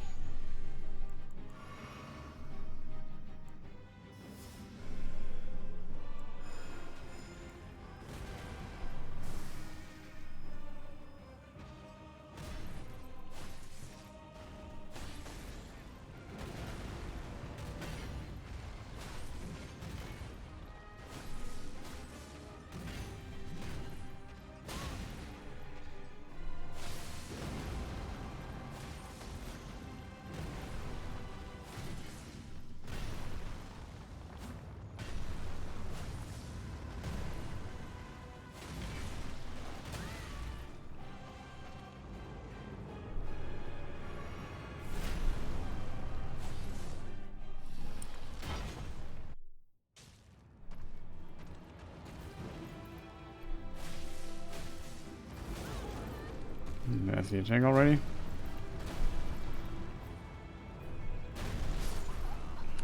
There's the attack already.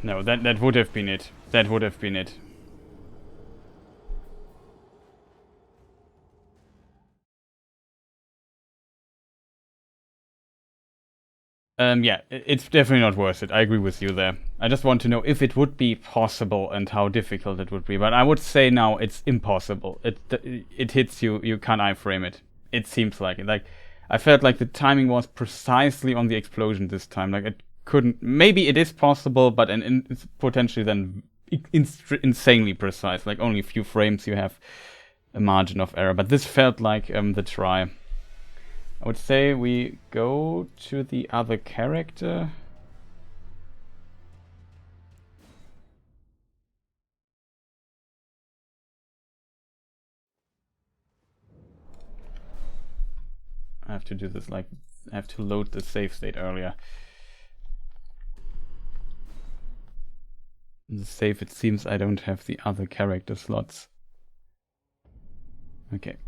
No, that would have been it. That would have been it. Yeah, it's definitely not worth it. I agree with you there. I just want to know if it would be possible and how difficult it would be. But I would say now it's impossible. It hits you. You can't iframe it. It seems like it. Like I felt like the timing was precisely on the explosion this time. Like it couldn't. Maybe it is possible, but it's potentially then insanely precise. Like only a few frames you have a margin of error. But this felt like the try. I would say we go to the other character. I have to do this like I have to load the save state earlier. In the save, it seems I don't have the other character slots. Okay.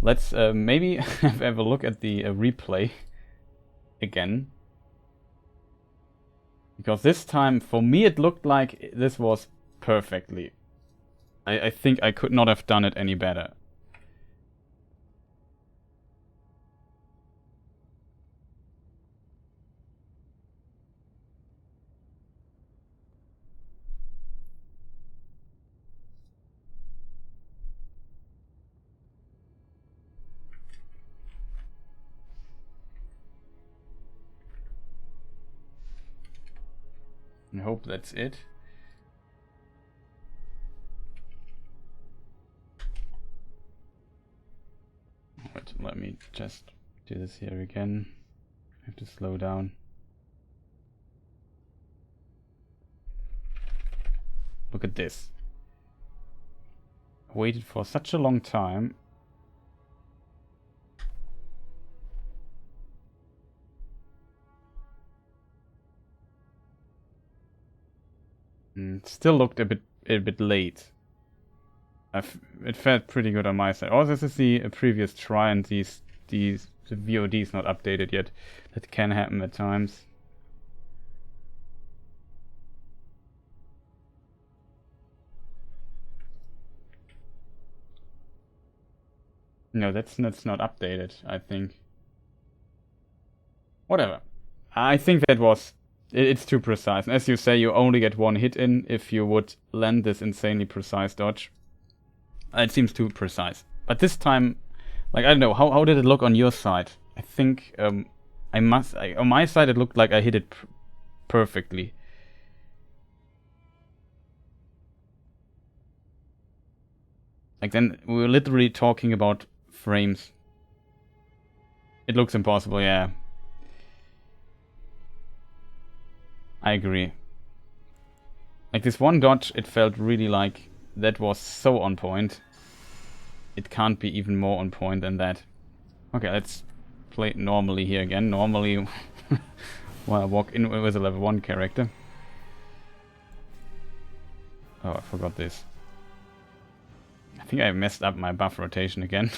Let's maybe have a look at the replay again. Because this time, for me, it looked like this was perfectly. I think I could not have done it any better. I hope that's it. Wait, let me just do this here again. I have to slow down. Look at this. I waited for such a long time. Still looked a bit late. It felt pretty good on my side. Also, this is the previous try, and the VOD is not updated yet. That can happen at times. No, that's not updated, I think. Whatever. I think that was... It's too precise. And as you say, you only get one hit in if you would land this insanely precise dodge. It seems too precise. But this time, like, I don't know, how did it look on your side? I think on my side it looked like I hit it perfectly. Like, then we were literally talking about frames. It looks impossible, yeah. I agree. Like, this one dodge, it felt really like that was so on point. It can't be even more on point than that. Okay, let's play it normally here again. Normally, while I walk in with a level 1 character. Oh, I forgot this. I think I messed up my buff rotation again.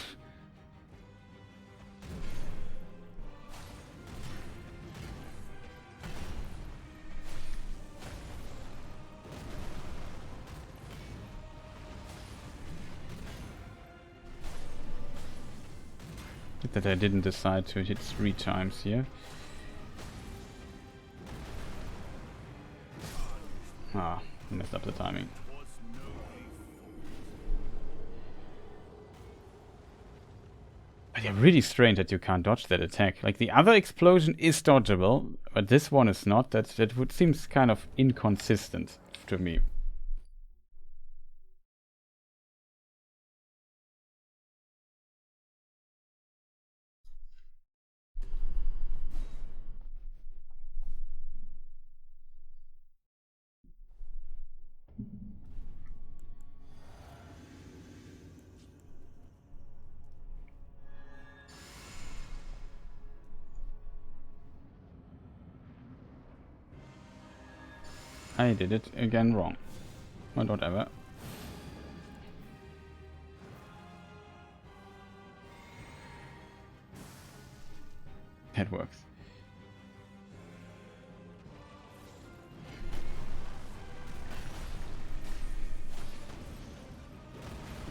That I didn't decide to hit 3 times here. Ah, messed up the timing. But yeah, really strange that you can't dodge that attack. Like, the other explosion is dodgeable, but this one is not. That would seems kind of inconsistent to me. I did it again wrong. But whatever. That works.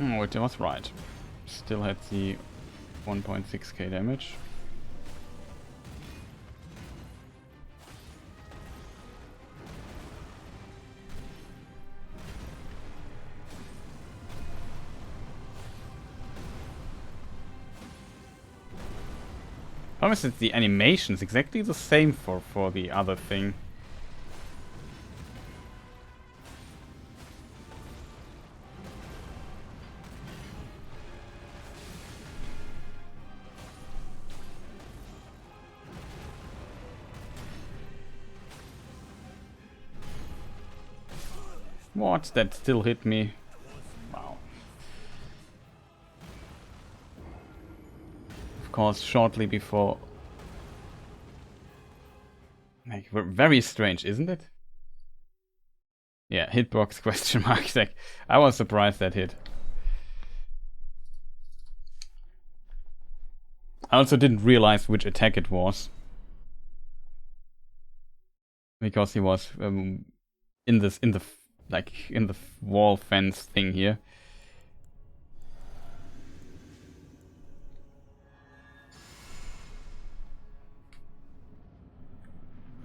Oh, it was right. Still had the 1.6k damage. Problem is that the animation is exactly the same for the other thing. What? That still hit me. Wow. Of course, shortly before... Like, very strange, isn't it? Yeah, hitbox question mark. Like, I was surprised that hit. I also didn't realize which attack it was. Because he was in the wall fence thing here.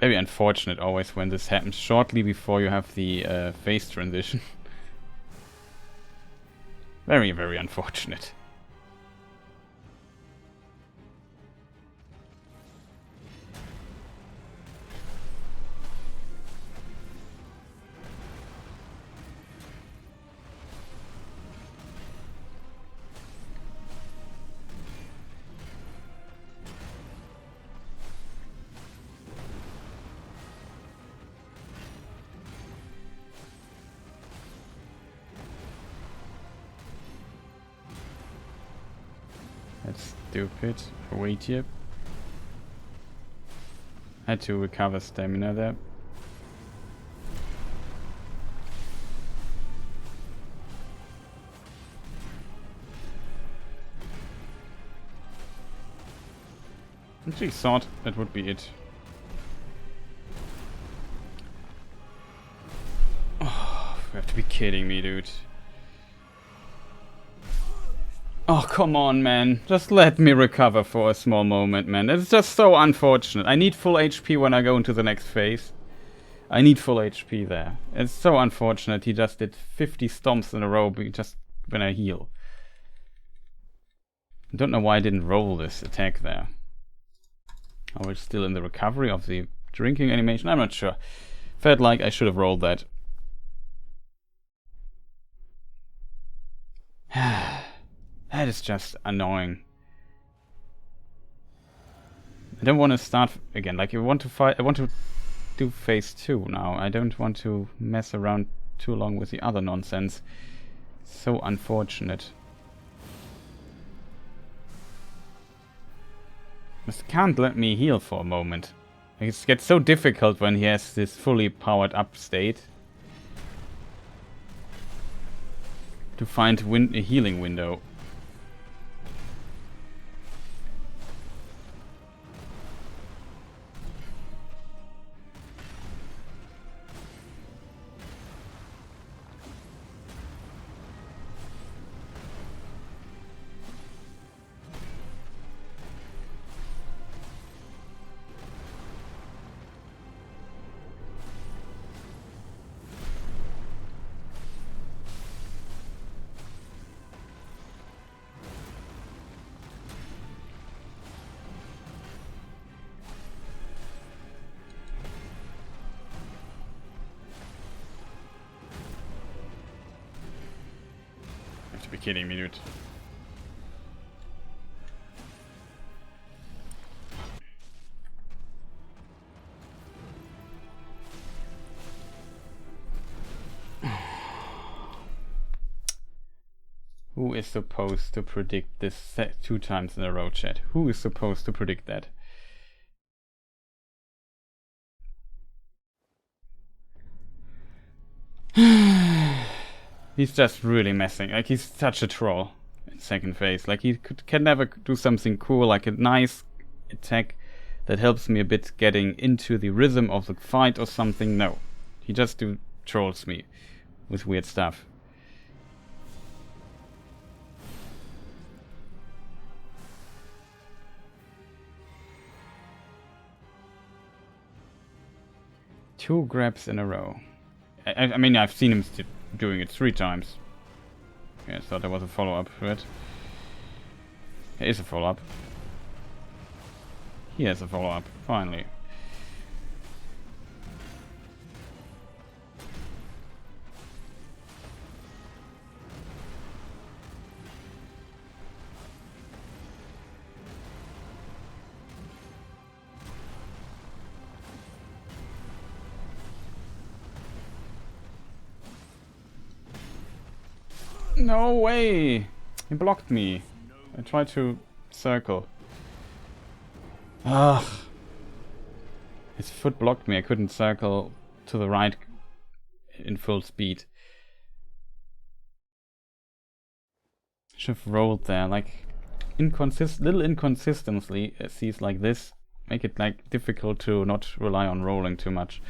Very unfortunate always when this happens shortly before you have the phase transition. Very, very unfortunate. That's stupid. Wait here. Had to recover stamina there. Actually thought that would be it. Oh, you have to be kidding me, dude. Oh, come on, man. Just let me recover for a small moment, man. It's just so unfortunate. I need full HP when I go into the next phase. I need full HP there. It's so unfortunate he just did 50 stomps in a row just when I heal. I don't know why I didn't roll this attack there. Are we still in the recovery of the drinking animation? I'm not sure. Felt like I should have rolled that. That is just annoying. I don't want to start again. Like, I want to fight. I want to do phase 2 now. I don't want to mess around too long with the other nonsense. So unfortunate. Just can't let me heal for a moment. Like, it gets so difficult when he has this fully powered up state to find a healing window. Be kidding me, dude. Who is supposed to predict this 2 times in a row, chat? Who is supposed to predict that? He's just really messing. Like, he's such a troll in second phase. Like, he can never do something cool, like a nice attack that helps me a bit getting into the rhythm of the fight or something. No. He just trolls me with weird stuff. Two grabs in a row. I mean, I've seen him doing it 3 times. Yeah, I thought there was a follow-up for it. There is a follow-up. He has a follow-up, finally. No way! He blocked me. I tried to circle. Ugh. His foot blocked me. I couldn't circle to the right in full speed. Should have rolled there. Like, little inconsistencies like this make it like difficult to not rely on rolling too much.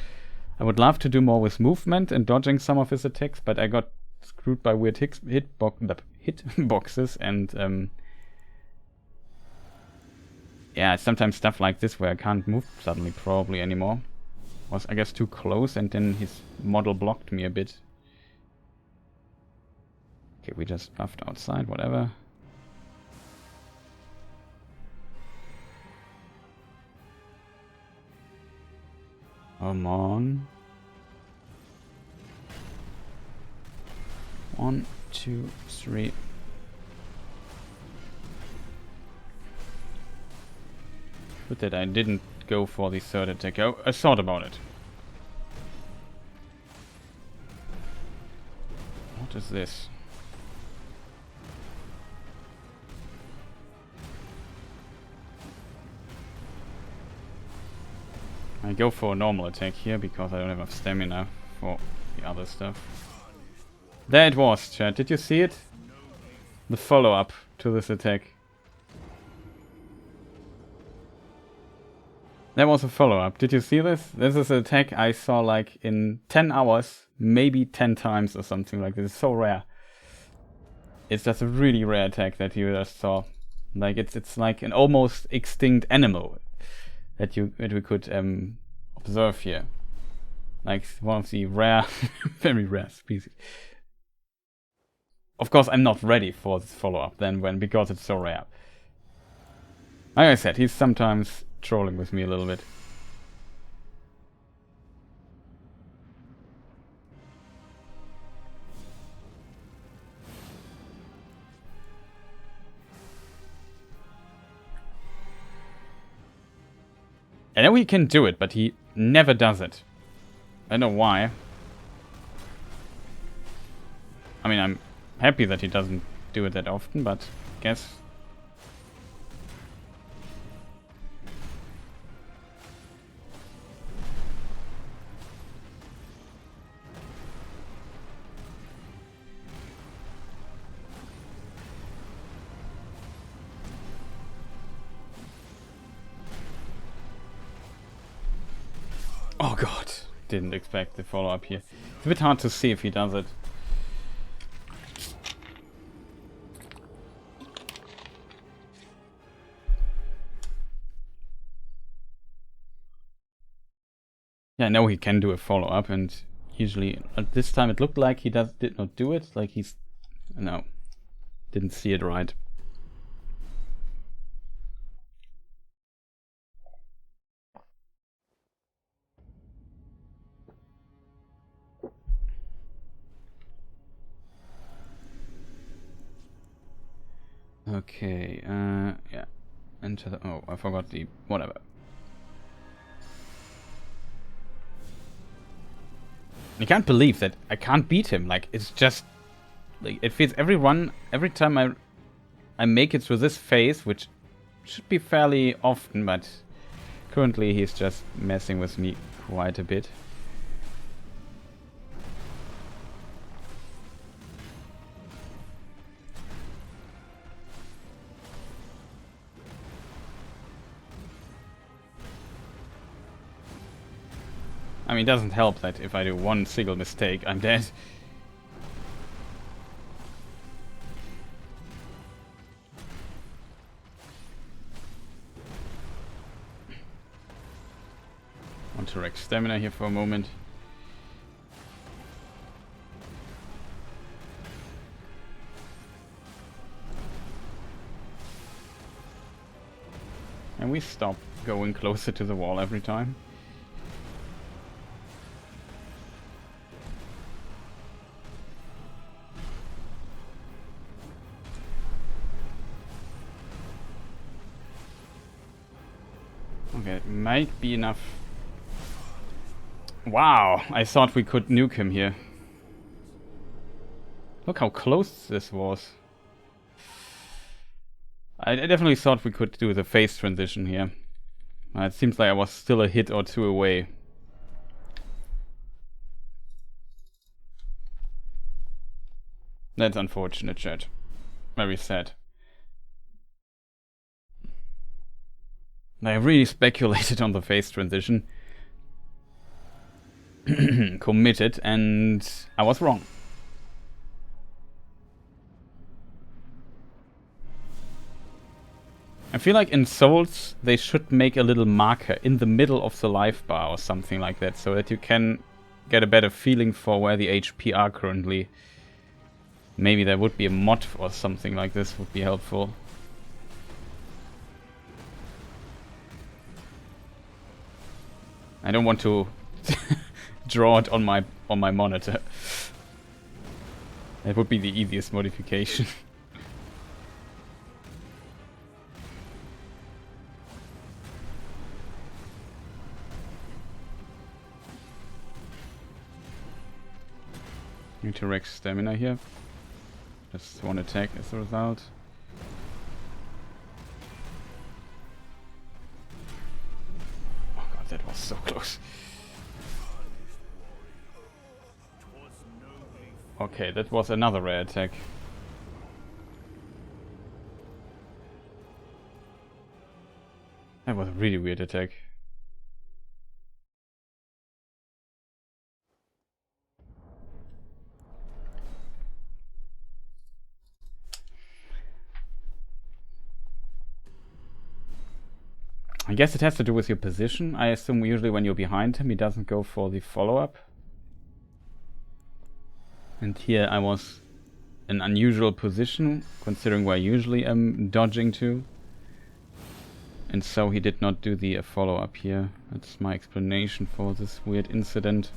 I would love to do more with movement and dodging some of his attacks, but I got screwed by weird hitboxes and yeah, sometimes stuff like this where I can't move suddenly probably anymore. Was, I guess, too close and then his model blocked me a bit. Okay, we just buffed outside, whatever. Come on. 1, 2, 3. Good that I didn't go for the third attack. I thought about it. What is this? I go for a normal attack here because I don't have enough stamina for the other stuff. There it was, chat. Did you see it? The follow-up to this attack. That was a follow-up. Did you see this? This is an attack I saw like in 10 hours, maybe 10 times or something like this. It's so rare. It's just a really rare attack that you just saw. Like it's like an almost extinct animal that we could observe here. Like one of the rare, very rare species. Of course, I'm not ready for this follow-up then because it's so rare. Like I said, he's sometimes trolling with me a little bit. I know he can do it, but he never does it. I don't know why. I mean, I'm happy that he doesn't do it that often, but I guess... Oh god, didn't expect the follow-up here. It's a bit hard to see if he does it. Yeah, I know he can do a follow-up, and usually at this time it looked like he did not do it. Like he's... no, didn't see it right. Okay, yeah. Enter the... oh, I forgot the... whatever. I can't believe that I can't beat him. Like, it's just... like, it feels every time I make it through this phase, which should be fairly often, but currently he's just messing with me quite a bit. I mean, it doesn't help that if I do one single mistake, I'm dead. Want to wreck stamina here for a moment. And we stop going closer to the wall every time. Okay, it might be enough. Wow, I thought we could nuke him here. Look how close this was. I definitely thought we could do the phase transition here. It seems like I was still a hit or two away. That's unfortunate, chat. Very sad. I really speculated on the phase transition. Committed, and I was wrong. I feel like in Souls they should make a little marker in the middle of the life bar or something like that, so that you can get a better feeling for where the HP are currently. Maybe there would be a mod or something like this would be helpful. I don't want to draw it on my monitor. That would be the easiest modification. Need to wreck stamina here. Just one attack as a result. Oh god, that was so close. Okay, that was another rare attack. That was a really weird attack. I guess it has to do with your position. I assume usually when you're behind him, he doesn't go for the follow-up. And here I was in an unusual position, considering where I usually am dodging to. And so he did not do the follow-up here. That's my explanation for this weird incident.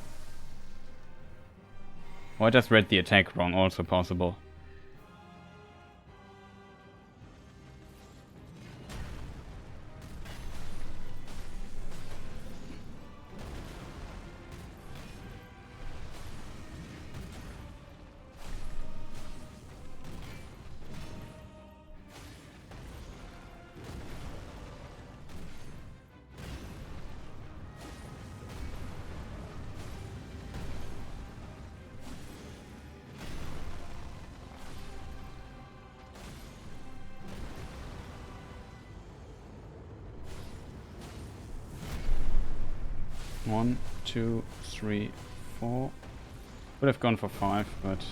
Or I just read the attack wrong, also possible. One, two, three, four. Would have gone for 5, but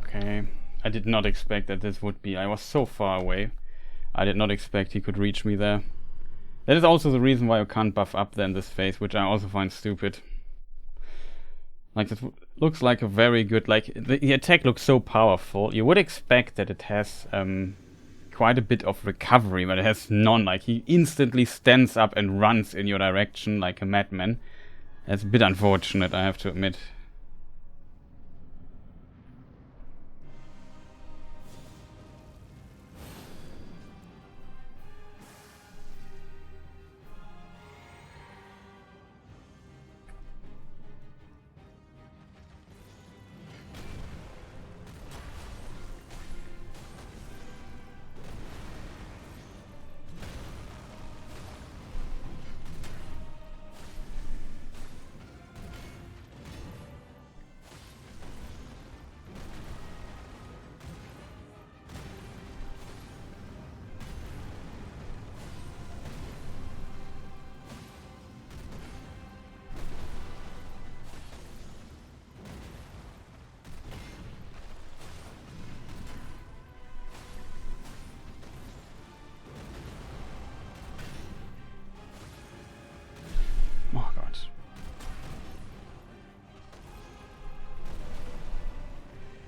okay. I did not expect that this would be. I was so far away. I did not expect he could reach me there. That is also the reason why you can't buff up then this phase, which I also find stupid. Like, it looks like a very good, like, the attack looks so powerful. You would expect that it has quite a bit of recovery, but it has none. Like, he instantly stands up and runs in your direction like a madman. That's a bit unfortunate, I have to admit. Oh god.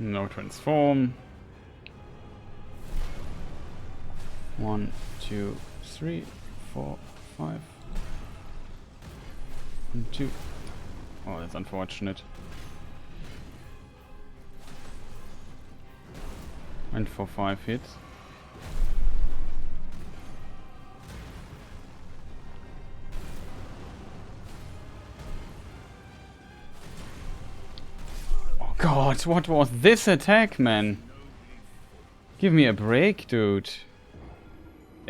No transform. 1, 2, 3, 4, 5. 1, 2. Oh, that's unfortunate. Went for 5 hits. Oh god, what was this attack, man? Give me a break, dude.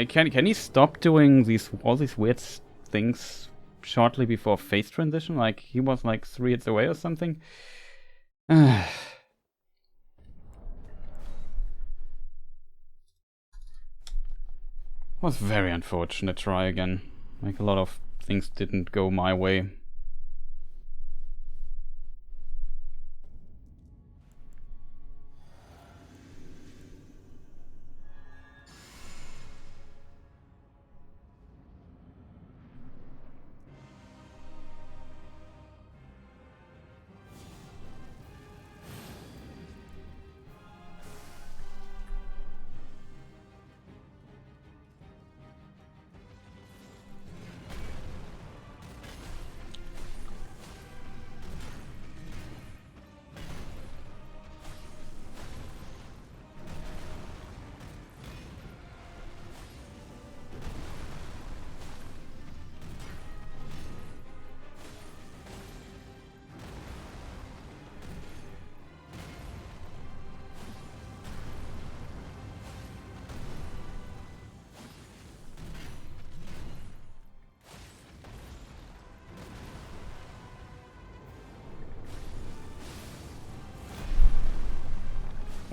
Can he stop doing all these weird things shortly before phase transition? Like, he was like 3 hits away or something? Was very unfortunate. Try again. Like, a lot of things didn't go my way.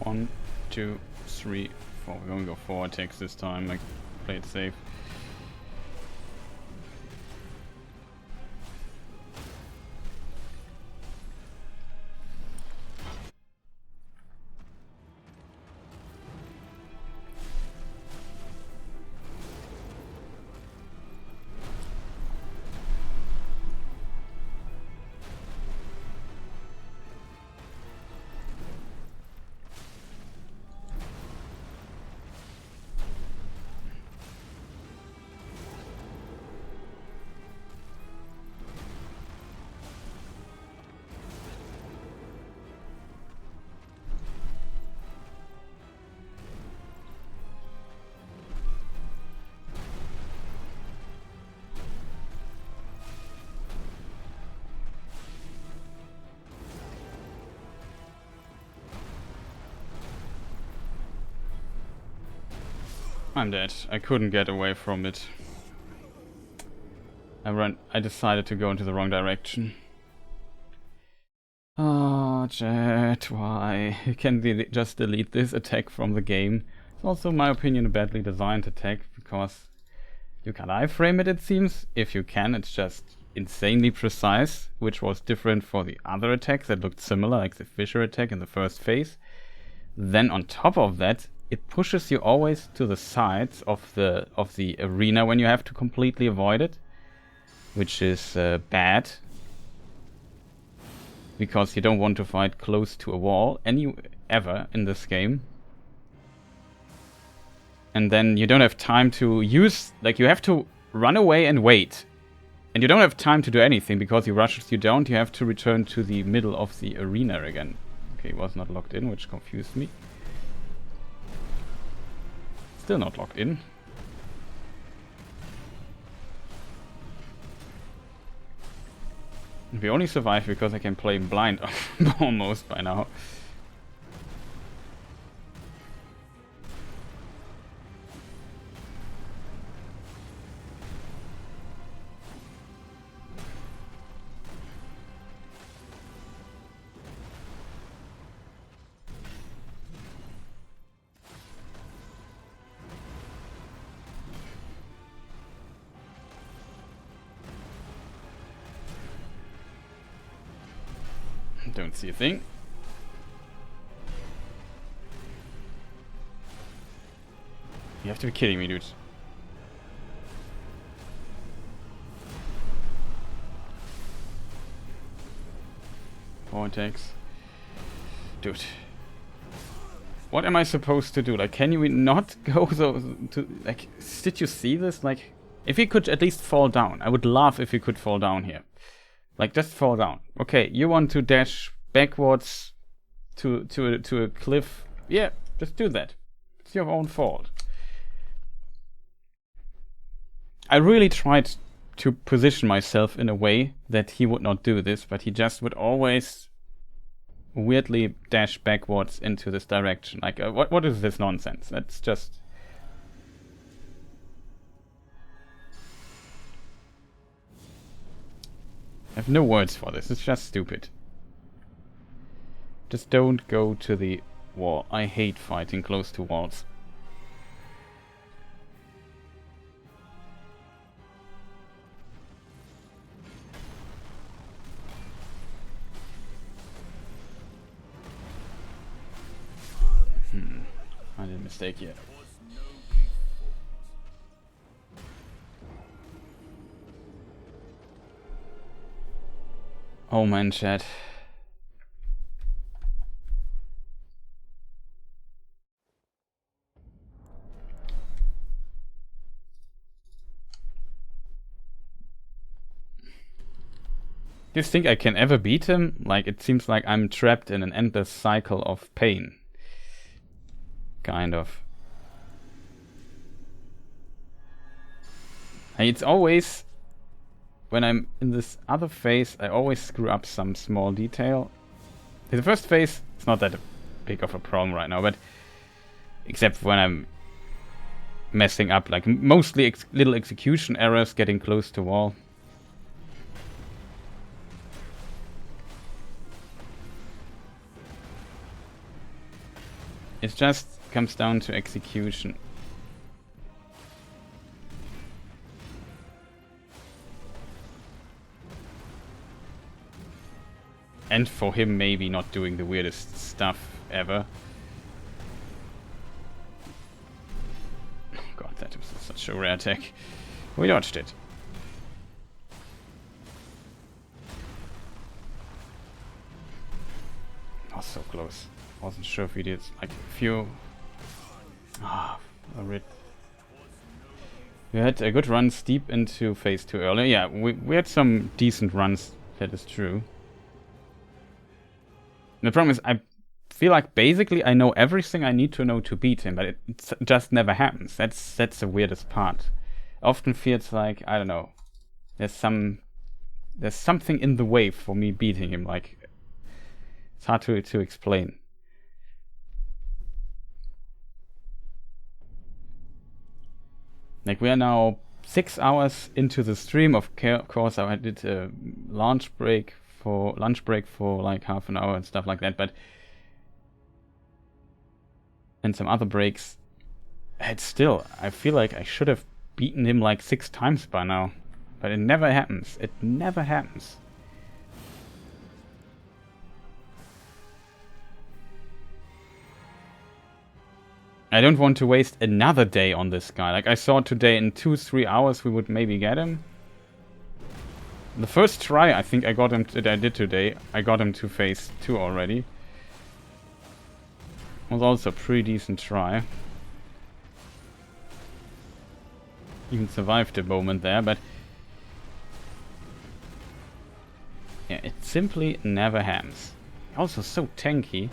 1, 2, 3, 4. We're going to go 4 attacks this time. I play it safe. I'm dead. I couldn't get away from it. I decided to go into the wrong direction. Oh, chat, why? You can just delete this attack from the game. It's also, in my opinion, a badly designed attack, because you can iframe it seems. If you can, it's just insanely precise, which was different for the other attacks that looked similar, like the Fissure attack in the first phase. Then on top of that, it pushes you always to the sides of the arena when you have to completely avoid it, which is bad, because you don't want to fight close to a wall ever in this game. And then you don't have time to use, like, you have to run away and wait, and you don't have time to do anything because he rushes you down. You have to return to the middle of the arena again. Okay, it was not locked in, which confused me. Still not locked in. We only survive because I can play blind almost by now. Don't see a thing. You have to be kidding me, dude. Four attacks. Dude. What am I supposed to do? Like, can you not go to... Like, did you see this? Like, if he could at least fall down. I would love if he could fall down here. Like, just fall down. Okay, you want to dash backwards to a cliff. Yeah, just do that. It's your own fault. I really tried to position myself in a way that he would not do this, but he just would always weirdly dash backwards into this direction. Like, what is this nonsense? That's just... I have no words for this. It's just stupid. Just don't go to the wall. I hate fighting close to walls. I did a mistake here. Oh man, chat. Do you think I can ever beat him? Like, it seems like I'm trapped in an endless cycle of pain. Kind of. And it's always... When I'm in this other phase, I always screw up some small detail. The first phase, it's not that big of a problem right now, but... Except when I'm messing up, like mostly little execution errors, getting close to wall. It just comes down to execution. And for him maybe not doing the weirdest stuff ever. Oh god, that was such a rare attack. We dodged it. Oh, so close. Wasn't sure if we did like a few... Ah, a rid. We had a good run deep into phase 2 earlier. Yeah, we had some decent runs, that is true. The problem is, I feel like basically I know everything I need to know to beat him, but it just never happens. That's the weirdest part. Often feels like, I don't know, there's something in the way for me beating him. Like, it's hard to explain. Like, we are now 6 hours into the stream. Of course, I did a lunch break for like half an hour and stuff like that, but and some other breaks. It's still, I feel like I should have beaten him like 6 times by now, but it never happens. It never happens. I don't want to waste another day on this guy. Like, I saw today in 2-3 hours we would maybe get him. The first try I think I got him that I did today, I got him to phase 2 already. Was also a pretty decent try. Even survived a moment there, but yeah, it simply never happens. Also so tanky.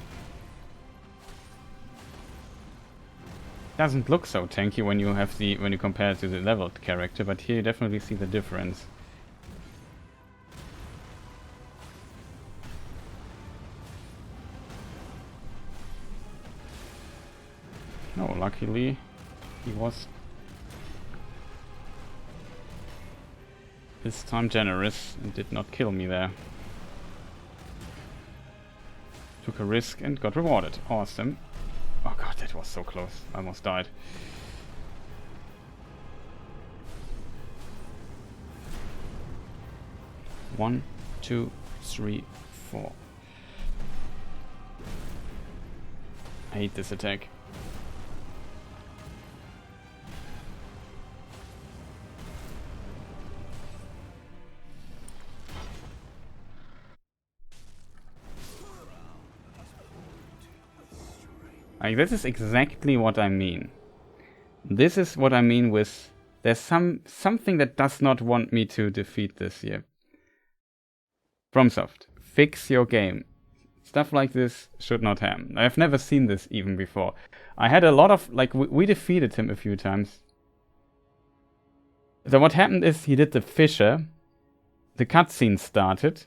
Doesn't look so tanky when you have when you compare it to the leveled character, but here you definitely see the difference. No, luckily he was this time generous and did not kill me there. Took a risk and got rewarded. Awesome. Oh god, that was so close. I almost died. One, 2, 3, 4. I hate this attack. Like, this is exactly what I mean. This is what I mean with there's something that does not want me to defeat this here. FromSoft, fix your game. Stuff like this should not happen. I've never seen this even before. I had a lot of, like, we defeated him a few times. So what happened is he did the fissure, the cutscene started,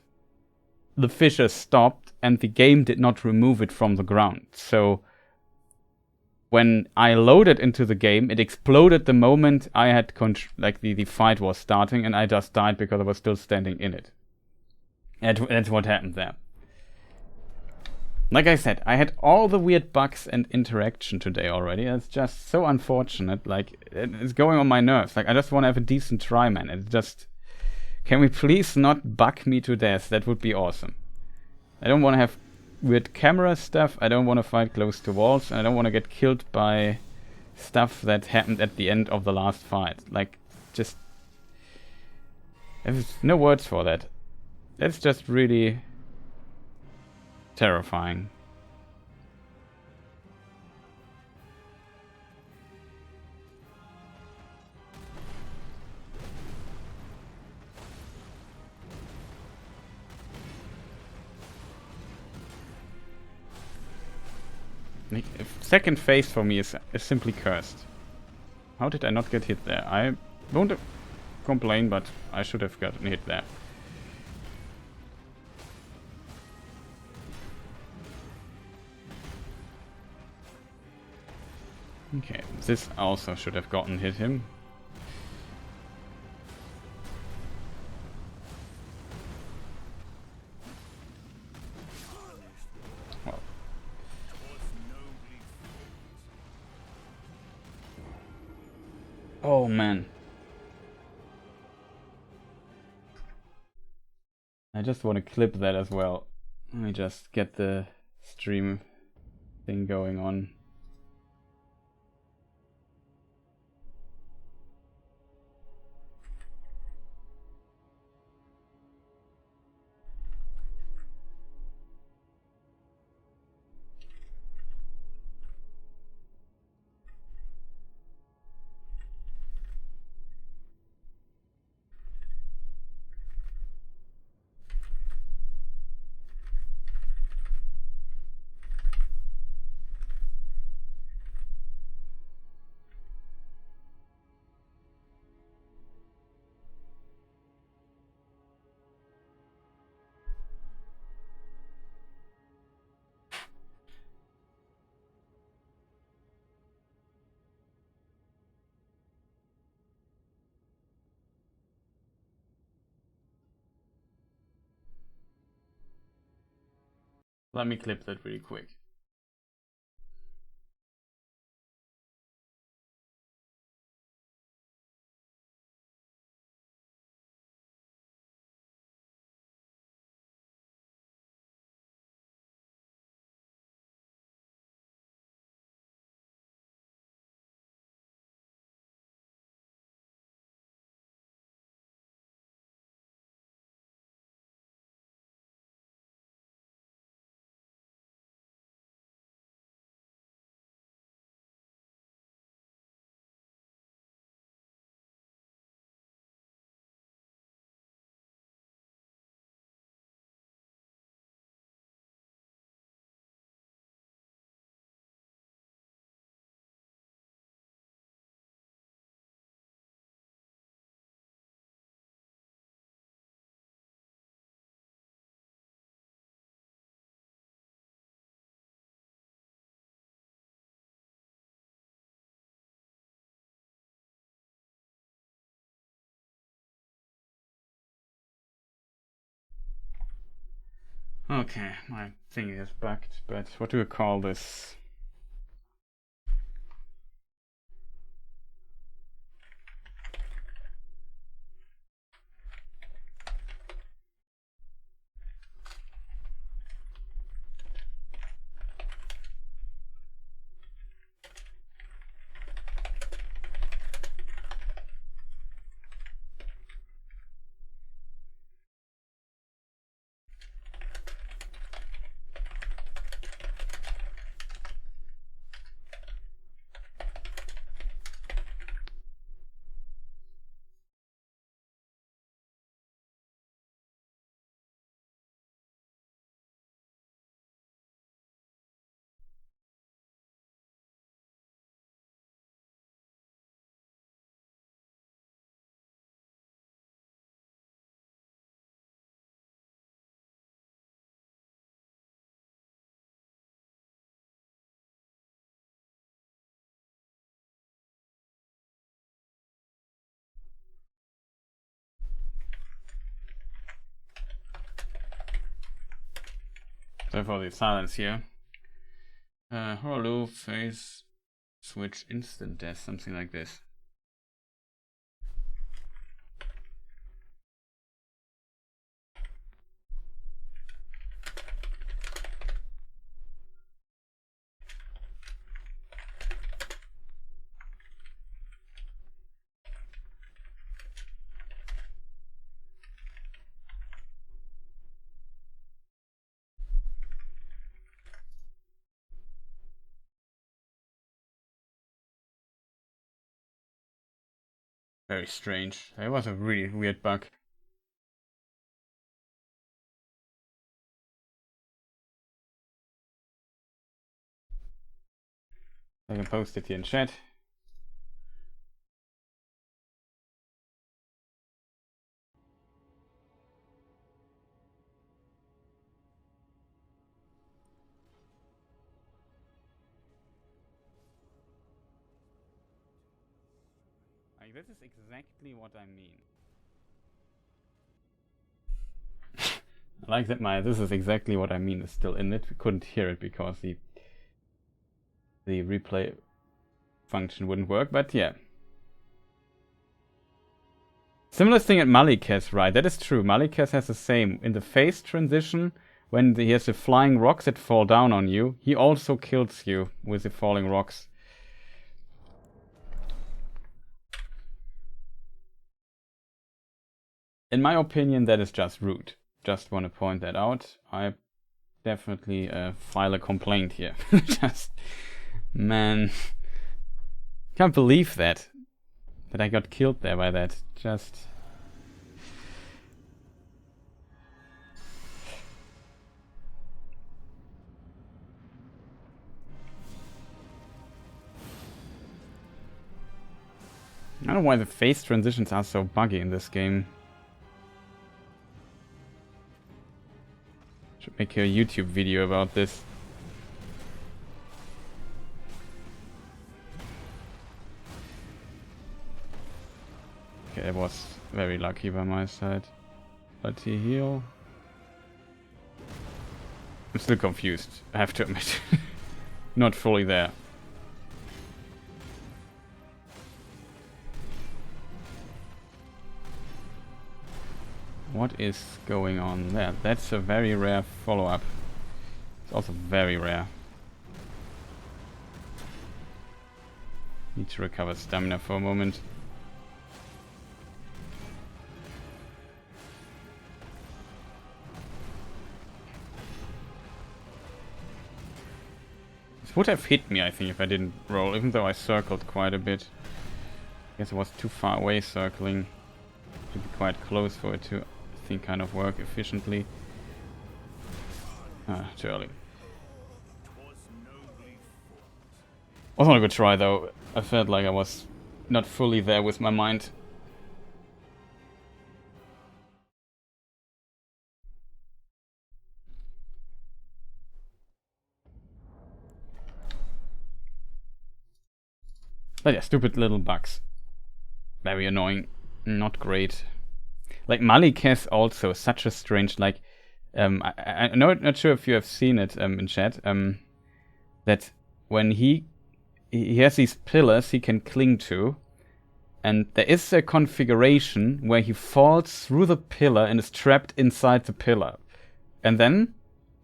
the fissure stopped, and the game did not remove it from the ground. So when I loaded into the game, it exploded the moment I had like the fight was starting, and I just died because I was still standing in it. That's what happened there. Like I said, I had all the weird bugs and interaction today already. It's just so unfortunate. Like, it's going on my nerves. Like, I just want to have a decent try, man. It's just, can we please not bug me to death? That would be awesome. I don't want to have weird camera stuff. I don't want to fight close to walls. And I don't want to get killed by stuff that happened at the end of the last fight. Like, just, there's no words for that. That's just really terrifying. Like, second phase for me is simply cursed. How did I not get hit there? I don't complain, but I should have gotten hit there. Okay, this also should have gotten hit him. Well. Oh man. I just want to clip that as well. Let me just get the stream thing going on. Let me clip that really quick. Okay, my thing is bugged, but what do we call this? Sorry for the silence here. Hoarah Loux, phase switch instant death, something like this. Very strange. That was a really weird bug. I can post it here in chat. Like, this is exactly what I mean. I like that my "this is exactly what I mean" is still in it. We couldn't hear it because the replay function wouldn't work, but yeah. Similar thing at Maliketh, right? That is true. Maliketh has the same. In the phase transition, when he has the flying rocks that fall down on you, he also kills you with the falling rocks. In my opinion, that is just rude. Just want to point that out. I definitely file a complaint here. Just, man, can't believe that I got killed there by that. Just. I don't know why the phase transitions are so buggy in this game. Should make a YouTube video about this. Okay, that was very lucky by my side. But he heal. I'm still confused, I have to admit. Not fully there. What is going on there? That's a very rare follow-up. It's also very rare. Need to recover stamina for a moment. This would have hit me, I think, if I didn't roll, even though I circled quite a bit. I guess it was too far away circling. To be quite close for it to, I think, kind of work efficiently. Ah, too early. Was not a good try though. I felt like I was not fully there with my mind. But yeah, stupid little bugs. Very annoying. Not great. Like Maliketh also, such a strange, like, I'm not sure if you have seen it in chat, that when he has these pillars he can cling to, and there is a configuration where he falls through the pillar and is trapped inside the pillar. And then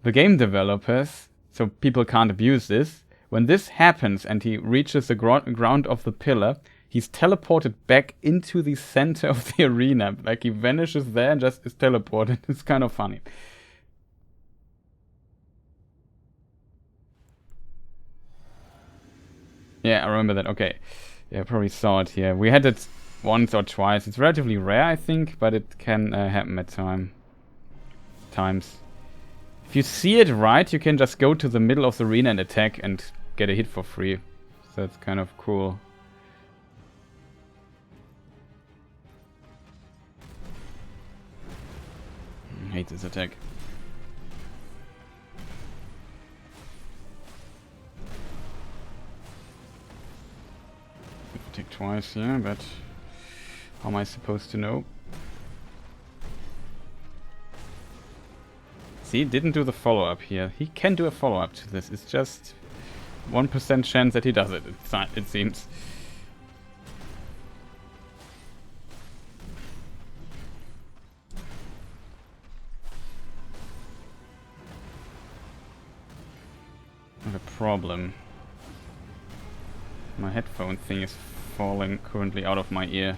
the game developers, so people can't abuse this, when this happens and he reaches the ground of the pillar, he's teleported back into the center of the arena. Like he vanishes there and just is teleported. It's kind of funny. Yeah, I remember that. Okay. Yeah, I probably saw it here. We had it once or twice. It's relatively rare, I think, but it can happen at times. If you see it right, you can just go to the middle of the arena and attack and get a hit for free. So that's kind of cool. I hate this attack. Attack twice, yeah, but how am I supposed to know? See, didn't do the follow-up here. He can do a follow-up to this. It's just 1% chance that he does it, it seems. I have a problem. My headphone thing is falling currently out of my ear.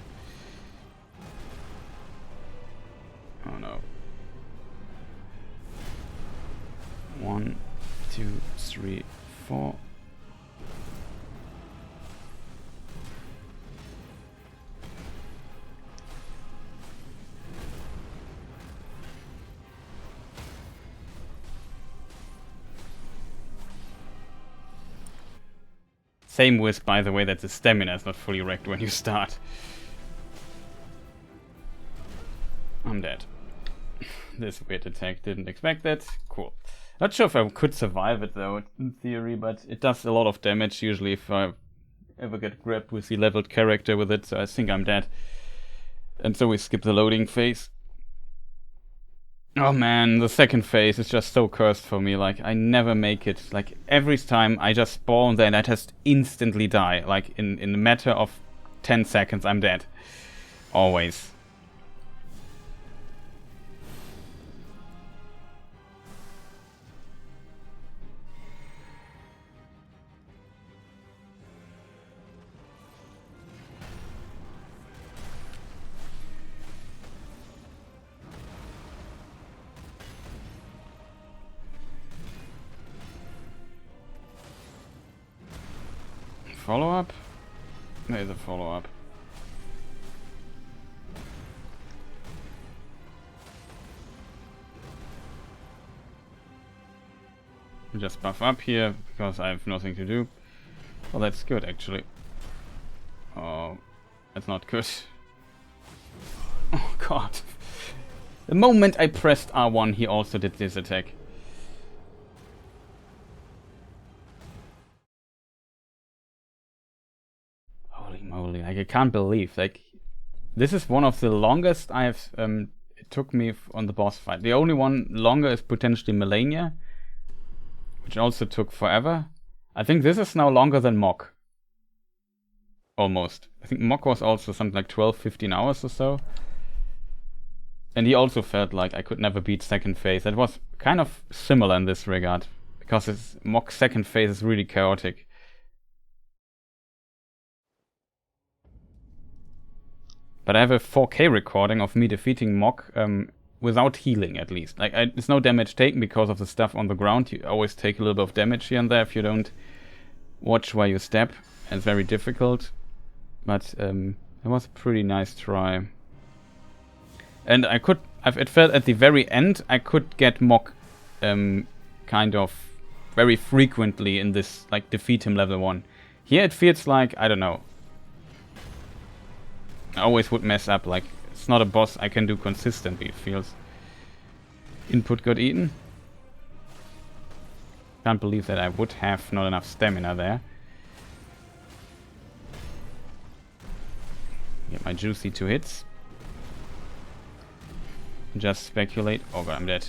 Oh no. 1, 2, 3, 4. Same with, by the way, that the stamina is not fully wrecked when you start. I'm dead. This weird attack, didn't expect that. Cool. Not sure if I could survive it though, in theory, but it does a lot of damage usually if I ever get grabbed with the leveled character with it, so I think I'm dead. And so we skip the loading phase. Oh man, the second phase is just so cursed for me, like I never make it. Like every time I just spawn there and I just instantly die. Like in a matter of 10 seconds I'm dead. Always. follow-up? There's a follow-up. Just buff up here, because I have nothing to do. Well, that's good, actually. Oh, that's not good. Oh, God. The moment I pressed R1, he also did this attack. Holy moly, like, I can't believe, like, this is one of the longest I have, it took me on the boss fight. The only one longer is potentially Malenia, which also took forever. I think this is now longer than Mok. Almost. I think Mok was also something like 12-15 hours or so. And he also felt like I could never beat second phase. That was kind of similar in this regard, because Mok's second phase is really chaotic. But I have a 4K recording of me defeating Mok without healing, at least. Like, there's no damage taken because of the stuff on the ground. You always take a little bit of damage here and there if you don't watch where you step. And it's very difficult. But it was a pretty nice try. And it felt at the very end I could get Mok kind of very frequently in this, like, defeat him level 1. Here it feels like, I don't know. I always would mess up, like, it's not a boss I can do consistently, it feels. Input got eaten. Can't believe that I would have not enough stamina there. Get my juicy 2 hits. Just speculate. Oh god, I'm dead.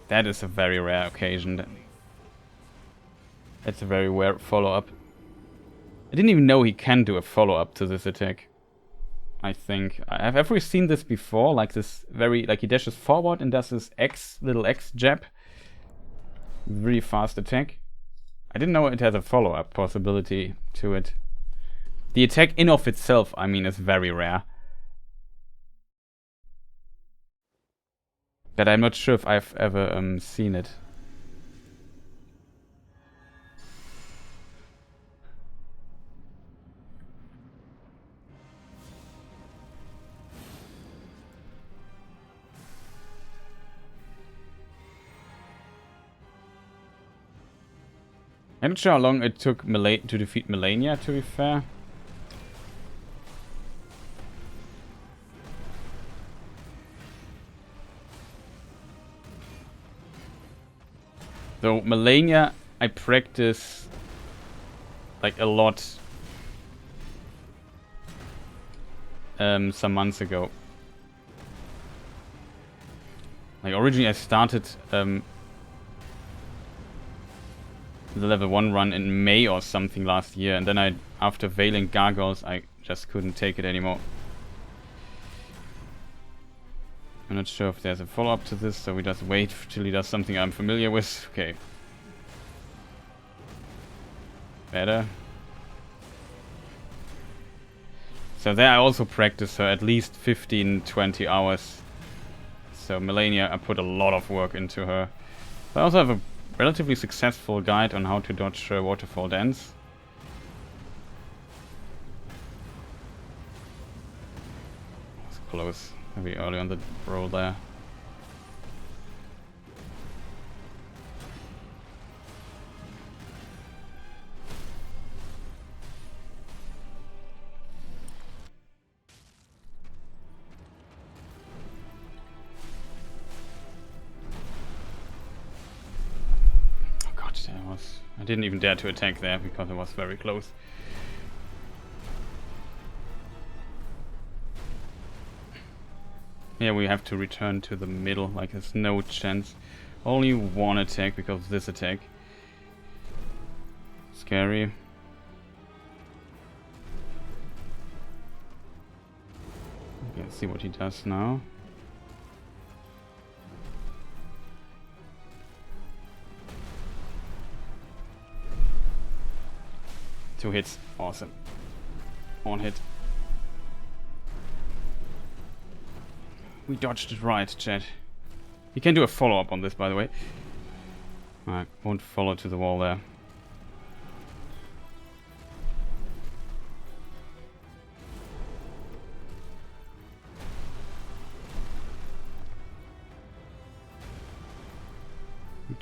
That is a very rare occasion. That's a very rare follow-up. I didn't even know he can do a follow-up to this attack. I think. I've ever seen this before, like this very, like he dashes forward and does this little X jab. Really fast attack. I didn't know it has a follow-up possibility to it. The attack in of itself, I mean, is very rare. But I'm not sure if I've ever seen it. I'm not sure how long it took to defeat Malenia, to be fair. So Malenia, I practice like a lot some months ago. Like originally I started the level 1 run in May or something last year, and then after Veiling Gargoyles, I just couldn't take it anymore. I'm not sure if there's a follow-up to this, so we just wait till he does something I'm familiar with. Okay. Better. So there I also practice her at least 15-20 hours. So Malenia, I put a lot of work into her. I also have a relatively successful guide on how to dodge Waterfall Dance. It's close. Maybe early on the roll there. I didn't even dare to attack there because it was very close. Yeah, we have to return to the middle, like there's no chance. Only one attack because of this attack. Scary. Okay, let's see what he does now. Two hits, awesome. One hit. We dodged it right, chat. You can do a follow-up on this, by the way. I won't follow to the wall there.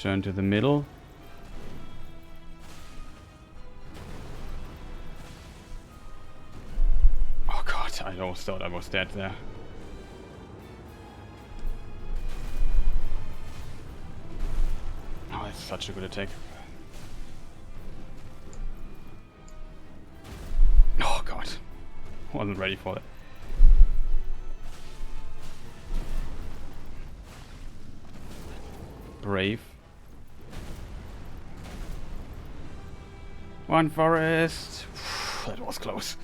Turn to the middle. Oh god, I almost thought I was dead there. Oh, it's such a good attack. Oh god, wasn't ready for that. Brave. One forest. That was close.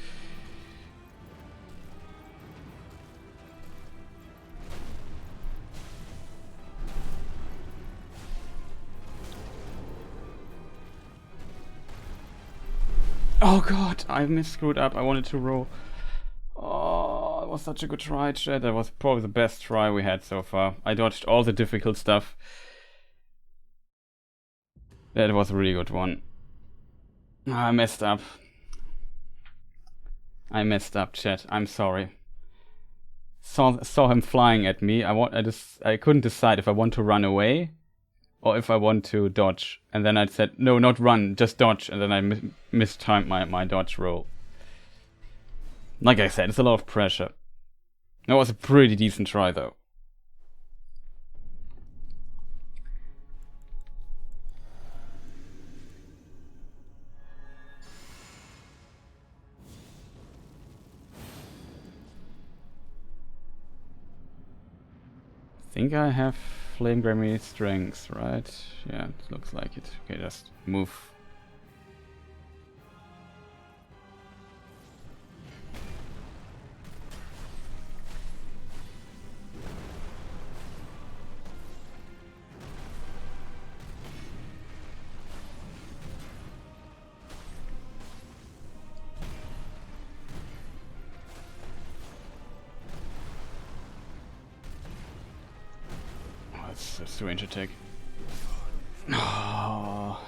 Oh god, I screwed up. I wanted to roll. Oh, it was such a good try, chat. That was probably the best try we had so far. I dodged all the difficult stuff. That was a really good one. I messed up. I messed up, chat. I'm sorry. Saw him flying at me. I couldn't decide if I want to run away or if I want to dodge. And then I said, no, not run, just dodge. And then I mistimed my dodge roll. Like I said, it's a lot of pressure. That was a pretty decent try, though. I think I have Flame Grammy strength, right? Yeah, it looks like it. Okay, just move. That's a strange attack. Oh.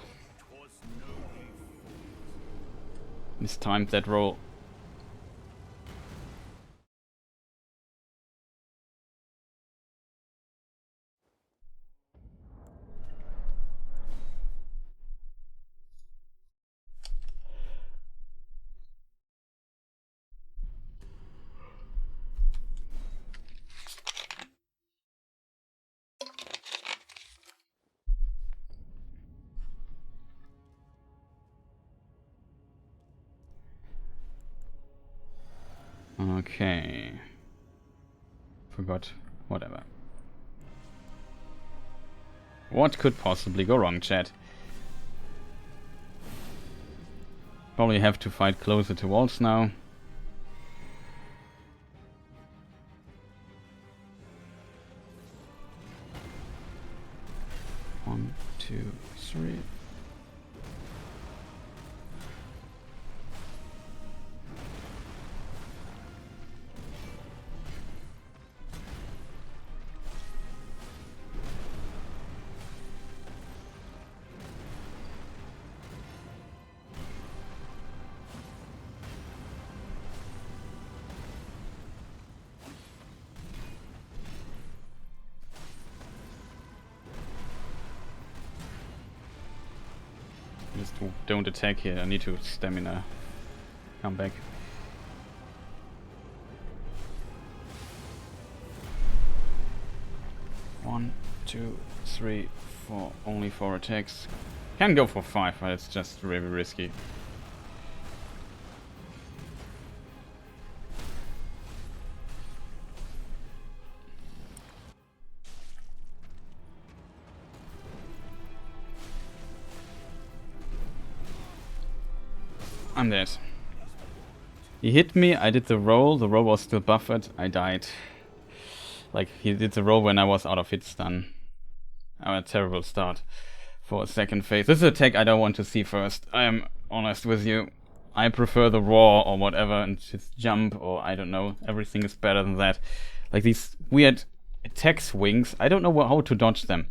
Mistimed that roll. Okay. Forgot. Whatever. What could possibly go wrong, chat? Probably have to fight closer to walls now. One, two, three. Just don't attack here. I need to stamina. Come back. One, two, three, four. Only 4 attacks. Can go for 5, but it's just really risky. I'm dead. He hit me, I did the roll was still buffered, I died. Like, he did the roll when I was out of hit stun. A terrible start for a second phase. This is a tech I don't want to see first. I am honest with you. I prefer the raw or whatever and just jump or I don't know. Everything is better than that. Like these weird attack swings, I don't know how to dodge them.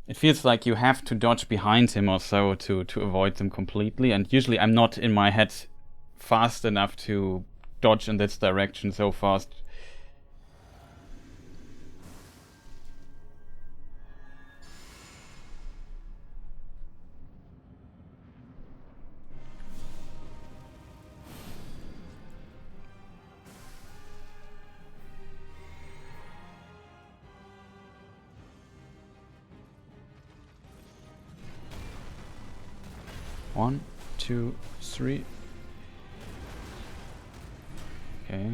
It feels like you have to dodge behind him or so to avoid them completely, and usually I'm not in my head fast enough to dodge in this direction so fast. 1, 2, 3. Okay.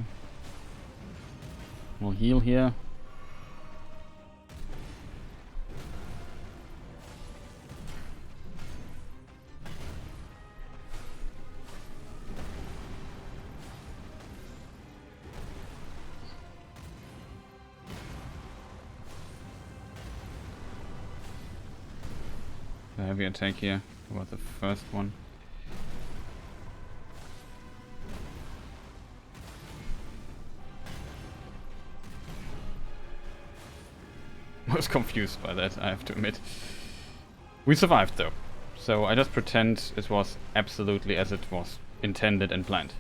We'll heal here. The heavy attack here was the first one. I was confused by that, I have to admit. We survived though, so I just pretend it was absolutely as it was intended and planned.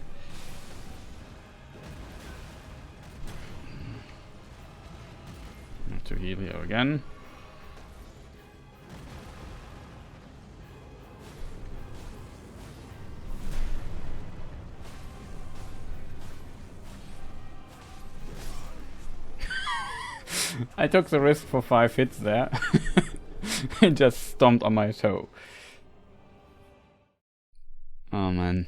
Have to heal here again. I took the risk for 5 hits there. And just stomped on my toe. Oh man.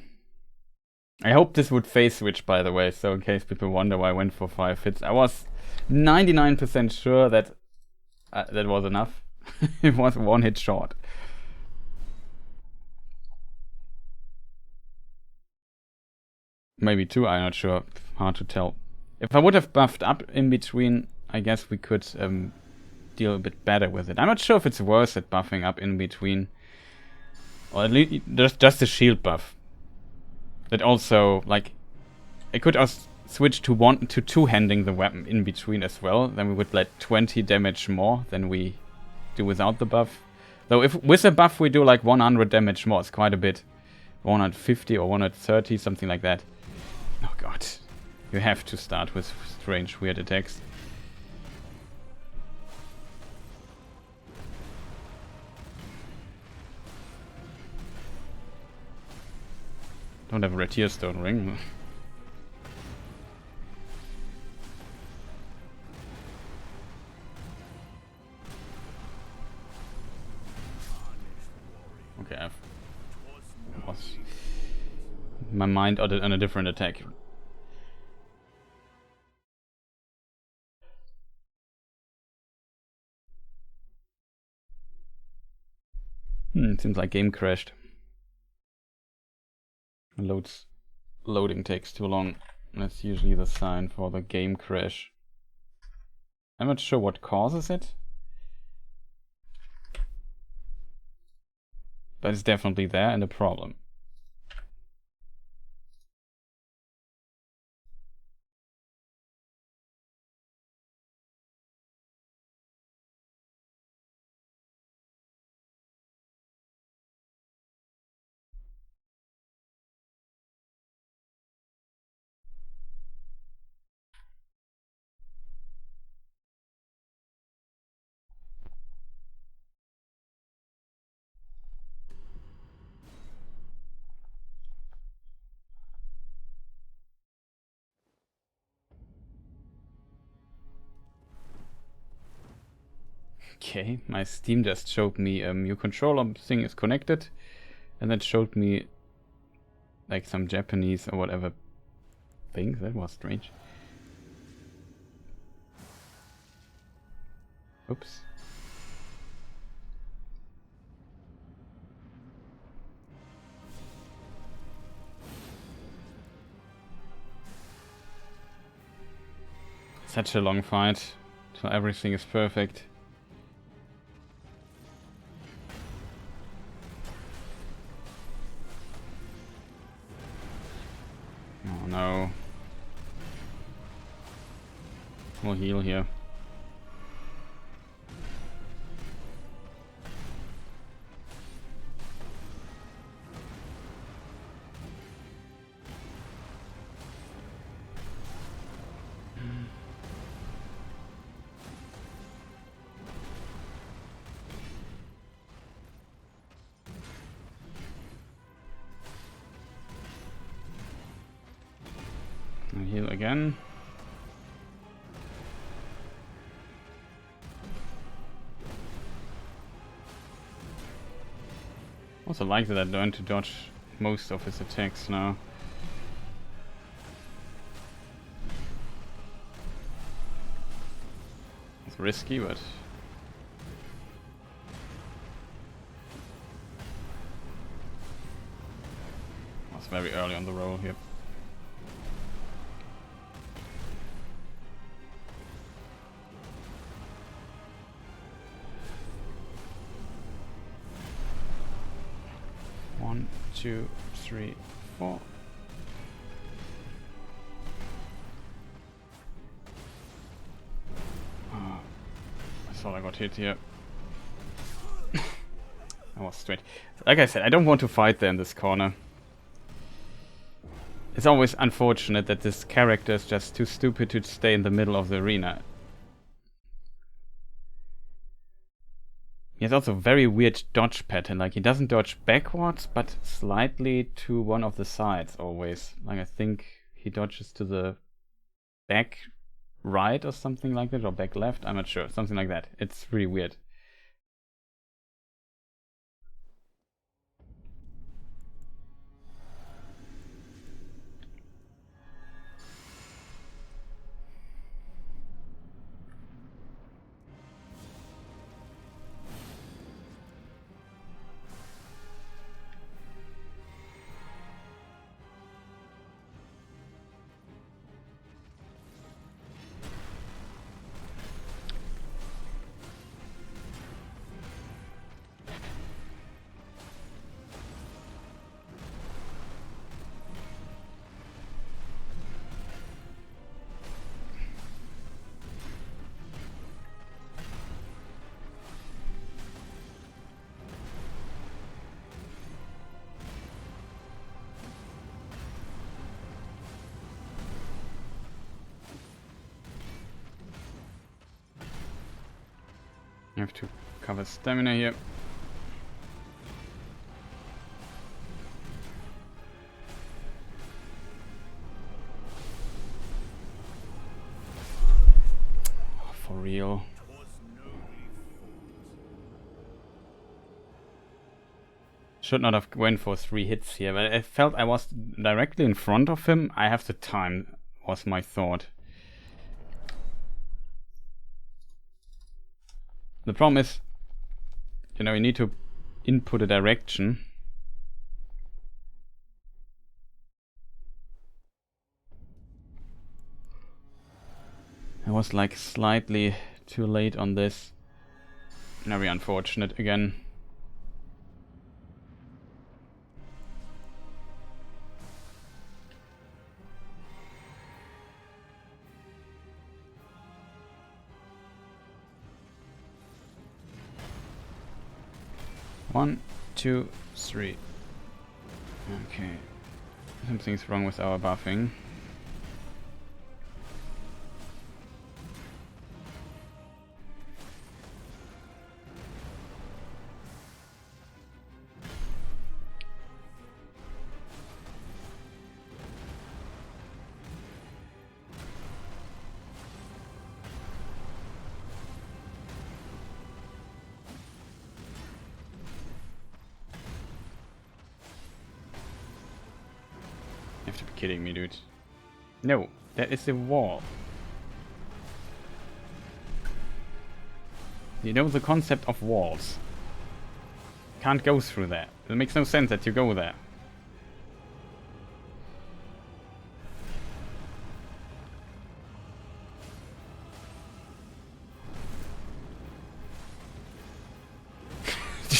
I hope this would phase switch, by the way, so in case people wonder why I went for 5 hits. I was 99% sure that that was enough. It was 1 hit short. Maybe 2, I'm not sure. Hard to tell. If I would have buffed up in between, I guess we could deal a bit better with it. I'm not sure if it's worth it buffing up in between. Or at least just the shield buff. That also, like, I could also switch to two-handing the weapon in between as well. Then we would let 20 damage more than we do without the buff. Though if with a buff we do like 100 damage more, it's quite a bit. 150 or 130, something like that. Oh god. You have to start with strange, weird attacks. Don't have a red tear stone ring. Okay, I've was my mind on a different attack. Seems like game crashed. Loading takes too long. That's usually the sign for the game crash. I'm not sure what causes it, but it's definitely there and a problem. Okay, my Steam just showed me your controller thing is connected, and that showed me like some Japanese or whatever things. That was strange. Oops. Such a long fight, so everything is perfect. Oh no. We'll heal here. Heal again. Also like that I learned to dodge most of his attacks now. It's risky, but was very early on the roll here. One, two, three, four. I thought I got hit here. I was straight. Like I said, I don't want to fight there in this corner. It's always unfortunate that this character is just too stupid to stay in the middle of the arena. He has also a very weird dodge pattern, like he doesn't dodge backwards, but slightly to one of the sides always. Like I think he dodges to the back right or something like that, or back left, I'm not sure, something like that. It's really weird. You have to cover stamina here. Oh, for real. Should not have went for 3 hits here, but I felt I was directly in front of him. I have the time, was my thought. The problem is, you know, you need to input a direction. I was like slightly too late on this. Very unfortunate again. One, two, three. Okay. Something's wrong with our buffing. You have to be kidding me, dude. No, that is a wall. You know the concept of walls. Can't go through that. It makes no sense that you go there.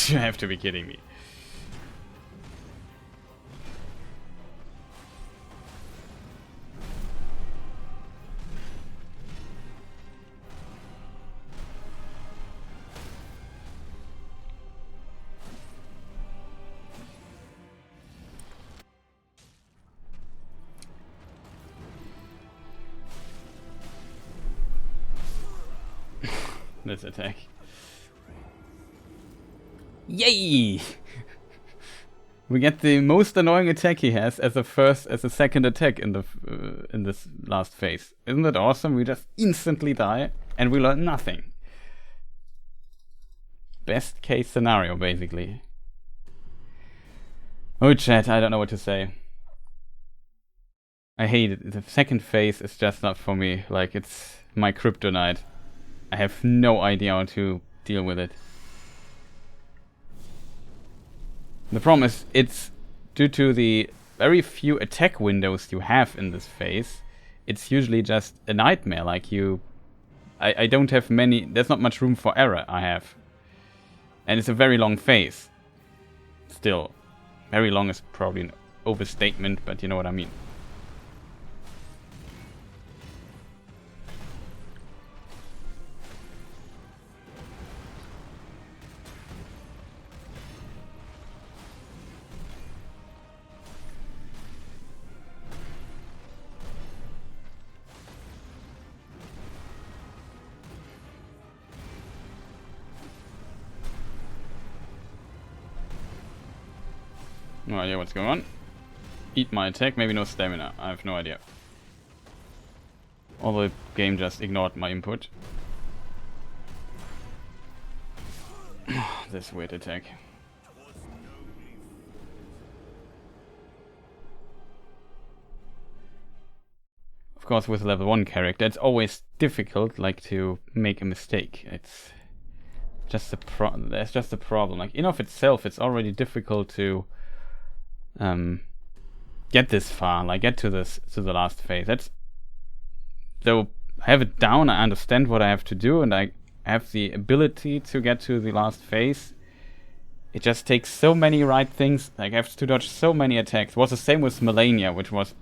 You have to be kidding me. This attack. Yay! We get the most annoying attack he has as a second attack in the in this last phase. Isn't that awesome? We just instantly die and we learn nothing. Best case scenario, basically. Oh, chat, I don't know what to say. I hate it. The second phase is just not for me. Like, it's my kryptonite. I have no idea how to deal with it. The problem is, it's due to the very few attack windows you have in this phase. It's usually just a nightmare. Like, I don't have many. There's not much room for error I have. And it's a very long phase. Still, very long is probably an overstatement, but you know what I mean. No idea what's going on. Eat my attack, maybe no stamina. I have no idea. Although the game just ignored my input. This weird attack. Of course, with a level 1 character, it's always difficult, like, to make a mistake. It's just there's just a problem. Like, in of itself, it's already difficult to get this far, like get to the last phase. That's, though I have it down, I understand what I have to do, and I have the ability to get to the last phase. It just takes so many right things. Like, I have to dodge so many attacks. It was the same with Malenia, which was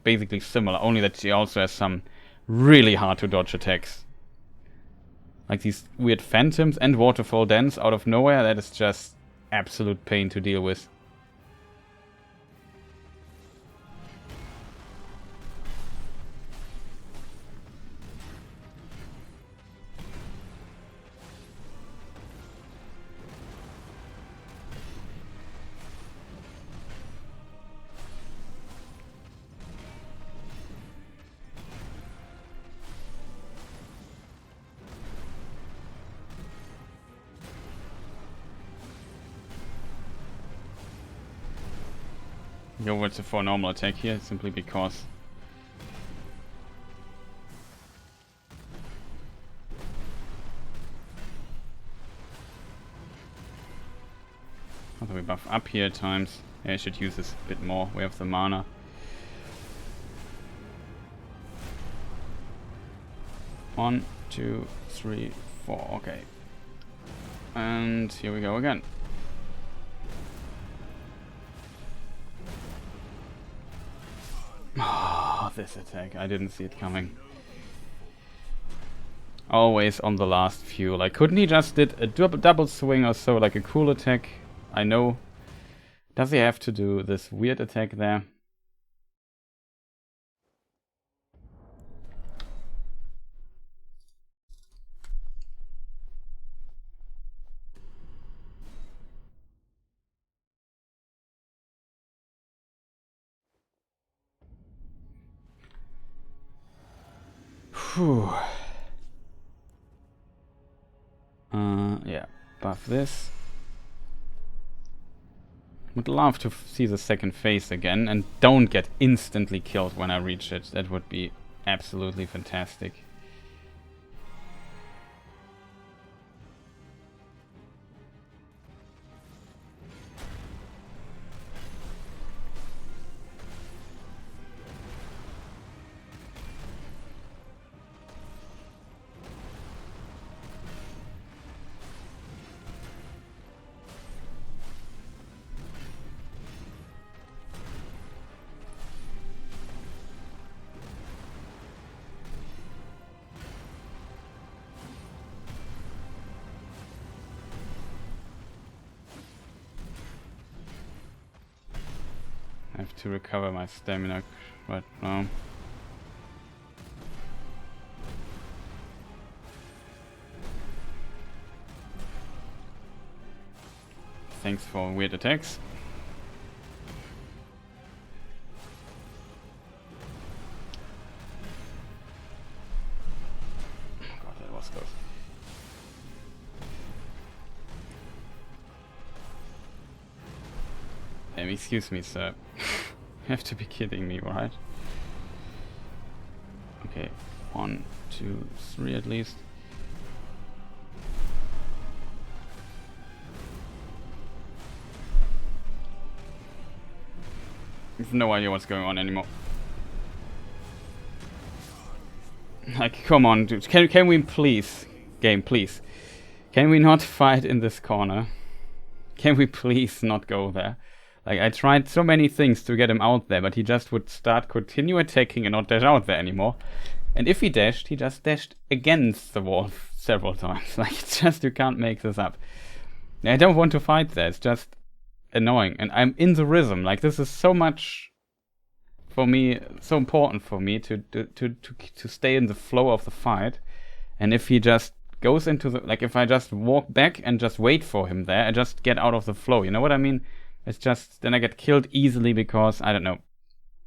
basically similar, only that she also has some really hard to dodge attacks. Like these weird phantoms and waterfall dance out of nowhere. That is just absolute pain to deal with. Go with for normal attack here, simply because although we buff up here at times. Yeah, I should use this a bit more. We have the mana. One, two, three, four. Okay. And here we go again. Oh, this attack. I didn't see it coming. Always on the last few. Like, couldn't he just did a double swing or so, like a cool attack? I know. Does he have to do this weird attack there? Whew. Yeah, buff this. Would love to see the second phase again and don't get instantly killed when I reach it. That would be absolutely fantastic. I have to recover my stamina right now. Thanks for weird attacks. Oh god, that was close. excuse me, sir. You have to be kidding me, right? Okay, 1, 2, 3 at least. I have no idea what's going on anymore. Like, come on, dude. Can we please, game, please? Can we not fight in this corner? Can we please not go there? Like, I tried so many things to get him out there, but he just would continue attacking and not dash out there anymore. And if he just dashed against the wall several times. Like, it's just, you can't make this up. I don't want to fight there, it's just annoying. And I'm in the rhythm, like, this is so much for me, so important for me to stay in the flow of the fight. And if he just goes into the, like, if I just walk back and just wait for him there, I just get out of the flow, you know what I mean? It's just, then I get killed easily because, I don't know,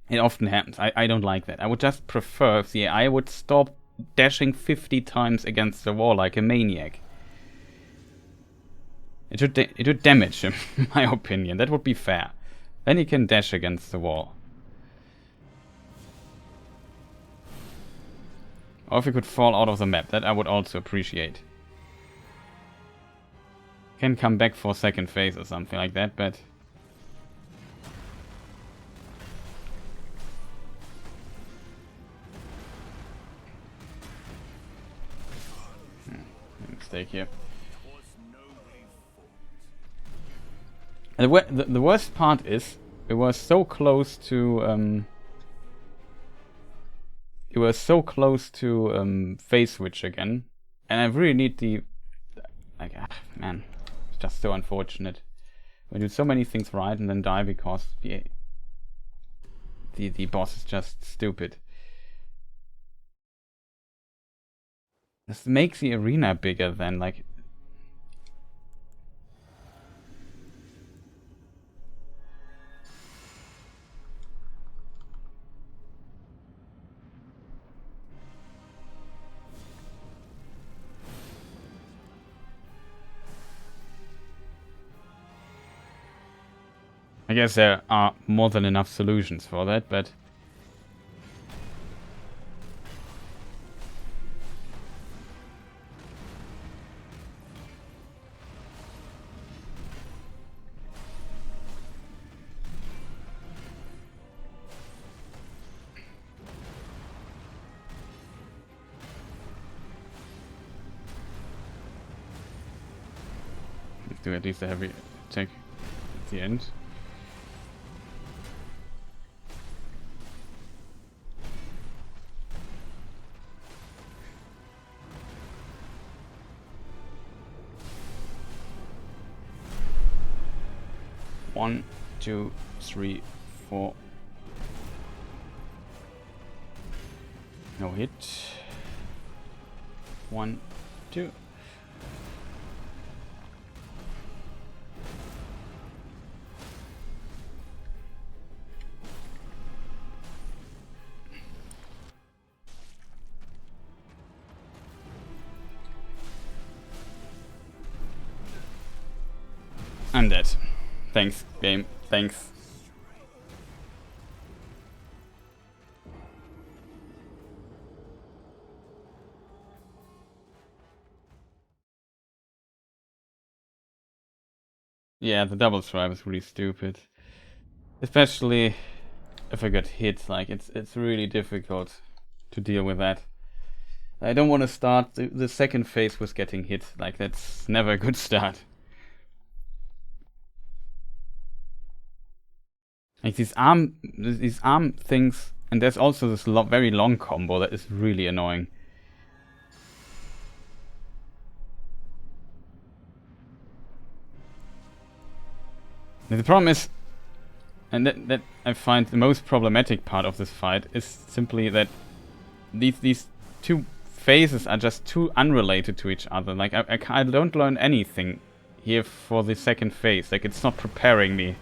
it often happens. I don't like that. I would just prefer if the AI would stop dashing 50 times against the wall like a maniac. It would damage him, in my opinion. That would be fair. Then he can dash against the wall. Or if he could fall out of the map, that I would also appreciate. Can come back for second phase or something like that, but... mistake here. And the worst part is, it was so close to... It was so close to phase switch again, and I really need the, like, man, it's just so unfortunate. We do so many things right and then die because the boss is just stupid. This makes the arena bigger than, like... I guess there are more than enough solutions for that, but... let's do at least a heavy attack at the end. One, 2, 3, 4. No hit. 1, 2. I'm dead. Thanks, game. Thanks. Yeah, the double stripe is really stupid. Especially if I get hit, like, it's really difficult to deal with that. I don't want to start the second phase with getting hit, like, that's never a good start. Like these arm things, and there's also this very long combo that is really annoying. The problem is, and that I find the most problematic part of this fight is simply that these two phases are just too unrelated to each other. Like I don't learn anything here for the second phase. Like it's not preparing me.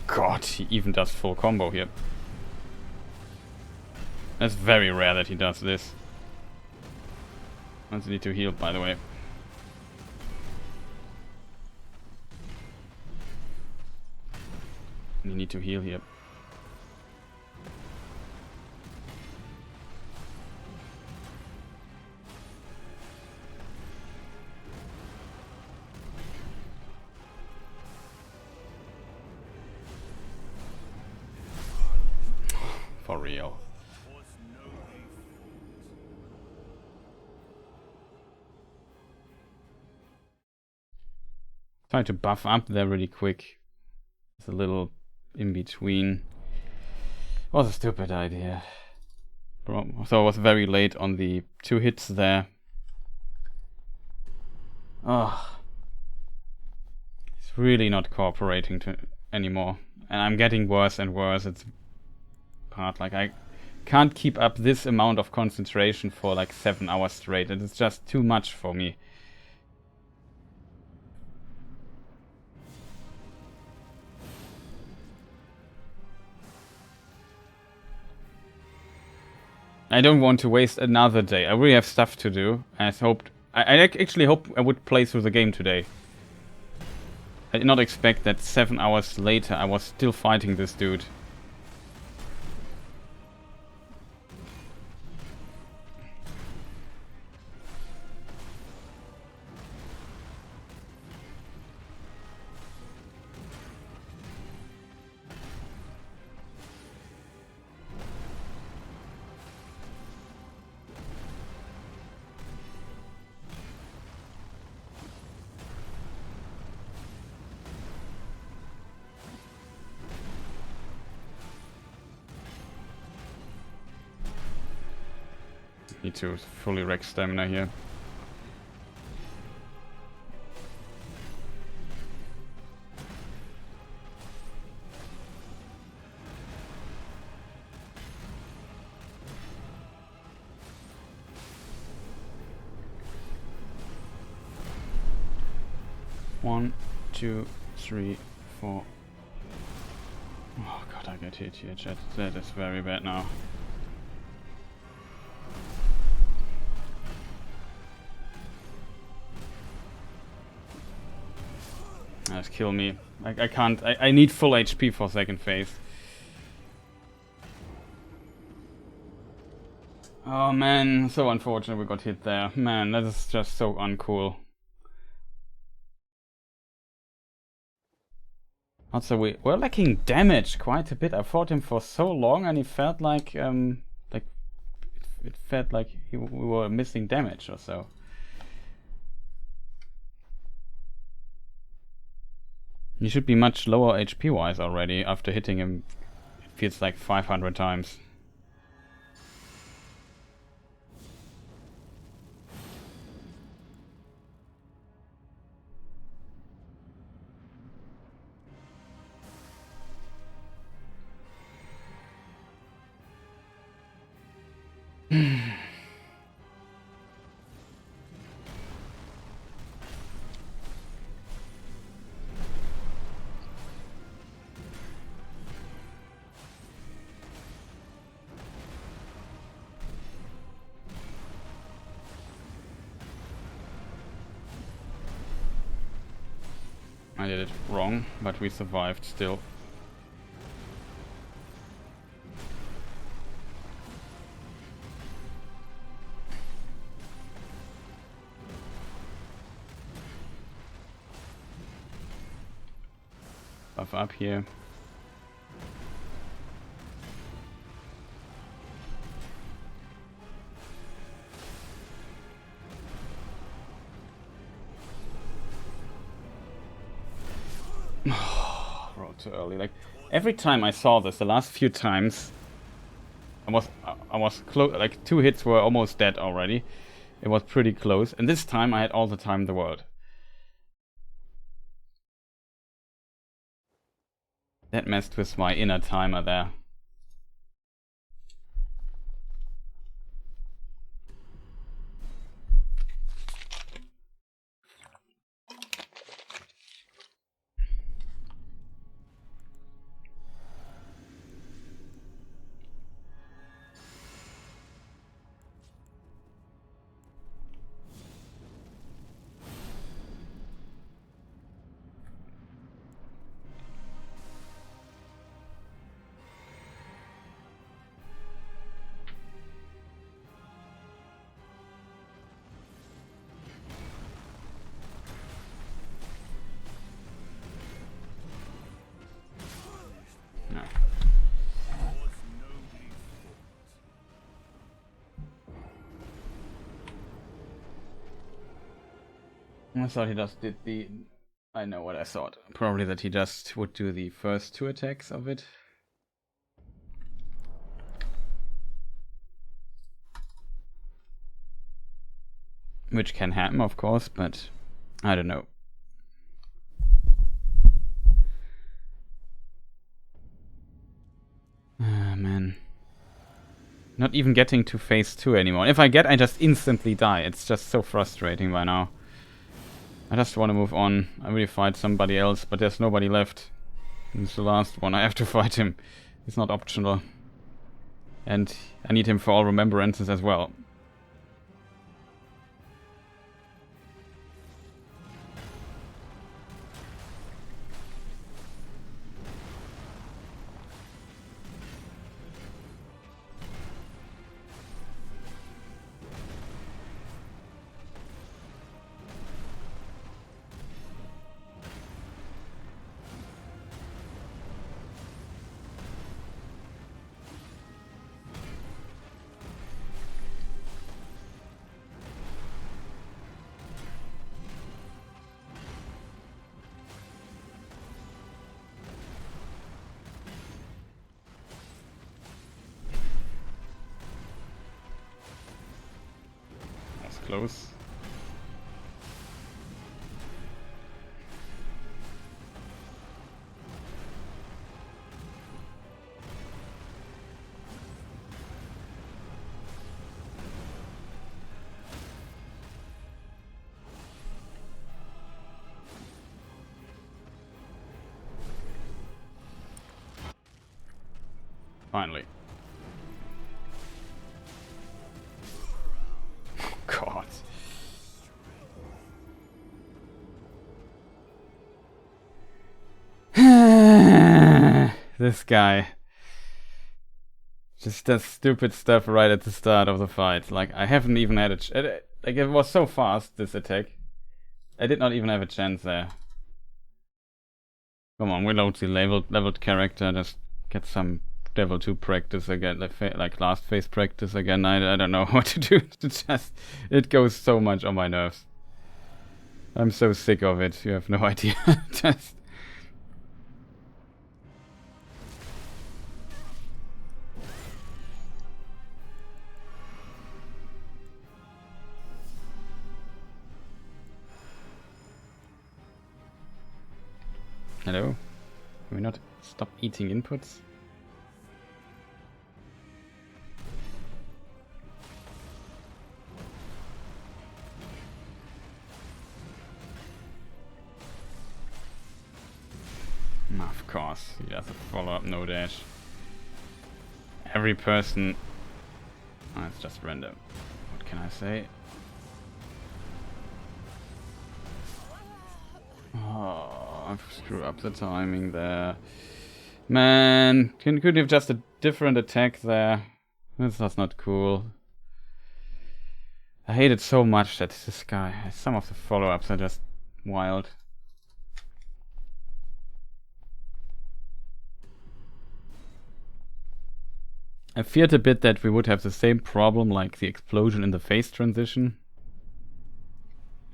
God, he even does full combo here. That's very rare that he does this. I also need to heal, by the way. You need to heal here. For real. Try to buff up there really quick. It's a little in between. Was a stupid idea. So I was very late on the 2 hits there. Oh, it's really not cooperating anymore, and I'm getting worse and worse. It's hard. Like I can't keep up this amount of concentration for like 7 hours straight. And it's just too much for me. I don't want to waste another day. I really have stuff to do. I actually hope I would play through the game today. I did not expect that 7 hours later I was still fighting this dude. Need to fully wreck stamina here. One, two, three, four. Oh god, I get hit here, chat. That is very bad now. Just kill me. I can't. I need full HP for second phase. Oh man, so unfortunate we got hit there. Man, that is just so uncool. Also, we're lacking damage quite a bit. I fought him for so long, and he felt like it felt like we were missing damage or so. He should be much lower HP wise already after hitting him. It feels like 500 times. I did it wrong, but we survived still. Buff up here. Rolled too early. Like every time I saw this, the last few times, I was close. Like 2 hits were almost dead already. It was pretty close, and this time I had all the time in the world. That messed with my inner timer there. I thought he just did the... I know what I thought. Probably that he just would do the first 2 attacks of it. Which can happen, of course, but I don't know. Ah, man. Not even getting to phase 2 anymore. If I get, I just instantly die. It's just so frustrating by now. I just want to move on. I really fight somebody else, but there's nobody left. He's the last one. I have to fight him. It's not optional. And I need him for all Remembrances as well. Close. Finally. God. This guy just does stupid stuff right at the start of the fight. Like, I haven't even had a like, it was so fast, this attack. I did not even have a chance there. Come on, reload the leveled character, just get some level 2 practice again, like last phase practice again. I don't know what to do. It goes so much on my nerves. I'm so sick of it, you have no idea. Just... Hello? Can we not stop eating inputs? Of course, he does a follow-up no dash. Every person... Oh, it's just random. What can I say? Oh, I screwed up the timing there. Man, could have just a different attack there. That's not cool. I hate it so much that this guy... Some of the follow-ups are just wild. I feared a bit that we would have the same problem like the explosion in the phase transition.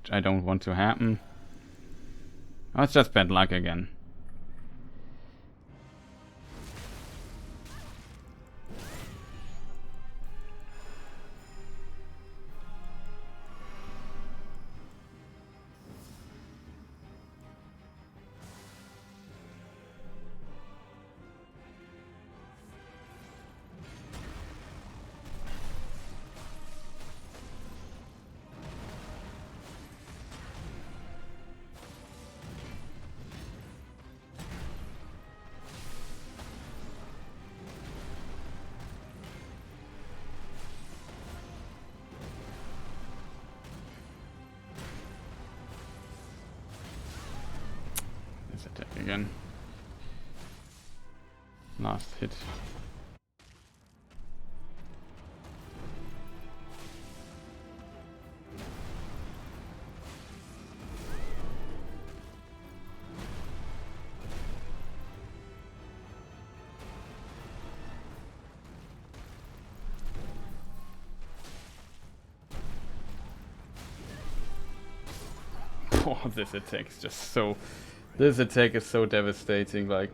Which I don't want to happen. Oh, it's just bad luck again. Attack again. Last hit. Oh, this attack is just so... This attack is so devastating, like...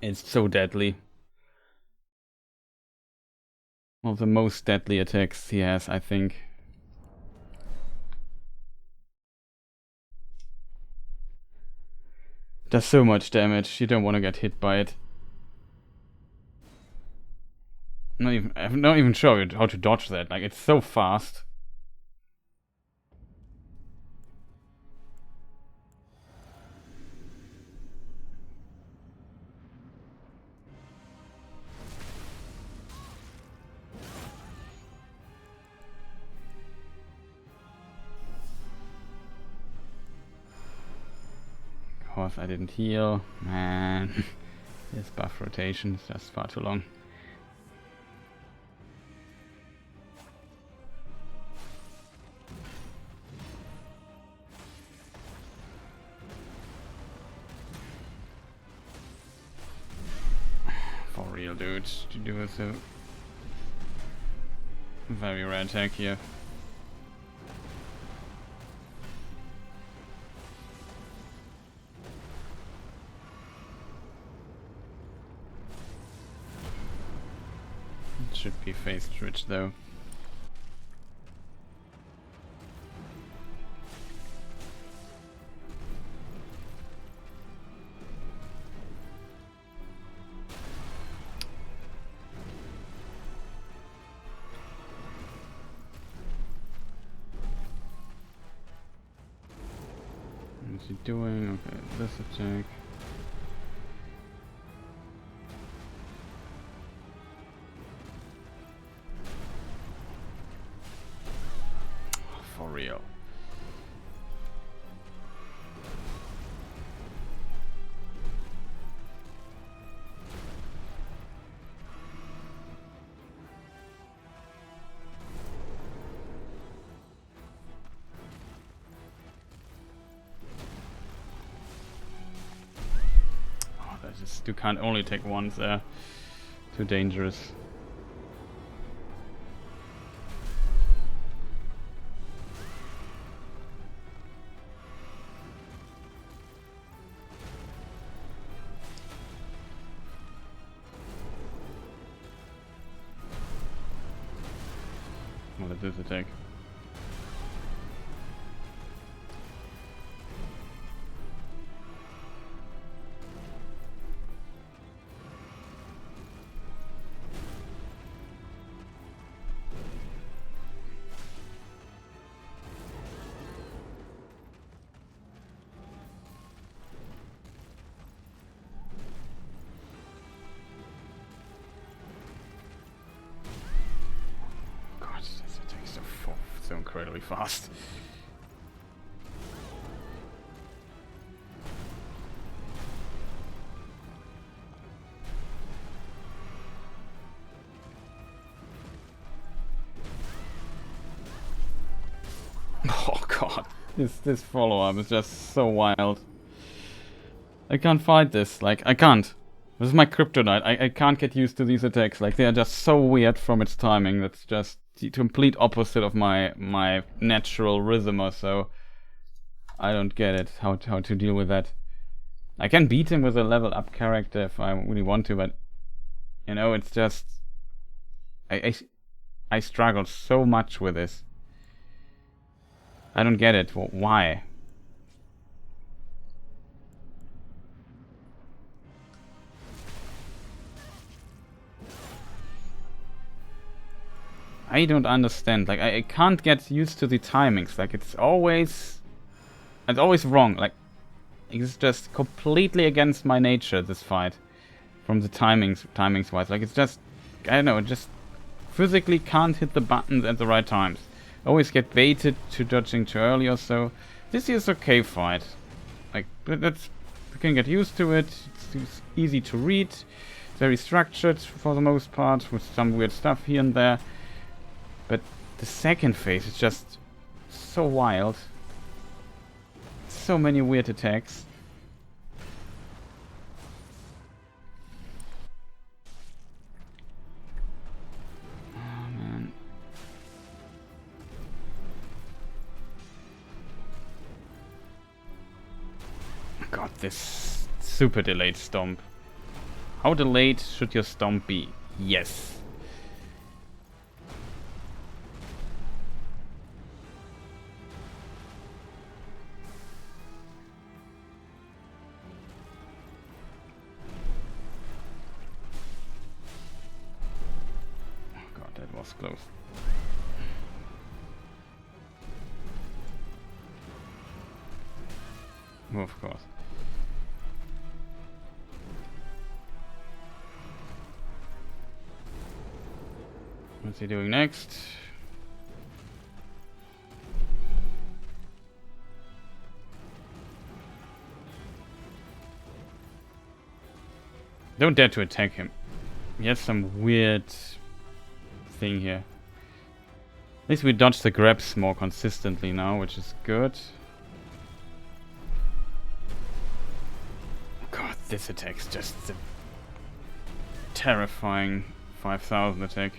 It's so deadly. One of the most deadly attacks he has, I think. Does so much damage, you don't want to get hit by it. I'm not even sure how to dodge that, like it's so fast. Of course I didn't heal, man. This buff rotation is just far too long. For real, dude, to do a so very rare attack here. It should be phase switch though. What's he doing? Okay, this attack. For real. You can't only take ones there. Too dangerous. What is this attack? So incredibly fast. Oh god, this follow-up is just so wild. I can't fight this, like I can't. This is my kryptonite. I can't get used to these attacks. Like they are just so weird from its timing. That's just the complete opposite of my natural rhythm or so. I don't get it, how to deal with that. I can beat him with a level up character if I really want to, but you know, it's just I struggle so much with this. I don't get it. Why? I don't understand. Like I can't get used to the timings. Like it's always wrong. Like it's just completely against my nature, this fight, from the timings wise. Like it's just, I don't know, just physically can't hit the buttons at the right times. Always get baited to dodging too early or so. This is okay fight. Like that's, you can get used to it. It's easy to read. Very structured for the most part, with some weird stuff here and there. But the second phase is just so wild. So many weird attacks. Oh man. god, this super delayed stomp. How delayed should your stomp be? Yes. Oh god, that was close. Oh, of course. What's he doing next? Don't dare to attack him. He has some weird thing here. At least we dodge the grabs more consistently now, which is good. God, this attack's just a terrifying 5000 attack.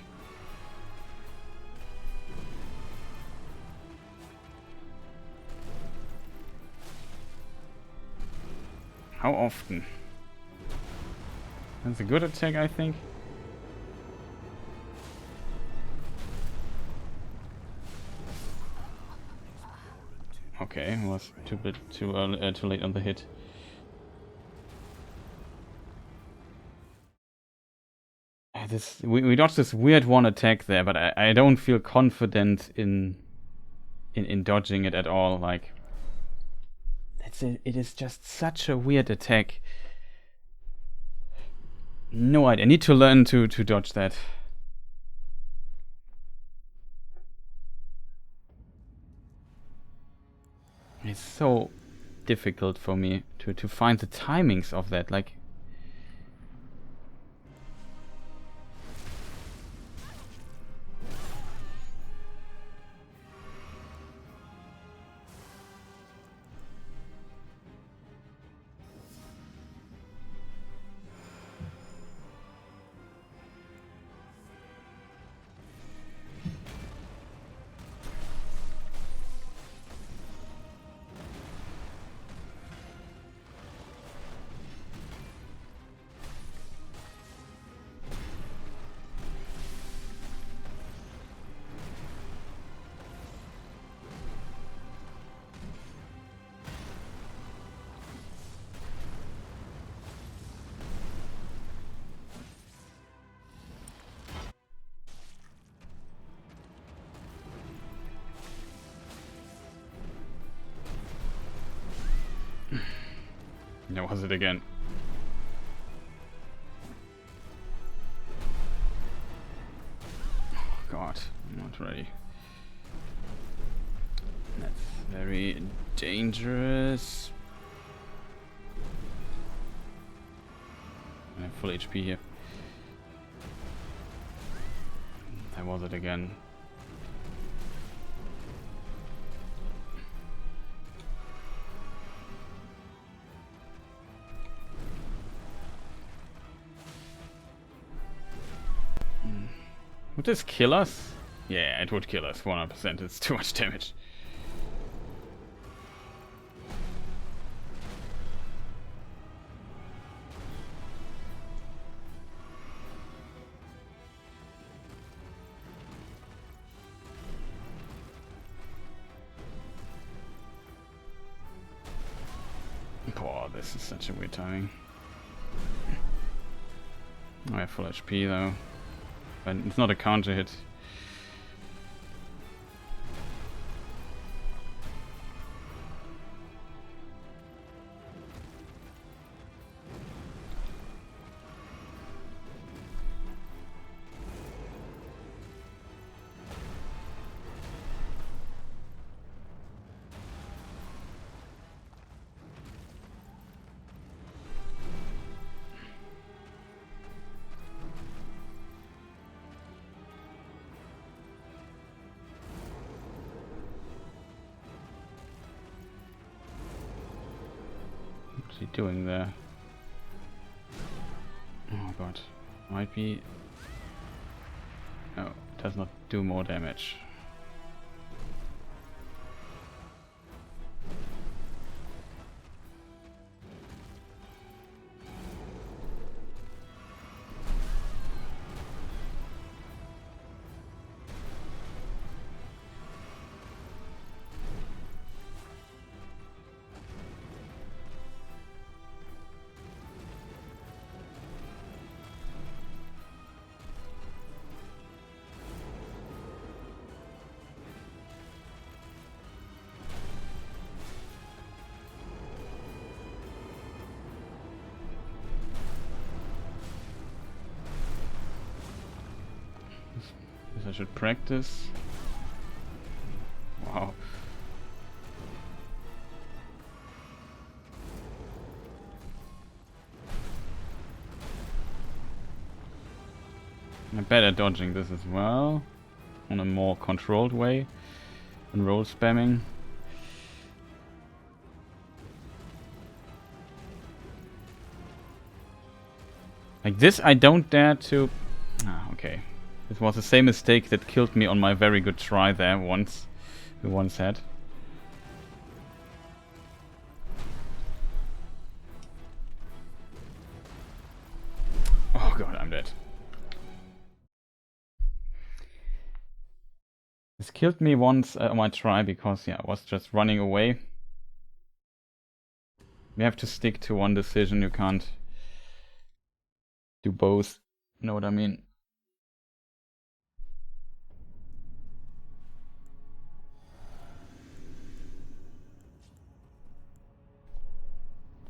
How often? That's a good attack, I think. Okay, was too early, too late on the hit. We dodged this weird one attack there, but I don't feel confident in dodging it at all. Like, it is just such a weird attack. No idea. I need to learn to dodge that. It's so difficult for me to find the timings of that. Like, that was it again. Oh god, I'm not ready. That's very dangerous. I have full HP here. That was it again. Would this kill us? Yeah, it would kill us, 100%. It's too much damage. Oh, this is such a weird timing. I have full HP though. But it's not a counter hit. What's he doing there? Oh god. Might be... Oh, does not do more damage. Guess I should practice. Wow. I'm bad at dodging this as well. On a more controlled way than roll spamming. Like this I don't dare to... Ah, okay. This was the same mistake that killed me on my very good try there once. We once had. Oh god, I'm dead. This killed me once on my try because, yeah, I was just running away. You have to stick to one decision, you can't do both. You know what I mean?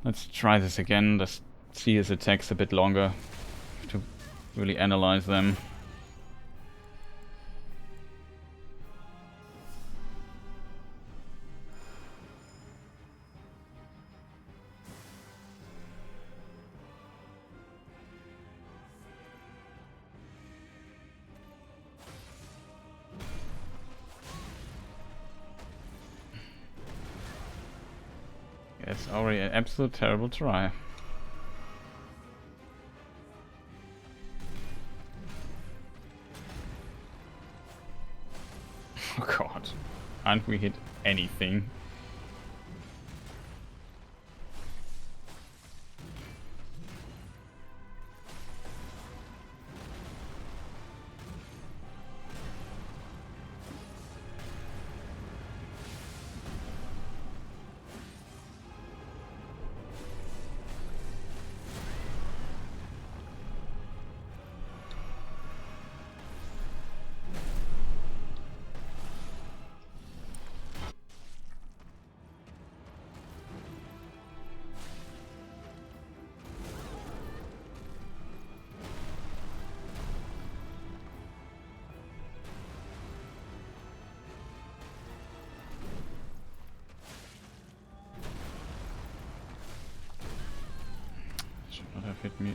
Let's try this again. Let's see his attacks a bit longer to really analyze them. It's already an absolute terrible try. Oh god, can't we hit anything? Should not have hit me.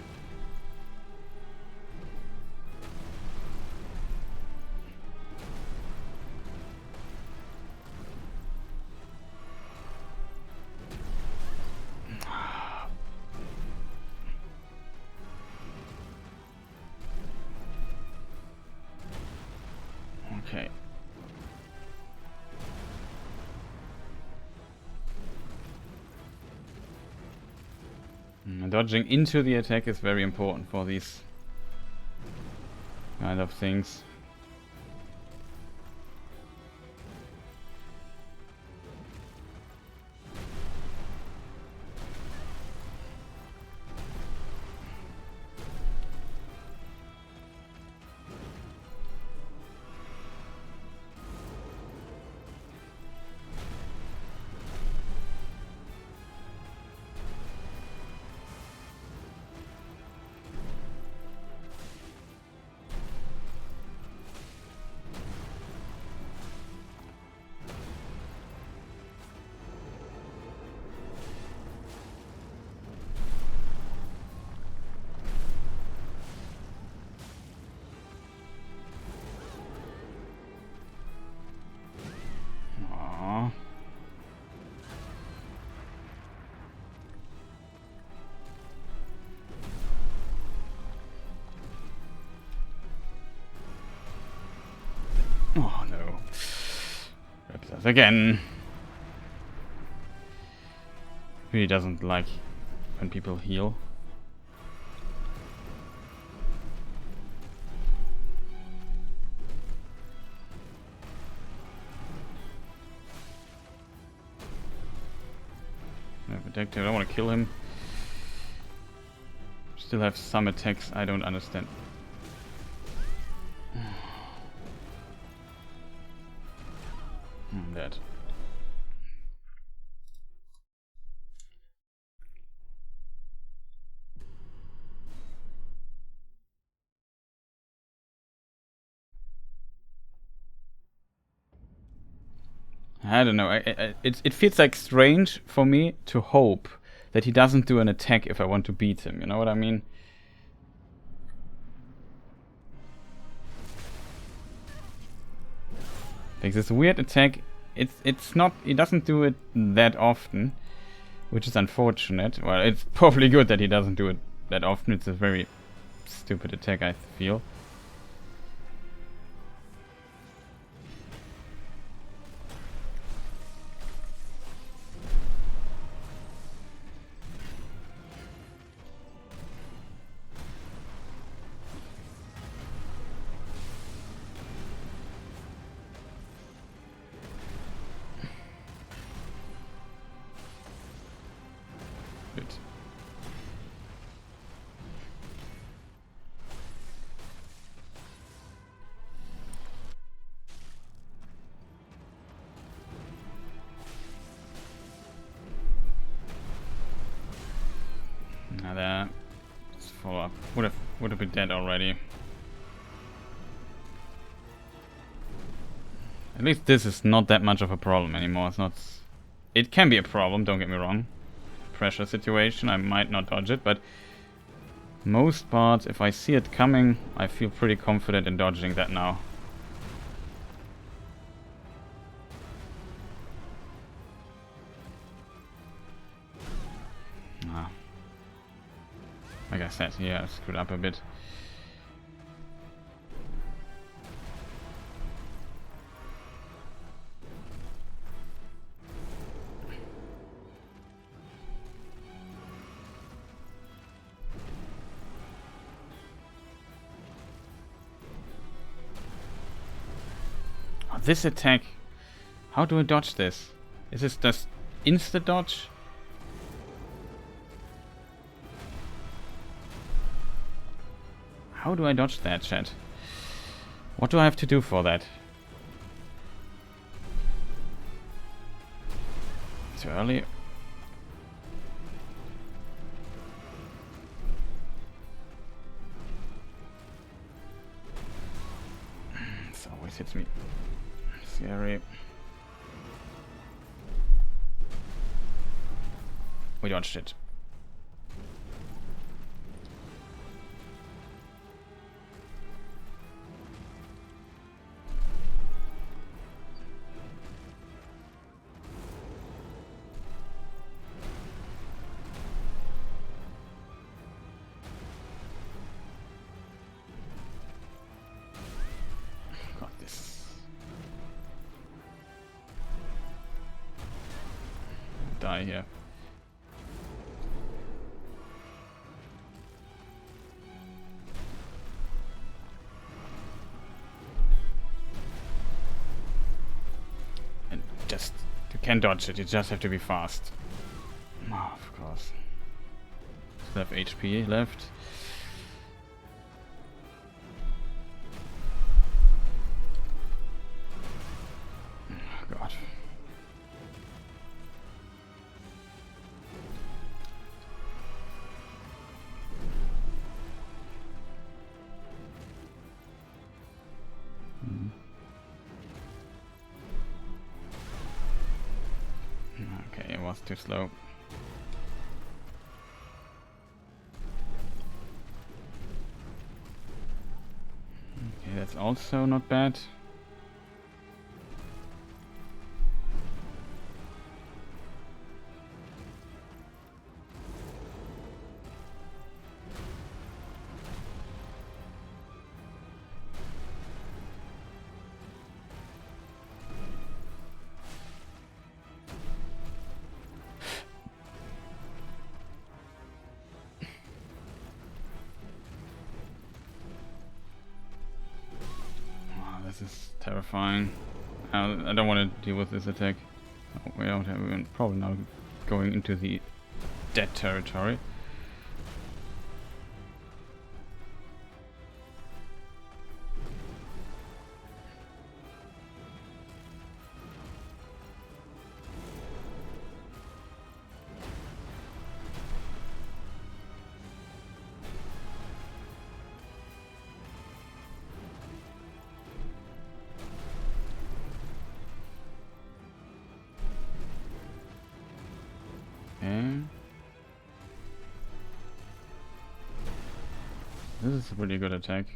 Okay. Dodging into the attack is very important for these kind of things. Oh no. Repose again. He doesn't like when people heal. I have attacked him. I don't want to kill him. Still have some attacks I don't understand. I'm dead. I don't know. It feels like strange for me to hope that he doesn't do an attack if I want to beat him. You know what I mean? Like this weird attack. It's not. He doesn't do it that often, which is unfortunate. Well, it's probably good that he doesn't do it that often. It's a very stupid attack, I feel. Now let's follow up. Would have been dead already. At least this is not that much of a problem anymore. It's not. It can be a problem. Don't get me wrong. Pressure situation. I might not dodge it, but most parts, if I see it coming, I feel pretty confident in dodging that now. Like I said, yeah, I screwed up a bit. Oh, this attack. How do I dodge this? Is this just insta dodge? How do I dodge that, chat? What do I have to do for that? Too early. This always hits me. Scary. We dodged it. Die here. And just, you can dodge it, you just have to be fast. Oh, of course. Still have HP left. Oh, God. Okay, it was too slow. Okay, that's also not bad. This is terrifying. I don't want to deal with this attack. Oh, we're probably now going into the dead territory. This is a pretty good attack.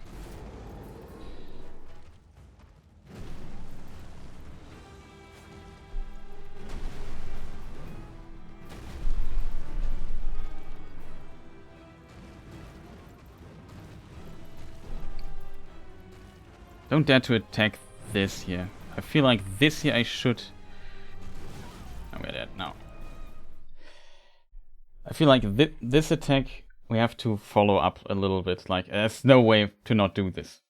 Don't dare to attack this here. I feel like this here I should... Oh, we're dead now. I feel like this attack we have to follow up a little bit. Like, there's no way to not do this.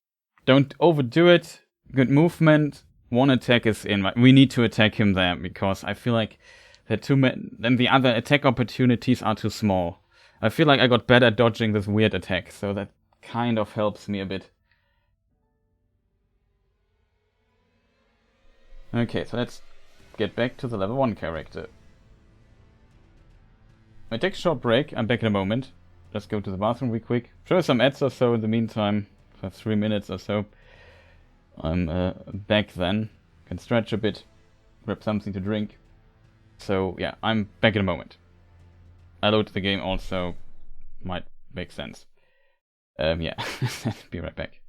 Don't overdo it. Good movement. One attack is in. We need to attack him there because I feel like then the other attack opportunities are too small. I feel like I got better at dodging this weird attack, so that kind of helps me a bit. Okay, so let's get back to the level 1 character. I take a short break, I'm back in a moment. Let's go to the bathroom real quick. Show some ads or so in the meantime, for 3 minutes or so. I'm back then. Can stretch a bit, grab something to drink. So yeah, I'm back in a moment. I load the game also, might make sense. Yeah, be right back.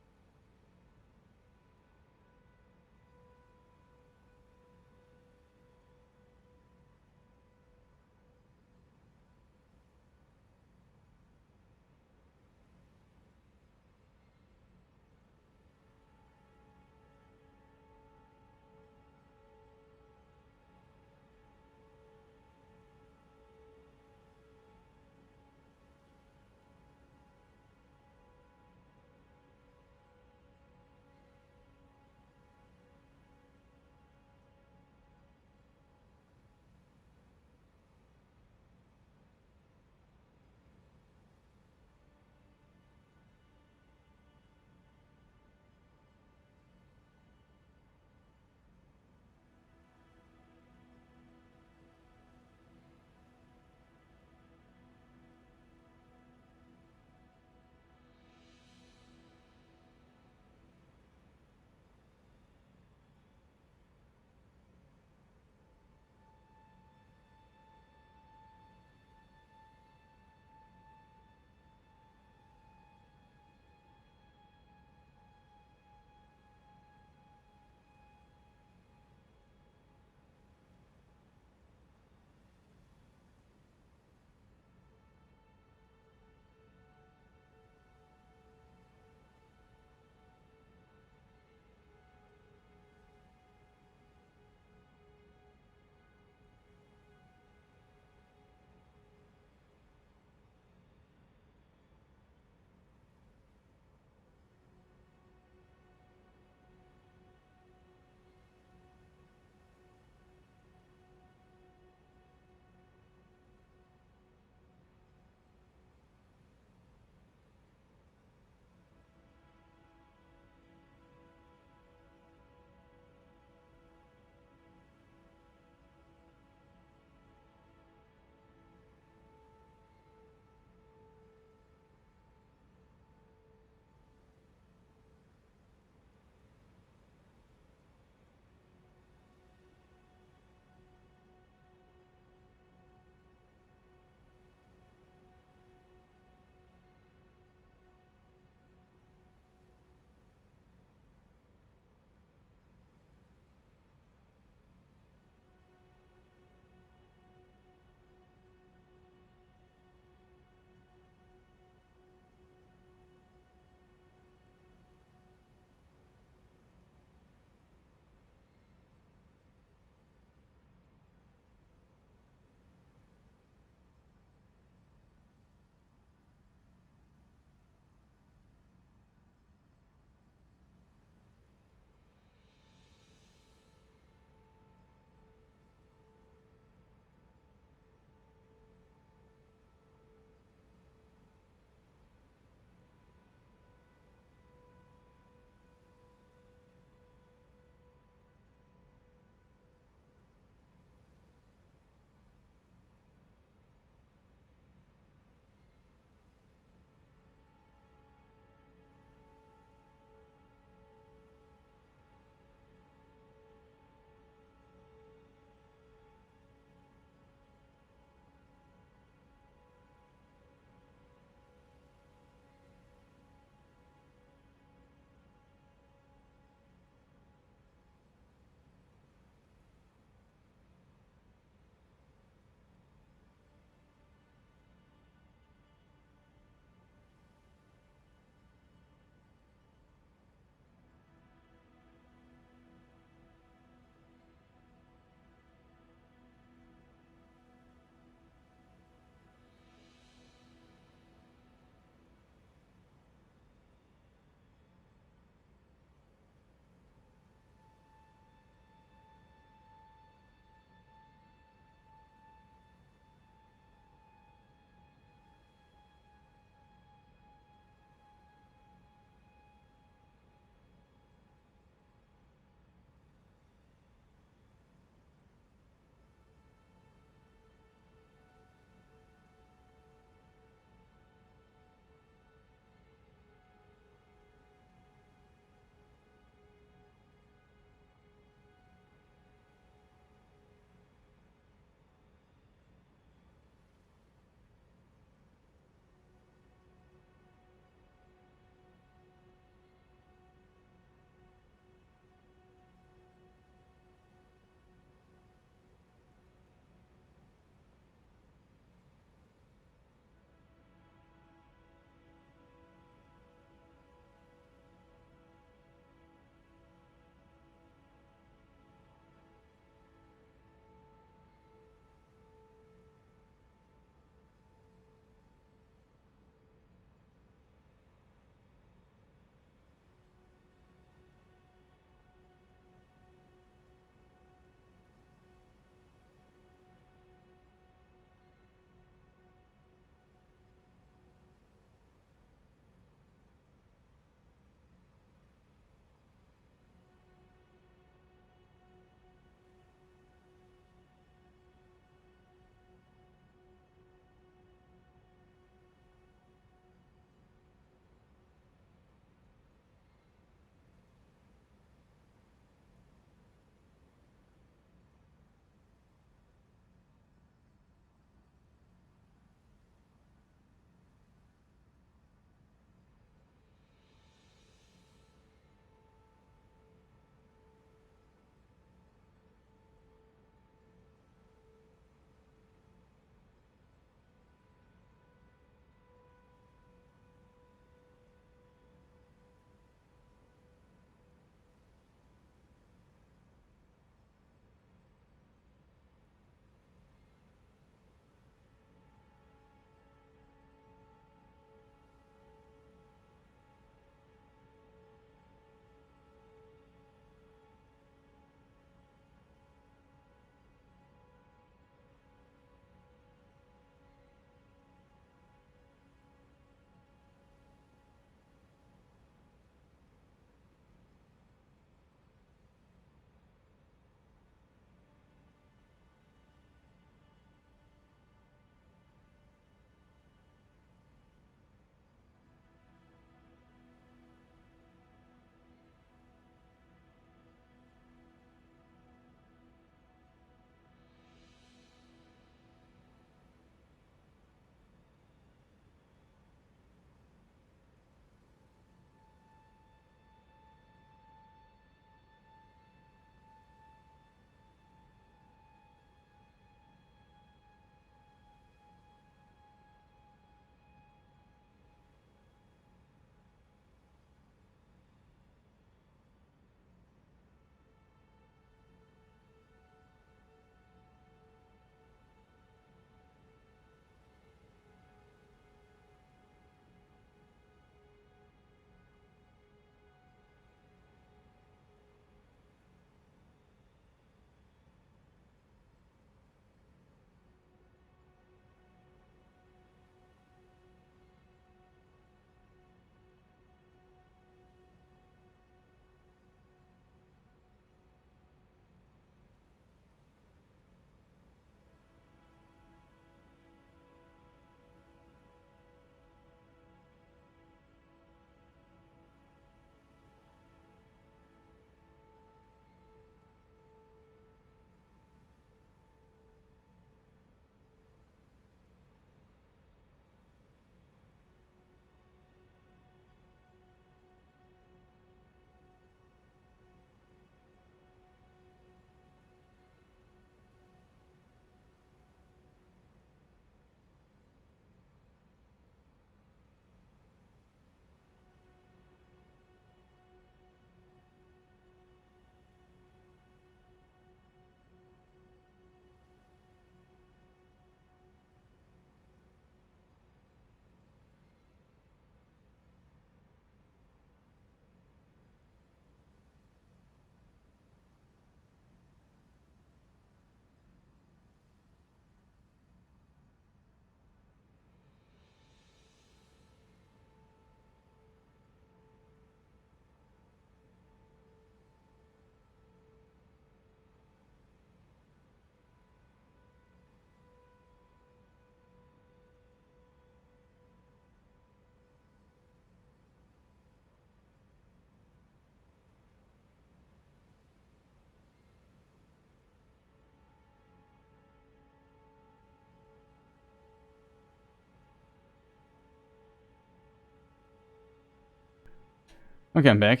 Okay, I'm back.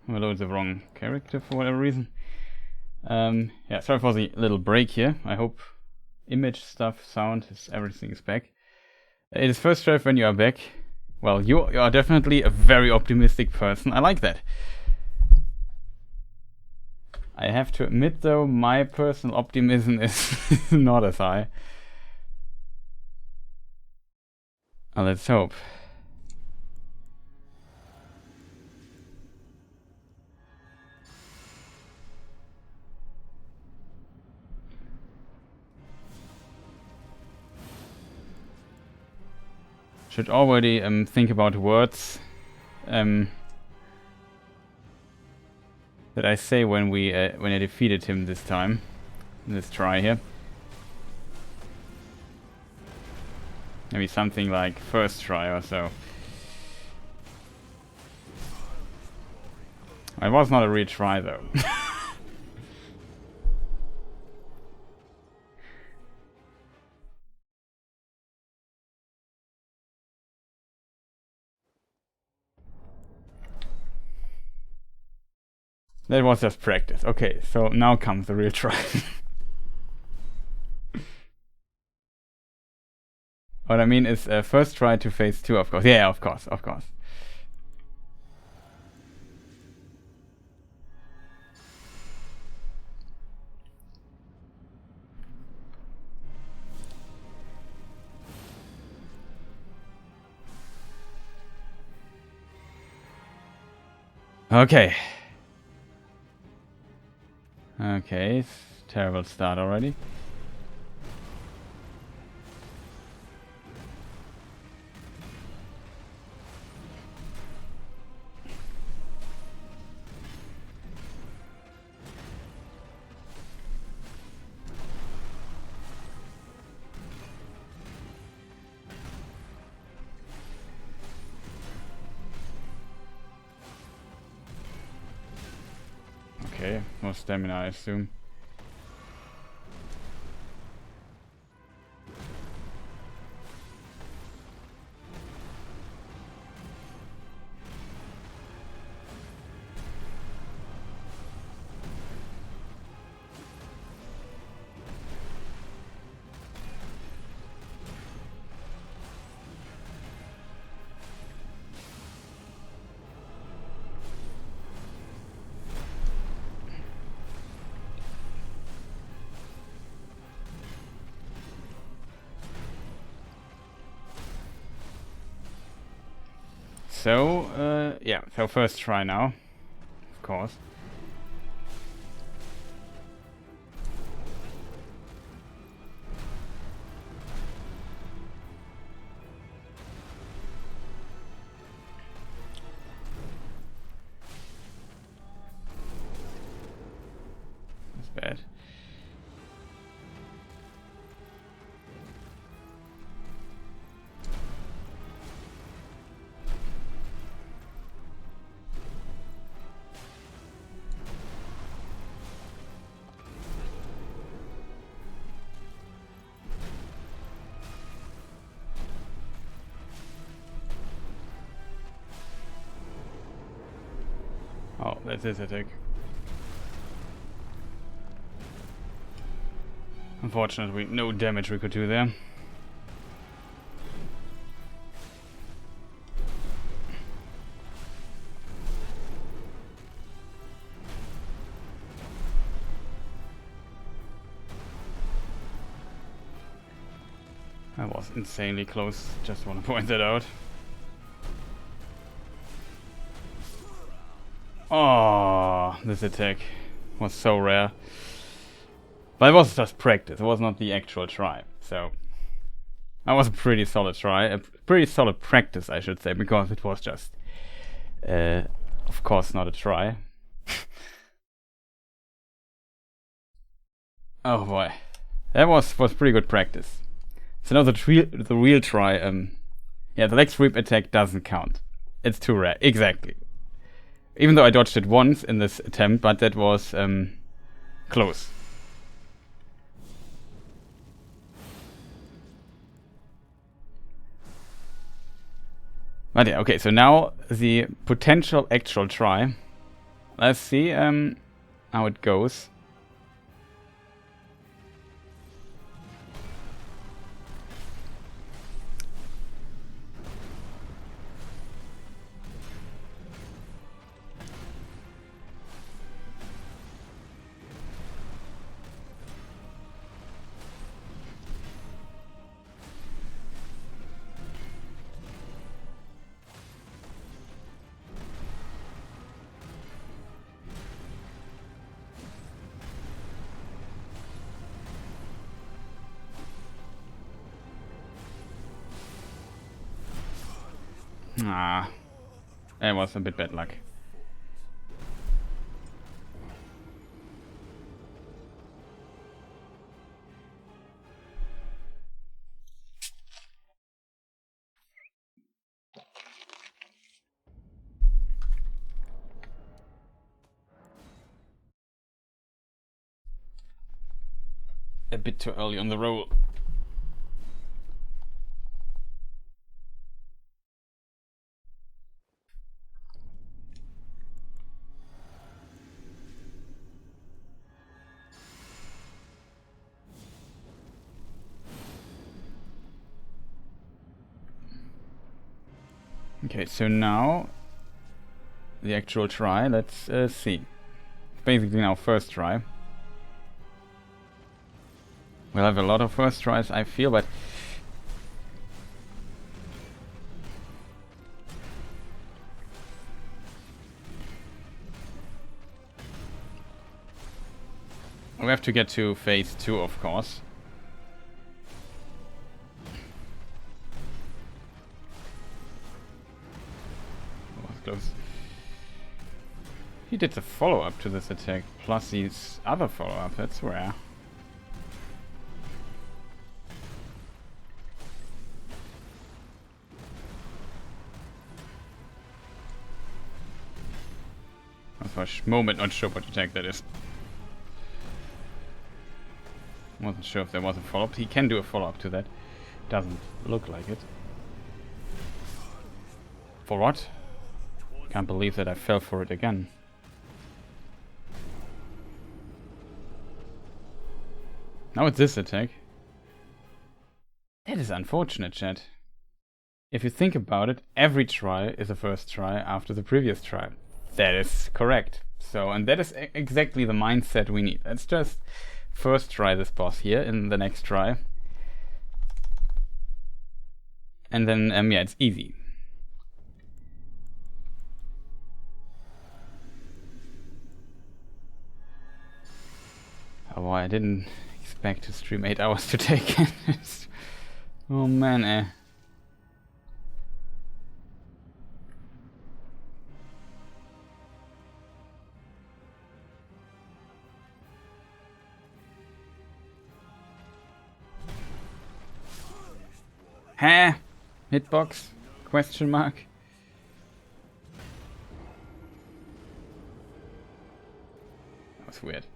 I loaded the wrong character for whatever reason. Yeah, sorry for the little break here. I hope image stuff, sound, everything is back. It is first try when you are back. Well, you are definitely a very optimistic person. I like that. I have to admit though, my personal optimism is not as high. Well, let's hope. Should already think about words that I say when I defeated him this time. Let's try here. Maybe something like first try or so. It was not a real try though. That was just practice. Okay, so now comes the real try. What I mean is first try to phase 2, of course. Yeah, of course. Okay. Okay, terrible start already. Okay, more stamina I assume. So, yeah, so first try now, of course. That's bad. Oh, that's his attack. Unfortunately, no damage we could do there. That was insanely close, just want to point that out. Oh, this attack was so rare. But it was just practice, it was not the actual try. So, that was a pretty solid try, a pretty solid practice I should say, because it was just, of course not a try. Oh boy, that was pretty good practice. So now the real try, yeah, the leg sweep attack doesn't count. It's too rare, exactly. Even though I dodged it once in this attempt, but that was close. But yeah, okay, so now the potential actual try. Let's see how it goes. Ah, that was a bit bad luck. A bit too early on the roll. Okay, so now the actual try. Let's see. Basically now first try. We'll have a lot of first tries, I feel, but we have to get to phase 2, of course. Oh, that's close. He did the follow-up to this attack, plus his other follow-up, that's rare. For a moment not sure what attack that is. Wasn't sure if there was a follow-up. He can do a follow-up to that. Doesn't look like it. For what? Can't believe that I fell for it again. Now it's this attack. That is unfortunate, chat. If you think about it, every try is a first try after the previous try. That is correct. So, and that is exactly the mindset we need. Let's just first try this boss here in the next try. And then, yeah, it's easy. Oh, I didn't expect to stream 8 hours today. Oh man, Huh? Hitbox? Question mark? That was weird.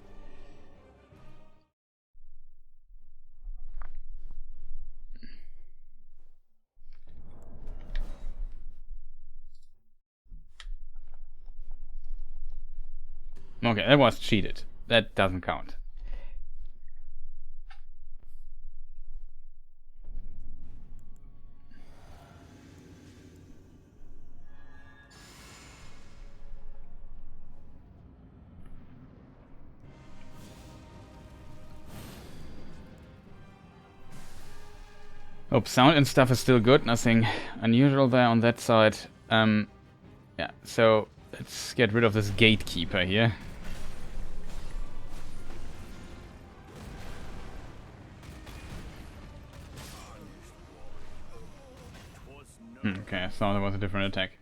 Okay, that was cheated. That doesn't count. Hope sound and stuff is still good. Nothing unusual there on that side. Yeah, so let's get rid of this gatekeeper here. Okay, I thought there was a different attack.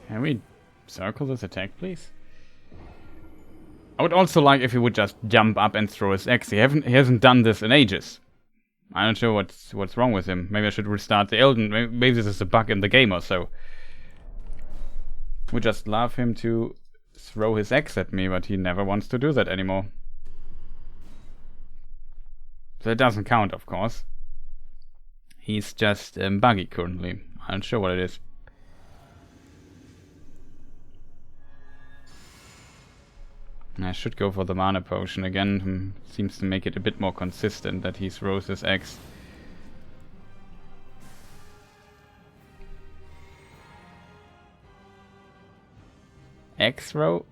Can we circle this attack, please? I would also like if he would just jump up and throw his axe. He hasn't done this in ages. I'm not sure what's wrong with him. Maybe I should restart the Elden. Maybe this is a bug in the game or so. We just love him to throw his axe at me, but he never wants to do that anymore. So it doesn't count, of course. He's just buggy currently. I'm not sure what it is. I should go for the mana potion again. Seems to make it a bit more consistent that he throws his axe. Axe throw.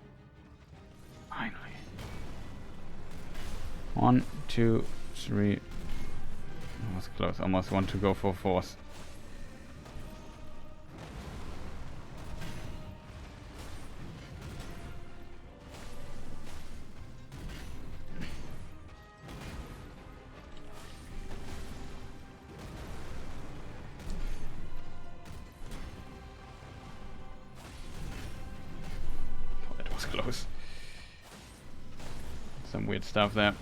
Finally. 1, 2, 3. That was close. Almost want to go for force. Close. Some weird stuff there.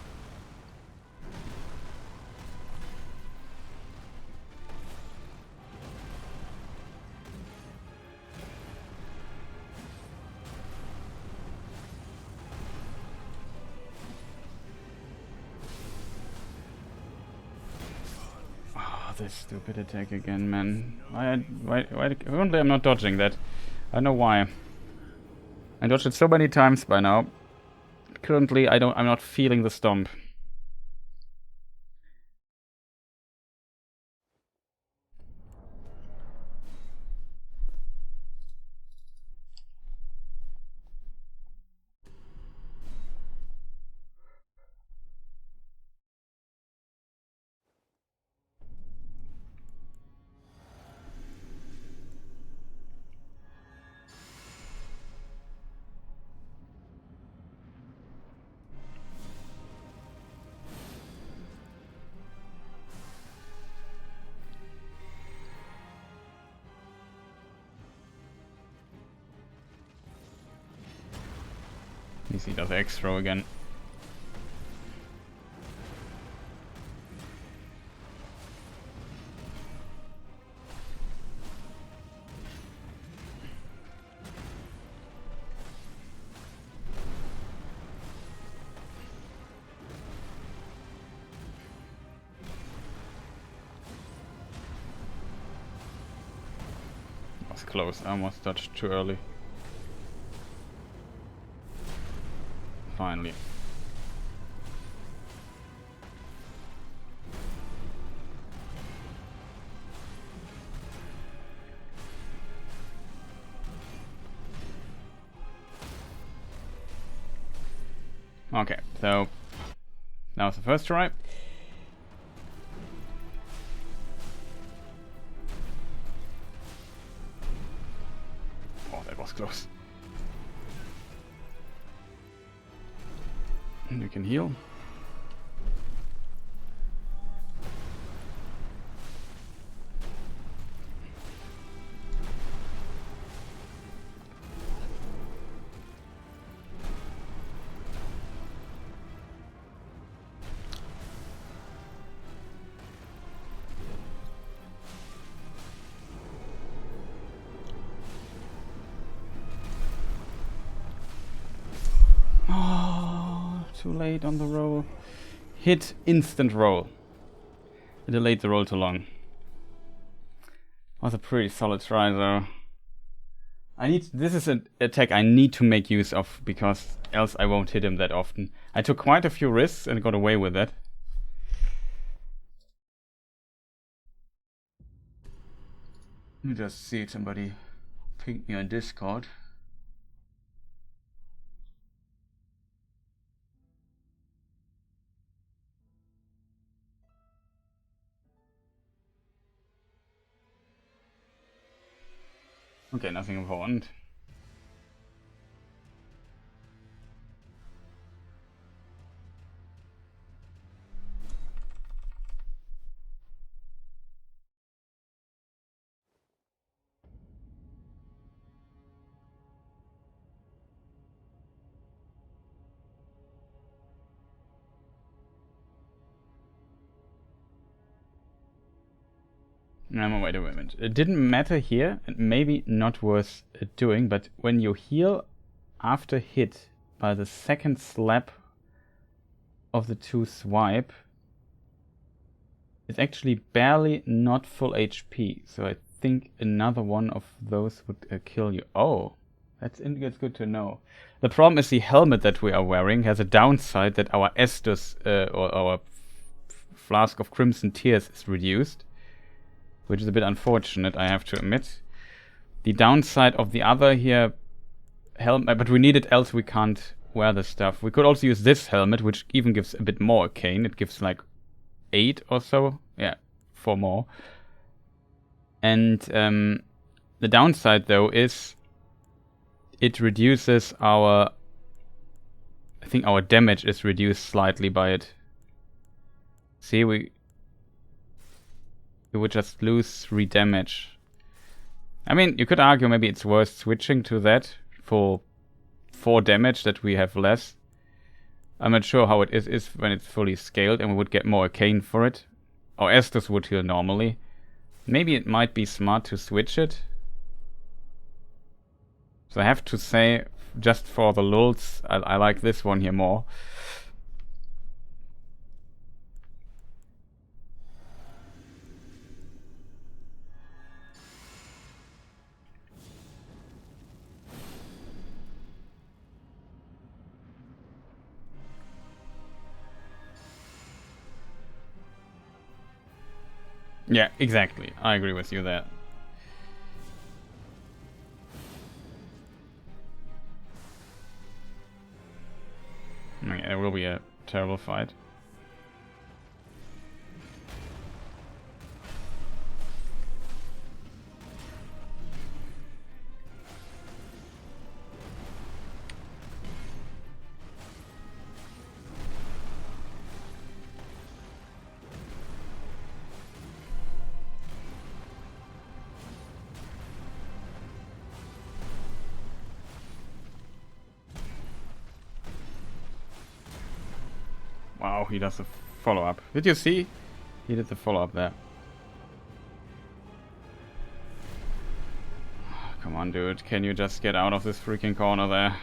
Oh, this stupid attack again, man. Why currently I'm not dodging that. I don't know why. I dodged it so many times by now. Currently, I'm not feeling the stomp. He does X throw again. That was close. I almost dodged too early. Finally. Okay, so that was the first try. Oh, that was close. You can heal. Too late on the roll. Hit instant roll. I delayed the roll too long. Was a pretty solid try though. This is an attack I need to make use of because else I won't hit him that often. I took quite a few risks and got away with it. Let me just see if somebody pinged me on Discord. Okay, nothing important. No, wait a moment. It didn't matter here, and maybe not worth doing, but when you heal after hit by the second slap of the 2 swipe, it's actually barely not full HP, so I think another one of those would kill you. Oh, that's good to know. The problem is the helmet that we are wearing has a downside that our Estus, or our Flask of Crimson Tears is reduced, which is a bit unfortunate, I have to admit. The downside of the other here helmet, but we need it, else we can't wear the stuff. We could also use this helmet, which even gives a bit more Arcane. It gives like 8 or so. Yeah, 4 more. And the downside though is it reduces our... I think our damage is reduced slightly by it. See, we would just lose 3 damage. I mean, you could argue maybe it's worth switching to that for 4 damage that we have less. I'm not sure how it is when it's fully scaled and we would get more Arcane for it. Or Estus would heal normally. Maybe it might be smart to switch it. So I have to say, just for the lulz, I like this one here more. Yeah, exactly. I agree with you there. Okay, it will be a terrible fight. Wow, he does a follow-up. Did you see? He did the follow-up there. Come on, dude. Can you just get out of this freaking corner there?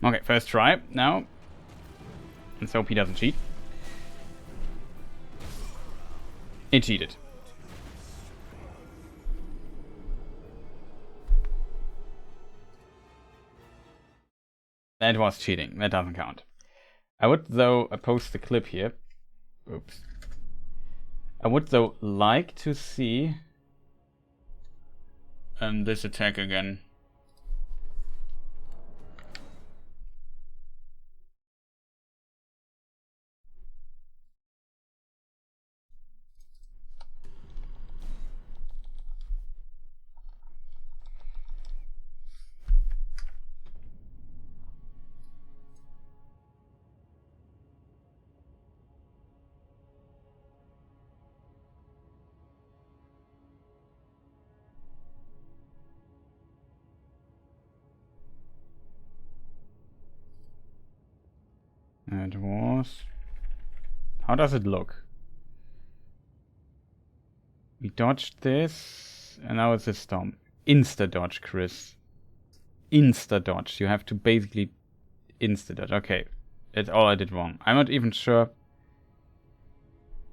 Okay, first try now. Let's hope he doesn't cheat. He cheated. That was cheating. That doesn't count. I would, though, post the clip here. Oops. I would, though, like to see this attack again. It was... How does it look? We dodged this, and now it's a storm. Insta-dodge, Chris. Insta-dodge. You have to basically insta-dodge. Okay, that's all I did wrong. I'm not even sure.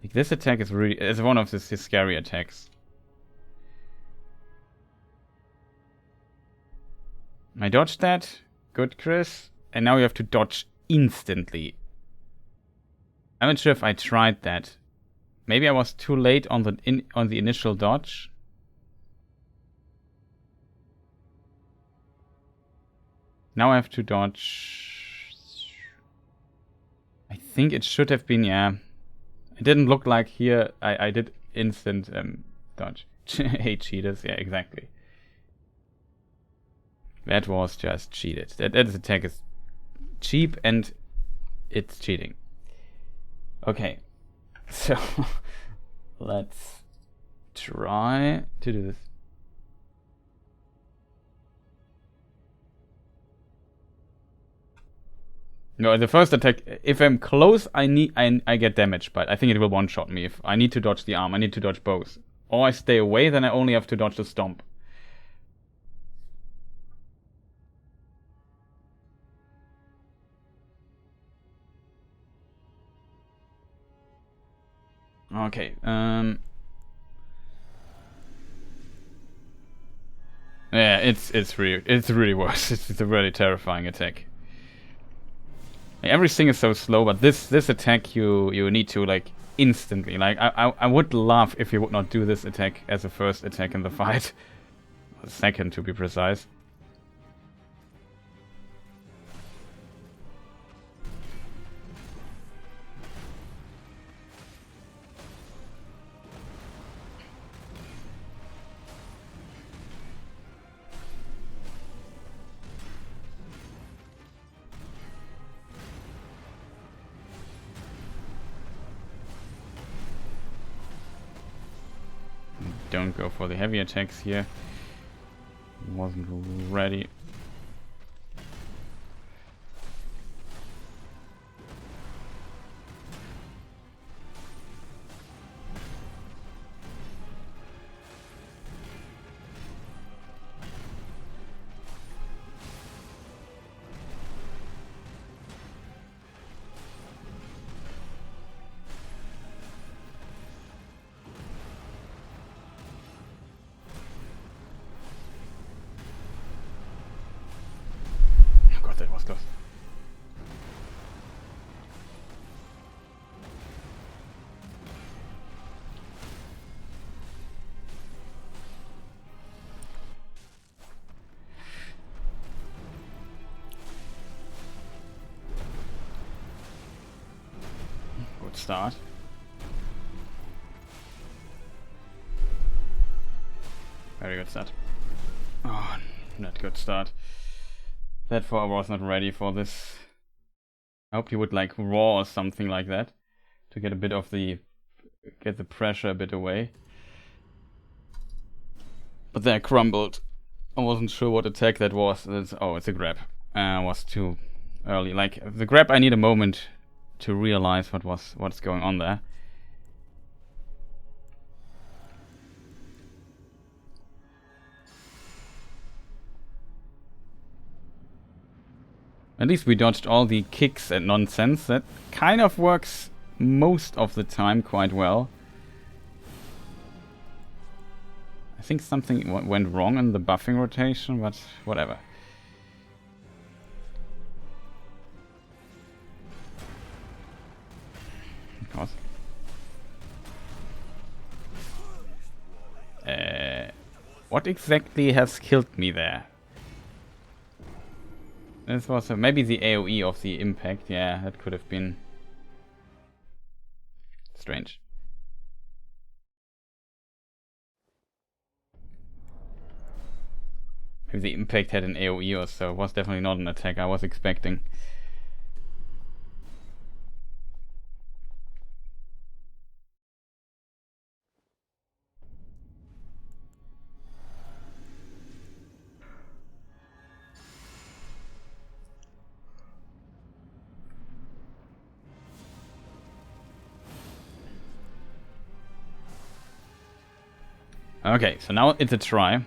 Like, this attack is really... It's one of his scary attacks. I dodged that. Good, Chris. And now you have to dodge instantly. I'm not sure if I tried that. Maybe I was too late on the initial dodge. Now I have to dodge. I think it should have been, yeah. It didn't look like here I did instant dodge. 8 cheaters, yeah, exactly. That was just cheated. That attack is cheap and it's cheating. Okay, so let's try to do this. No, the first attack, if I'm close, I get damage, but I think it will one-shot me. If I need to dodge the arm, I need to dodge both. Or I stay away, then I only have to dodge the stomp. Okay, yeah, it's really worse. It's a really terrifying attack. Everything is so slow, but this attack you need to like instantly. Like I would love if you would not do this attack as a first attack in the fight, or second to be precise. Don't go for the heavy attacks here. Wasn't ready. That was close. Good start. Very good start. Oh, not good start. Therefore, I was not ready for this. I hope you would like roar or something like that to get a bit of get the pressure a bit away. But then I crumbled. I wasn't sure what attack that was. Oh, it's a grab. I was too early. Like the grab, I need a moment to realize what's going on there. At least we dodged all the kicks and nonsense. That kind of works most of the time quite well. I think something went wrong in the buffing rotation, but whatever. Of course. What exactly has killed me there? This was maybe the AoE of the impact. Yeah, that could have been strange. Maybe the impact had an AoE or so. It was definitely not an attack I was expecting. Okay, so now it's a try.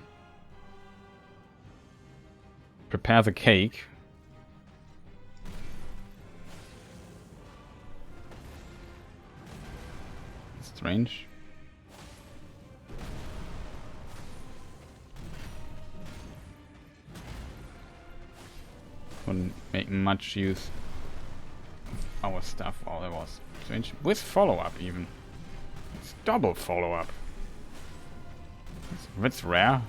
Prepare the cake. Strange. Wouldn't make much use of our stuff. Oh, that was strange. With follow-up even. It's double follow-up. That's rare.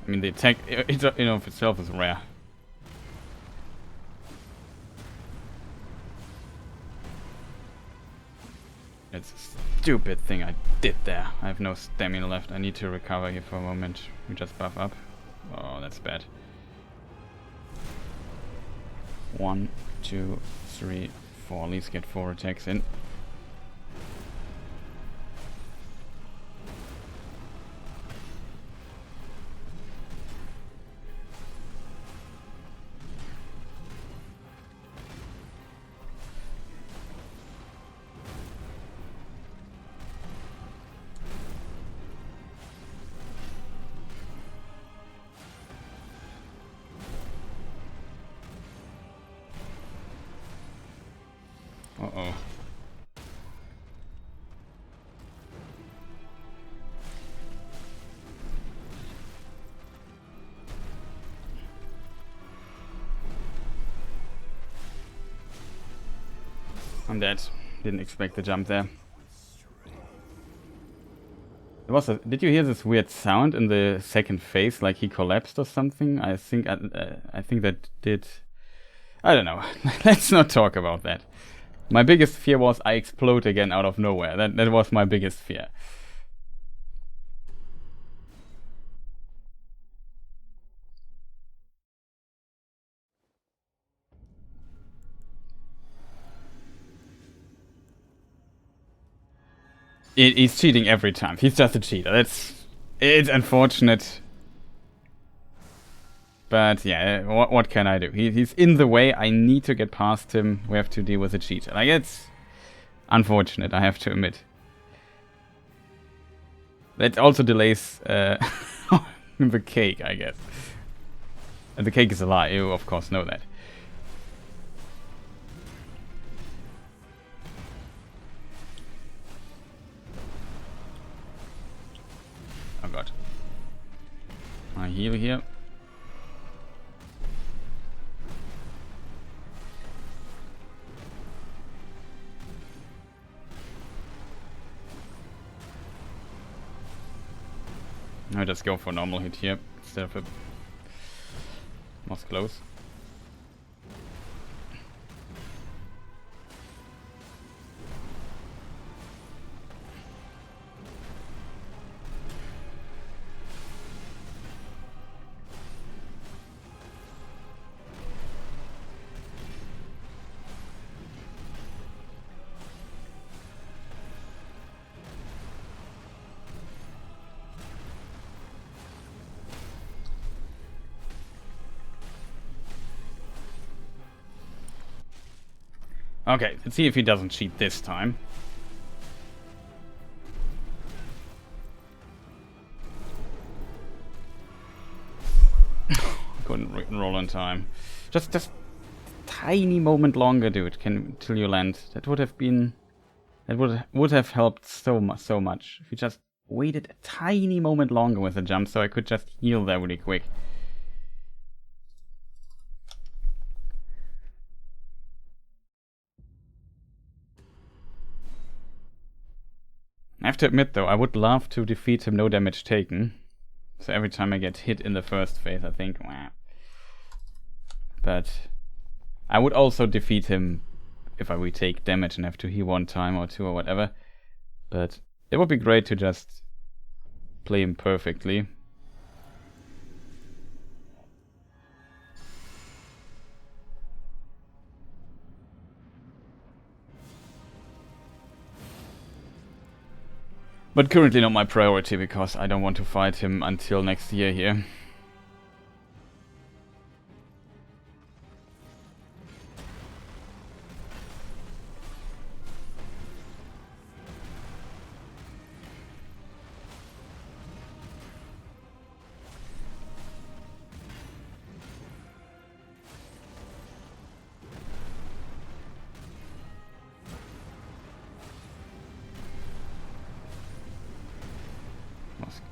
I mean, the attack in of itself is rare. It's stupid thing I did there. I have no stamina left. I need to recover here for a moment. We just buff up. Oh, that's bad. 1, 2, 3, 4. At least get 4 attacks in. Uh-oh. I'm dead. Didn't expect the jump there. There was did you hear this weird sound in the second phase, like he collapsed or something? I think that did. I don't know. Let's not talk about that. My biggest fear was I explode again out of nowhere. That was my biggest fear. He's cheating every time. He's just a cheater. It's unfortunate. But yeah, what can I do? He's in the way. I need to get past him. We have to deal with a cheater. Like, it's unfortunate, I have to admit. That also delays the cake, I guess. And the cake is a lie. You, of course, know that. Oh god. I heal here. I just go for normal hit here instead of a most close. Okay, let's see if he doesn't cheat this time. Couldn't roll on time. Just a tiny moment longer, dude, till you land. That would have been... That would have helped so much. If you just waited a tiny moment longer with the jump, so I could just heal there really quick. I have to admit though, I would love to defeat him no damage taken. So every time I get hit in the first phase, I think, wah. But I would also defeat him if I would take damage and have to heal 1 time or 2 or whatever. But it would be great to just play him perfectly. But currently not my priority, because I don't want to fight him until next year here.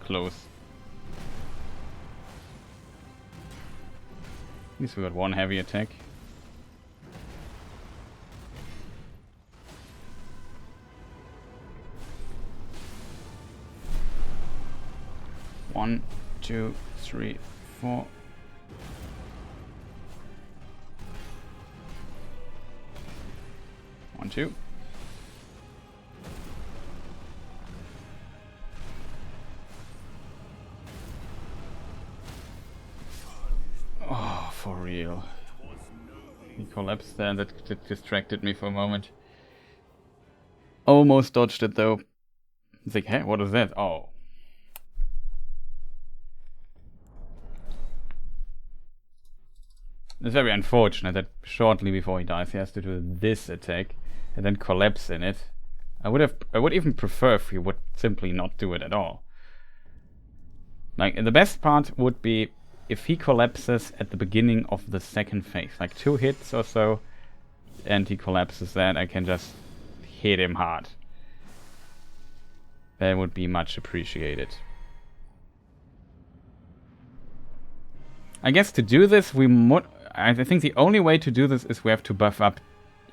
Close. At least we got 1 heavy attack. One, 2, 3, 4. One, 2. for real. He collapsed there, that distracted me for a moment. Almost dodged it though. It's like, hey, what is that? Oh. It's very unfortunate that shortly before he dies he has to do this attack and then collapse in it. I would even prefer if he would simply not do it at all. Like, the best part would be if he collapses at the beginning of the second phase, like 2 hits or so, and he collapses that, I can just hit him hard. That would be much appreciated. I guess to do this, I think the only way to do this is we have to buff up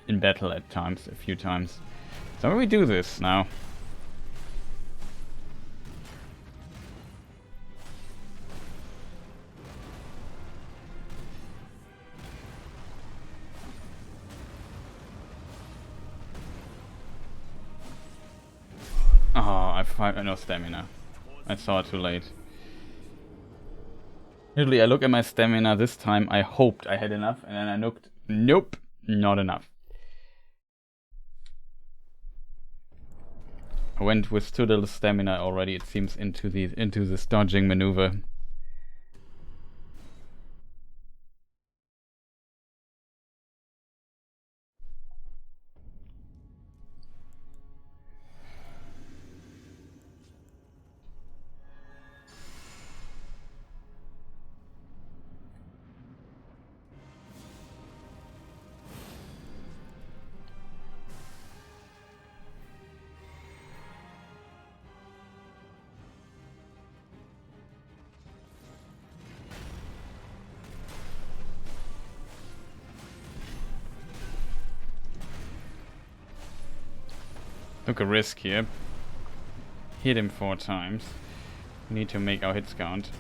in battle at times, a few times. So we do this now. Oh, I have no stamina. I saw it too late. Usually I look at my stamina. This time I hoped I had enough, and then I looked. Nope, not enough. I went with too little stamina already, it seems, into this dodging maneuver. Took a risk here. Hit him 4 times. We need to make our hits count.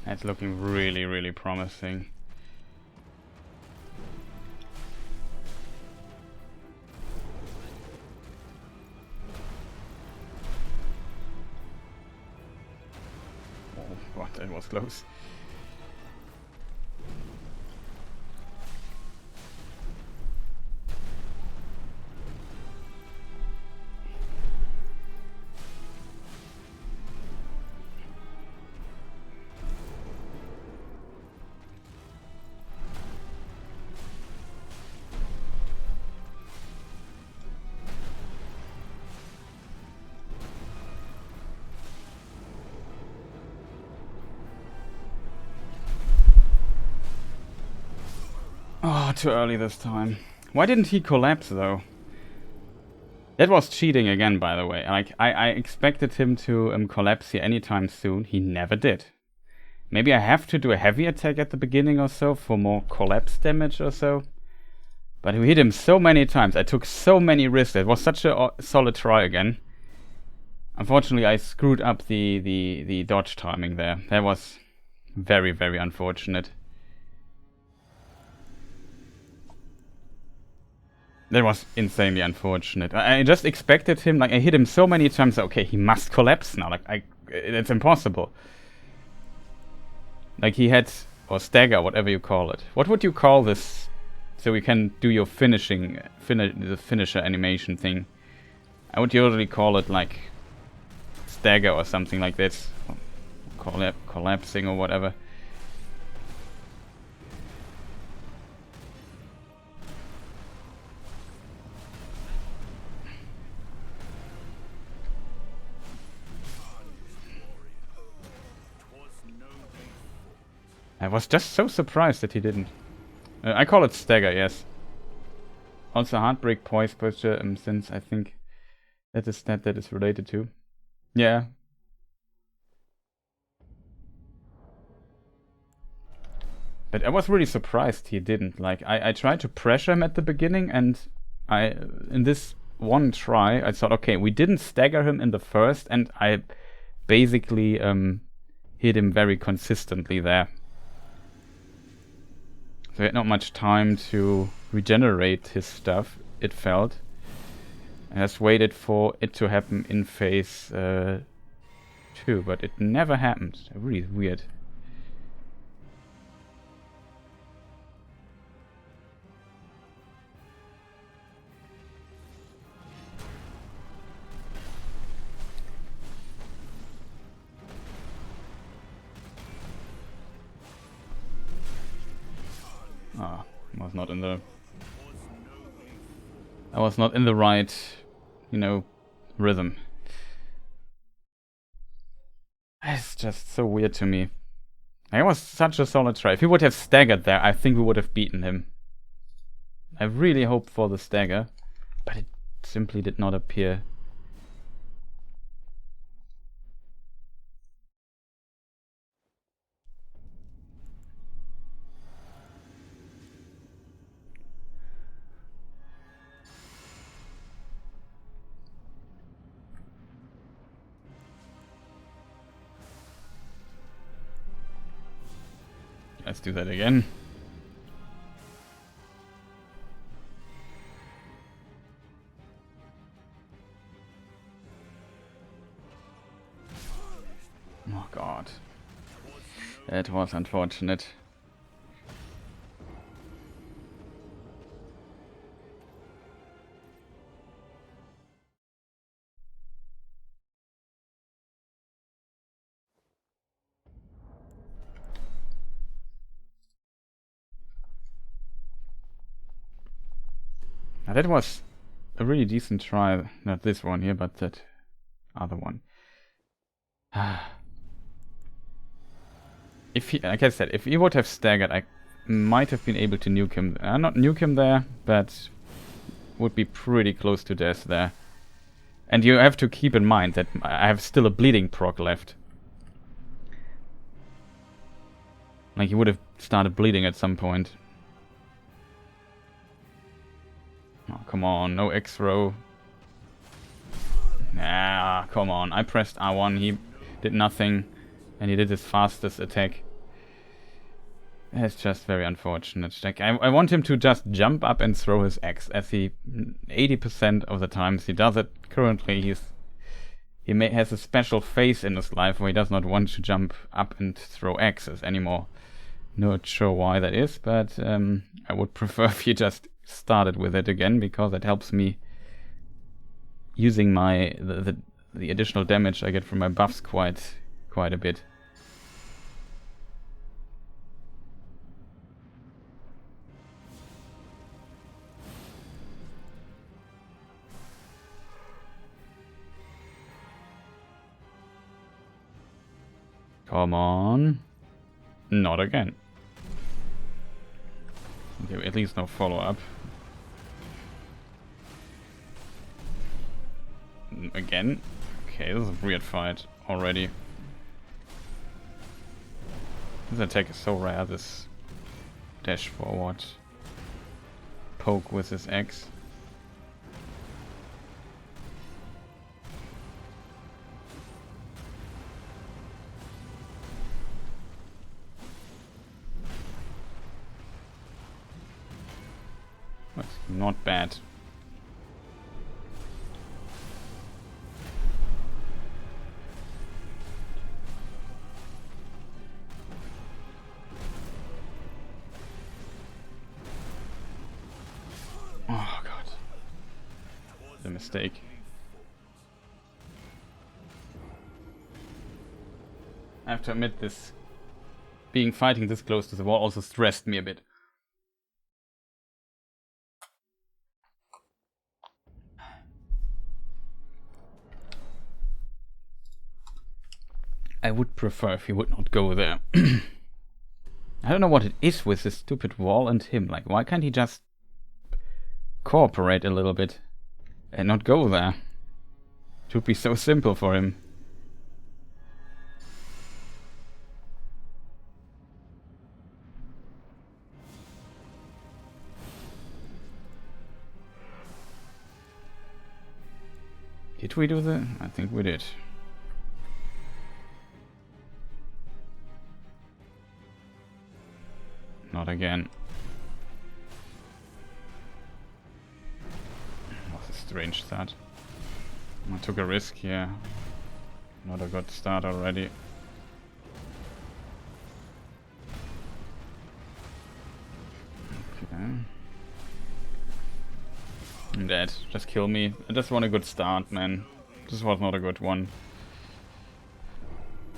That's looking really, really promising. Oh god, that was close. Oh, too early this time. Why didn't he collapse, though? That was cheating again, by the way. Like, I expected him to collapse here anytime soon. He never did. Maybe I have to do a heavy attack at the beginning or so for more collapse damage or so. But we hit him so many times. I took so many risks. It was such a solid try again. Unfortunately, I screwed up the dodge timing there. That was very, very unfortunate. That was insanely unfortunate. I just expected him, like, I hit him so many times, okay, he must collapse now, like, it's impossible. Like, he had, or stagger, whatever you call it. What would you call this, so we can do your the finisher animation thing? I would usually call it, like, stagger or something like this. Collapsing or whatever. I was just so surprised that he didn't. I call it stagger, yes. Also heartbreak poise posture, since I think that is that is related to. Yeah. But I was really surprised he didn't. Like, I tried to pressure him at the beginning, and in this one try, I thought, okay, we didn't stagger him in the first, and I basically hit him very consistently there. So he had not much time to regenerate his stuff, it felt. I just waited for it to happen in phase 2, but it never happened. Really weird. Ah, I was not in the right, rhythm. It's just so weird to me. It was such a solid try. If he would have staggered there, I think we would have beaten him. I really hoped for the stagger, but it simply did not appear. Let's do that again. Oh god. That was unfortunate. Now that was a really decent try. Not this one here, but that other one. Like I said, if he would have staggered, I might have been able to nuke him. Not nuke him there, but would be pretty close to death there. And you have to keep in mind that I have still a bleeding proc left. Like, he would have started bleeding at some point. Oh, come on, no X-throw. Nah, come on. I pressed R1, he did nothing, and he did his fastest attack. It's just very unfortunate. Like, I want him to just jump up and throw his X, as he 80% of the times he does it. Currently, he has a special phase in his life where he does not want to jump up and throw X's anymore. Not sure why that is, but I would prefer if he just started with it again, because it helps me using the additional damage I get from my buffs quite a bit. Come on. Not again. Okay, at least no follow-up. Again? Okay, this is a weird fight already. This attack is so rare, this dash forward poke with his X. That's not bad. Oh god. The mistake. I have to admit, this fighting this close to the wall also stressed me a bit. I would prefer if he would not go there. I don't know what it is with this stupid wall and him. Like, why can't he just cooperate a little bit and not go there? It would be so simple for him. Did we do that? I think we did. Not again. That was a strange start. I took a risk here. Not a good start already. Okay. I'm dead. Just kill me. I just want a good start, man. This was not a good one.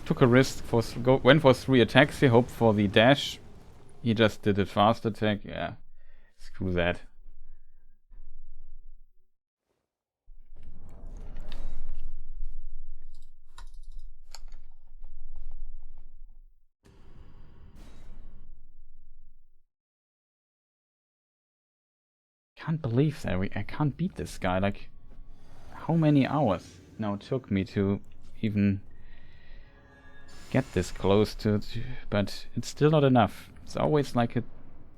Took a risk for went for 3 attacks here, hoped for the dash. He just did a fast attack. Yeah. Screw that. Can't believe that I can't beat this guy. Like, how many hours now it took me to even get this close to, but it's still not enough. It's always like a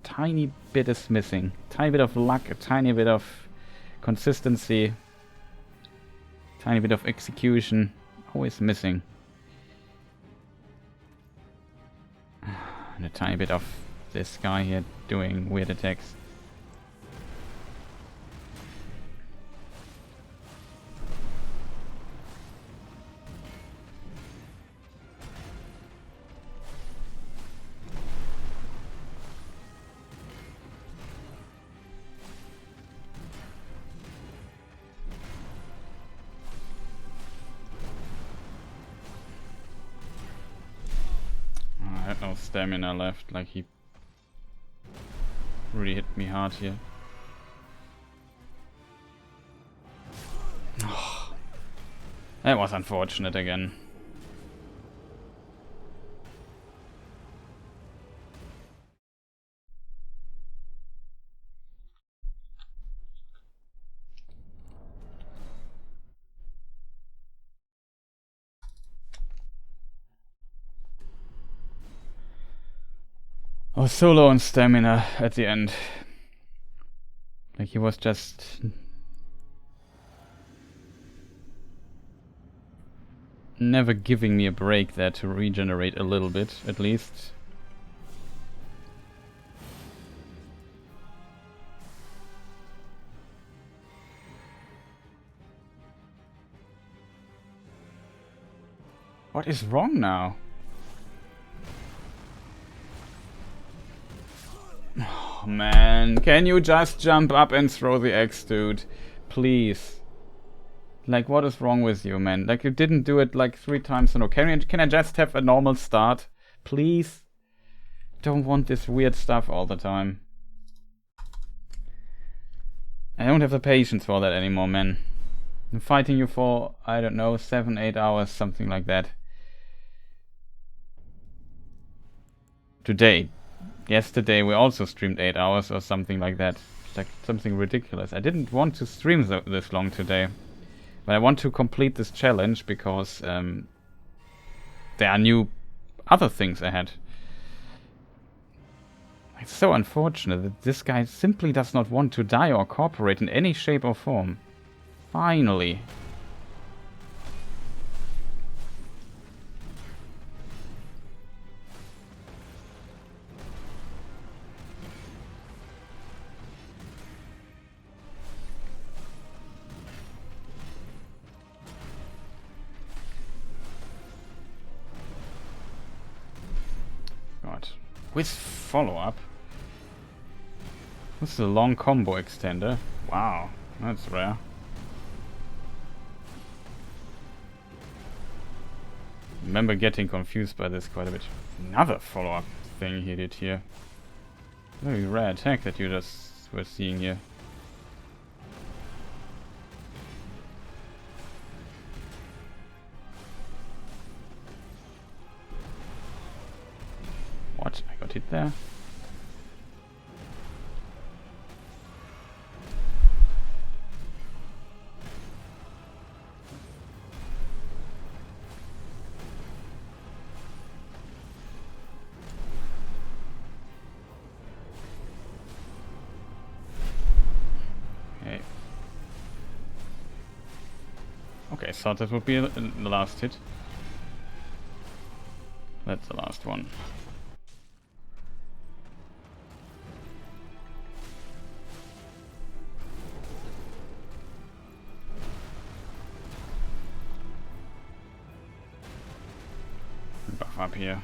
tiny bit is missing. Tiny bit of luck, a tiny bit of consistency, tiny bit of execution, always missing. And a tiny bit of this guy here doing weird attacks. No stamina left, like he really hit me hard here. Oh, that was unfortunate again. I was so low on stamina at the end. Like he was just never giving me a break there to regenerate a little bit, at least. What is wrong now? Oh man, can you just jump up and throw the axe, dude? Please. Like, what is wrong with you, man? Like, you didn't do it like 3 times in a row. Can I just have a normal start? Please? Don't want this weird stuff all the time. I don't have the patience for that anymore, man. I'm fighting you for, I don't know, 7-8 hours, something like that. Today. Yesterday we also streamed 8 hours or something like that. It's like something ridiculous. I didn't want to stream this long today. But I want to complete this challenge because there are new other things ahead. It's so unfortunate that this guy simply does not want to die or cooperate in any shape or form. Finally. With follow-up? This is a long combo extender. Wow, that's rare. I remember getting confused by this quite a bit. Another follow-up thing he did here. Very rare attack that you just were seeing here. What? I got hit there. Okay, thought that would be the last hit. That's the last one. Buff up here.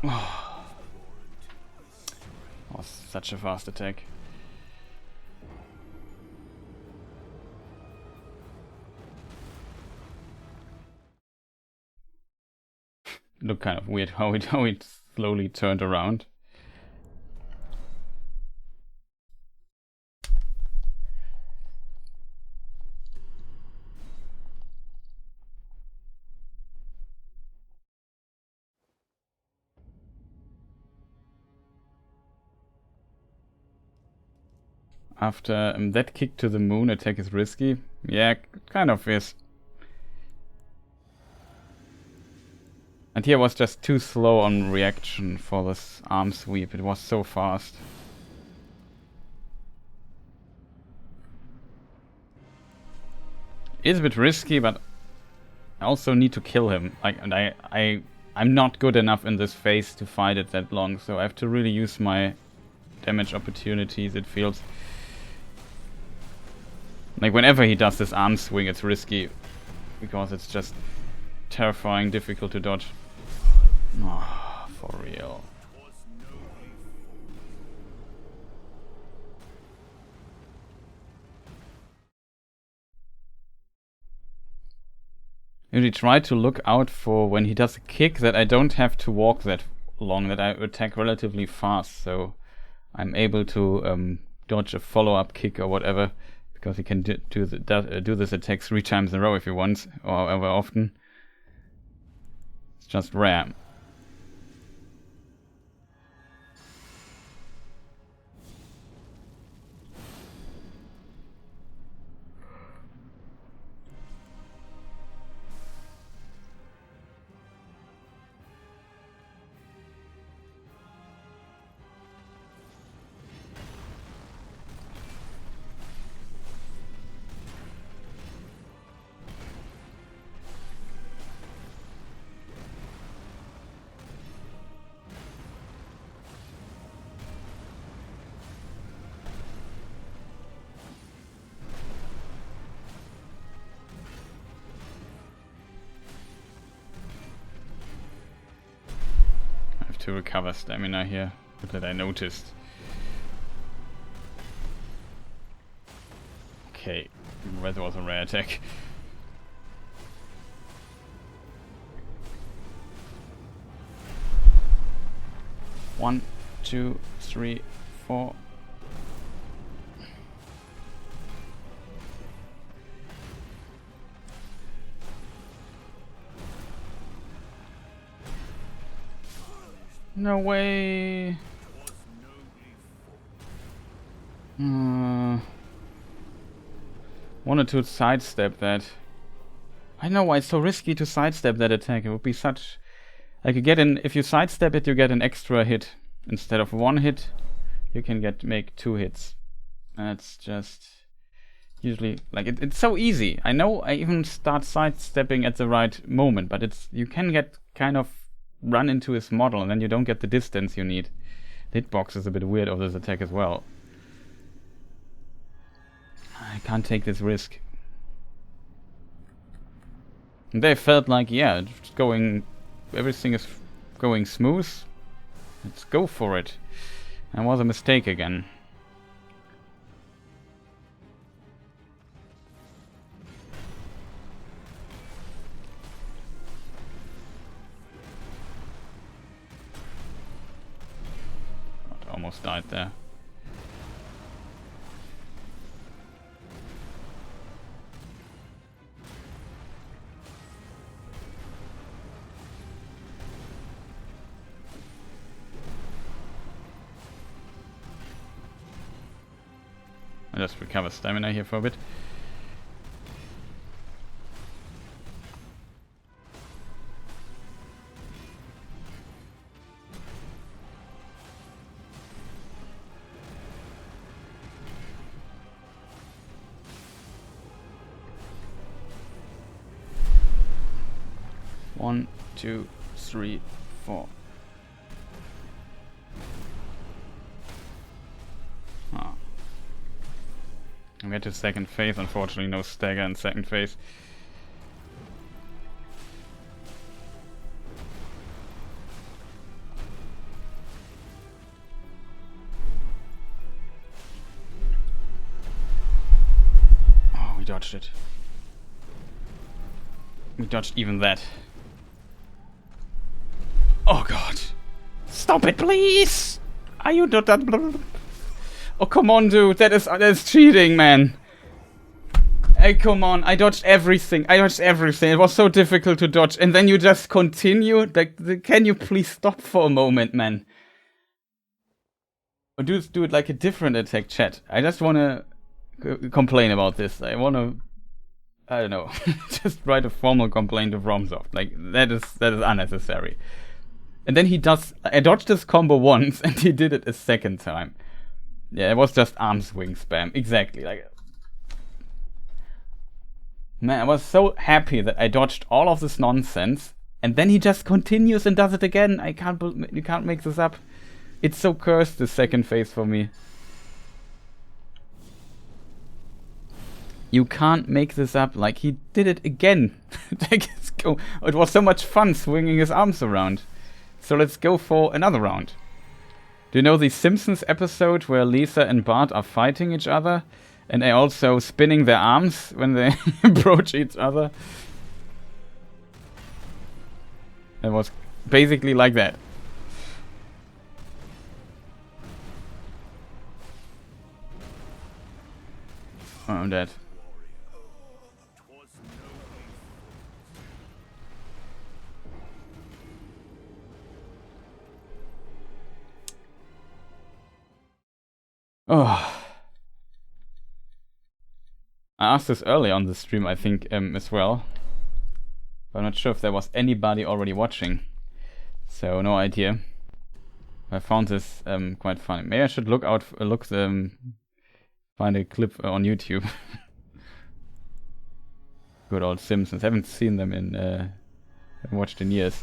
Oh, such a fast attack. Looked kind of weird how it slowly turned around. After that kick to the moon, attack is risky. Yeah, kind of is. And here was just too slow on reaction for this arm sweep. It was so fast. It's a bit risky, but I also need to kill him. I'm not good enough in this phase to fight it that long, so I have to really use my damage opportunities, it feels. Like, whenever he does this arm swing, it's risky. Because it's just terrifying, difficult to dodge. Oh, for real. I really try to look out for when he does a kick that I don't have to walk that long, that I attack relatively fast, so I'm able to dodge a follow-up kick or whatever. Because he can do this attack 3 times in a row if he wants, or however often. It's just rare. To recover stamina here, that I noticed. Okay, that was a rare attack. One, 2, 3, 4. No way. Wanted to sidestep that. I know why it's so risky to sidestep that attack. It would be such... Like, you get in... If you sidestep it, you get an extra hit. Instead of 1 hit, you can make 2 hits. That's just... Usually... Like, it's so easy. I know I even start sidestepping at the right moment, but it's... You can get kind of... run into his model and then you don't get the distance you need. The hitbox is a bit weird of this attack as well. I can't take this risk. And they felt like, yeah, it's going, everything is going smooth. Let's go for it. And it was a mistake again. almost died there. I just recover stamina here for a bit. One, two, three, four. Ah. I get to second phase, unfortunately no stagger in second phase. Oh, we dodged it. We dodged even that. Oh god. Stop it, please! Are you not that? Oh, come on, dude. That is cheating, man. Hey, come on. I dodged everything. It was so difficult to dodge. And then you just continue? Like, can you please stop for a moment, man? Or do it like a different attack, chat. I just wanna complain about this. I don't know. Just write a formal complaint to FromSoft. Like, that is unnecessary. And then I dodged this combo once, and he did it a second time. Yeah, it was just arm swing spam. Exactly. Like, man, I was so happy that I dodged all of this nonsense, and then he just continues and does it again. You can't make this up. It's so cursed, this second phase for me. You can't make this up. Like, he did it again. It was so much fun swinging his arms around. So let's go for another round. Do you know the Simpsons episode where Lisa and Bart are fighting each other? And they also spinning their arms when they approach each other? It was basically like that. Oh, I'm dead. Oh. I asked this early on the stream, I think, as well. But I'm not sure if there was anybody already watching. So, no idea. I found this quite funny. Maybe I should find a clip on YouTube. Good old Simpsons. Haven't seen them haven't watched in years.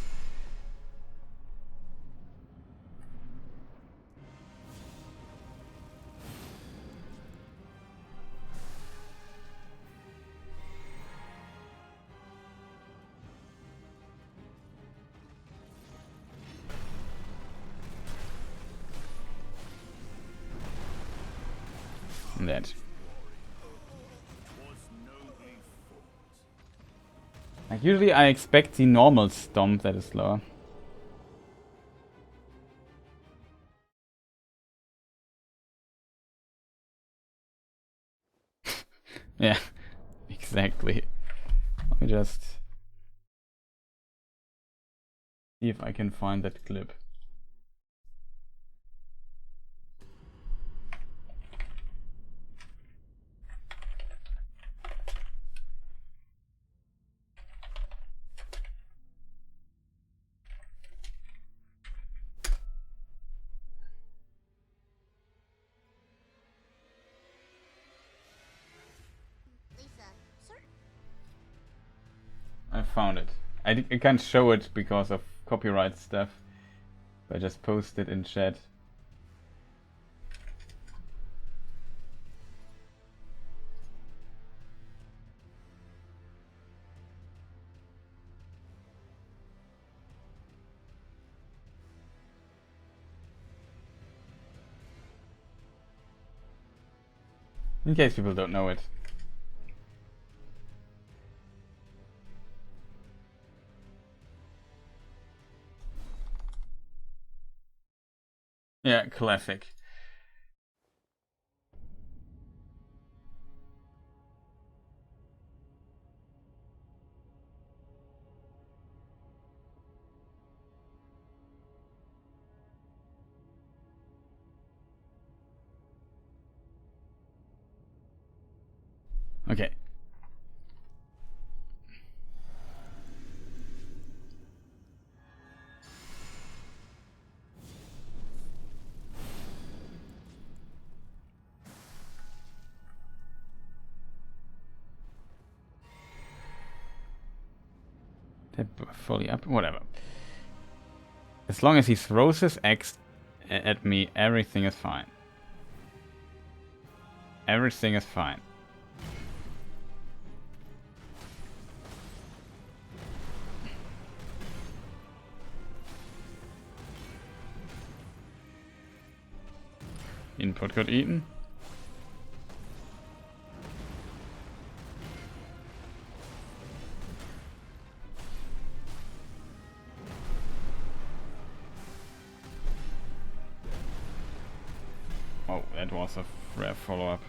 That. Like, usually I expect the normal stomp that is slower. Yeah, exactly. Let me just see if I can find that clip. I found it. I can't show it because of copyright stuff. I just posted in chat. In case people don't know it. Yeah, classic. Okay. They're fully up. Whatever. As long as he throws his axe at me, everything is fine. Everything is fine. Input got eaten. Oh, that was a rare follow-up.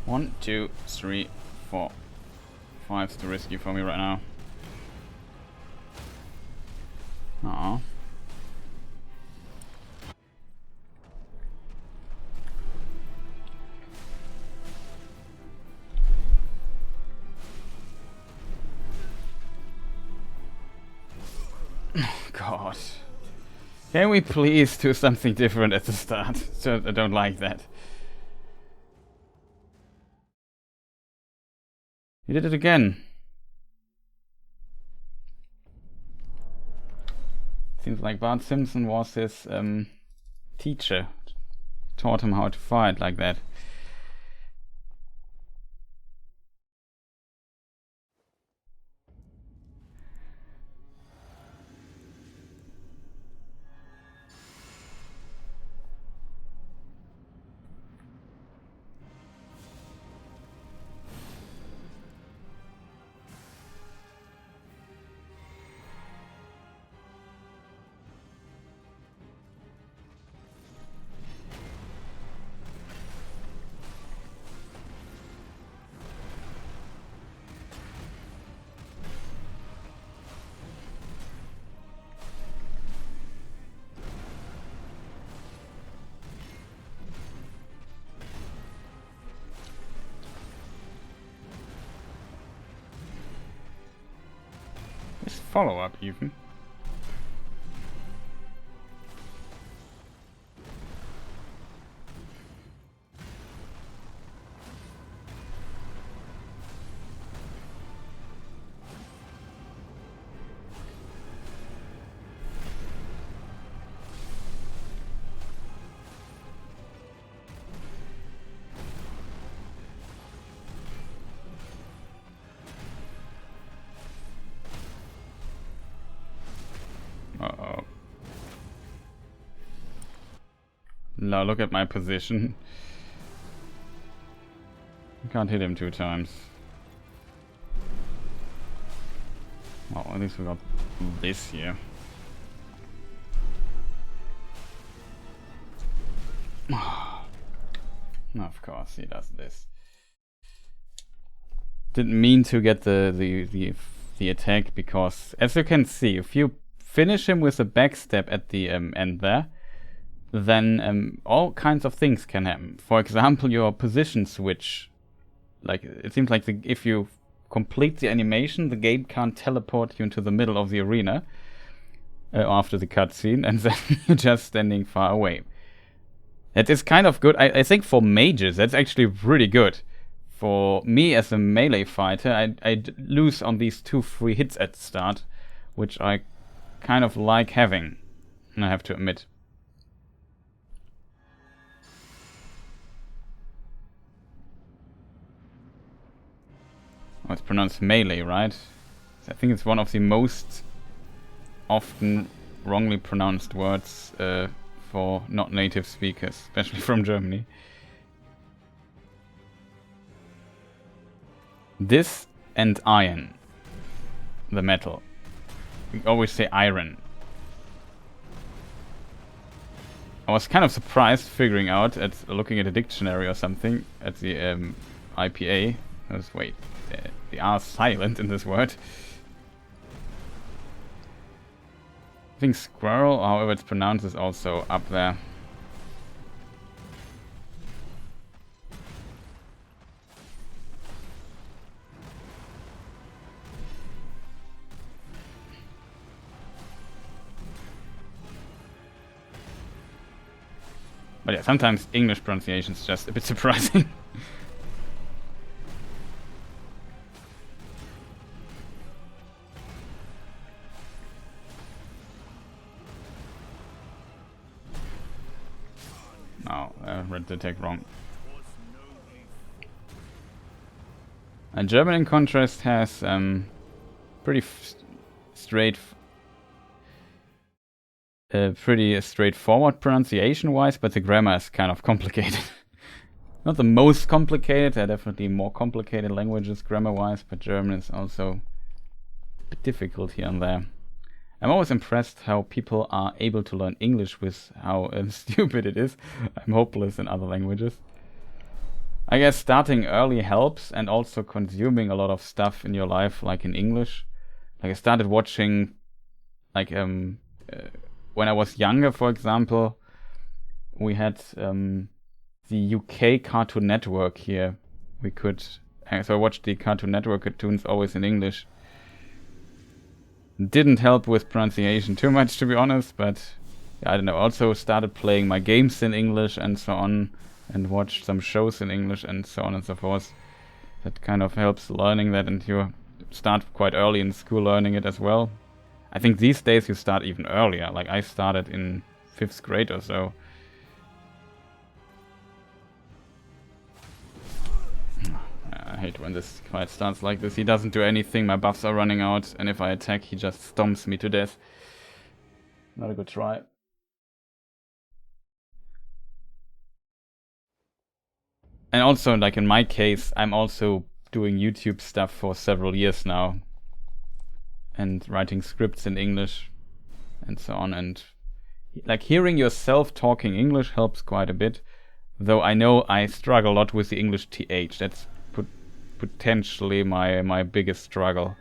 One, two, three, four. Five's too risky for me right now. Uh-oh. God. Can we please do something different at the start? So I don't like that. He did it again. Seems like Bart Simpson was his teacher. Taught him how to fight like that. Follow-up even. Uh-oh. Now look at my position. I can't hit him 2 times. Well, at least we got this here. Of course he does this. Didn't mean to get the attack, because as you can see, if you finish him with a backstab at the end there, then all kinds of things can happen. For example, your position switch. Like, it seems like if you complete the animation, the game can't teleport you into the middle of the arena after the cutscene, and then you're just standing far away. That is kind of good. I think for mages, that's actually really good. For me as a melee fighter, I lose on these 2 free hits at the start, which I kind of like having, I have to admit. Oh, it's pronounced melee, right? I think it's one of the most often wrongly pronounced words for not native speakers, especially from Germany. This and iron, the metal. We always say iron. I was kind of surprised figuring out, looking at a dictionary or something, at the IPA. Wait, the R is silent in this word. I think squirrel, however it's pronounced, is also up there. But yeah, sometimes English pronunciation is just a bit surprising. No, I read the text wrong. And German, in contrast, has pretty straightforward pronunciation-wise, but the grammar is kind of complicated. Not the most complicated, there are definitely more complicated languages grammar-wise, but German is also a bit difficult here and there. I'm always impressed how people are able to learn English with how stupid it is. I'm hopeless in other languages. I guess starting early helps, and also consuming a lot of stuff in your life, like in English. Like I started watching, like when I was younger, for example, we had the UK Cartoon Network here. So I watched the Cartoon Network cartoons always in English. Didn't help with pronunciation too much, to be honest, but I don't know. Also started playing my games in English and so on, and watched some shows in English and so on and so forth. That kind of helps learning that, and you start quite early in school learning it as well. I think these days you start even earlier. Like I started in 5th grade or so. I hate when this fight starts like this. He doesn't do anything, my buffs are running out, and if I attack he just stomps me to death. Not a good try. And also, like in my case, I'm also doing YouTube stuff for several years now. And writing scripts in English and so on. And like hearing yourself talking English helps quite a bit. Though I know I struggle a lot with the English TH. That's potentially my biggest struggle.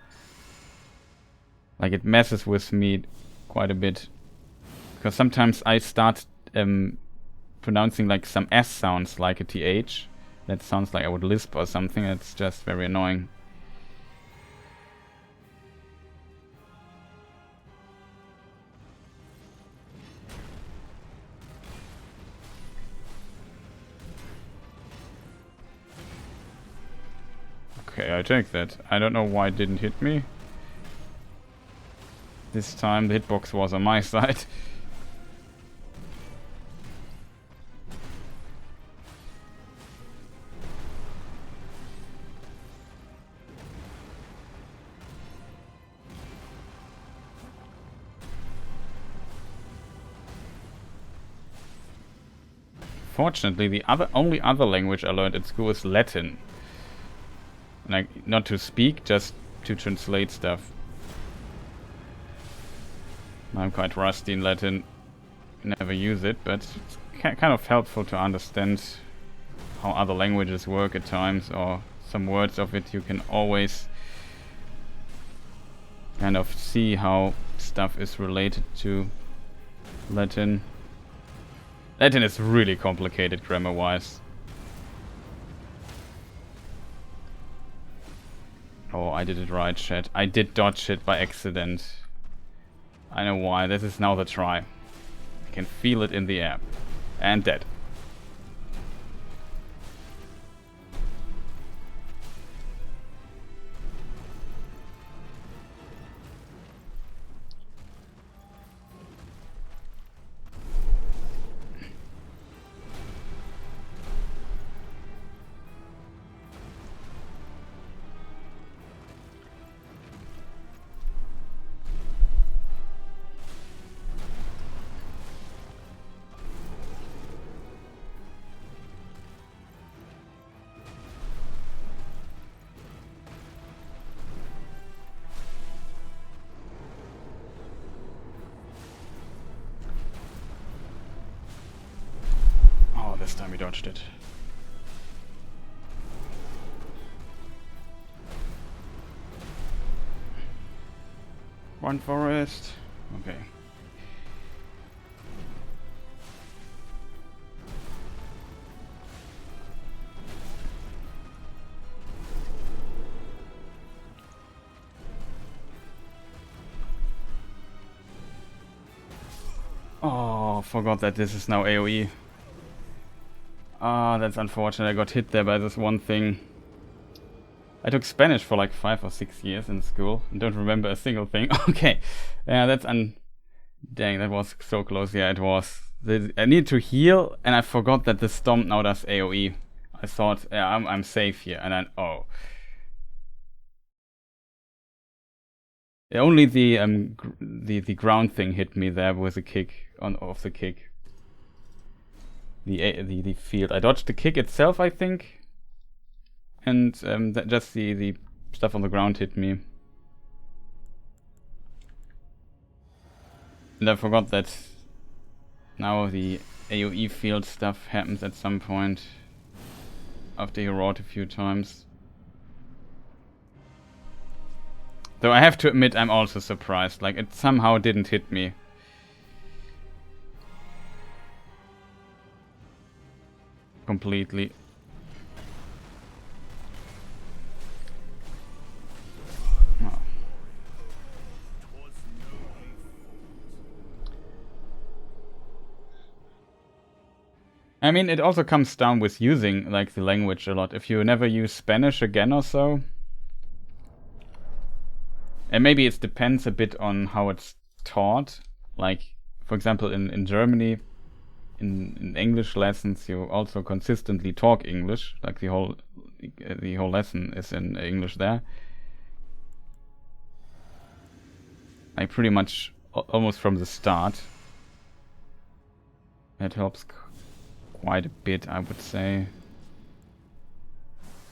Like it messes with me quite a bit. Because sometimes I start pronouncing like some S sounds like a TH. That sounds like I would lisp or something. It's just very annoying. Okay, I take that. I don't know why it didn't hit me. This time the hitbox was on my side. Fortunately, the only other language I learned at school is Latin. Like, not to speak, just to translate stuff. I'm quite rusty in Latin. Never use it, but it's kind of helpful to understand how other languages work at times, or some words of it you can always kind of see how stuff is related to Latin. Latin is really complicated grammar-wise. Oh, I did it right, chat. I did dodge it by accident. I know why. This is now the try. I can feel it in the air. And dead. this time he dodged it. One forest. Okay. Oh, forgot that this is now AoE. Ah, that's unfortunate. I got hit there by this one thing. I took Spanish for like 5 or 6 years in school and don't remember a single thing. Okay, yeah, that's dang, that was so close. Yeah, it was. I need to heal, and I forgot that the Stomp now does AoE. I thought, yeah, I'm safe here, and then only the ground thing hit me there with a kick off the kick. The field. I dodged the kick itself, I think, and just the stuff on the ground hit me. And I forgot that now the AoE field stuff happens at some point after he roared a few times. Though I have to admit, I'm also surprised. Like, it somehow didn't hit me. Completely. Oh. I mean, it also comes down with using, like, the language a lot. If you never use Spanish again or so. And maybe it depends a bit on how it's taught. Like, for example, in Germany, in English lessons, you also consistently talk English. Like, the whole lesson is in English there. Like, pretty much almost from the start. That helps quite a bit, I would say.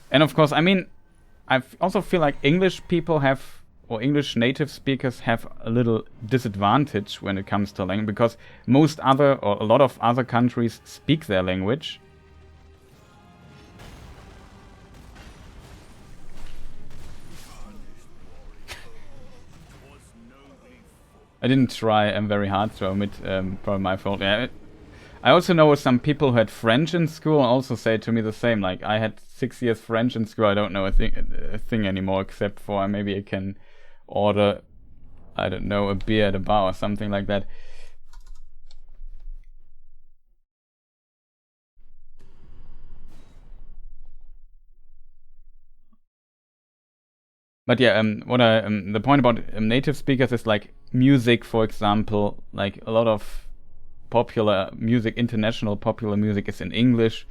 And of course, I mean, I also feel like English people have, or English native speakers have a little disadvantage when it comes to language, because most other, or a lot of other countries speak their language. I didn't try very hard to omit, probably my fault. Yeah, I also know some people who had French in school and also say to me the same. Like, I had 6 years French in school, I don't know a thing anymore, except for maybe I can order, I don't know, a beer at a bar or something like that. But yeah, the point about native speakers is like music, for example. Like, a lot of popular music, international popular music, is in English,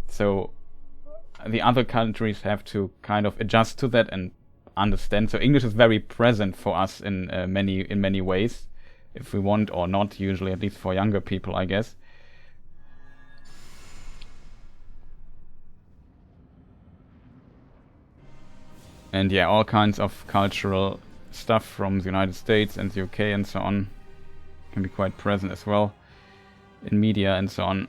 so the other countries have to kind of adjust to that and understand. So English is very present for us in many ways, if we want or not. Usually, at least for younger people, I guess. And yeah, all kinds of cultural stuff from the United States and the UK and so on can be quite present as well in media and so on.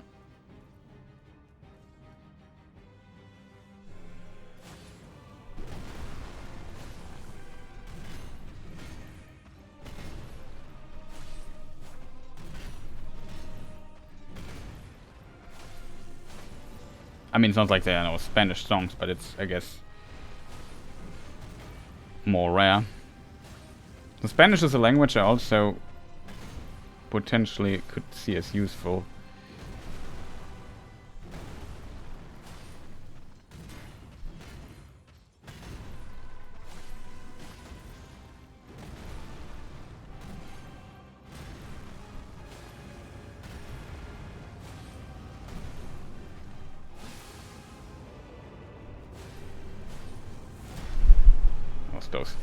I mean, it's not like there are no Spanish songs, but it's, I guess, more rare. The Spanish is a language I also potentially could see as useful. What's those?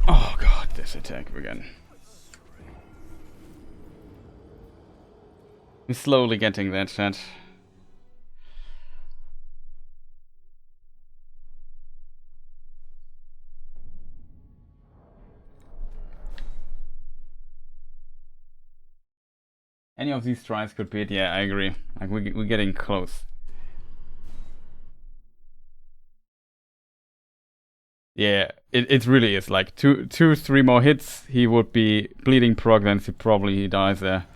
Oh god, this attack again. We're slowly getting that, chat. Any of these tries could be it. Yeah, I agree. Like we're getting close. Yeah, it really is. Like two, 3 more hits, he would be bleeding prog, then he dies there.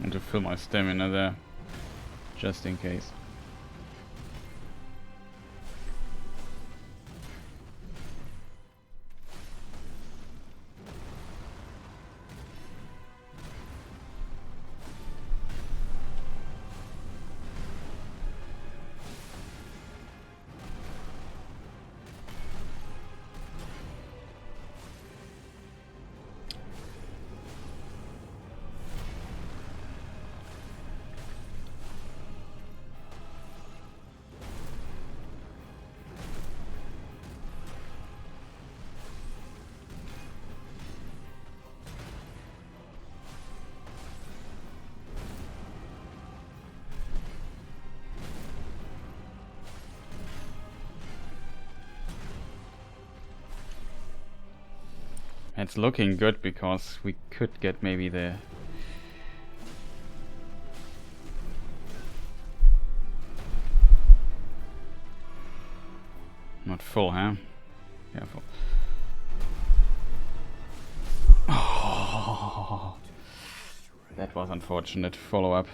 And to fill my stamina there, just in case. It's looking good because we could get maybe the... Not full, huh? Careful. Oh, that was unfortunate follow-up.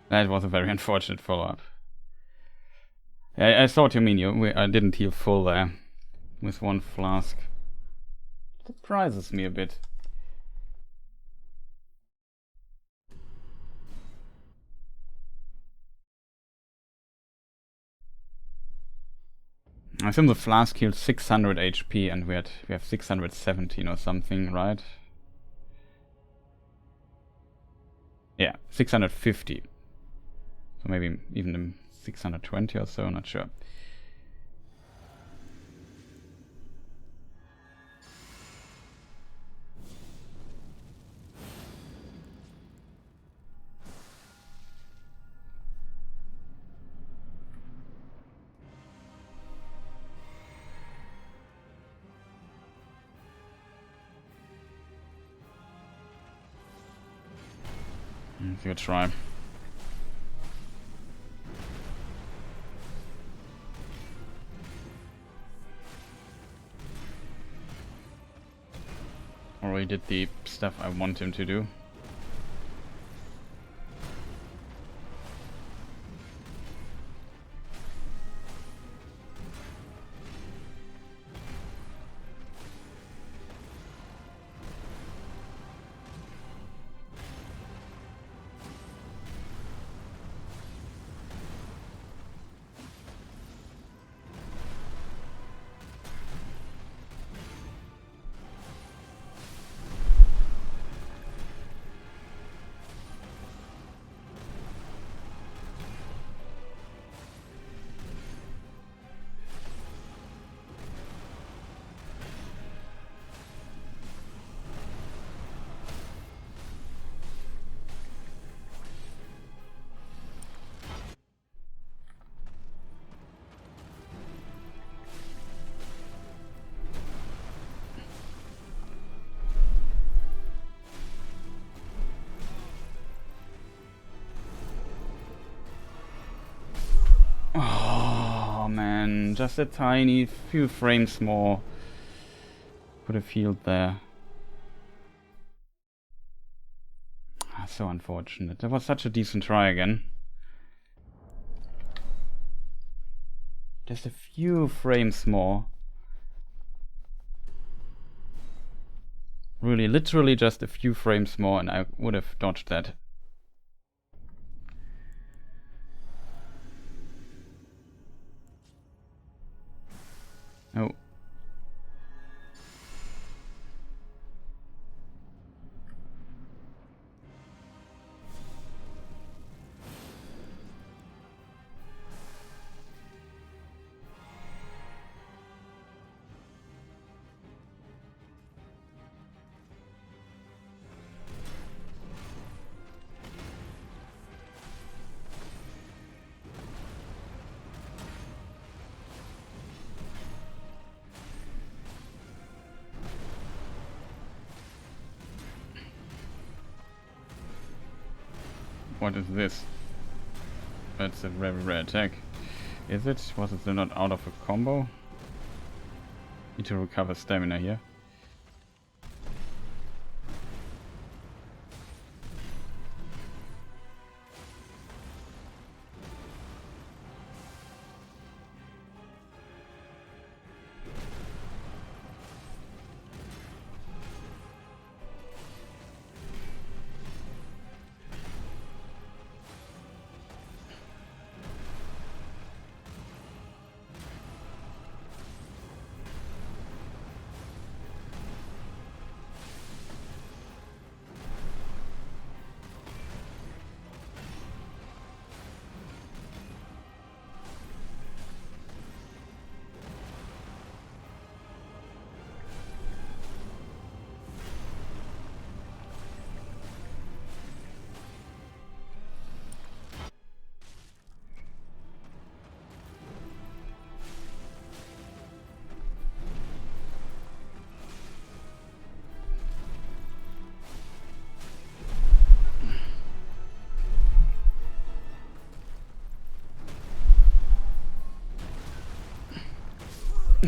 That was a very unfortunate follow-up. I saw what you mean. I didn't heal full there. With 1 flask. Surprises me a bit. I assume the flask healed 600 HP and we have 617 or something, right? Yeah, 650. So maybe even 620 or so, not sure. Give it a try. Already did the stuff I want him to do. Oh man, just a tiny few frames more. Could have healed there. Ah, so unfortunate. That was such a decent try again. Just a few frames more. Really, literally just a few frames more and I would have dodged that. Oh. What is this? That's a very rare attack. Is it? Was it not out of a combo? Need to recover stamina here.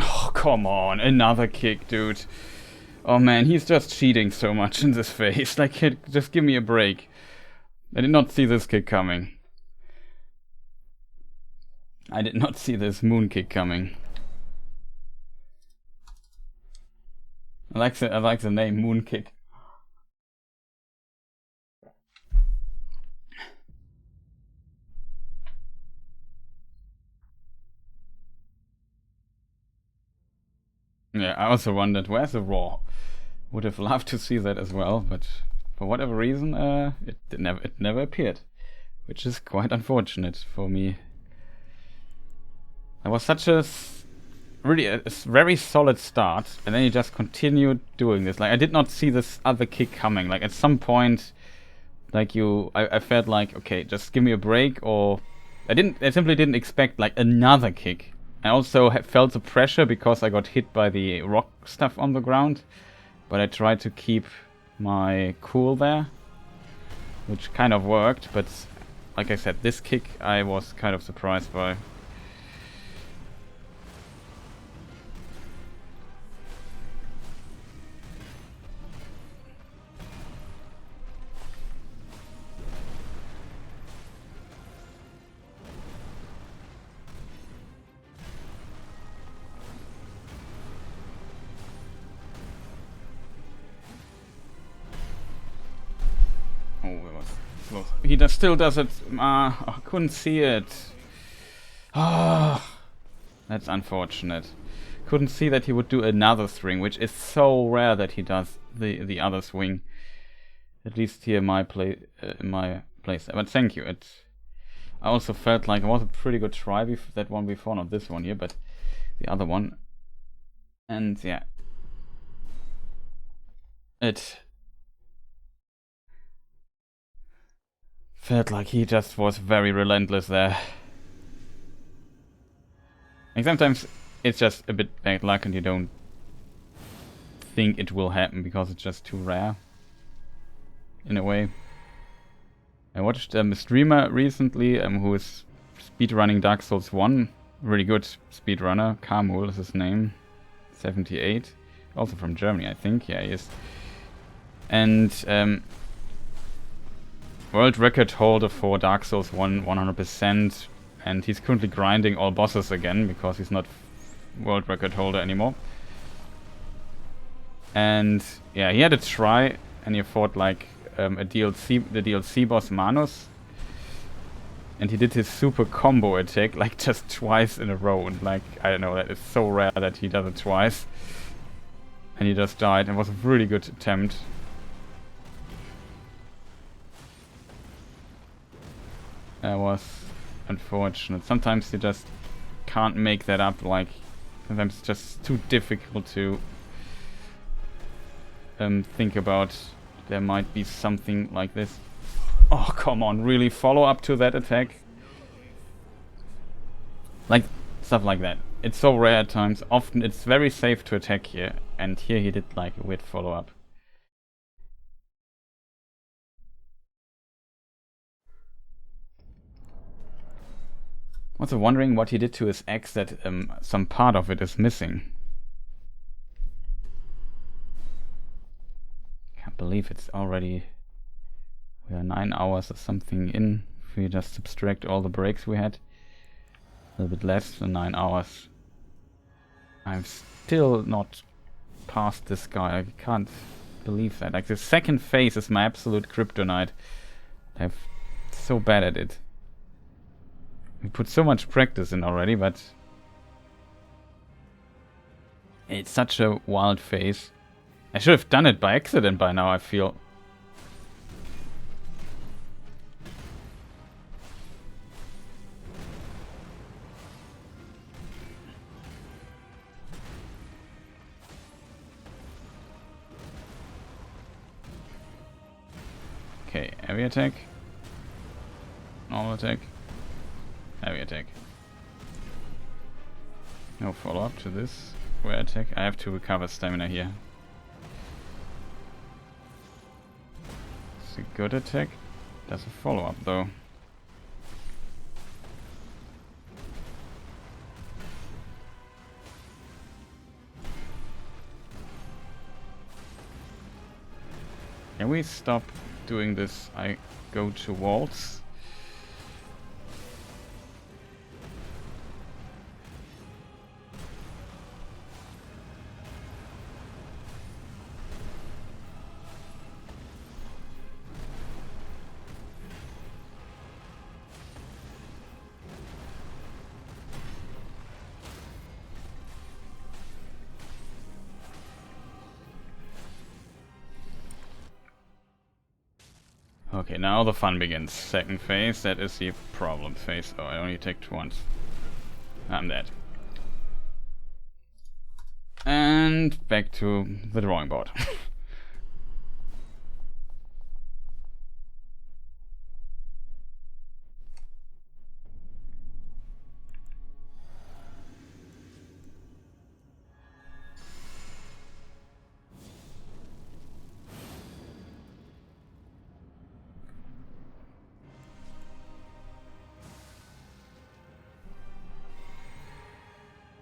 Oh, come on, another kick, dude. Oh man, he's just cheating so much in this phase. Like, just give me a break. I did not see this kick coming. I did not see this moon kick coming. I like the name moon kick. Yeah, I also wondered where's the raw. Would have loved to see that as well, but for whatever reason, it never appeared, which is quite unfortunate for me. It was such a really a very solid start, and then he just continued doing this. Like, I did not see this other kick coming. Like, at some point, like I felt like, okay, just give me a break, or I simply didn't expect like another kick. I also felt the pressure because I got hit by the rock stuff on the ground, but I tried to keep my cool there, which kind of worked, but like I said, this kick I was kind of surprised by. He still does it. I couldn't see it. Ah, that's unfortunate. Couldn't see that he would do another swing, which is so rare that he does the other swing. At least here in my place. But thank you. I also felt like it was a pretty good try that one before, not this one here, but the other one. And yeah, it felt like he just was very relentless there. And sometimes it's just a bit bad luck and you don't think it will happen because it's just too rare. In a way. I watched a streamer recently who is speedrunning Dark Souls 1. Really good speedrunner. Kamul is his name. 78. also from Germany, I think. Yeah, he is. And world record holder for Dark Souls 1, 100%. And he's currently grinding all bosses again because he's not world record holder anymore. And yeah, he had a try and he fought like the DLC boss Manus. And he did his super combo attack like just twice in a row. And like, I don't know, that is so rare that he does it twice. And he just died. It was a really good attempt. That was unfortunate. Sometimes you just can't make that up. Like, sometimes it's just too difficult to think about. There might be something like this. Oh, come on, really follow up to that attack? Like, stuff like that. It's so rare at times. Often it's very safe to attack here. And here he did like a weird follow up. Also wondering what he did to his axe that some part of it is missing. Can't believe it's already... We are 9 hours or something in. If we just subtract all the breaks we had. A little bit less than 9 hours. I'm still not past this guy. I can't believe that. Like, the second phase is my absolute kryptonite. I'm so bad at it. We put so much practice in already, but... It's such a wild phase. I should have done it by accident by now, I feel. Okay, heavy attack. Normal attack. Heavy attack. No follow-up to this. Square attack. I have to recover stamina here. It's a good attack. Does a follow-up though. Can we stop doing this? I go to walls. Okay, now the fun begins. Second phase, that is the problem phase. Oh, I only attacked once. I'm dead. And back to the drawing board.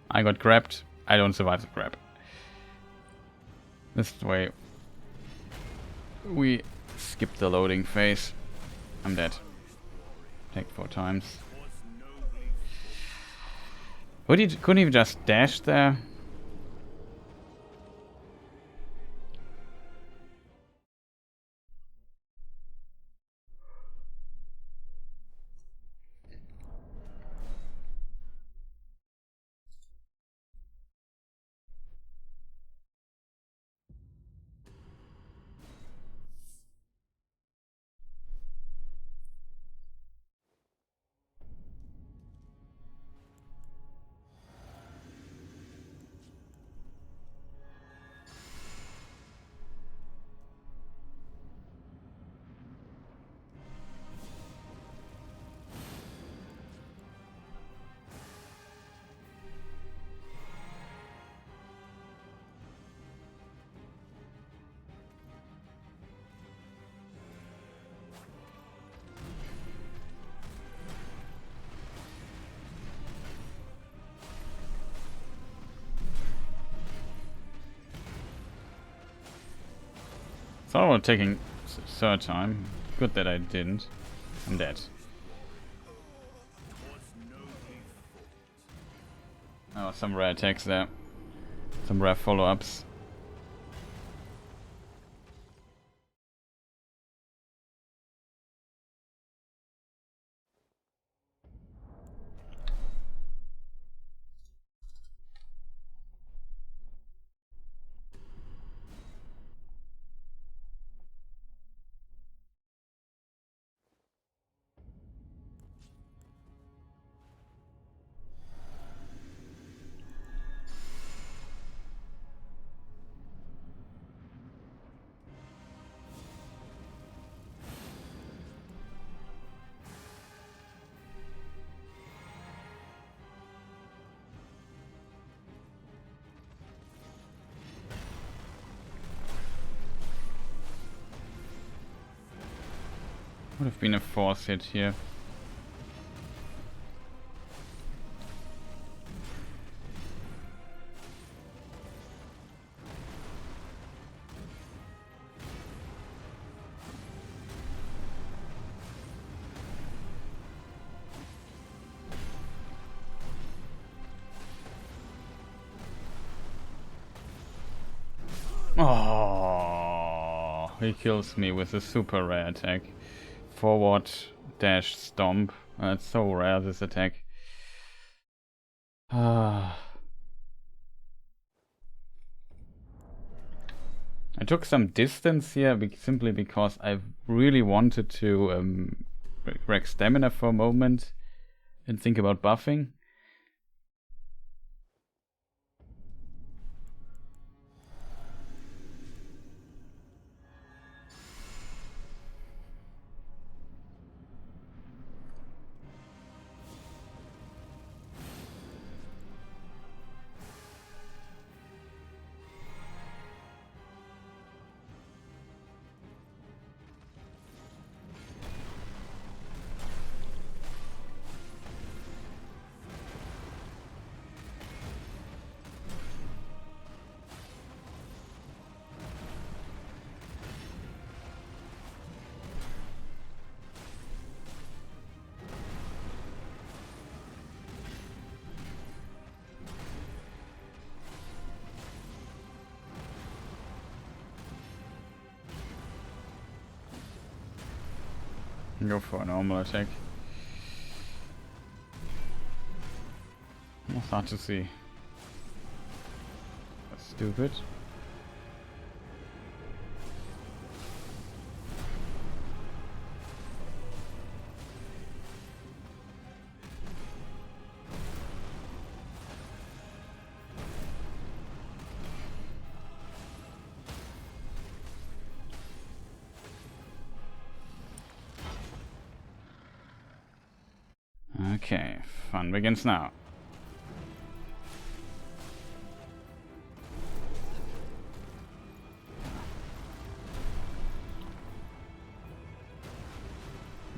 I got grabbed. I don't survive the grab. This way. We skip the loading phase. I'm dead. Take 4 times. Couldn't he just dash there? thought about taking third time. Good that I didn't. I'm dead. Oh, some rare attacks there. Some rare follow-ups. Would have been a force hit here. Oh, he kills me with a super rare attack. Forward dash stomp. It's so rare, this attack. I took some distance here simply because I really wanted to rack stamina for a moment and think about buffing. Go for a normal attack. It's hard to see. That's stupid. Okay, fun begins now.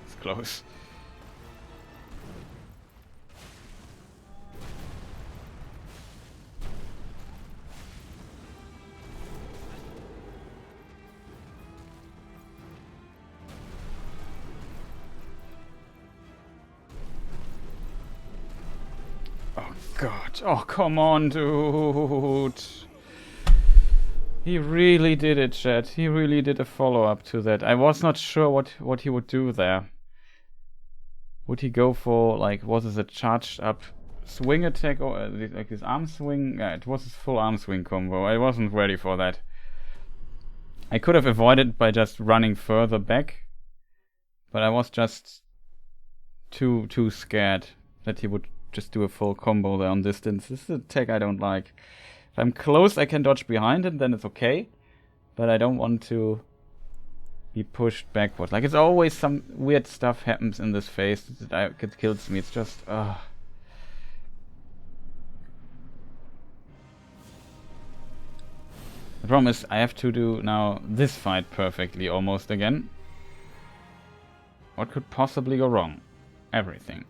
It's close. God, oh come on, dude. He really did it, chat. He really did a follow-up to that. I was not sure what he would do there. Would he go for, like, was it a charged up swing attack or like his arm swing? Yeah, it was his full arm swing combo. I wasn't ready for that. I could have avoided by just running further back, but I was just too scared that he would just do a full combo there on distance. This is a tech I don't like. If I'm close, I can dodge behind it, then it's okay. But I don't want to be pushed backward. Like, it's always some weird stuff happens in this phase that kills me. It's just, The problem is I have to do now this fight perfectly almost again. What could possibly go wrong? Everything.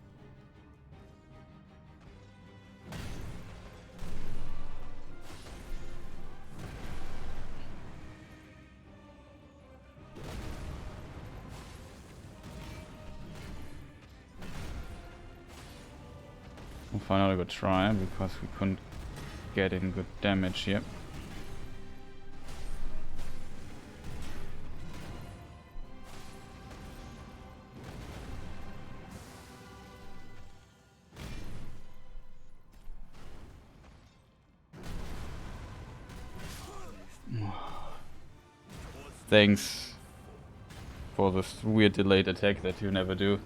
far not a good try, because we couldn't get in good damage here. Thanks for this weird delayed attack that you never do.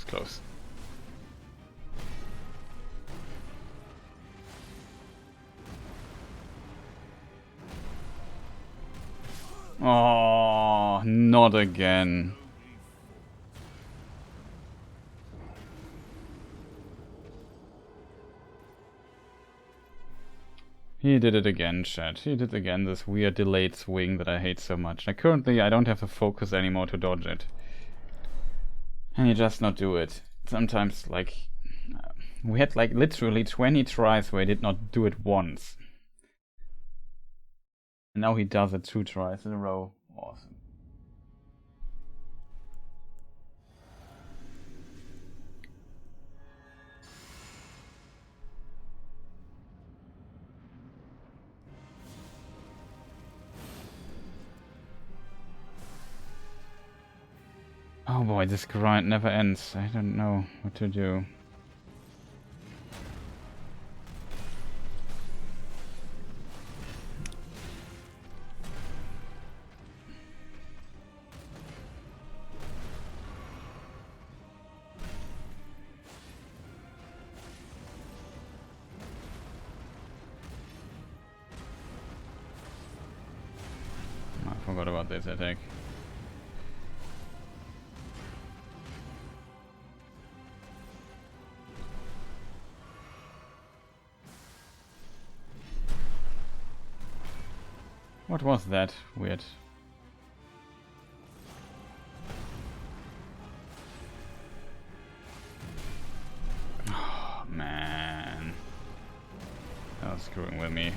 Close. Oh, not again. He did it again, chat. He did again this weird delayed swing that I hate so much. Like, currently I don't have the focus anymore to dodge it. And you just not do it. Sometimes, like, we had like literally 20 tries where he did not do it once. And now he does it 2 tries in a row. Awesome. Oh boy, this grind never ends. I don't know what to do. I forgot about this attack. What was that weird? Oh, man. That was screwing with me.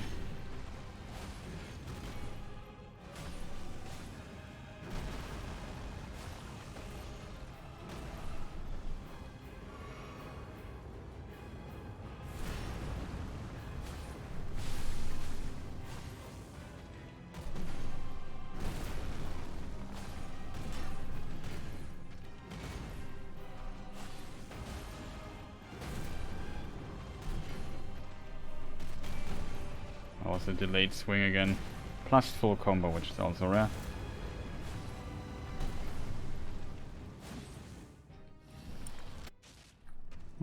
Was a delayed swing again, plus full combo, which is also rare.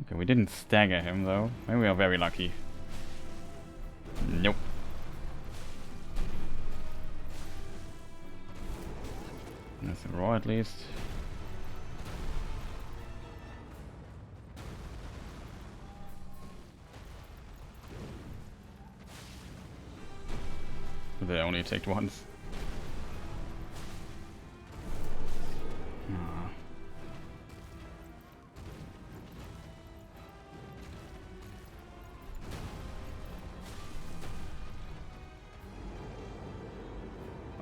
Okay, we didn't stagger him though. Maybe we are very lucky. Nope. That's a raw at least. They only attacked once.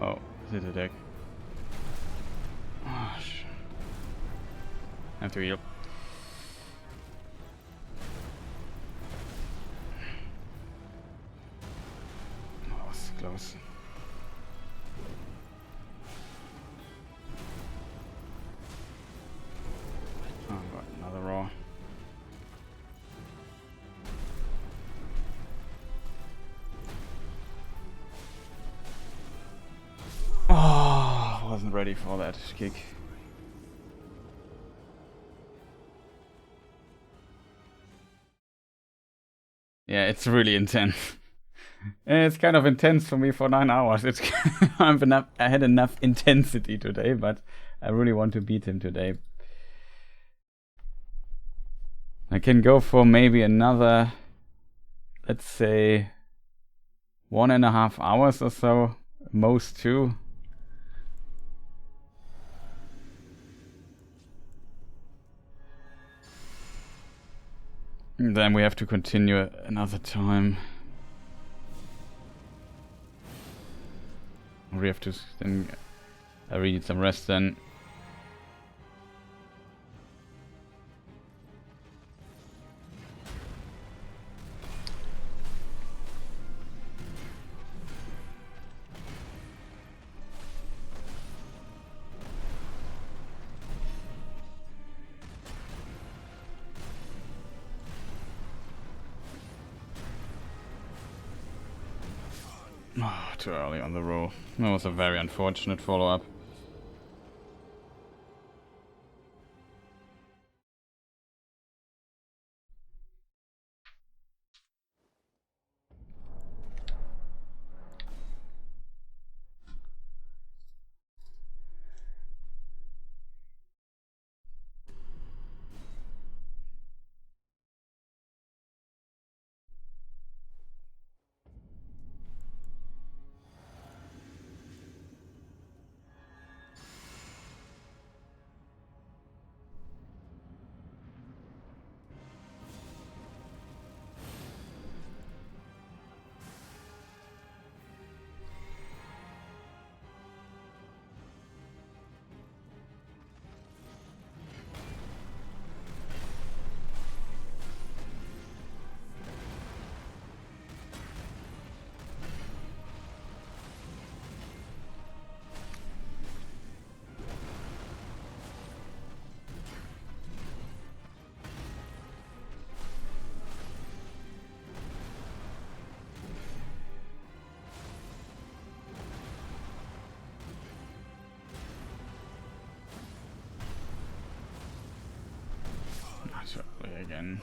Oh, is it a deck? Oh, I have to heal. Oh, it's close. wasn't ready for that kick. Yeah, it's really intense. It's kind of intense for me for 9 hours. It's I had enough intensity today, but I really want to beat him today. I can go for maybe another, let's say, 1.5 hours or so, most 2. And then we have to continue another time. We have to then. I really need some rest then. Oh, too early on the roll. That was a very unfortunate follow-up. Certainly again.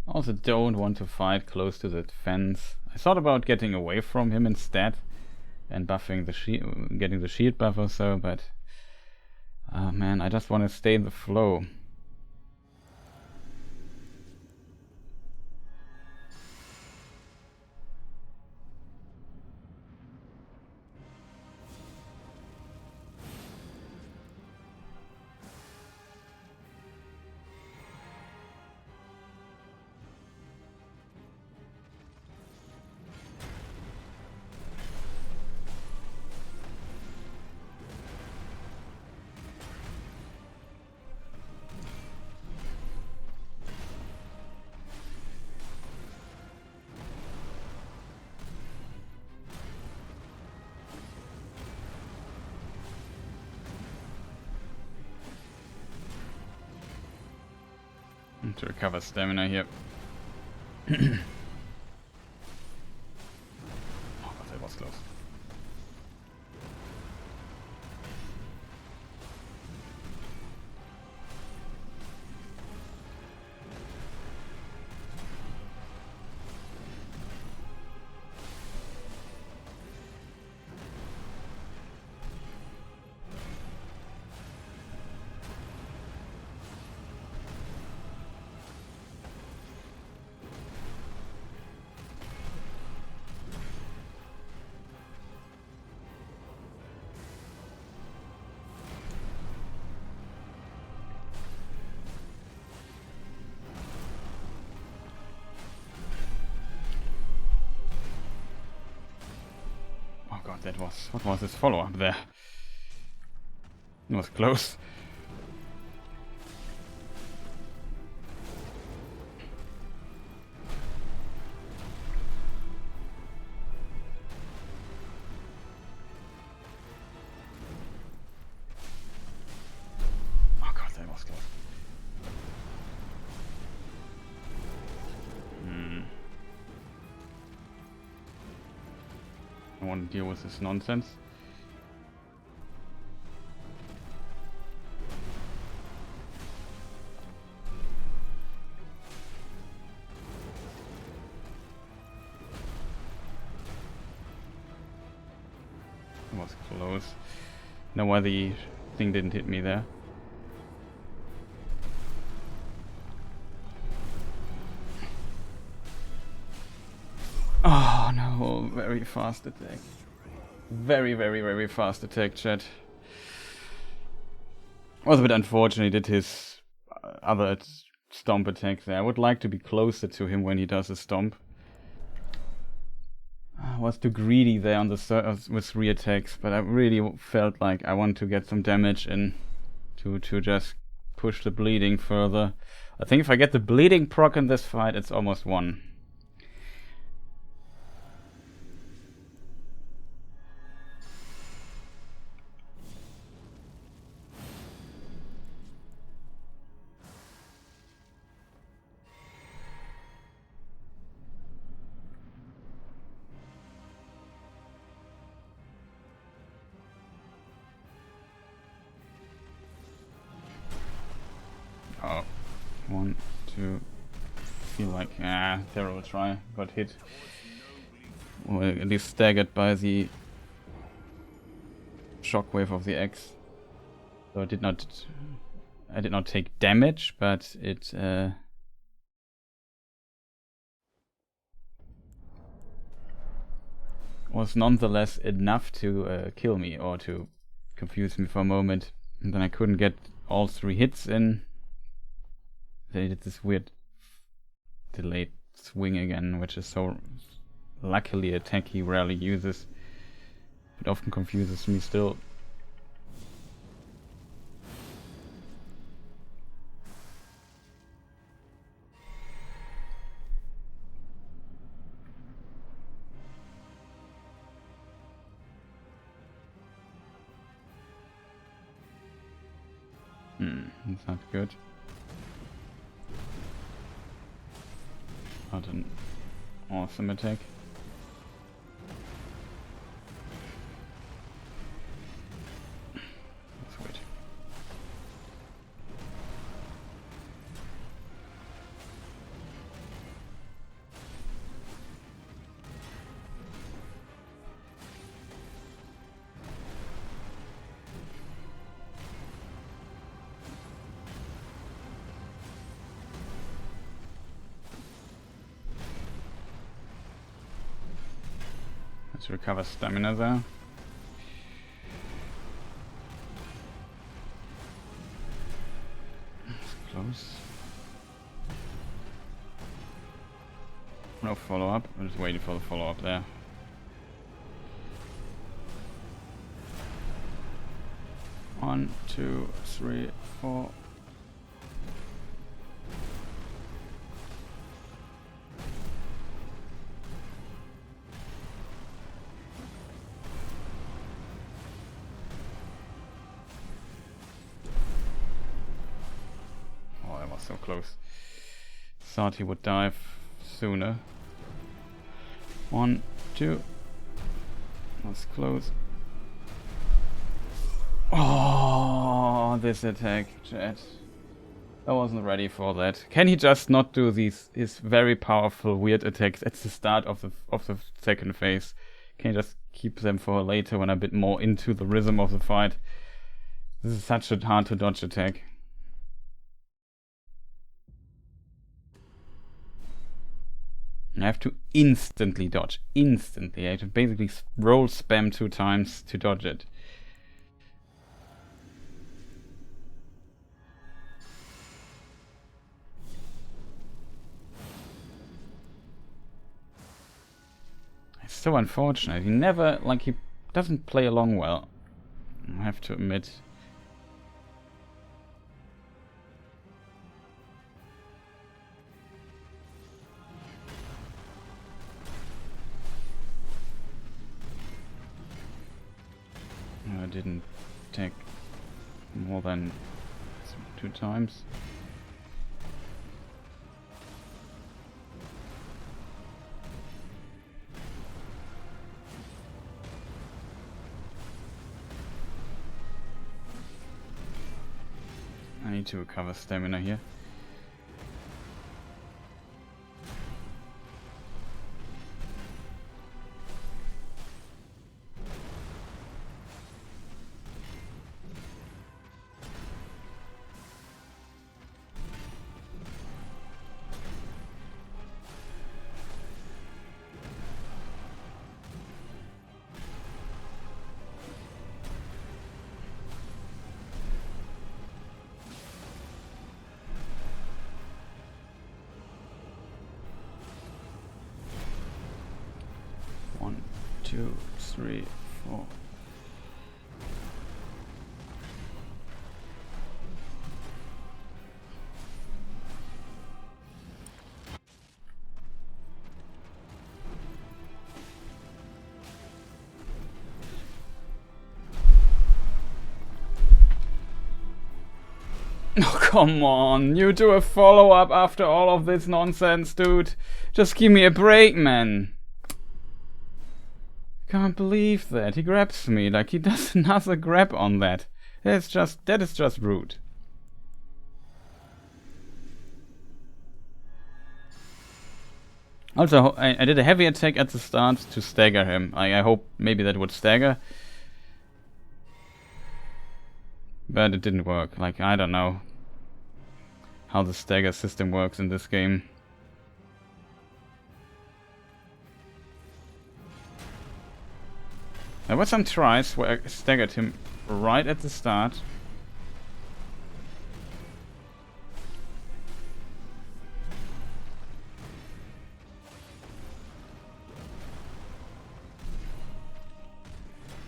Also don't want to fight close to the fence. I thought about getting away from him instead and buffing the shield, getting the shield buff or so, but man, I just want to stay in the flow. To recover stamina here. Oh, but that was close. That was, what was his follow-up there? It was close. want to deal with this nonsense. That was close. No why the thing didn't hit me there. Oh no, very fast attack. Very, very, very fast attack, chat. Was a bit unfortunate he did his other stomp attack there. I would like to be closer to him when he does a stomp. I was too greedy there on the with 3 attacks, but I really felt like I want to get some damage in to just push the bleeding further. I think if I get the bleeding proc in this fight, it's almost won. Oh, 1, 2. Feel like terrible try. Got hit. Or at least staggered by the shockwave of the axe. So I did not take damage, but it was nonetheless enough to kill me or to confuse me for a moment. And then I couldn't get all 3 hits in. They did this weird delayed swing again, which is so luckily a attack he rarely uses. It often confuses me still. That's not good. Not an awesome attack. That's weird. Let's recover stamina there. That's close. No follow-up. I'm just waiting for the follow-up there. One, two, three, four. So close. Thought he would dive sooner. 1, 2. That's close. Oh, this attack, chat. I wasn't ready for that. Can he just not do his very powerful weird attacks at the start of the second phase? Can he just keep them for later when I'm a bit more into the rhythm of the fight? This is such a hard to dodge attack. I have to instantly dodge. Instantly. I have to basically roll spam 2 times to dodge it. It's so unfortunate. He never, like, he doesn't play along well. I have to admit. I didn't take more than 2 times. I need to recover stamina here. One, two, three, four. Oh, come on, you do a follow-up after all of this nonsense, dude. Just give me a break, man. Can't believe that. He grabs me, like he does another grab on that. That is just rude. Also, I did a heavy attack at the start to stagger him. I hope maybe that would stagger. But it didn't work. Like, I don't know how the stagger system works in this game. There were some tries where I staggered him right at the start.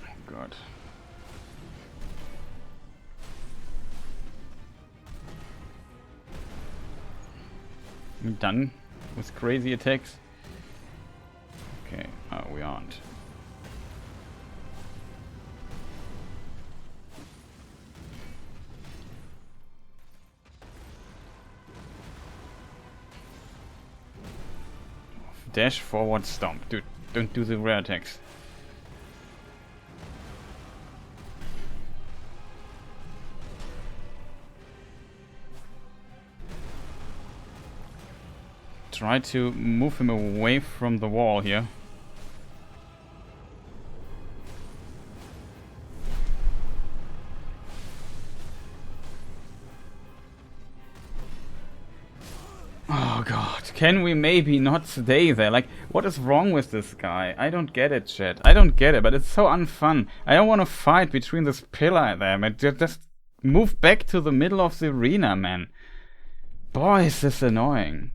Oh God. I'm done with crazy attacks. Okay, we aren't. Dash, forward, stomp. Dude, don't do the rare attacks. Try to move him away from the wall here. Oh God, can we maybe not stay there? Like, what is wrong with this guy? I don't get it, chat. I don't get it, but it's so unfun. I don't want to fight between this pillar there, man. Just move back to the middle of the arena, man. Boy, is this annoying.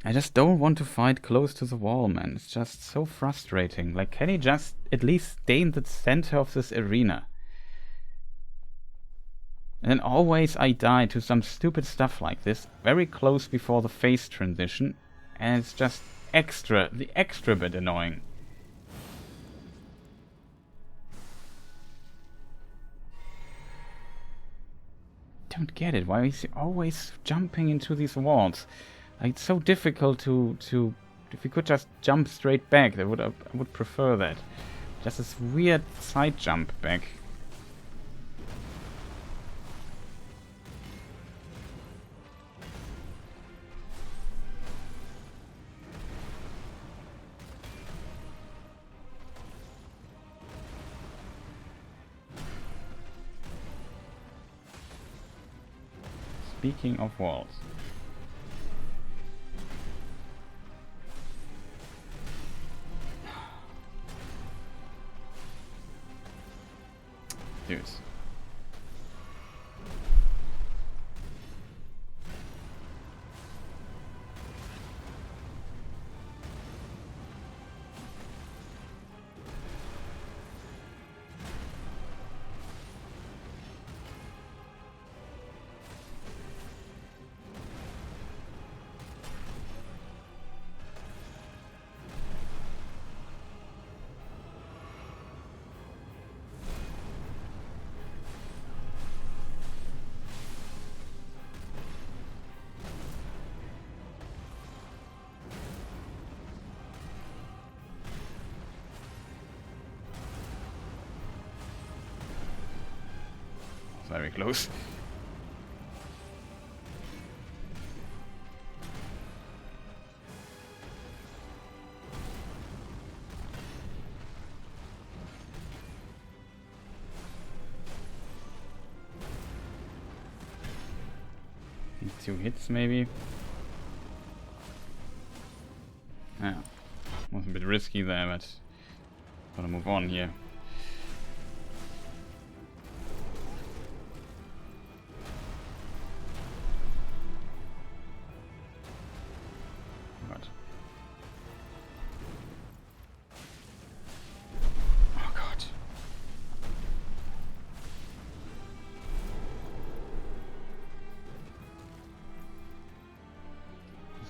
I just don't want to fight close to the wall, man. It's just so frustrating. Like, can he just at least stay in the center of this arena? And then always I die to some stupid stuff like this, very close before the phase transition, and it's just the extra bit annoying. Don't get it, why is he always jumping into these walls? Like, it's so difficult to if he could just jump straight back, I would prefer that. Just this weird side jump back. Speaking of walls. Dudes. very close. Two hits maybe. Yeah, was a bit risky there, but gotta move on here. God. Oh God.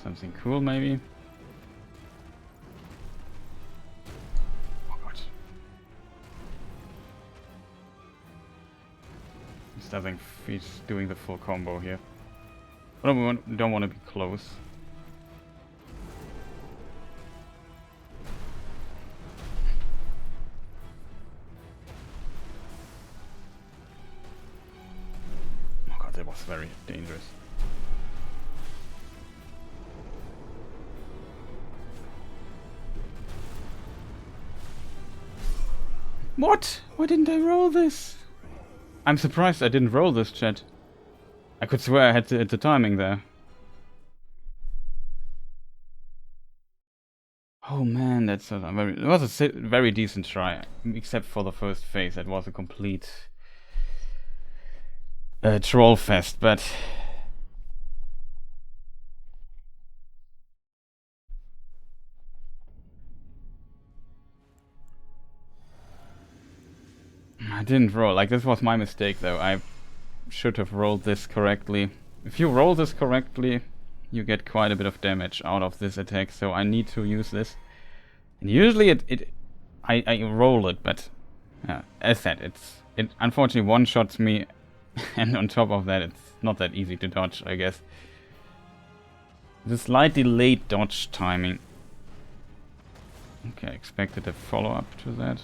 Something cool maybe. Oh God. He's doing the full combo here. But we don't want to be close. Oh God, that was very dangerous. What? Why didn't I roll this? I'm surprised I didn't roll this, chat. I could swear I had the timing there. Oh man, that's a very... It was a very decent try. Except for the first phase, that was a complete... troll fest, but... I didn't roll. Like, this was my mistake, though. I should have rolled this correctly. If you roll this correctly, you get quite a bit of damage out of this attack, so I need to use this. And usually I roll it, but as said, it unfortunately one-shots me, and on top of that, it's not that easy to dodge, I guess. The slightly late dodge timing. Okay, I expected a follow-up to that.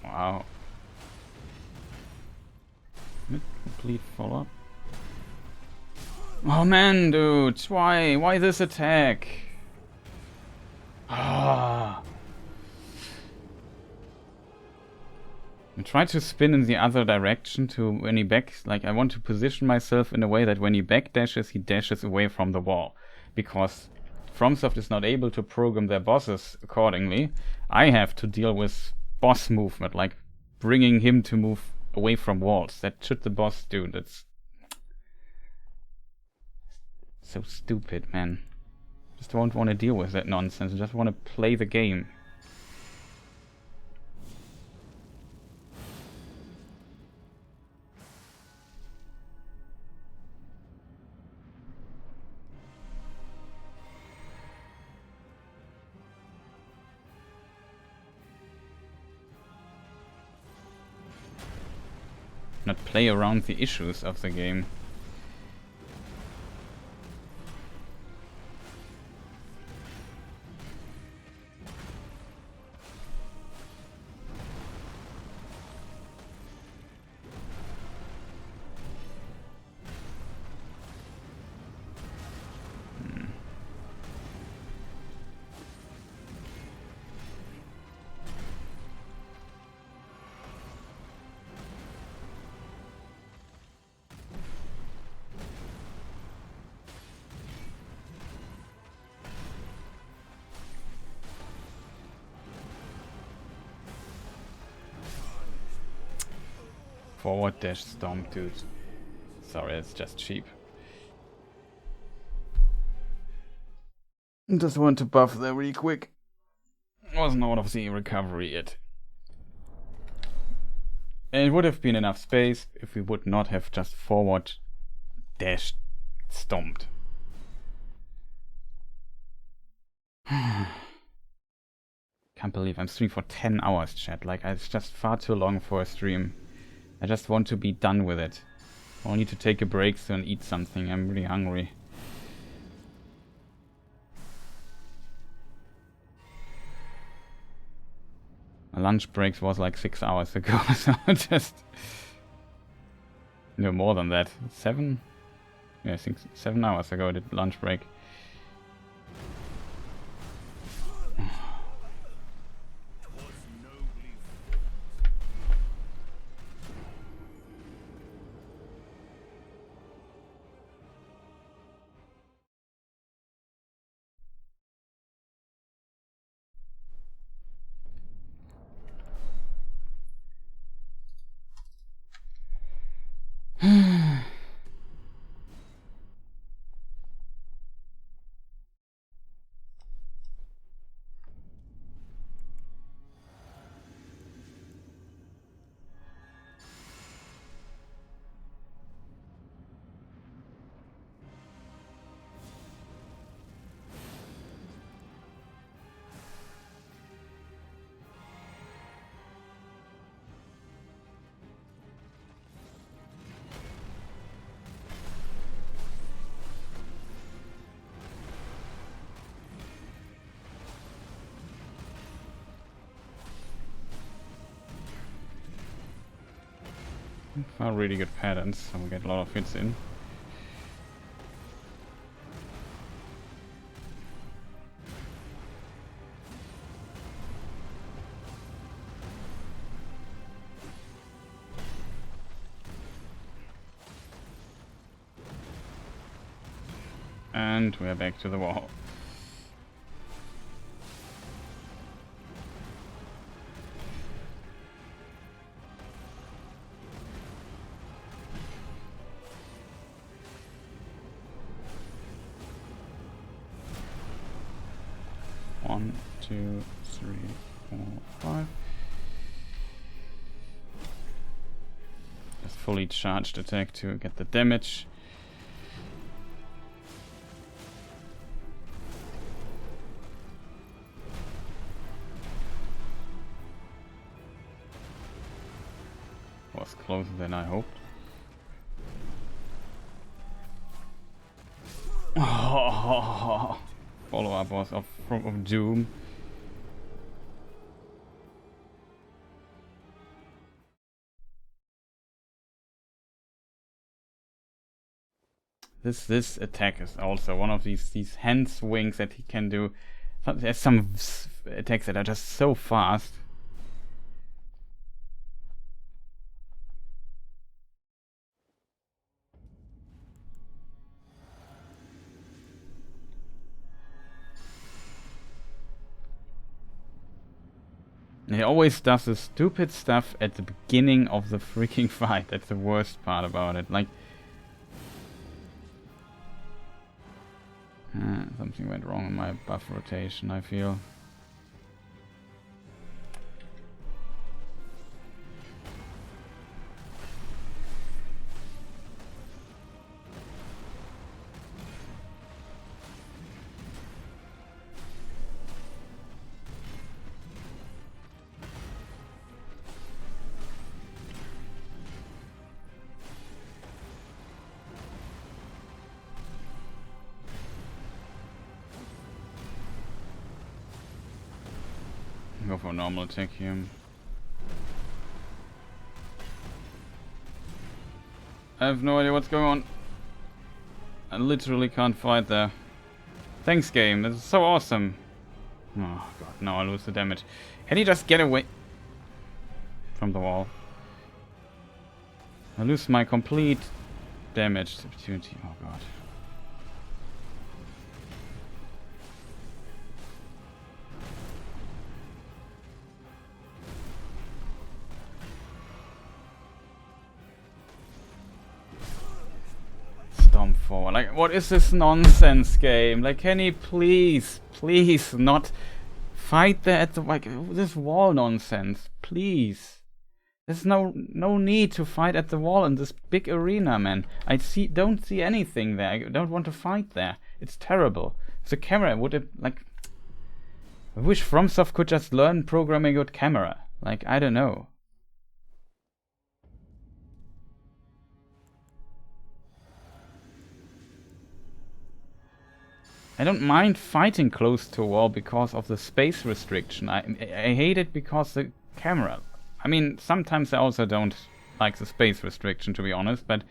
Wow. Complete follow-up. Oh man, dude, why? Why this attack? Ah. I try to spin in the other direction to when he backs. Like, I want to position myself in a way that when he backdashes, he dashes away from the wall. Because FromSoft is not able to program their bosses accordingly. I have to deal with boss movement, like bringing him to move away from walls. That should the boss do. That's so stupid, man. Just don't want to deal with that nonsense. I just want to play the game. Not play around the issues of the game. Forward dash stomp, dude. Sorry, it's just cheap. Just want to buff there really quick. Wasn't out of the recovery yet. And it would have been enough space if we would not have just forward dashed stomped. Can't believe I'm streaming for 10 hours, chat. Like, it's just far too long for a stream. I just want to be done with it. I'll need to take a break soon and eat something. I'm really hungry. My lunch breaks was like 6 hours ago, so just... No, more than that. 7? Yeah, I think 7 hours ago I did lunch break. Found really good patterns, so we get a lot of hits in. And we're back to the wall. One, two, three, 4, 5. Just fully charged attack to get the damage. Was closer than I hoped. Oh, follow-up was of doom. This attack is also one of these hand swings that he can do. There's some attacks that are just so fast. He always does this stupid stuff at the beginning of the freaking fight. That's the worst part about it. Like, something went wrong in my buff rotation, I feel. Go for a normal attack here. I have no idea what's going on. I literally can't fight there. Thanks, game. This is so awesome. Oh god, now I lose the damage. Can he just get away from the wall? I lose my complete damage opportunity. Oh god. Forward. Like, what is this nonsense game? Like, can he please not fight there at the, like, this wall nonsense, please. There's no need to fight at the wall in this big arena, man. Don't see anything there. I don't want to fight there. It's terrible. The camera would have, like... I wish FromSoft could just learn programming with camera. Like, I don't know. I don't mind fighting close to a wall because of the space restriction. I hate it because the camera... I mean, sometimes I also don't like the space restriction, to be honest, but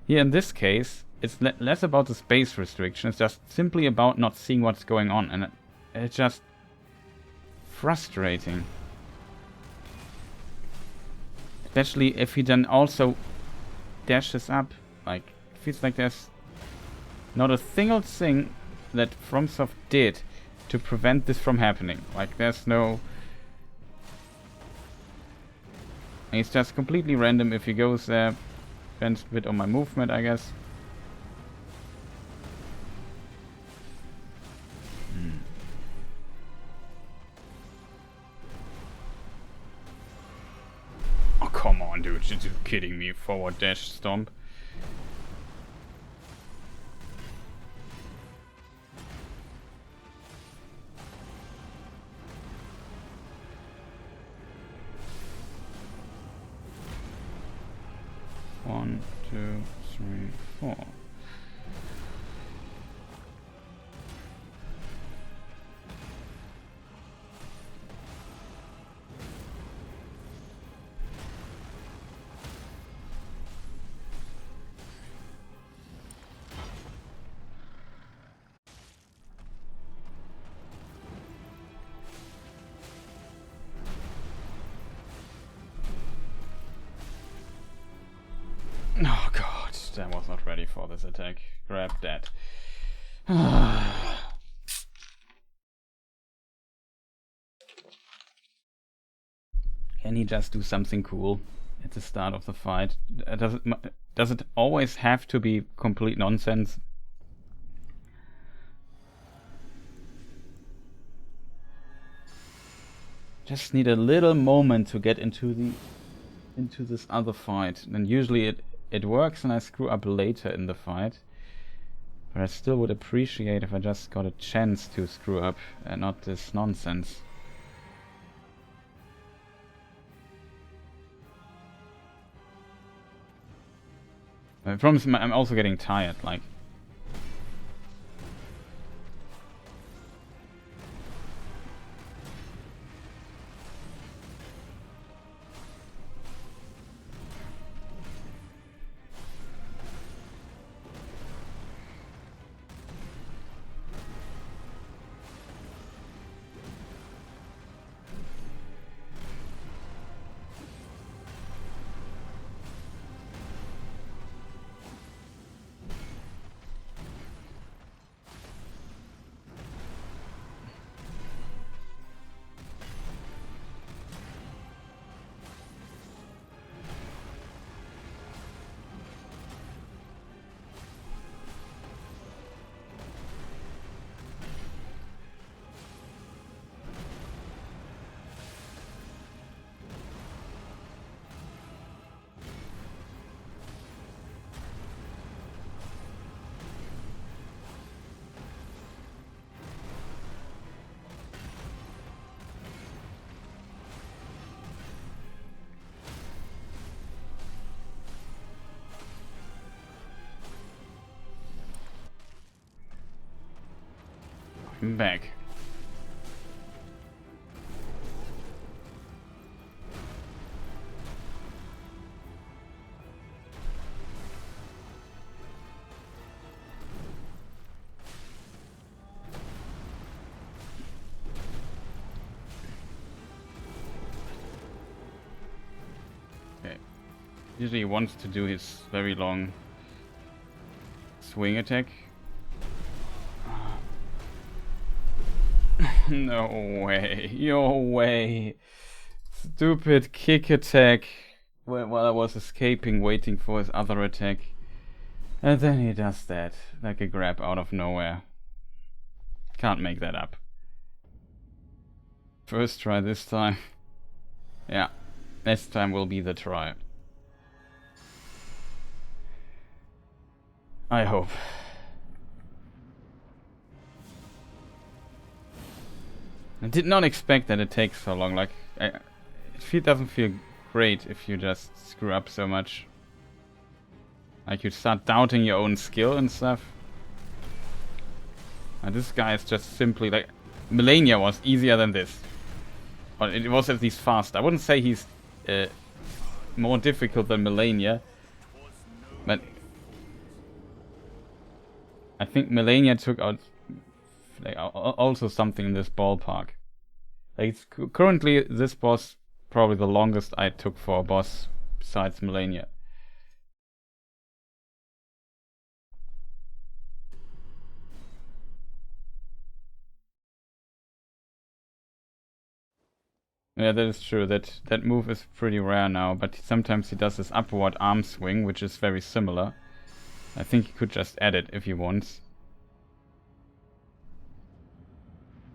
here in this case, it's less about the space restriction, it's just simply about not seeing what's going on, and it's just frustrating. Especially if he then also dashes up, like, it feels like there's not a single thing that FromSoft did to prevent this from happening. Like, there's no... It's just completely random if he goes there. Depends a bit on my movement, I guess. Oh, come on, dude. You're kidding me. Forward dash stomp. One, two, three, four. Oh god, I was not ready for this attack. Grab that. Can he just do something cool at the start of the fight? Does it always have to be complete nonsense? Just need a little moment to get into this other fight, and usually it works and I screw up later in the fight. But I still would appreciate if I just got a chance to screw up and not this nonsense. I promise I'm also getting tired, like... I'm back. Okay. Usually he wants to do his very long swing attack. No way. No way. Stupid kick attack while I was escaping, waiting for his other attack. And then he does that, like a grab out of nowhere. Can't make that up. First try this time. Yeah. This time will be the try. I hope. I did not expect that it takes so long. Like, it doesn't feel great if you just screw up so much. Like, you start doubting your own skill and stuff. And this guy is just simply like... Malenia was easier than this. Or it was at least fast. I wouldn't say he's more difficult than Malenia. But I think Malenia took out like, also something in this ballpark. Like, it's currently, this boss probably the longest I took for a boss besides Malenia. Yeah, that is true. That move is pretty rare now, but sometimes he does this upward arm swing, which is very similar. I think he could just add it if he wants.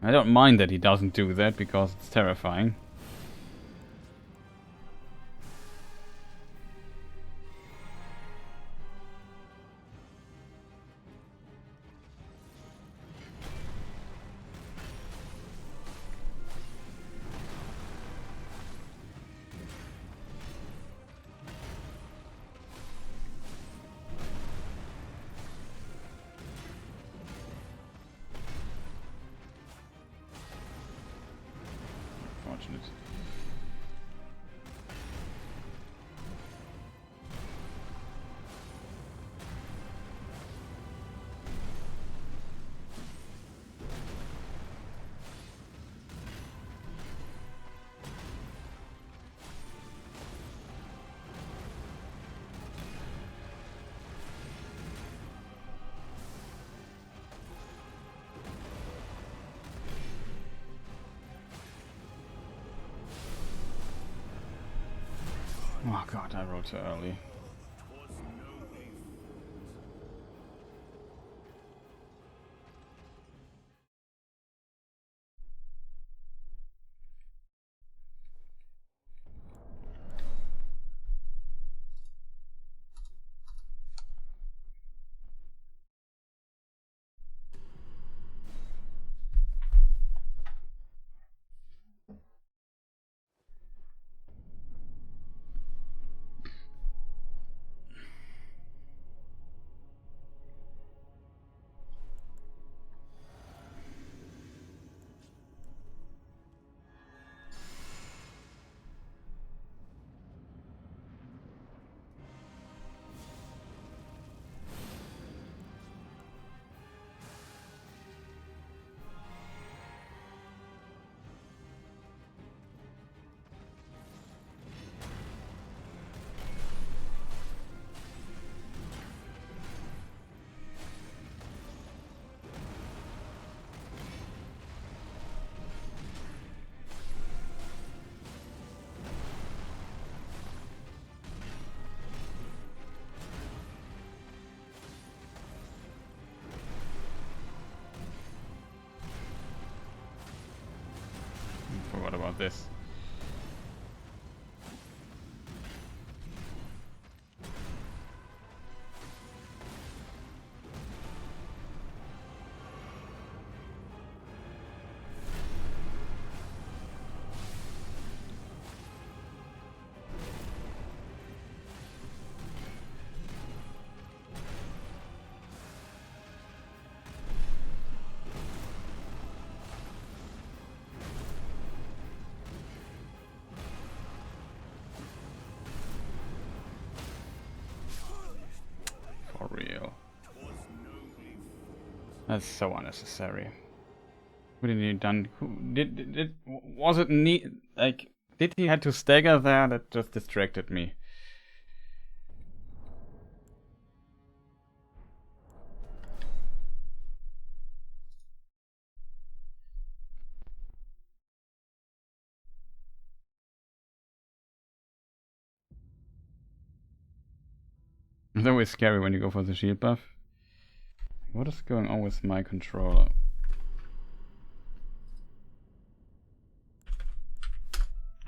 I don't mind that he doesn't do that, because it's terrifying. Oh god, I rolled too early. What about this? That's so unnecessary. What did he done? Was it neat? Like, did he had to stagger there? That just distracted me. It's always scary when you go for the shield buff. What is going on with my controller?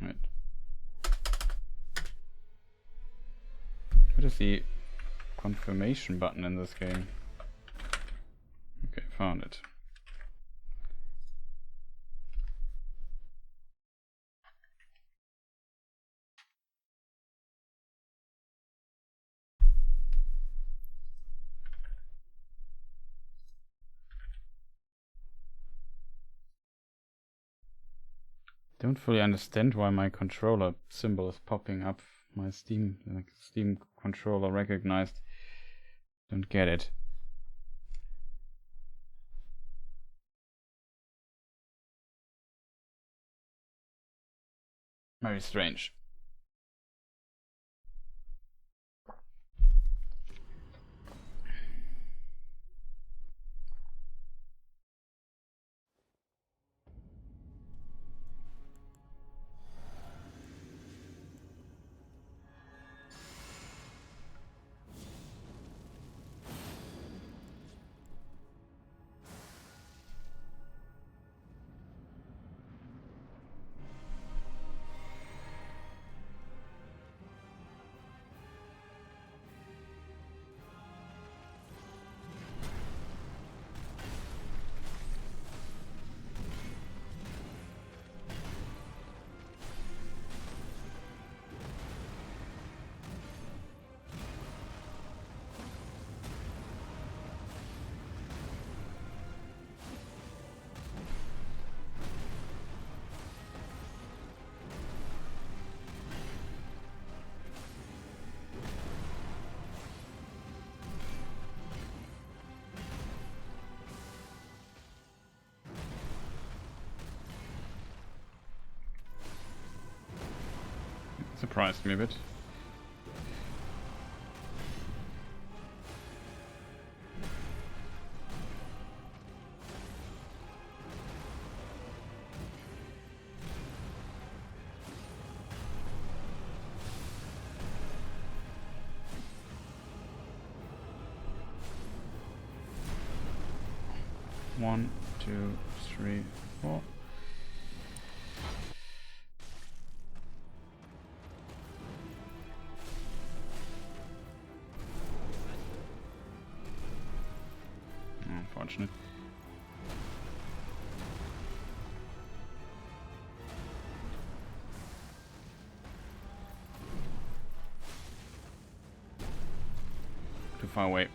Right. What is the confirmation button in this game? Okay, found it. Don't fully understand why my controller symbol is popping up. My Steam controller recognized. Don't get it. Very strange. Surprised me a bit. One, two, three, four. Unfortunate. Too far away.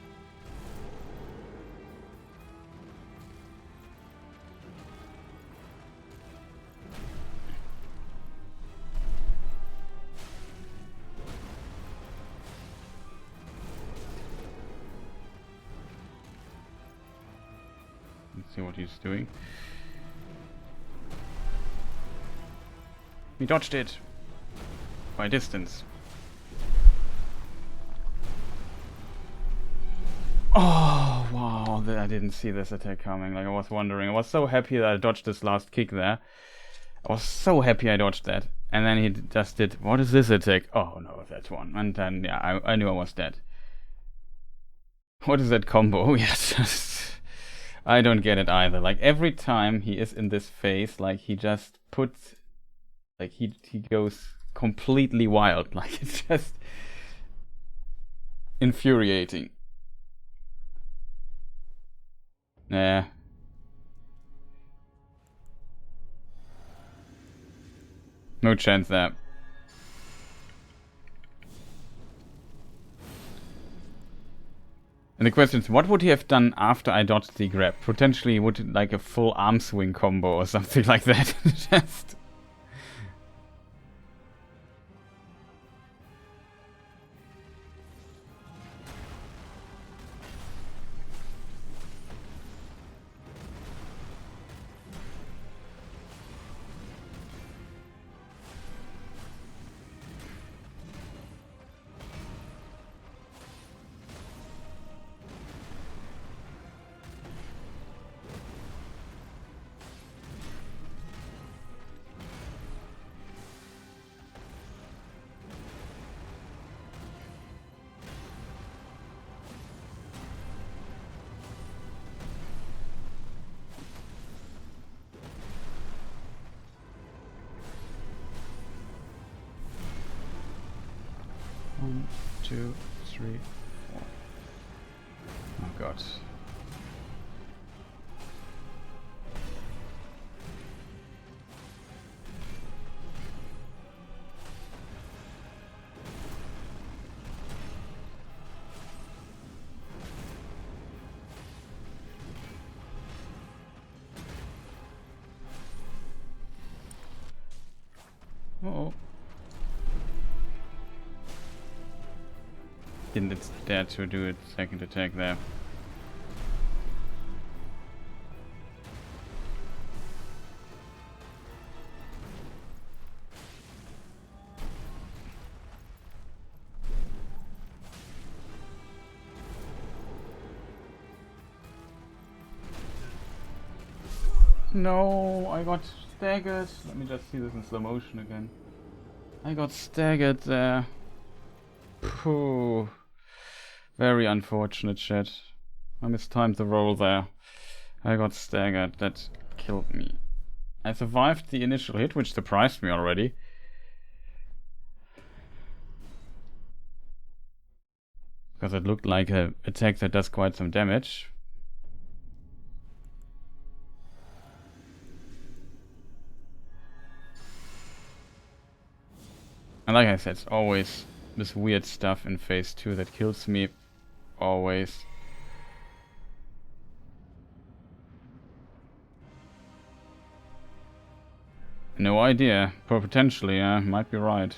See what he's doing. He dodged it by distance. Oh wow, I didn't see this attack coming. Like I was wondering. I was so happy that I dodged this last kick there. I was so happy I dodged that. And then he just did, what is this attack? Oh no, that one. And then yeah, I knew I was dead. What is that combo? Yes. I don't get it either. Like every time he is in this phase, like he just puts, like he goes completely wild. Like it's just infuriating. Yeah. No chance there. And the question is, what would he have done after I dodged the grab? Potentially would like a full arm swing combo or something like that. Just... One, two, 3, 4. Oh god. Uh-oh. Didn't dare to do a second attack there. No, I got staggered. Let me just see this in slow motion again. I got staggered there. Pooh. Very unfortunate, chat. I mistimed the roll there. I got staggered. That killed me. I survived the initial hit, which surprised me already. Because it looked like an attack that does quite some damage. And like I said, it's always this weird stuff in phase 2 that kills me. Always. No idea. Potentially, yeah, might be right.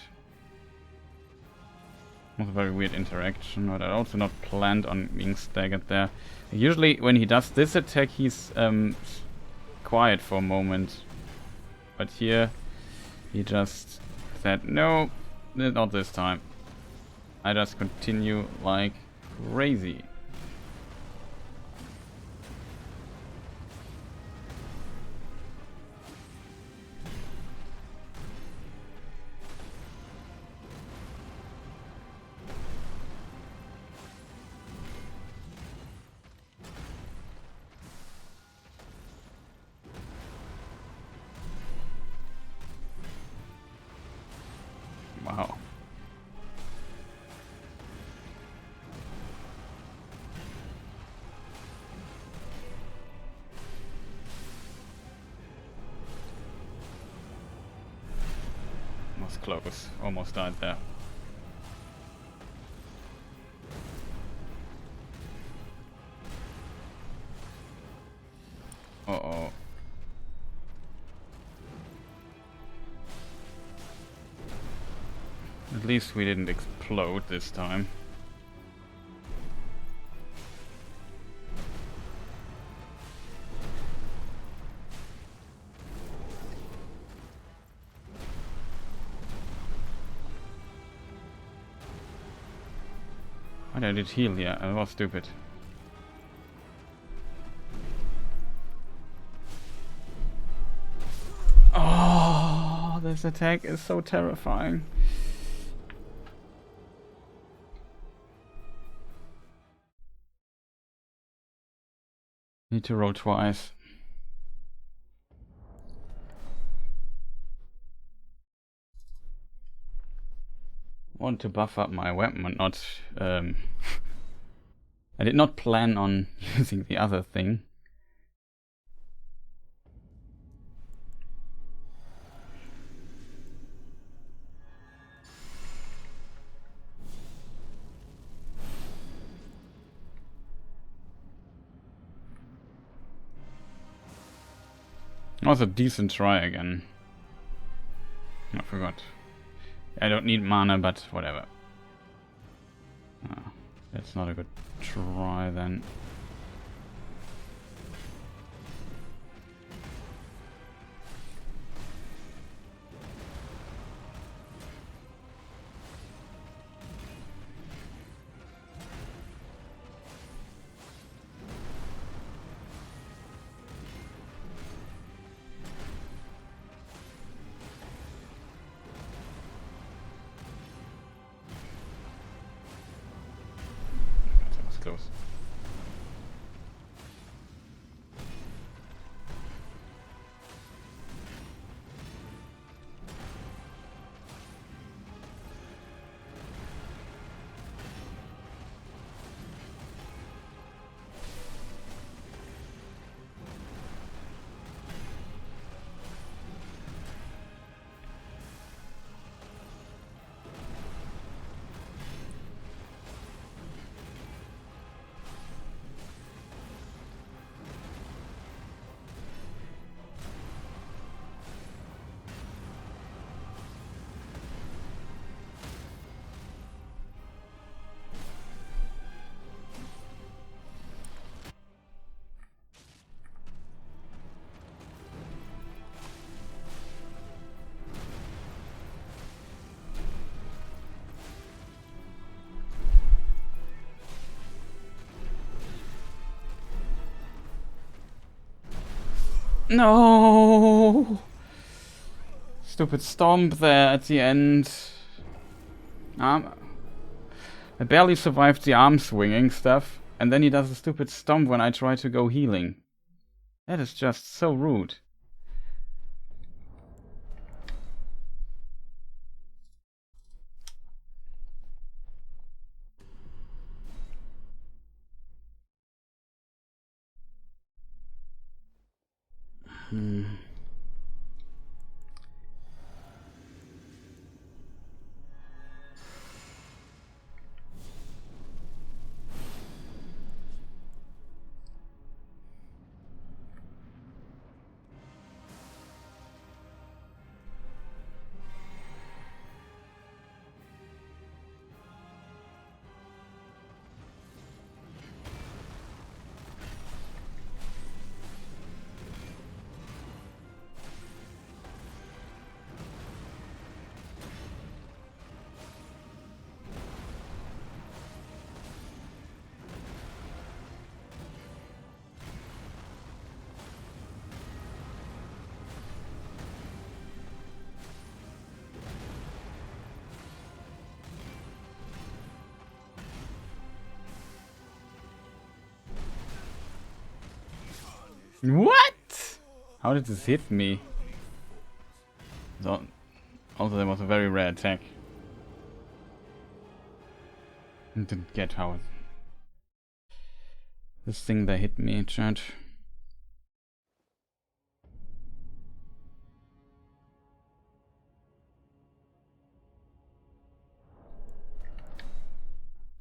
Was a very weird interaction, but I also not planned on being staggered there. Usually when he does this attack, he's quiet for a moment. But here, he just said, no, not this time. I just continue like crazy. Wow. Was close. Almost died there. Uh-oh. At least we didn't explode this time. Why did it heal? Yeah, I was stupid. Oh, this attack is so terrifying. Need to roll twice. Want to buff up my weapon and not... I did not plan on using the other thing. That was a decent try again. I forgot. I don't need mana, but whatever. That's not a good try then. Close. No! Stupid stomp there at the end. I barely survived the arm swinging stuff, and then he does a stupid stomp when I try to go healing. That is just so rude. What? How did this hit me? So, also, that was a very rare attack. I didn't get how this thing that hit me, chat.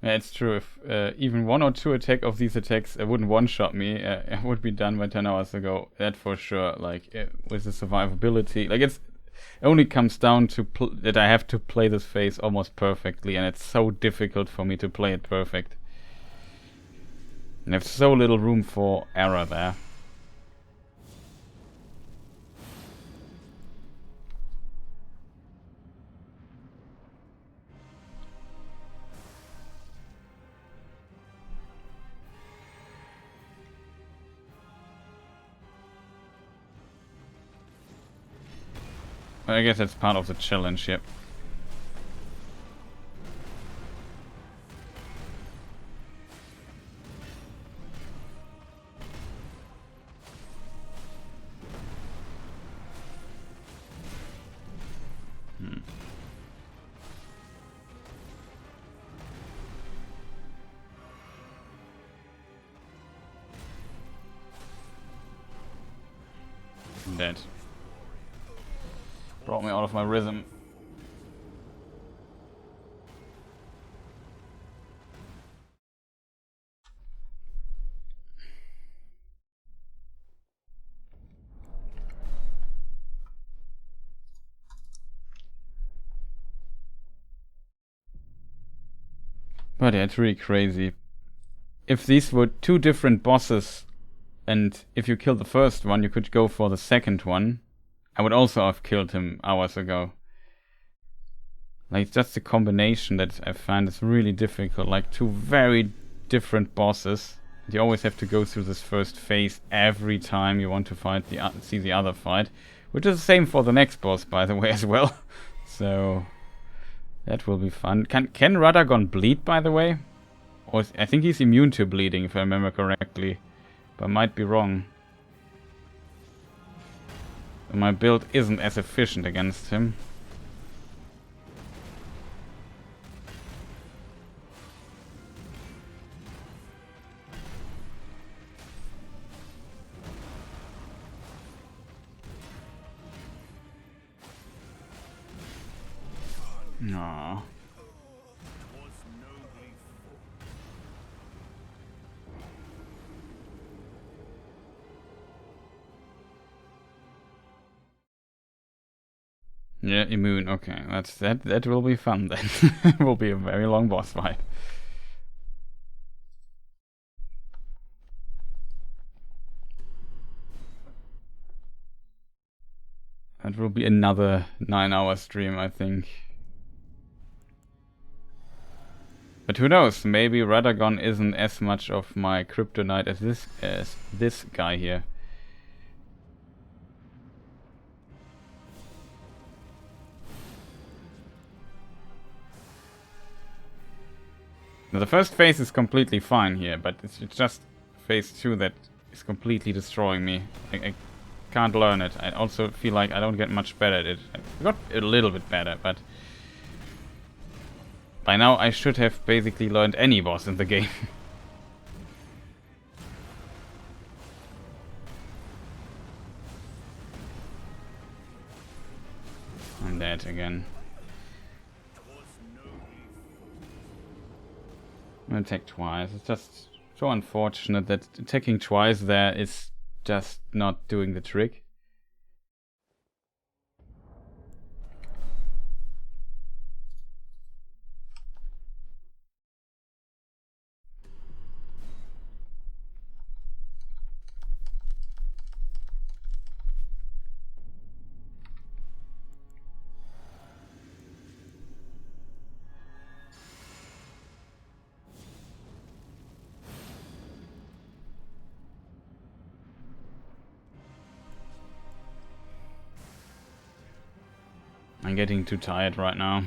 Yeah, it's true. If even one or two of these attacks wouldn't one-shot me, it would be done by 10 hours ago. That for sure. Like, with the survivability. Like, it only comes down to that I have to play this phase almost perfectly, and it's so difficult for me to play it perfect. And I have so little room for error there. I guess that's part of the challenge, yep. I'm dead. Brought me out of my rhythm. But yeah, it's really crazy. If these were two different bosses, and if you kill the first one, you could go for the second one, I would also have killed him hours ago. Like, it's just a combination that I find is really difficult. Like, two very different bosses. You always have to go through this first phase every time you want to fight see the other fight. Which is the same for the next boss, by the way, as well. So, that will be fun. Can Radagon bleed, by the way? Or I think he's immune to bleeding, if I remember correctly. But I might be wrong. My build isn't as efficient against him. No. Yeah, immune. Okay, that will be fun then. It will be a very long boss fight. That will be another 9-hour stream, I think. But who knows? Maybe Radagon isn't as much of my kryptonite as this guy here. Now, the first phase is completely fine here, but it's just phase 2 that is completely destroying me. I can't learn it. I also feel like I don't get much better at it. I got a little bit better, but by now I should have basically learned any boss in the game. I'm dead again. I'm gonna attack twice. It's just so unfortunate that attacking twice there is just not doing the trick. I'm getting too tired right now.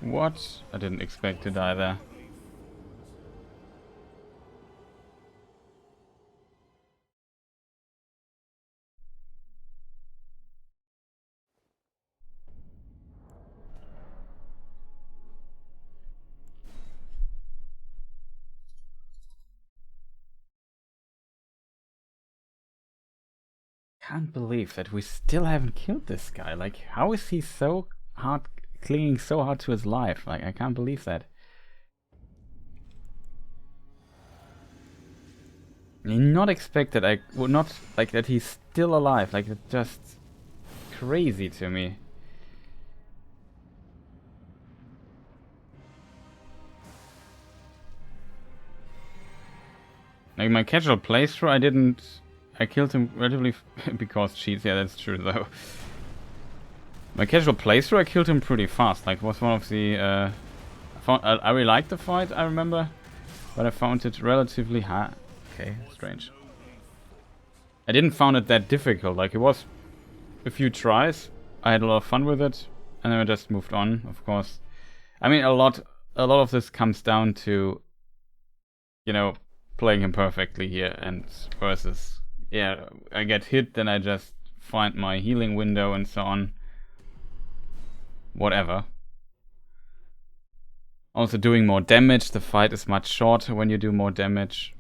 What? I didn't expect to die there. Can't believe that we still haven't killed this guy. Like, how is he so hard, clinging so hard to his life? Like, I can't believe that. I not expect that. I would not like that he's still alive. Like, it's just crazy to me. Like, my casual playthrough, I killed him relatively because cheats. Yeah, that's true though. My casual playthrough, I killed him pretty fast. Like, it was one of the I really liked the fight, I remember, but I found it relatively hard. Okay, strange. I didn't find it that difficult. Like, it was a few tries. I had a lot of fun with it, and then I just moved on. Of course, I mean a lot of this comes down to, you know, playing him perfectly here, and versus, yeah, I get hit, then I just find my healing window and so on. Whatever. Also doing more damage. The fight is much shorter when you do more damage.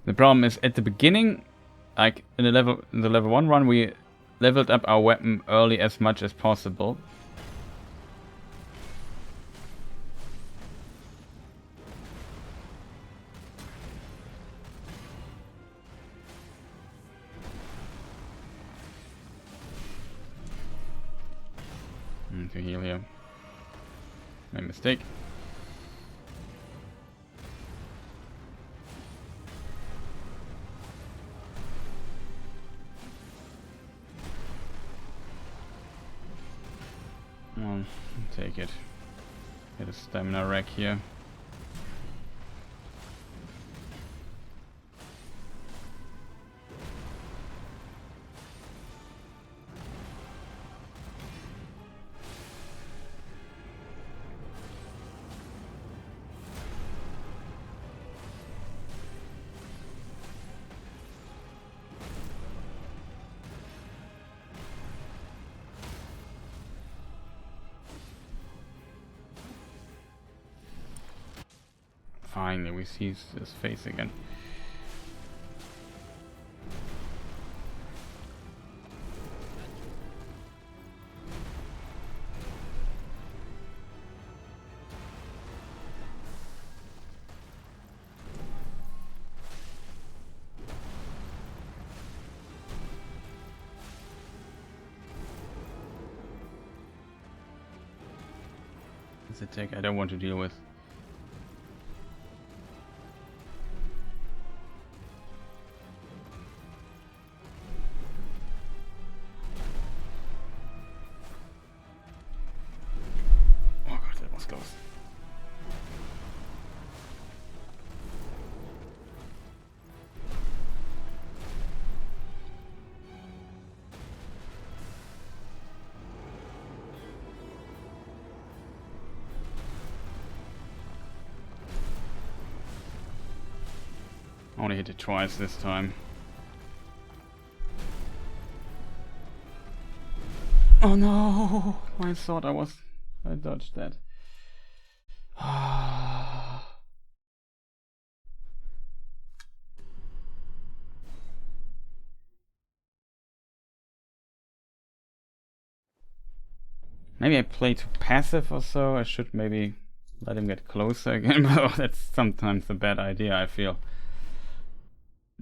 The problem is at the beginning, like in the level 1 run, we leveled up our weapon early as much as possible. To heal here. My mistake. Well, take it. Get a stamina rack here. Finally, we see his face again. This attack I don't want to deal with. Oh god, that was close. I only hit it twice this time. Oh no! I thought I dodged that. Maybe I play too passive or so. I should maybe let him get closer again. But that's sometimes a bad idea, I feel.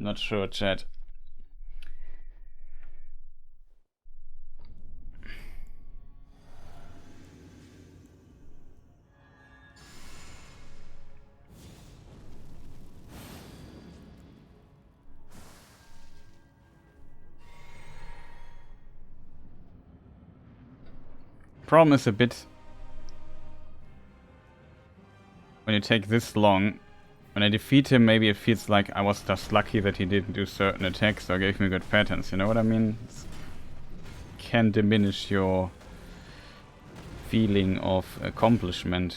Not sure, chat. Problem is a bit when you take this long. When I defeat him, maybe it feels like I was just lucky that he didn't do certain attacks or gave me good patterns, you know what I mean? It can diminish your feeling of accomplishment.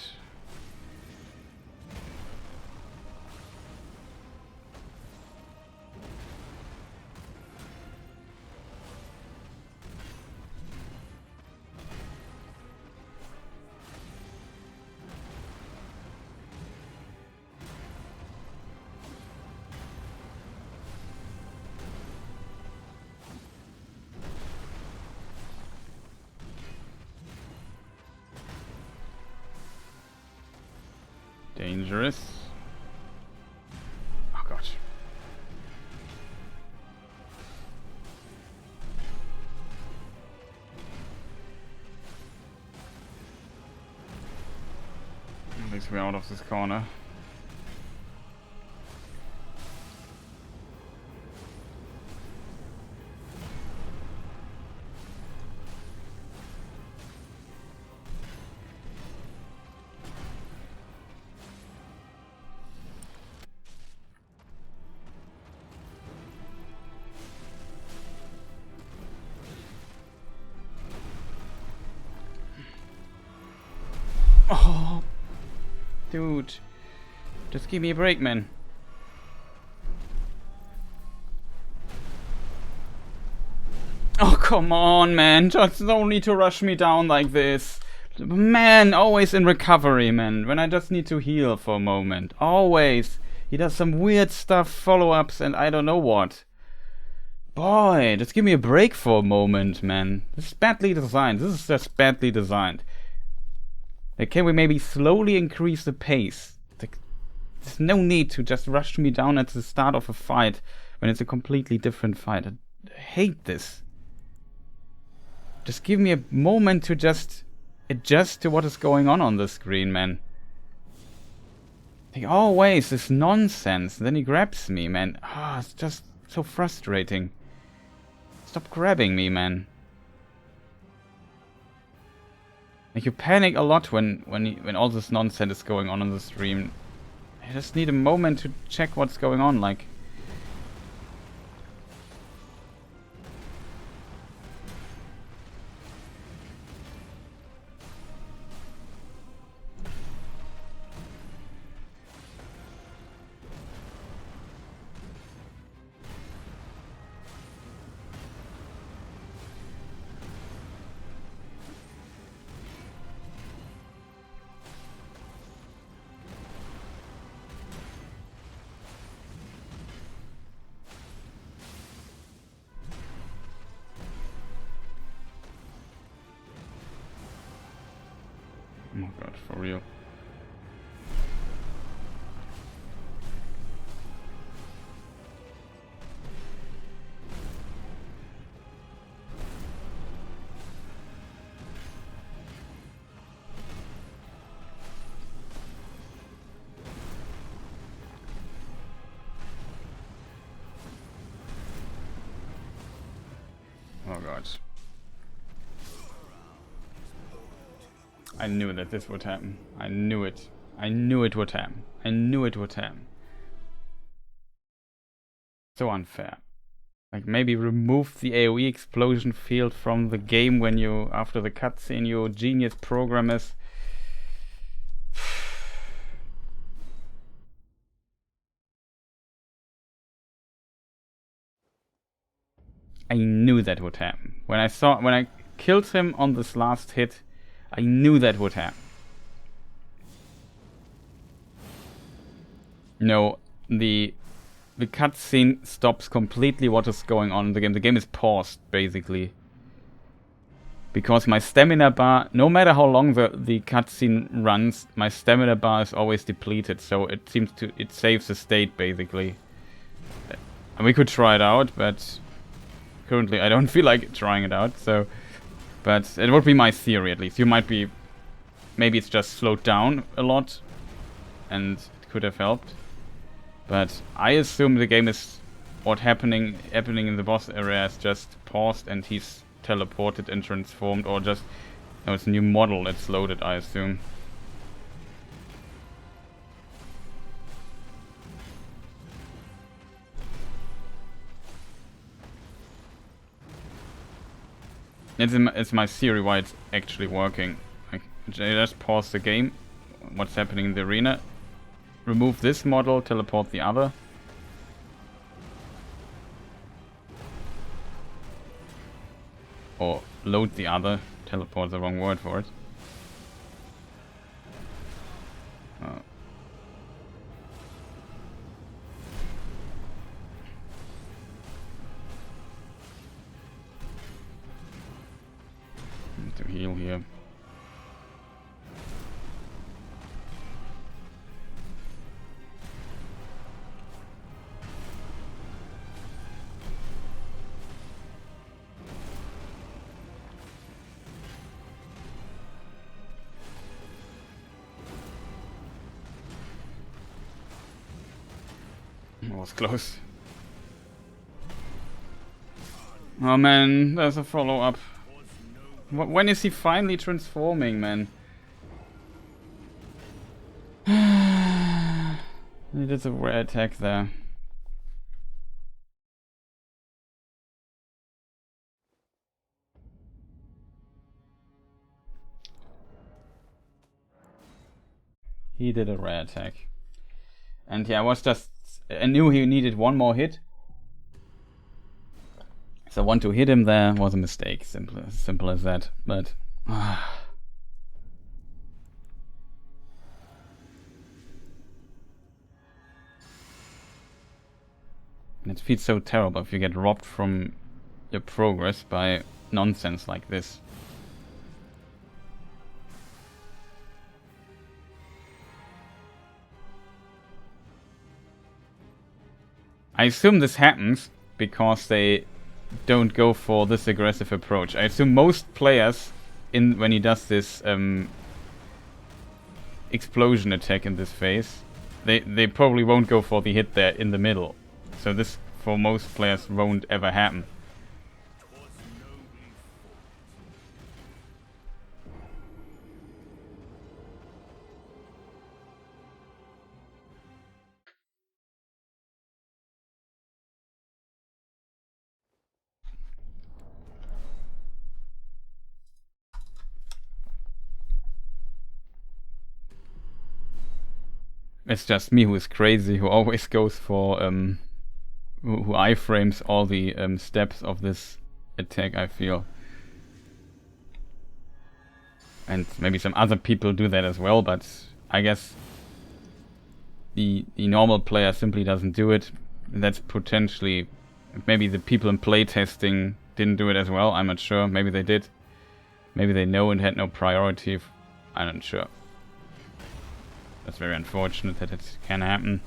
Dangerous. Oh god. At least we're out of this corner. Oh, dude. Just give me a break, man. Oh, come on, man. Just don't need to rush me down like this. Man, always in recovery, man. When I just need to heal for a moment. Always. He does some weird stuff, follow-ups, and I don't know what. Boy, just give me a break for a moment, man. This is badly designed. This is just badly designed. Can we maybe slowly increase the pace? There's no need to just rush me down at the start of a fight when it's a completely different fight. I hate this. Just give me a moment to just adjust to what is going on the screen, man. Like, always this nonsense. Then he grabs me, man. Ah, it's just so frustrating. Stop grabbing me, man. Like, you panic a lot when all this nonsense is going on the stream. I just need a moment to check what's going on, like. Oh god, for real. god. I knew that this would happen. I knew it. I knew it would happen. I knew it would happen. So unfair. Like, maybe remove the AoE explosion field from the game when you, after the cutscene, you genius programmers. I knew that would happen. When I killed him on this last hit, I knew that would happen. No, the cutscene stops completely what is going on in the game. The game is paused, basically. Because my stamina bar, no matter how long the cutscene runs, my stamina bar is always depleted. So it saves the state, basically. And we could try it out, but currently I don't feel like trying it out. So, but it would be my theory, at least. You might be, maybe it's just slowed down a lot, and it could have helped. But I assume the game is happening in the boss area is just paused and he's teleported and transformed, or just it's a new model that's loaded, I assume. It's my theory why it's actually working. Like, just pause the game, what's happening in the arena. Remove this model, teleport the other. Or load the other. Teleport the wrong word for it. Need to heal here. Was close. Oh man, there's a follow-up. When is he finally transforming, man? He did a rare attack there. He did a rare attack. And yeah, I knew he needed one more hit. So one to hit him there was a mistake. Simple as that. But it feels so terrible if you get robbed from your progress by nonsense like this. I assume this happens because they don't go for this aggressive approach. I assume most players, when he does this explosion attack in this phase, they probably won't go for the hit there in the middle. So this, for most players, won't ever happen. It's just me who is crazy, who always goes for who iframes all the steps of this attack, I feel. And maybe some other people do that as well, but I guess the normal player simply doesn't do it. That's potentially, maybe the people in playtesting didn't do it as well, I'm not sure. Maybe they did. Maybe they know and had no priority. I'm not sure. That's very unfortunate that it can happen.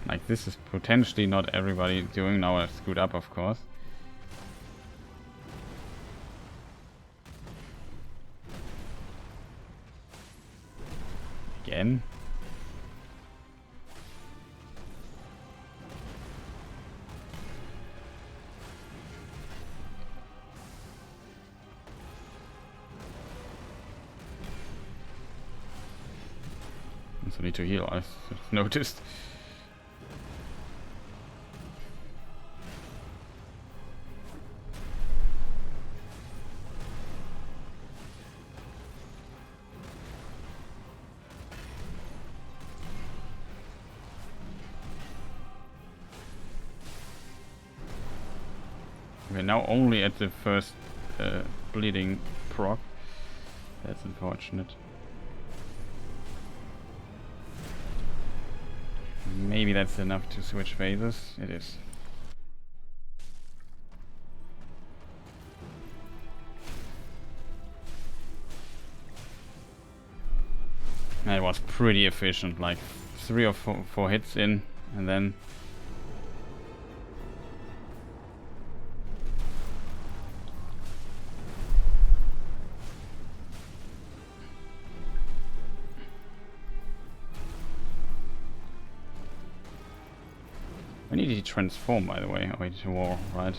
Like, this is potentially not everybody doing. Now I screwed up, of course. Again. Also need to heal, I noticed. We're now only at the first bleeding proc. That's unfortunate. Maybe that's enough to switch phases. It is. That was pretty efficient, like 3 or 4 hits in, and then we need to transform, by the way. Oh, it's war, right?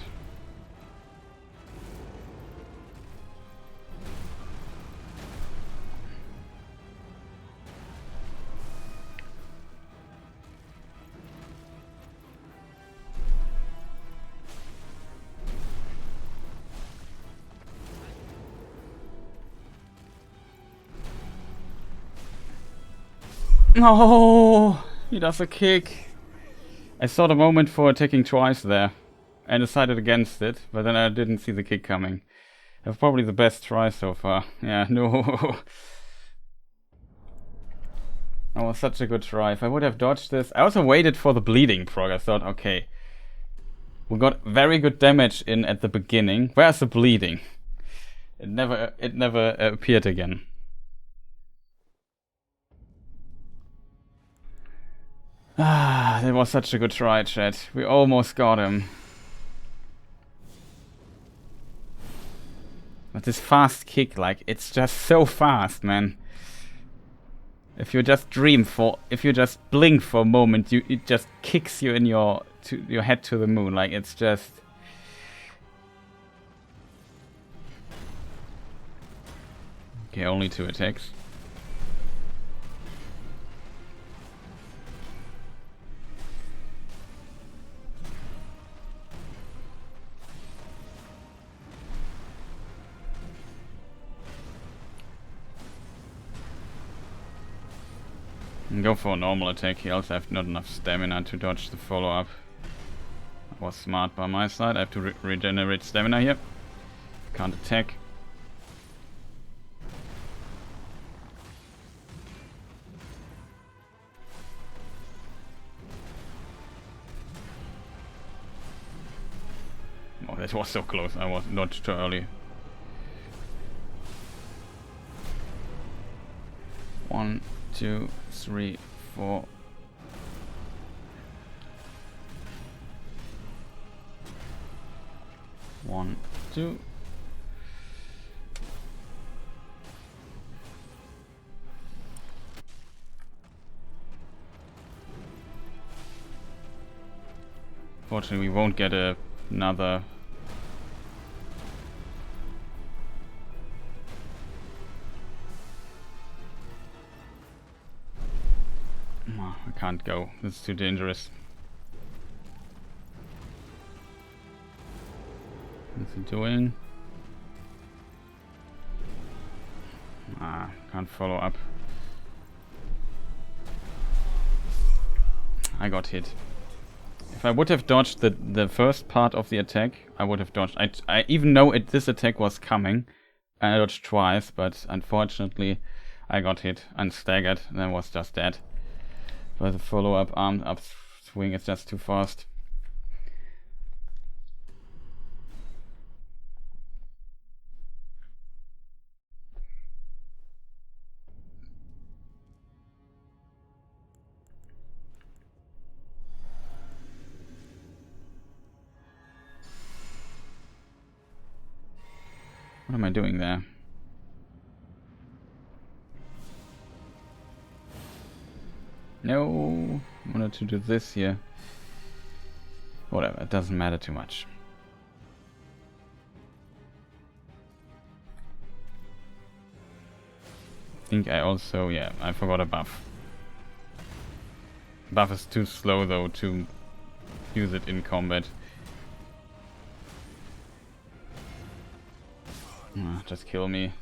Oh, he does a kick. I saw the moment for attacking twice there and decided against it, but then I didn't see the kick coming. That's probably the best try so far. Yeah, no. That was such a good try. If I would have dodged this... I also waited for the bleeding proc. I thought, okay, we got very good damage in at the beginning. Where's the bleeding? It never appeared again. Ah, that was such a good try, chat. We almost got him. But this fast kick, like, it's just so fast, man. If you just if you just blink for a moment, it just kicks you in your head to the moon. Like, it's just... Okay, only 2 attacks. Go for a normal attack. He also have not enough stamina to dodge the follow-up. That was smart by my side. I have to regenerate stamina here. Can't attack. Oh, that was so close. I was dodged too early. 1, 2, 3, 4. One, two. Fortunately, we won't get another. I can't go. This is too dangerous. What's he doing? Can't follow up. I got hit. If I would have dodged the first part of the attack, I would have dodged. I even know this attack was coming. I dodged twice, but unfortunately I got hit and staggered and then was just dead. But the follow-up armed up swing is just too fast. What am I doing there? No, I wanted to do this here. Whatever, it doesn't matter too much. I think I also, yeah, I forgot a buff. Buff is too slow though to use it in combat. Just kill me.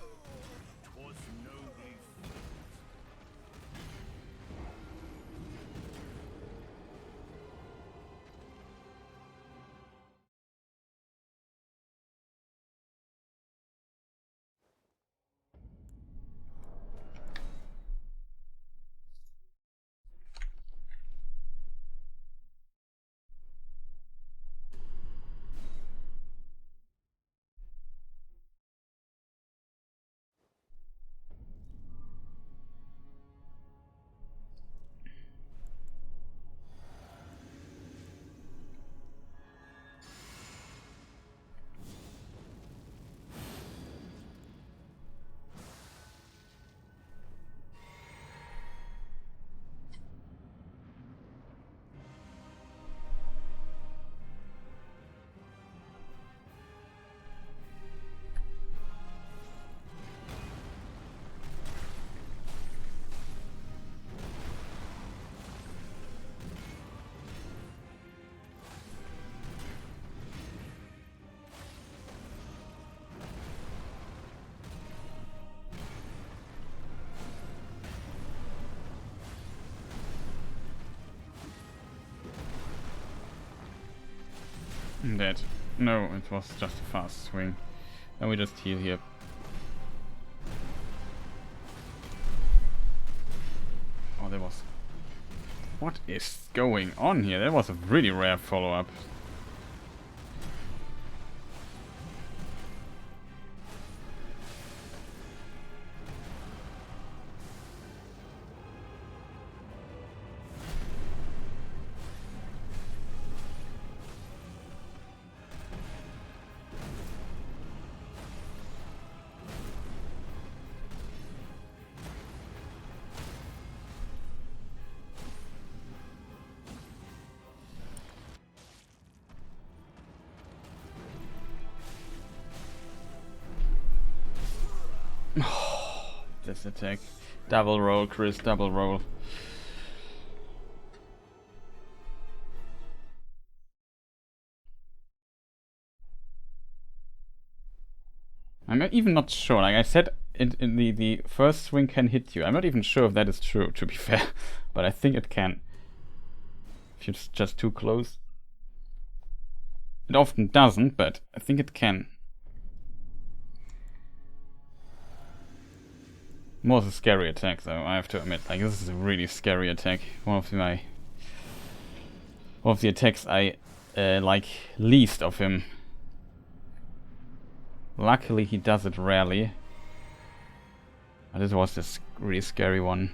I'm dead. No, it was just a fast swing. And we just heal here. Oh, there was... What is going on here? That was a really rare follow-up. This attack. Double roll, Chris, double roll. I'm even not sure. Like I said, in the first swing can hit you. I'm not even sure if that is true, to be fair. But I think it can. If it's just too close. It often doesn't, but I think it can. More a scary attack though, I have to admit. Like this is a really scary attack. One of the attacks I like least of him. Luckily he does it rarely. But this was this really scary one.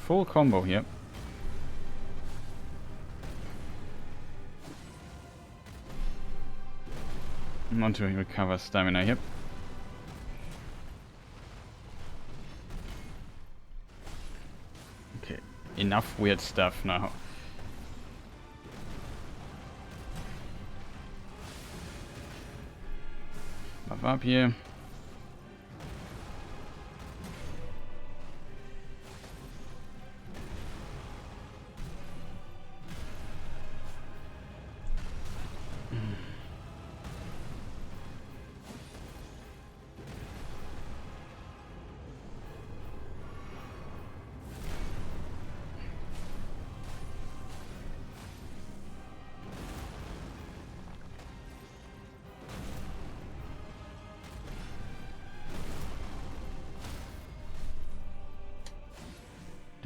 Full combo here. I want to recover stamina here. Okay, enough weird stuff now. Buff up here.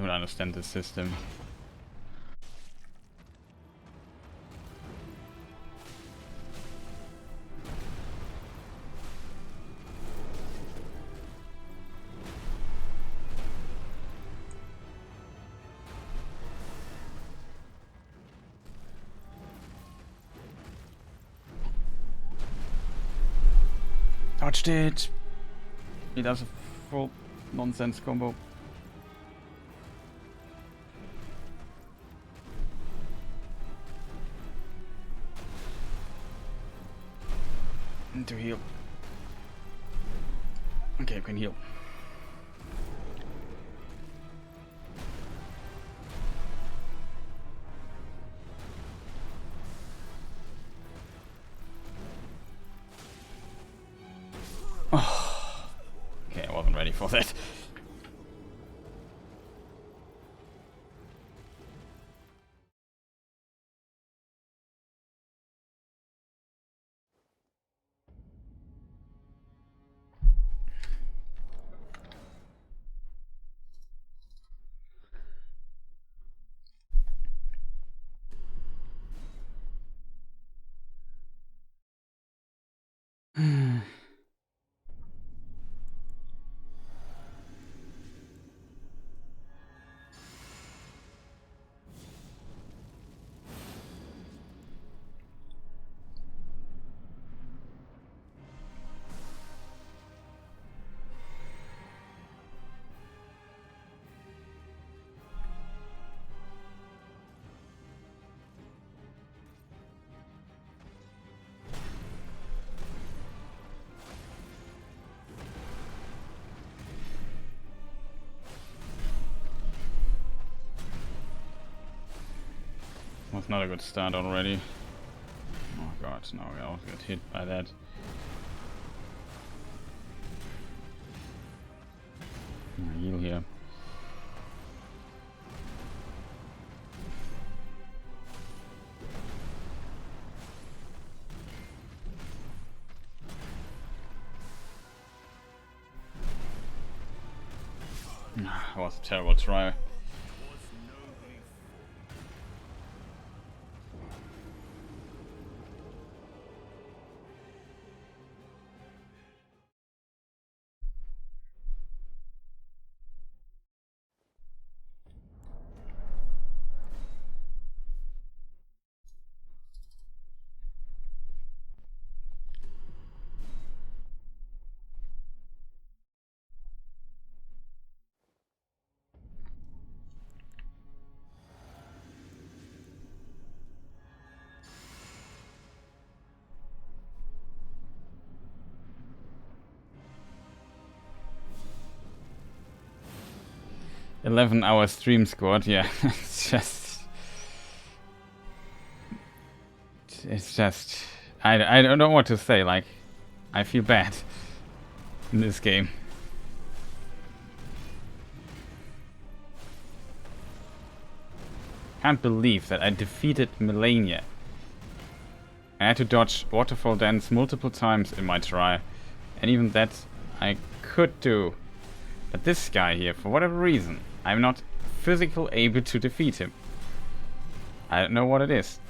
even understand this system. Touched it! He does a full nonsense combo. Need to heal. Okay, I can heal. Oh. Okay, I wasn't ready for that. Was not a good start already. Oh god, now we all get hit by that. Heal here. That was a terrible try. $11-hour stream squad, yeah, it's just, I don't know what to say, like, I feel bad in this game. Can't believe that I defeated Malenia. I had to dodge Waterfall Dance multiple times in my try, and even that I could do. But this guy here, for whatever reason, I'm not physically able to defeat him. I don't know what it is.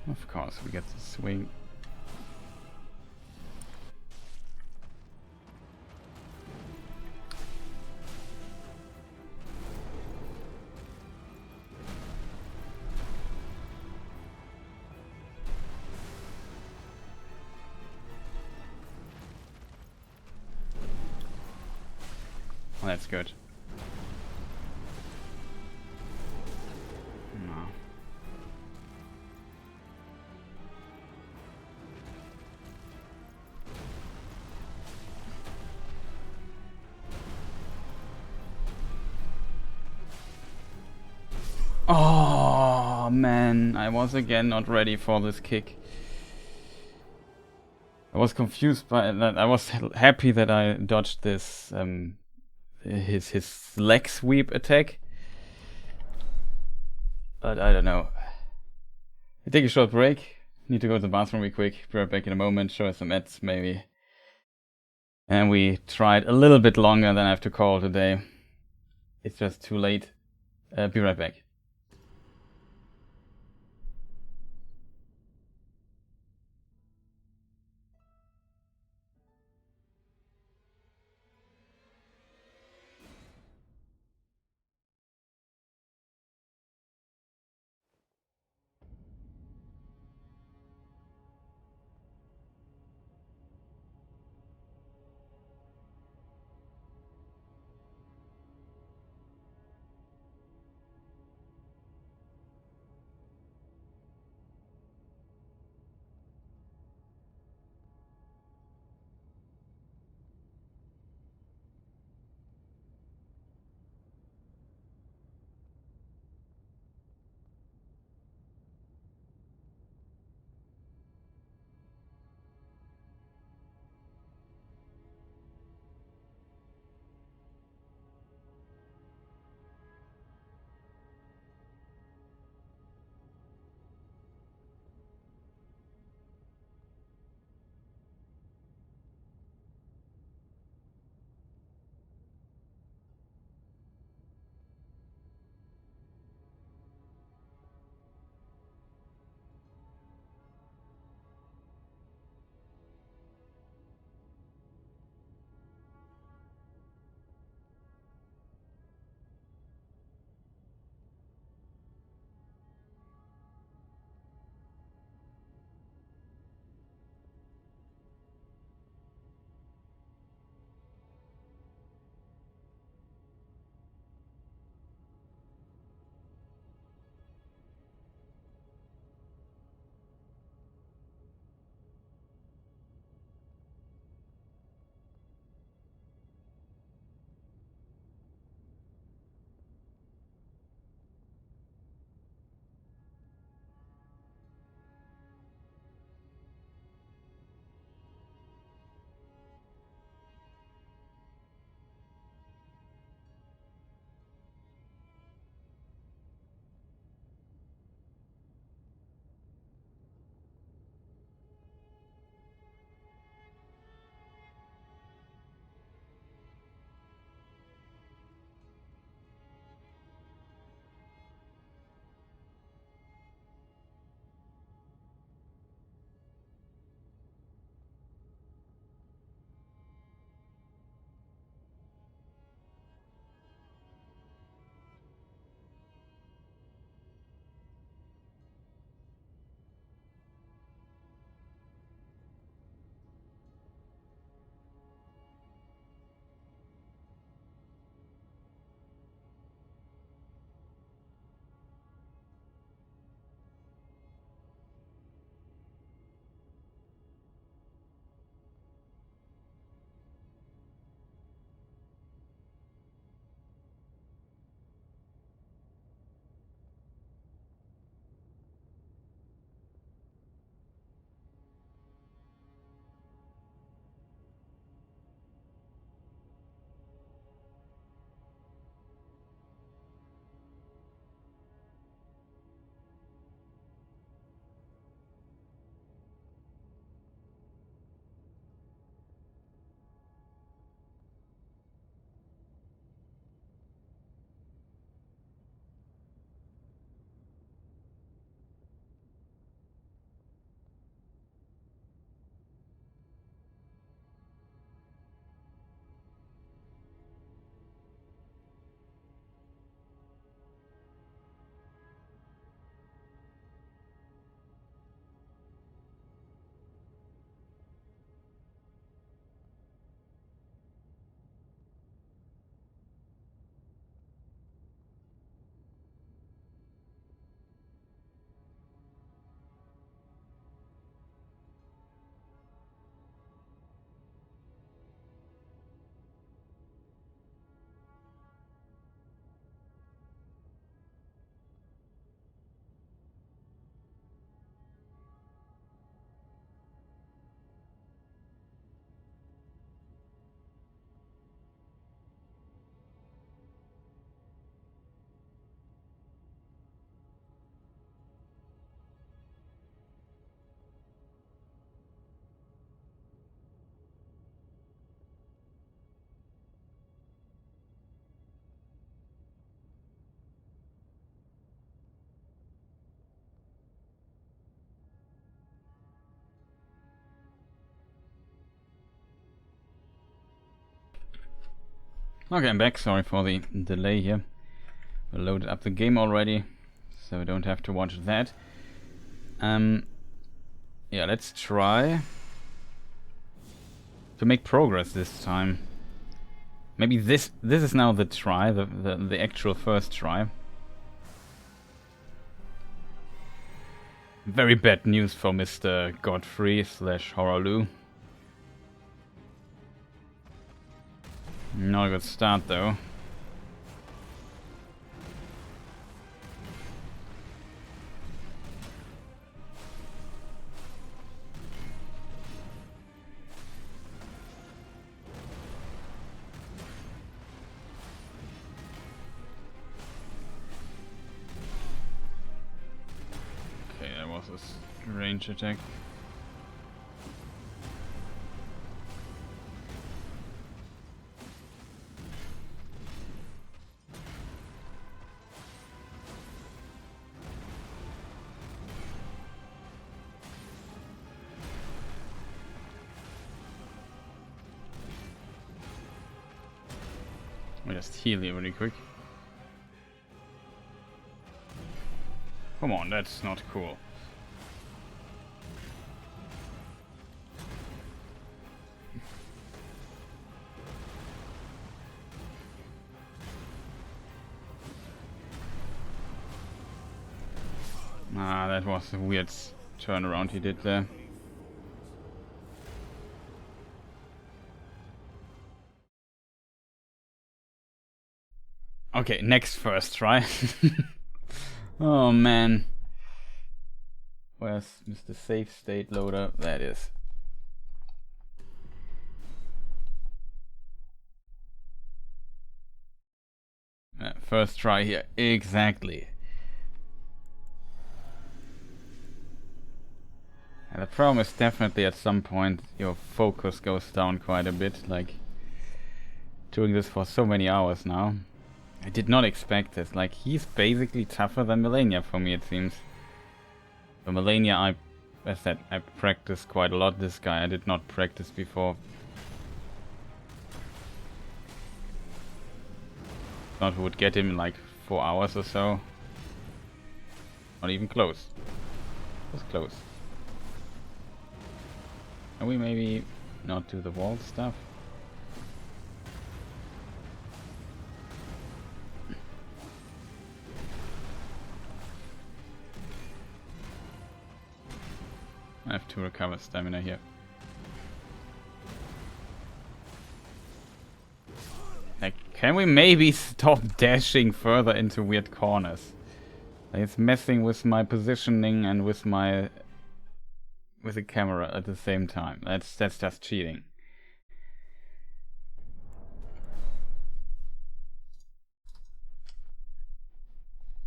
Of course, we get the swing. Well, that's good. No. Oh, Oh man, I was again not ready for this kick. I was confused by that. I was happy that I dodged this his leg sweep attack. But I don't know. I take a short break. Need to go to the bathroom real quick. Be right back in a moment. Show us some ads maybe. And we tried a little bit longer than I have to call today. It's just too late. Be right back. Okay, I'm back. Sorry for the delay here. I loaded up the game already, so I don't have to watch that. Yeah, let's try to make progress this time. Maybe this is now the try, the actual first try. Very bad news for Mr. Godfrey / Hoarah Loux. Not a good start though. Okay, that was a range attack. I'll just heal you really quick. Come on, that's not cool. Ah, that was a weird turnaround he did there. Okay, next first try. Oh man. Where's Mr. Safe State Loader? That is. First try here. Exactly. And the problem is definitely at some point your focus goes down quite a bit. Like, doing this for so many hours now. I did not expect this. Like, he's basically tougher than Malenia for me, it seems. But Malenia, as I said, I practiced quite a lot. This guy I did not practice before. Thought we would get him in like 4 hours or so. Not even close. It was close. Can we maybe not do the wall stuff? I have to recover stamina here. Like, can we maybe stop dashing further into weird corners? Like, it's messing with my positioning and with the camera at the same time. That's just cheating.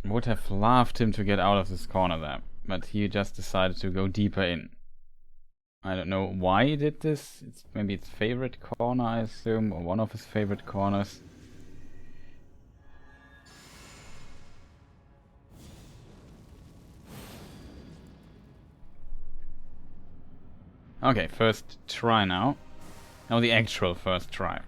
Would have loved him to get out of this corner there, but he just decided to go deeper in. I don't know why he did this. Maybe it's favorite corner, I assume, or one of his favorite corners. Okay, first try now. Now the actual first try.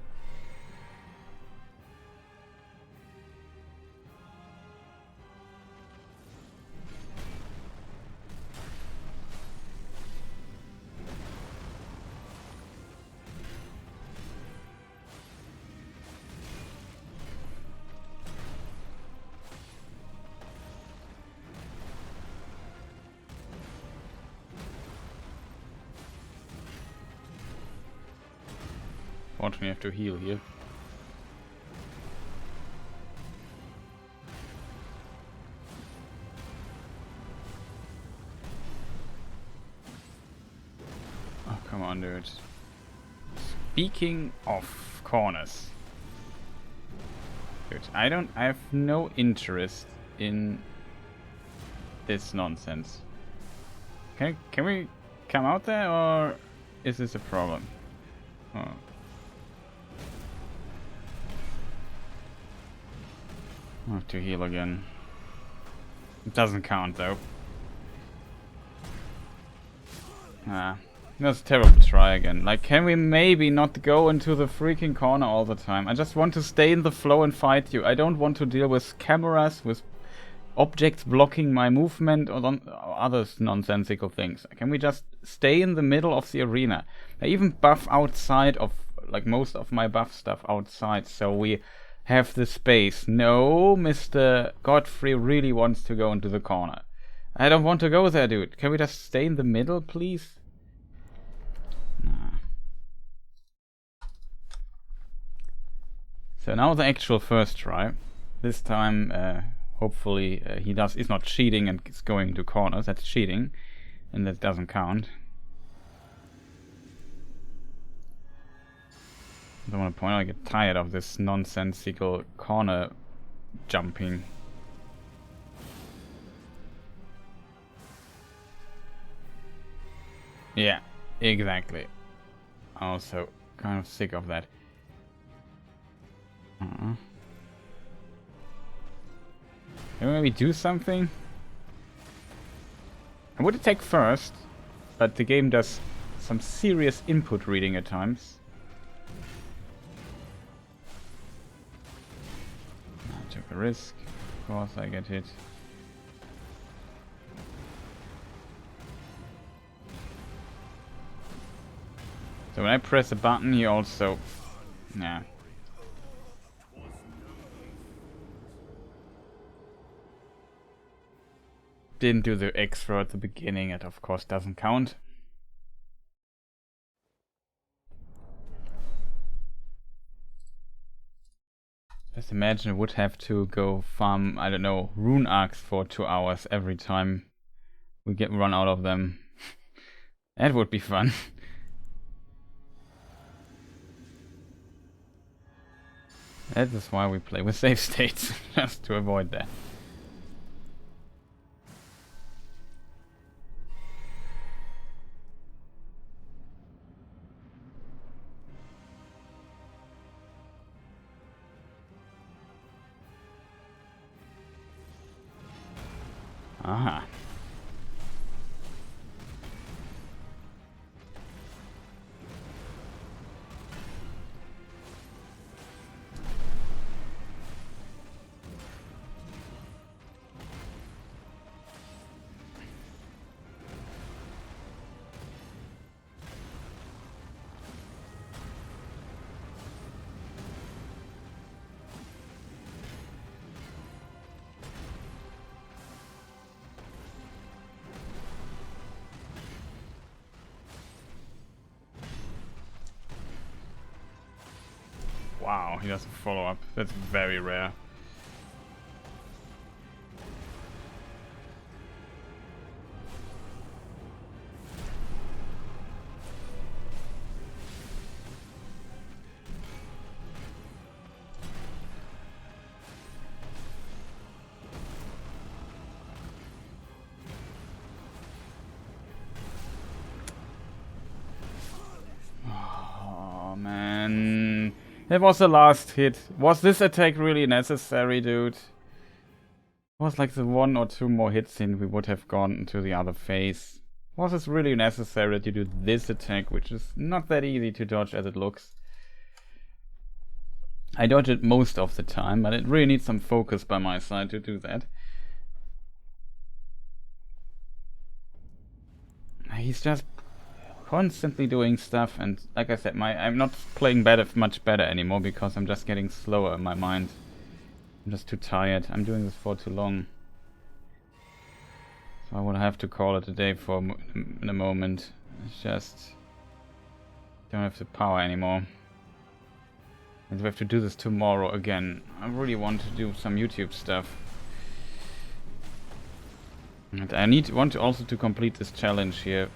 Unfortunately, I have to heal here. Oh, come on, dude. Speaking of corners. Dude, I have no interest in this nonsense. Can we come out there, or is this a problem? Oh. I have to heal again. It doesn't count though. Ah, That's a terrible try again. Like, can we maybe not go into the freaking corner all the time? I just want to stay in the flow and fight you. I don't want to deal with cameras, with objects blocking my movement, or other nonsensical things. Can we just stay in the middle of the arena? I even buff outside of, like, most of my buff stuff outside, so we have the space. No, Mr. Godfrey really wants to go into the corner. I don't want to go there, dude. Can we just stay in the middle, please? Nah. So now the actual first try. This time, hopefully, he is not cheating and is going to corners. That's cheating, and that doesn't count. I don't want to point out, I get tired of this nonsensical corner jumping. Yeah, exactly. Also, kind of sick of that. Can we maybe do something? I would attack first, but the game does some serious input reading at times. I took a risk. Of course I get hit. So when I press a button, he also... yeah. Didn't do the extra at the beginning, it of course doesn't count. Just imagine I would have to go farm, I don't know, rune arcs for 2 hours every time we run out of them. That would be fun. That is why we play with save states, just to avoid that. Aha. Wow, he doesn't follow up. That's very rare. Oh, man. That was the last hit. Was this attack really necessary, dude? It was like the 1 or 2 more hits and we would have gone into the other phase. Was this really necessary to do this attack, which is not that easy to dodge as it looks? I dodge it most of the time, but it really needs some focus by my side to do that. He's just constantly doing stuff, and like I said, I'm not playing much better anymore because I'm just getting slower in my mind. I'm just too tired. I'm doing this for too long. So I will have to call it a day in a moment. It's just... don't have the power anymore. And we have to do this tomorrow again. I really want to do some YouTube stuff. And I want to also to complete this challenge here.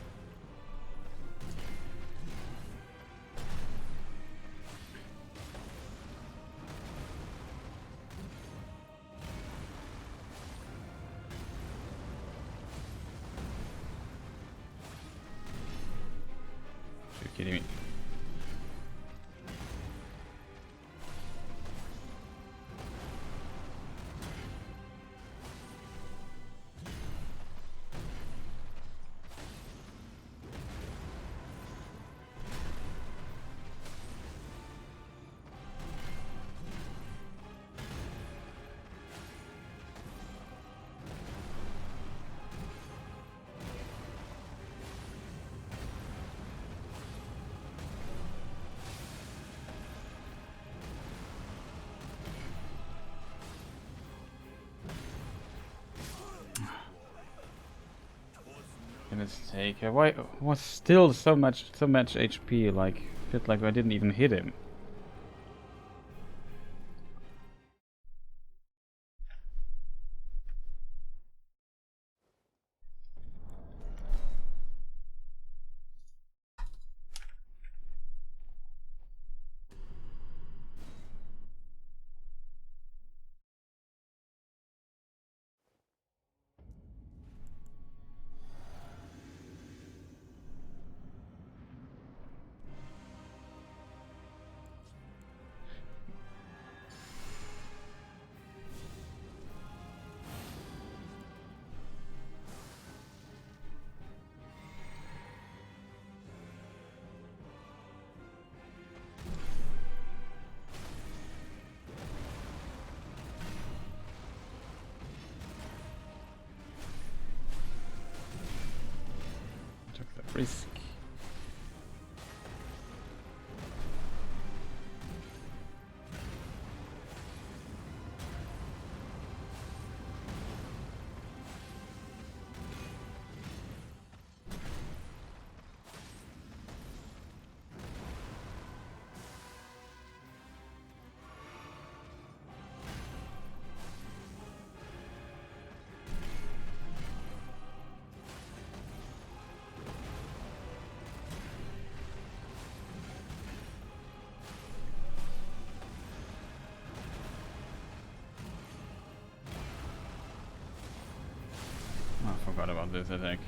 Kidding me. mistake. Why was still so much HP? Like, felt like I didn't even hit him. Risk. I forgot about this attack.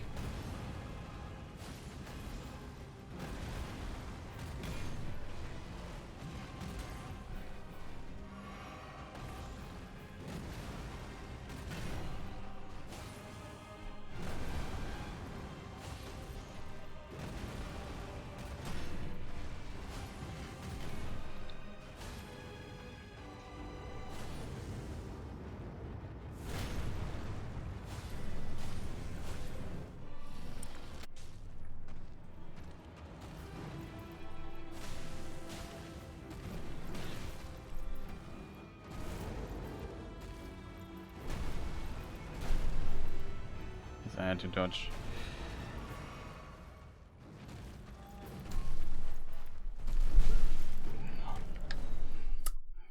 I had to dodge.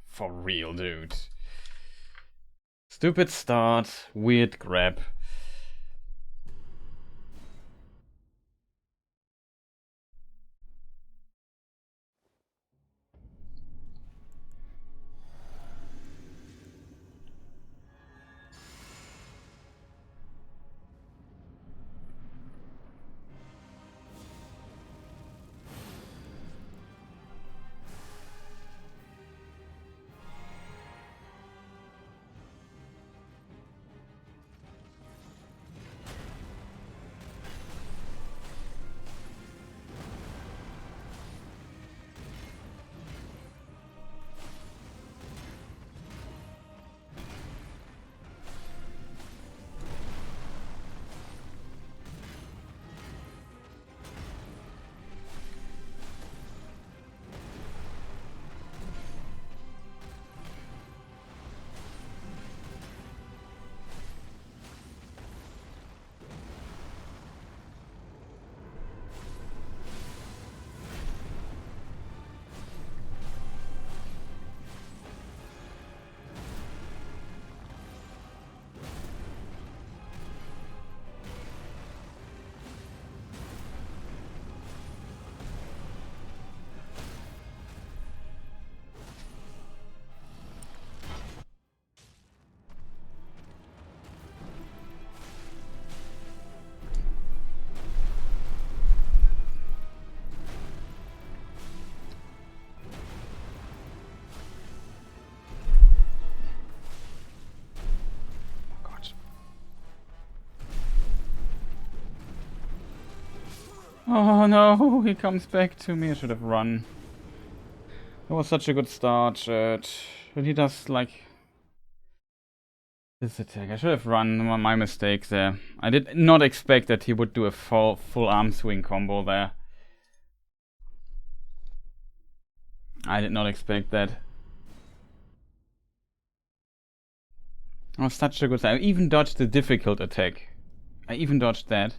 For real, dude. Stupid start, weird grab. Oh no, he comes back to me. I should have run. It was such a good start, chat. But he does, like, this attack. I should have run. My mistake there. I did not expect that he would do a full arm swing combo there. I did not expect that. It was such a good time. I even dodged the difficult attack. I even dodged that.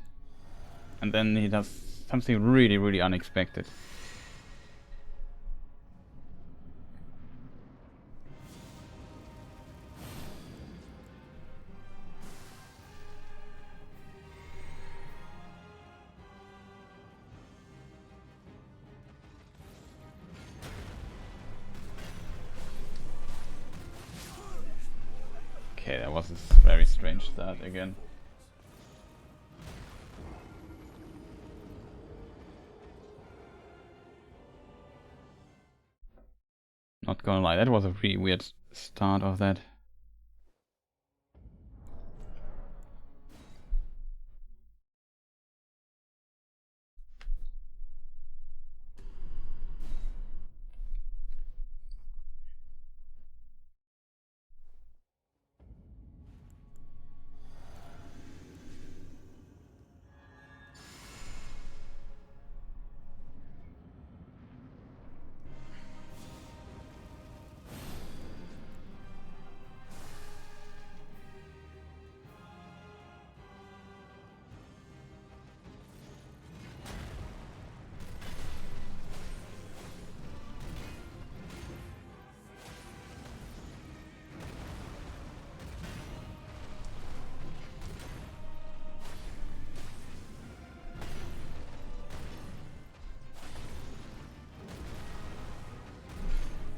and then he does something really, really unexpected. Okay, that was a very strange start again. Not gonna lie, that was a really weird start of that.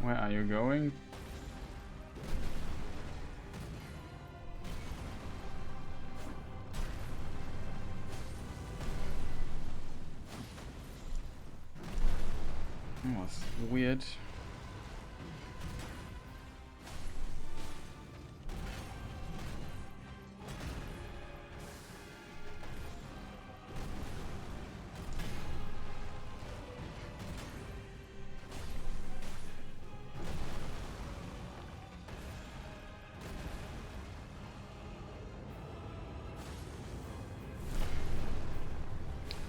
Where are you going? That was weird.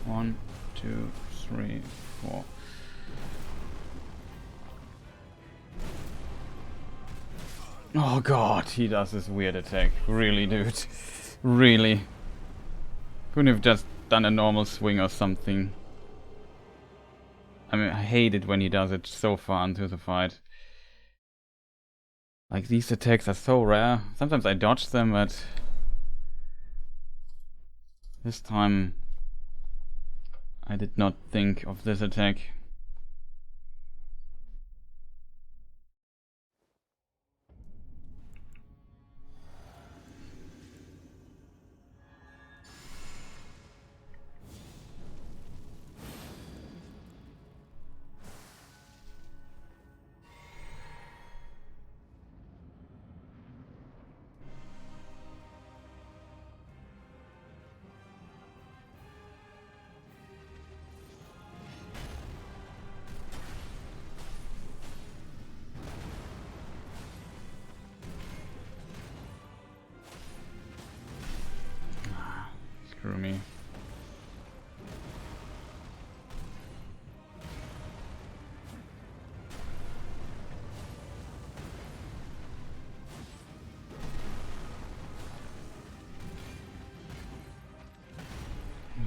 One, two, three, four. Oh god, he does this weird attack. Really, dude. Really. Couldn't have just done a normal swing or something. I mean, I hate it when he does it so far into the fight. Like, these attacks are so rare. Sometimes I dodge them, but this time I did not think of this attack. Screw me.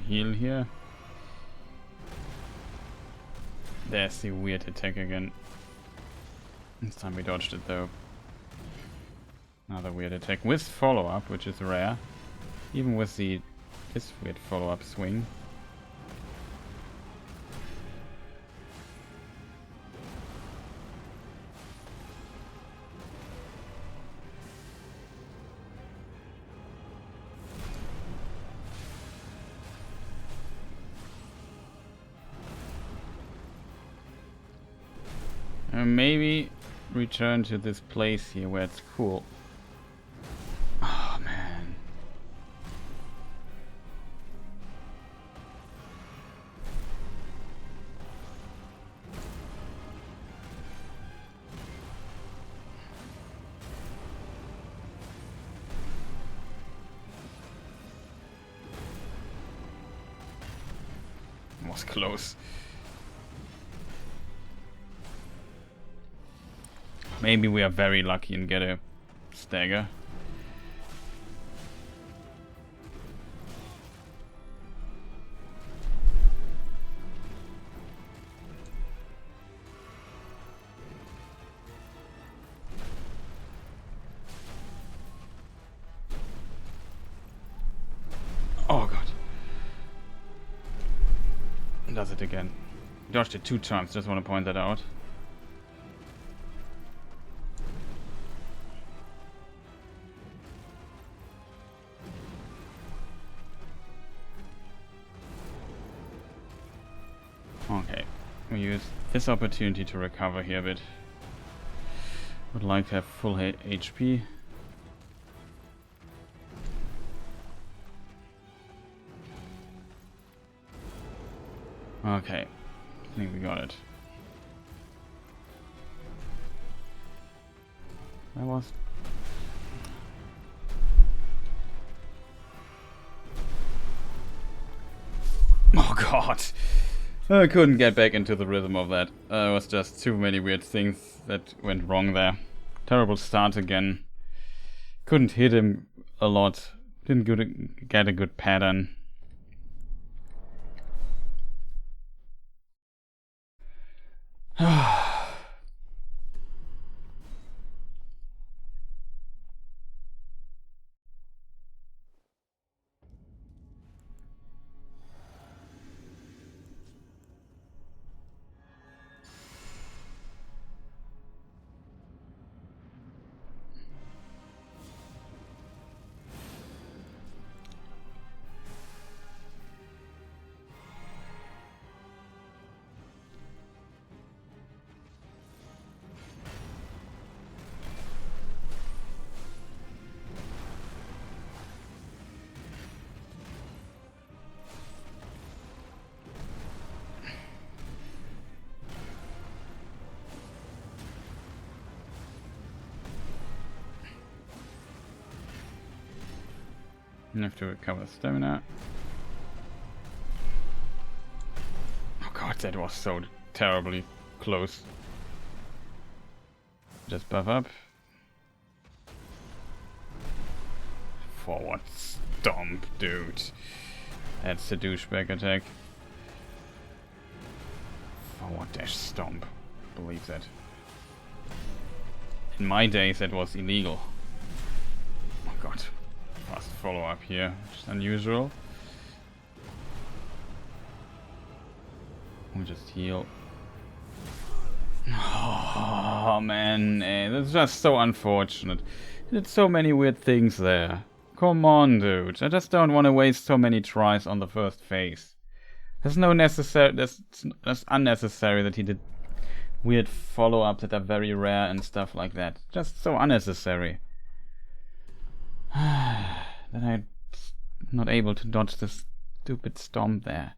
Heal here. There's the weird attack again. This time we dodged it though. Another weird attack with follow-up, which is rare. Even with this weird follow-up swing. Maybe return to this place here where it's cool. Oh man. It was close. Maybe we are very lucky and get a stagger. it again. Dodged it 2 times, just want to point that out. Okay, we use this opportunity to recover here a bit. Would like to have full HP. Okay, I think we got it. That was... Oh god! I couldn't get back into the rhythm of that. It was just too many weird things that went wrong there. Terrible start again. Couldn't hit him a lot. Didn't get a good pattern. I have to recover stamina. Oh god, that was so terribly close. Just buff up. Forward stomp, dude. That's the douchebag attack. Forward dash stomp. Believe that. In my days that was illegal. Oh god. Fast follow up here, which is unusual. We'll just heal. Oh man, that's just so unfortunate. He did so many weird things there. Come on, dude. I just don't want to waste so many tries on the first phase. There's no necessary. That's unnecessary that he did weird follow-ups that are very rare and stuff like that. Just so unnecessary. Then I'm not able to dodge this stupid stomp there.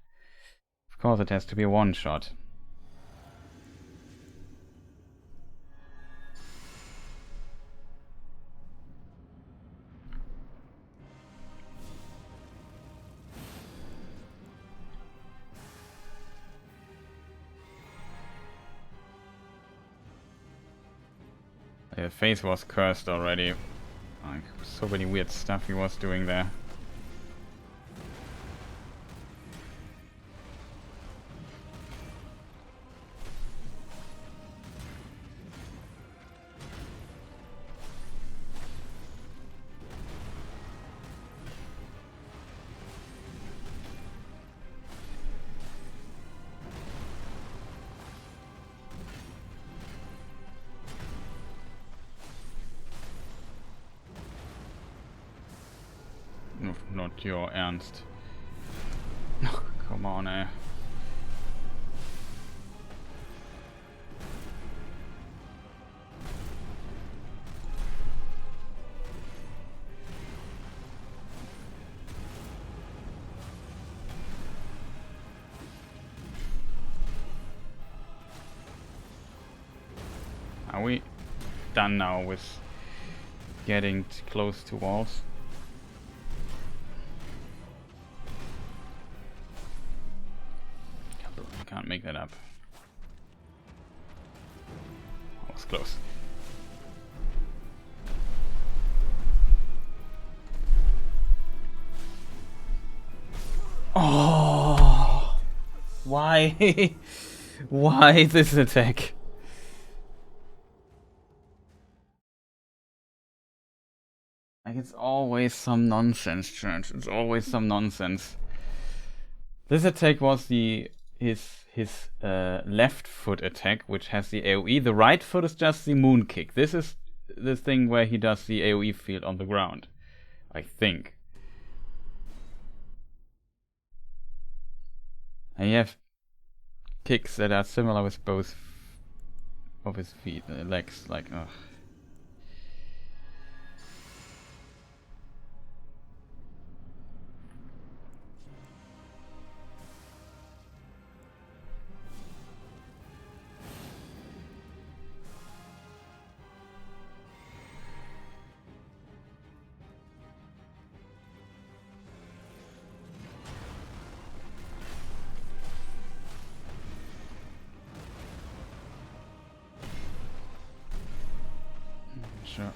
Of course it has to be a one-shot. The face was cursed already. Like, so many weird stuff he was doing there. Not your Ernst. Come on, eh. Are we done now with getting close to walls? Can't make that up. That was close. Oh, why? Why this attack? Like, it's always some nonsense, Church. It's always some nonsense. This attack was the left foot attack, which has the AoE. The right foot is just the moon kick. This is the thing where he does the AoE field on the ground, I think. And you have kicks that are similar with both of his feet, legs, like, ugh. Sure.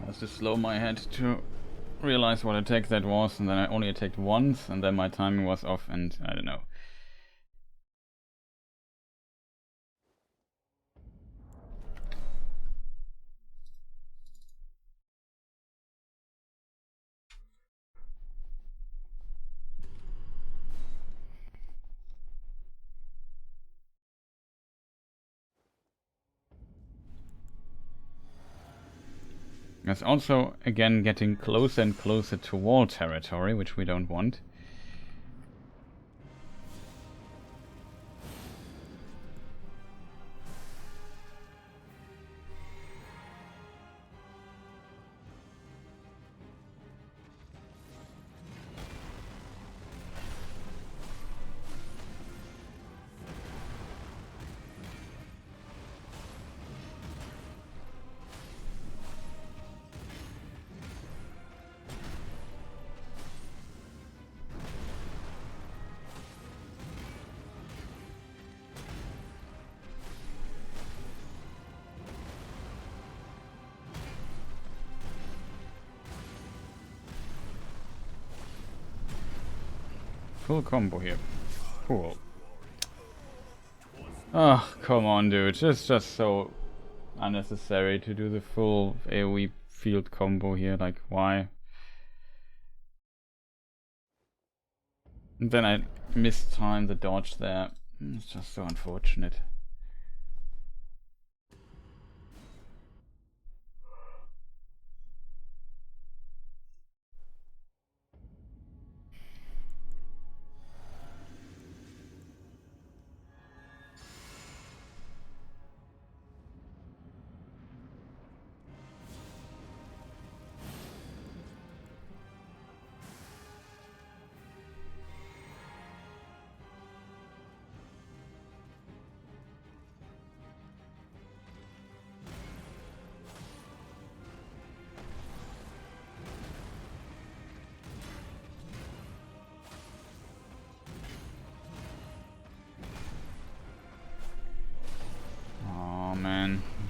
I was to slow my head to realize what attack that was, and then I only attacked once, and then my timing was off, and I don't know. It's also, again, getting closer and closer to wall territory, which we don't want. Full combo here. Cool. Oh, come on, dude. It's just so unnecessary to do the full AoE field combo here. Like, why? And then I mistimed the dodge there. It's just so unfortunate.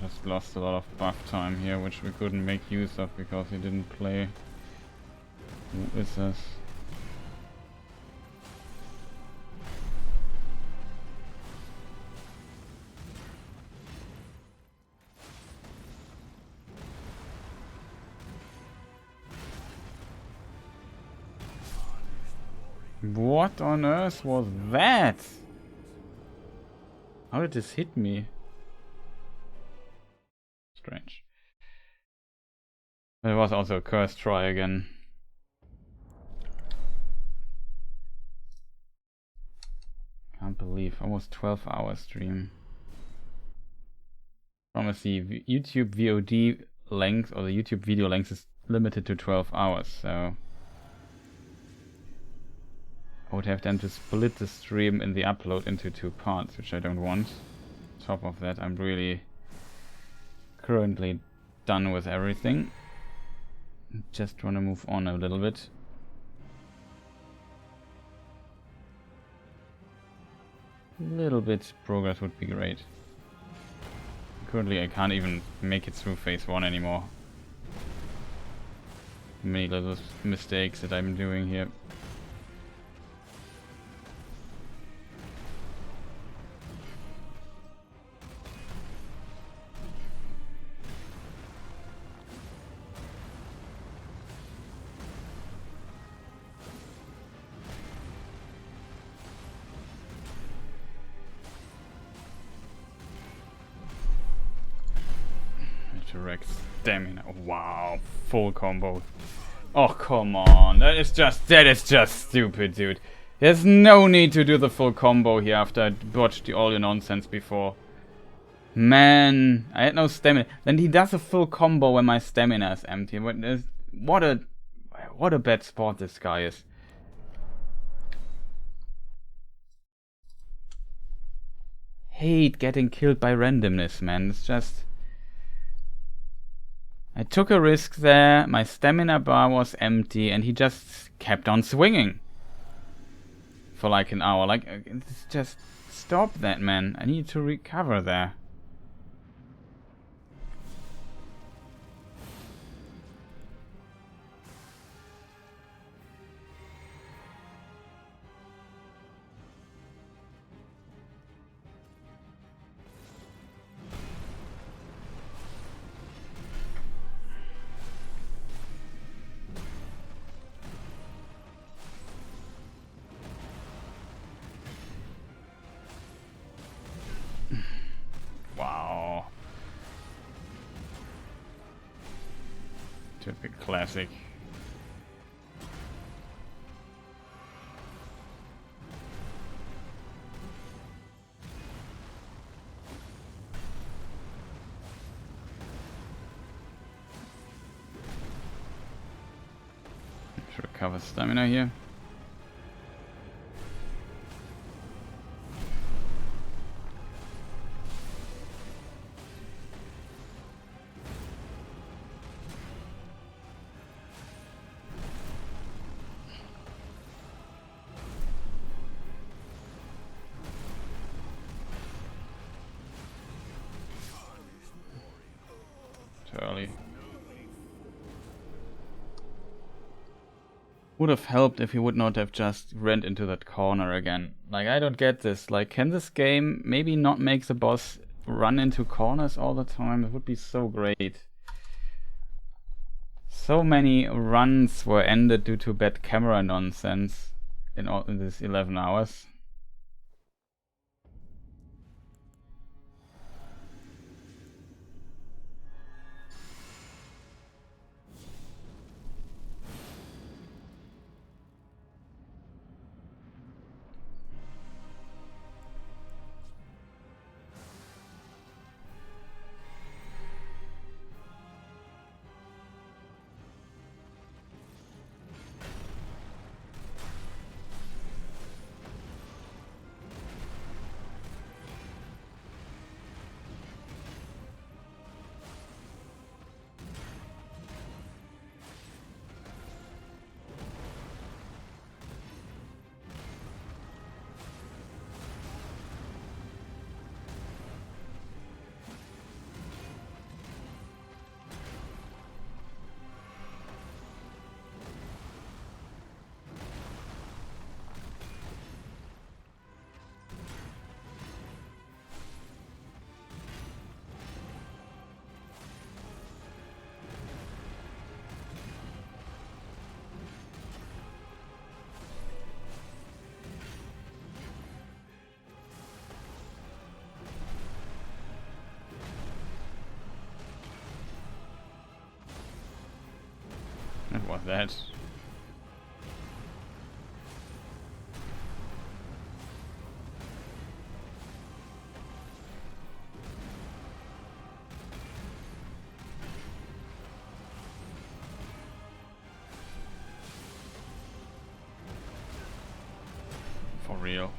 Just lost a lot of buff time here, which we couldn't make use of because he didn't play. Who is this? What on earth was that? How did this hit me? Strange. There was also a curse try again. Can't believe almost 12-hour stream. Promise the YouTube VOD length, or the YouTube video length, is limited to 12 hours, so I would have then to split the stream in the upload into 2 parts, which I don't want. On top of that, I'm really currently done with everything. Just want to move on a little bit. A little bit progress would be great. Currently I can't even make it through phase 1 anymore. Many little mistakes that I'm doing here. Direct stamina. Wow, full combo. Oh, come on. That is just stupid, dude. There's no need to do the full combo here after I botched all your nonsense before. Man, I had no stamina. Then he does a full combo when my stamina is empty. What a bad sport this guy is. Hate getting killed by randomness, man. It's just... I took a risk there, my stamina bar was empty, and he just kept on swinging. For like an hour. Like, it's just... Stop that, man. I need to recover there. Wow. Typical classic. Should recover stamina here. Early. Would have helped if he would not have just ran into that corner again. Like, I don't get this. Like, can this game maybe not make the boss run into corners all the time? It would be so great. So many runs were ended due to bad camera nonsense in this 11 hours. What was that? For real.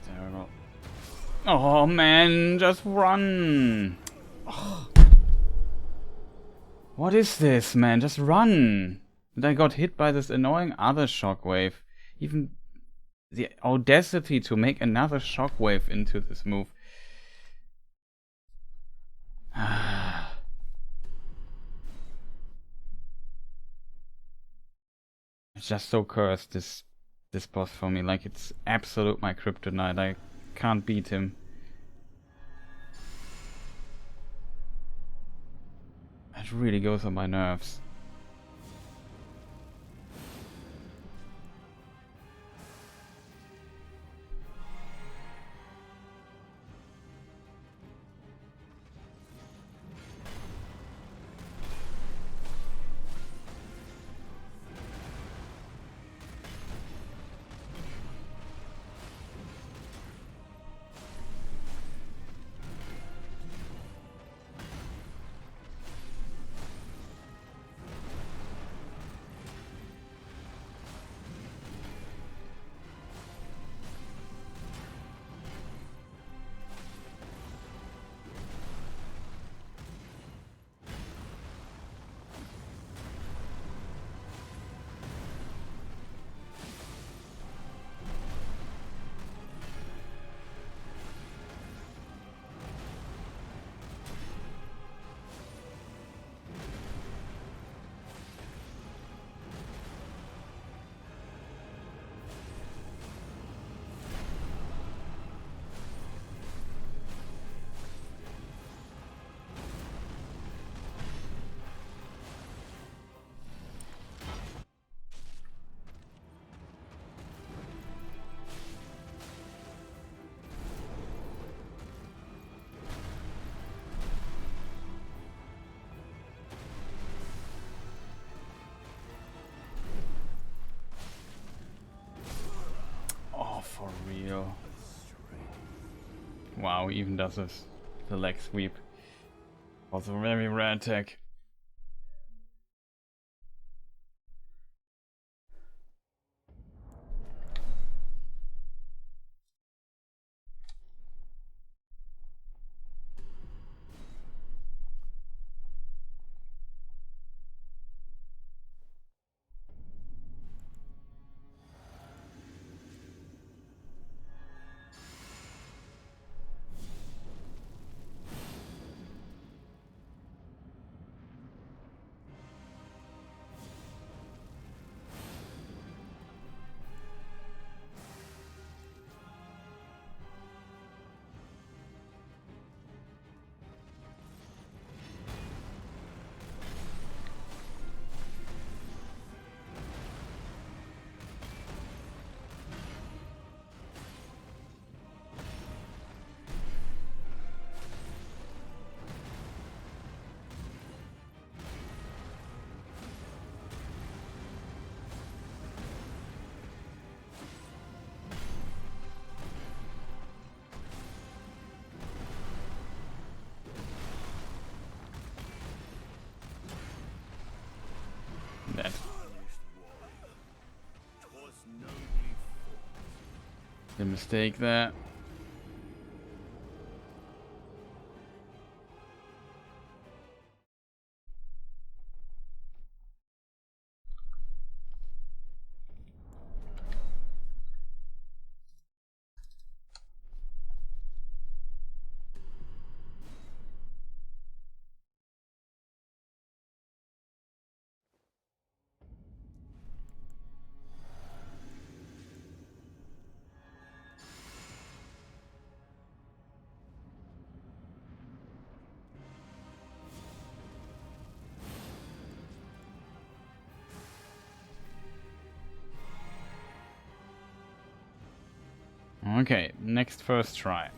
Terrible. Oh man, just run! Oh. What is this, man? Just run! And I got hit by this annoying other shockwave. Even the audacity to make another shockwave into this move. It's just so cursed, this boss for me. Like, it's absolute my kryptonite. I can't beat him. It really goes on my nerves. For real. Wow, he even does this. The leg sweep. Also very rare attack. That. The mistake there. Okay, next first try.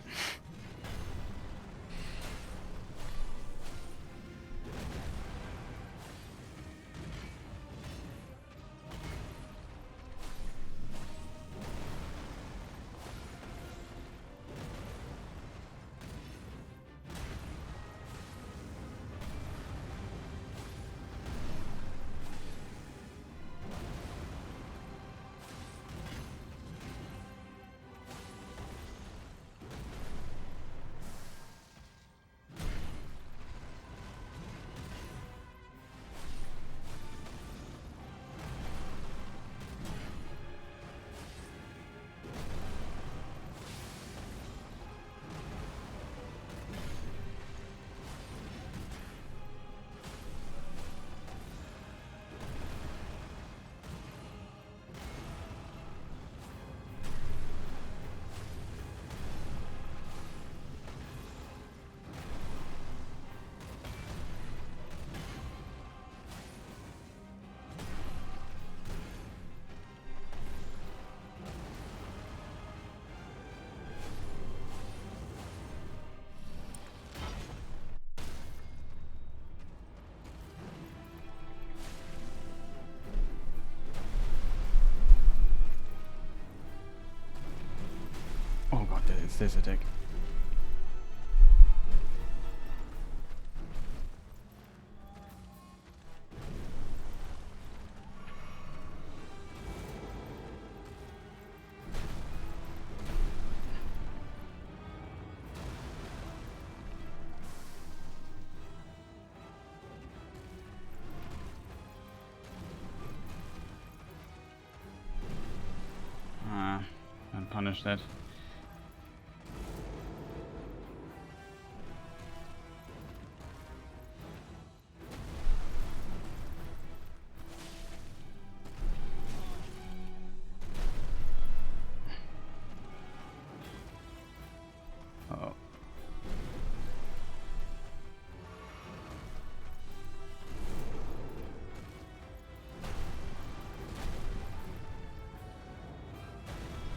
Oh god, it's this attack. And punish that. Uh-oh.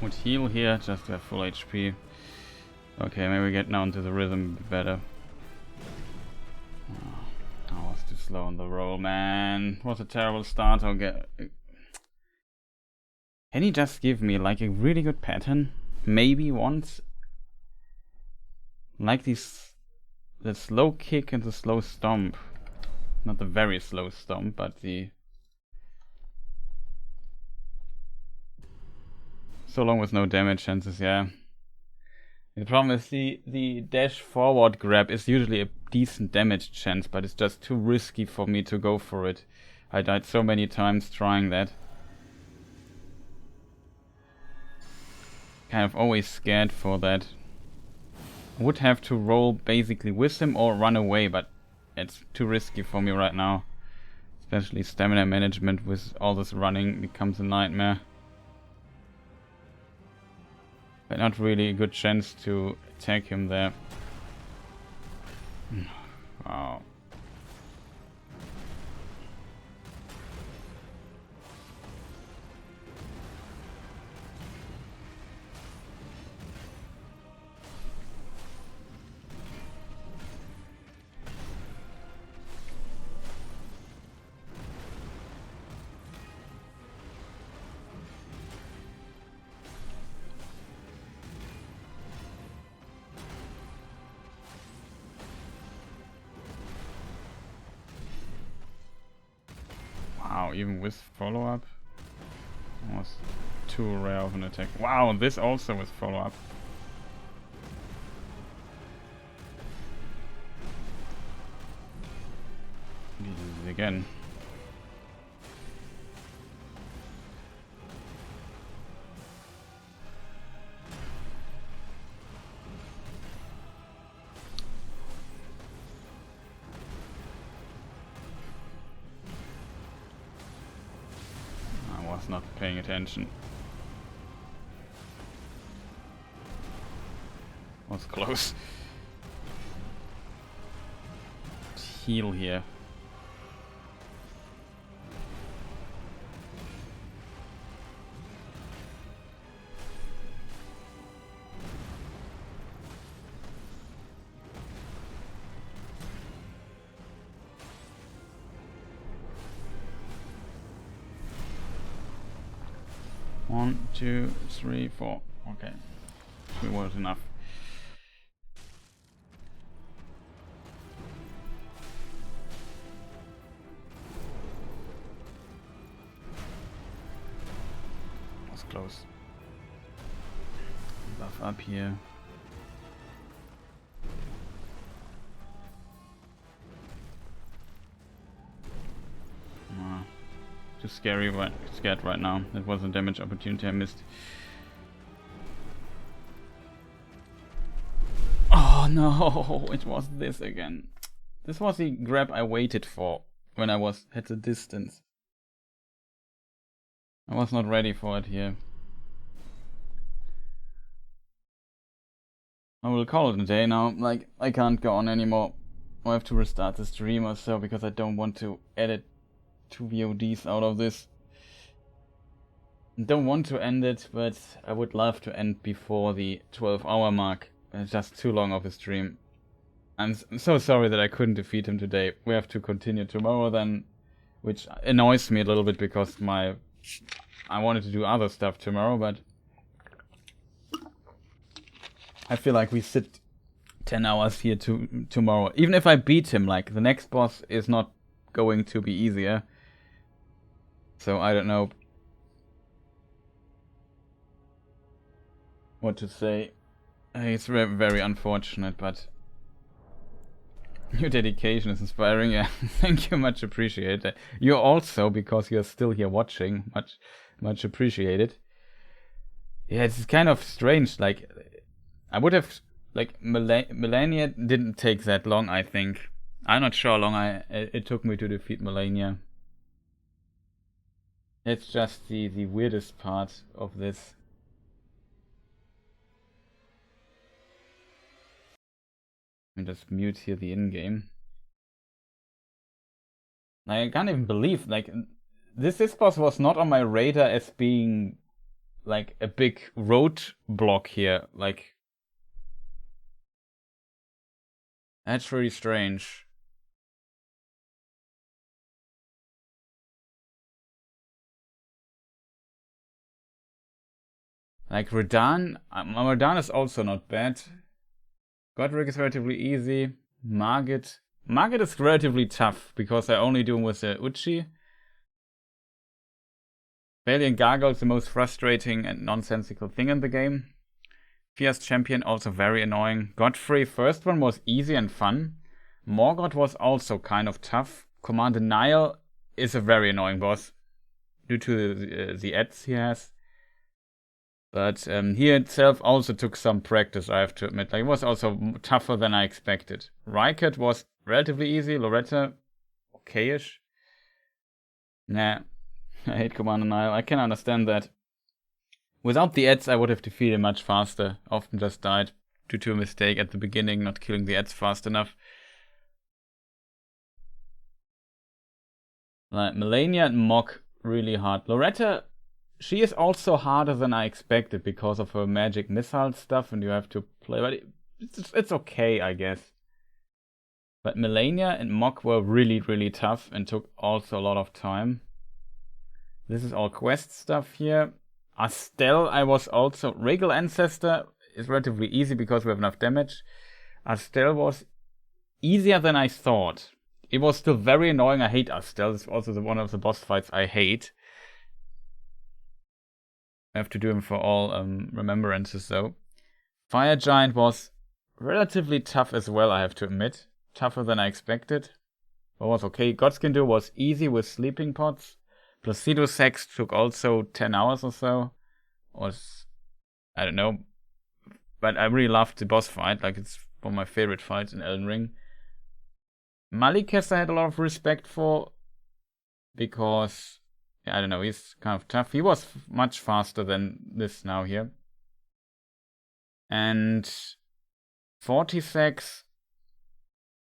Would heal here, just to have full HP. Okay, maybe we get now into the rhythm better. Oh, I was too slow on the roll, man. What a terrible start. I'll get... Can he just give me like a really good pattern? Maybe once? Like the slow kick and the slow stomp. Not the very slow stomp, but the... So long with no damage chances, yeah. The problem is the dash forward grab is usually a decent damage chance, but it's just too risky for me to go for it. I died so many times trying that. Kind of always scared for that. I would have to roll basically with him or run away, but it's too risky for me right now. Especially stamina management with all this running becomes a nightmare. But not really a good chance to attack him there. Wow. Wow, even with follow-up? Was too rare of an attack. Wow, this also with follow-up. Again. Not paying attention. Was close. Heal here. 1, 2, 3, 4. Okay. 3 was enough. Was close. Buff up here. Too scared right now. That was a damage opportunity I missed. Oh no, it was this again. This was the grab I waited for when I was at the distance. I was not ready for it here. I will call it a day now. Like, I can't go on anymore. I have to restart the stream or so because I don't want to edit 2 VODs out of this. Don't want to end it, but I would love to end before the 12-hour mark. It's just too long of a stream. I'm so sorry that I couldn't defeat him today. We have to continue tomorrow then, which annoys me a little bit because I wanted to do other stuff tomorrow, but I feel like we sit 10 hours here tomorrow. Even if I beat him, like, the next boss is not going to be easier. So I don't know what to say. It's very unfortunate, but your dedication is inspiring. Yeah, thank you, much appreciated. You also, because you're still here watching, much appreciated. Yeah, it's kind of strange. Like, I would have, like, Malenia didn't take that long, I think. I'm not sure how long it took me to defeat Malenia. It's just the weirdest part of this. Let me just mute here the in-game. I can't even believe, like, this boss was not on my radar as being, like, a big road block here. Like, that's really strange. Like, Radagon is also not bad. Godrick is relatively easy. Margit is relatively tough, because I only do him with the Uchi. Valiant Gargoyle is the most frustrating and nonsensical thing in the game. Fierce Champion, also very annoying. Godfrey, first one was easy and fun. Morgoth was also kind of tough. Command Denial is a very annoying boss, due to the ads he has. But here itself also took some practice, I have to admit. Like, it was also tougher than I expected. Rykard was relatively easy. Loretta, okay-ish. Nah, I hate Command Denial. I can understand that. Without the ads, I would have defeated much faster. Often just died due to a mistake at the beginning, not killing the ads fast enough. Like, Malenia and Mog, really hard. Loretta, she is also harder than I expected because of her magic missile stuff, and you have to play, but it's okay, I guess. But Malenia and Mog were really, really tough and took also a lot of time. This is all quest stuff here. Astel, I was also... Regal Ancestor is relatively easy because we have enough damage. Astel was easier than I thought. It was still very annoying. I hate Astel. It's also one of the boss fights I hate. I have to do him for all Remembrances though. Fire Giant was relatively tough as well, I have to admit. Tougher than I expected. But was okay. Godskin was easy with sleeping pots. Placido Sex took also 10 hours or so. Was, I don't know. But I really loved the boss fight. Like, it's one of my favorite fights in Elden Ring. Malikest I had a lot of respect for. Because... I don't know, he's kind of tough. He was much faster than this now here. And 46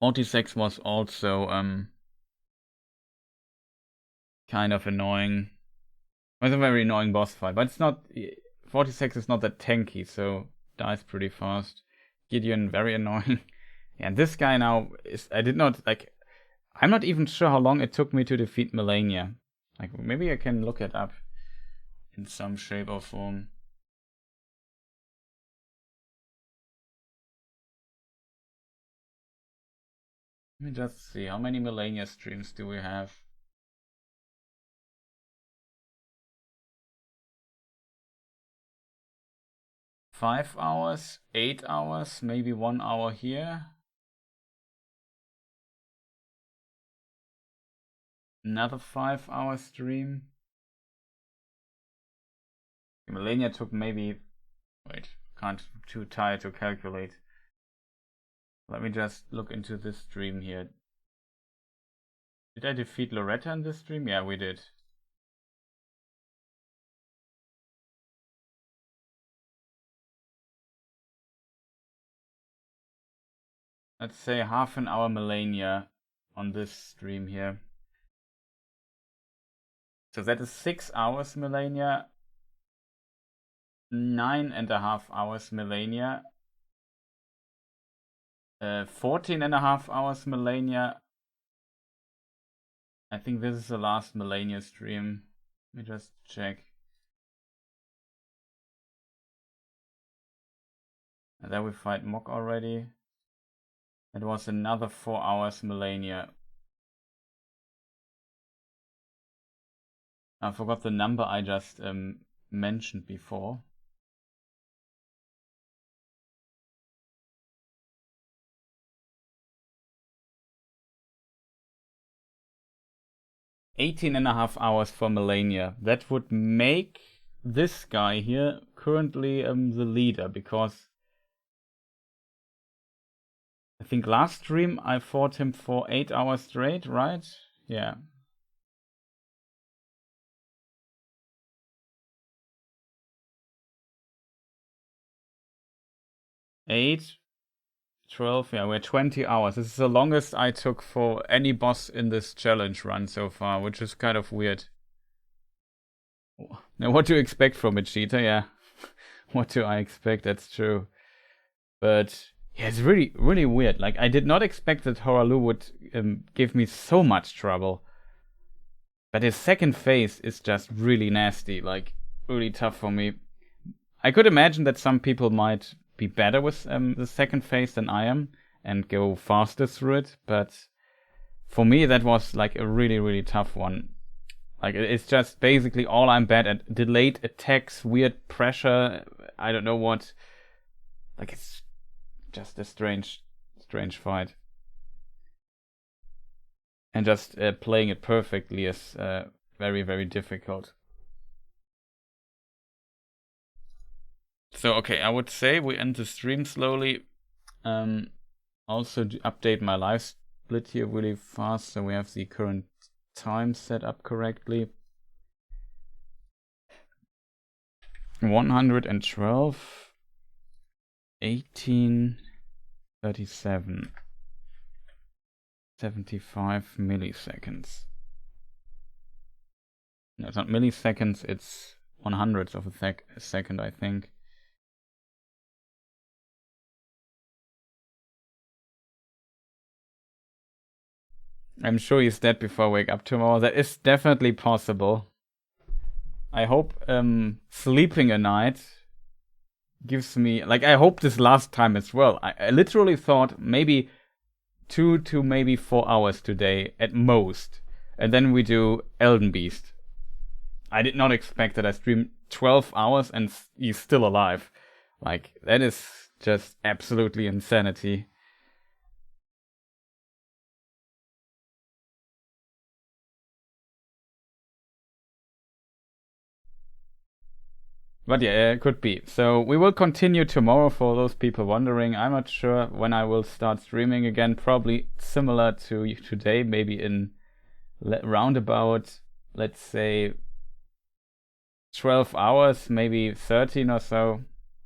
was also kind of annoying. It was a very annoying boss fight, but it's not... 46 is not that tanky, so dies pretty fast. Gideon, very annoying. And this guy now is... I did not, like... I'm not even sure how long it took me to defeat Malenia. Like, maybe I can look it up. in some shape or form. Let me just see, how many Malenia streams do we have? Five hours, 8 hours, maybe 1 hour here. Another 5-hour stream. Malenia took maybe... Wait, too tired to calculate. Let me just look into this stream here. Did I defeat Loretta in this stream? Yeah, we did. Let's say half an hour Malenia on this stream here. So that is 6 hours Malenia, 9.5 hours Malenia, 14.5 hours Malenia. I think this is the last Malenia stream. Let me just check. And then we fight Mok already. It was another 4 hours Malenia. I forgot the number I just mentioned before. $18.5 hours for Malenia. That would make this guy here currently the leader, because I think last stream I fought him for 8 hours straight, right? Yeah. Eight, 12, yeah, we're 20 hours. This is the longest I took for any boss in this challenge run so far, which is kind of weird. Now, what do you expect from a cheater? Yeah, what do I expect? That's true. But yeah, it's really, really weird. Like, I did not expect that Hoarah Loux would give me so much trouble. But his second phase is just really nasty, like, really tough for me. I could imagine that some people might be better with the second phase than I am and go faster through it, but for me that was like a really, really tough one. Like, it's just basically all I'm bad at. Delayed attacks, weird pressure, I don't know what. Like, it's just a strange fight. And just playing it perfectly is very, very difficult. So, okay, I would say we end the stream slowly. Also update my live split here really fast, so we have the current time set up correctly. 112, 18, 37, 75 milliseconds. No, it's not milliseconds, it's 100ths of a second, I think. I'm sure he's dead before I wake up tomorrow. That is definitely possible. I hope sleeping a night gives me... Like, I hope this last time as well. I literally thought maybe 2 to maybe 4 hours today at most. And then we do Elden Beast. I did not expect that I stream 12 hours and he's still alive. Like, that is just absolutely insanity. But yeah, it could be. So we will continue tomorrow for those people wondering. I'm not sure when I will start streaming again. Probably similar to today, maybe in roundabout, let's say 12 hours, maybe 13 or so,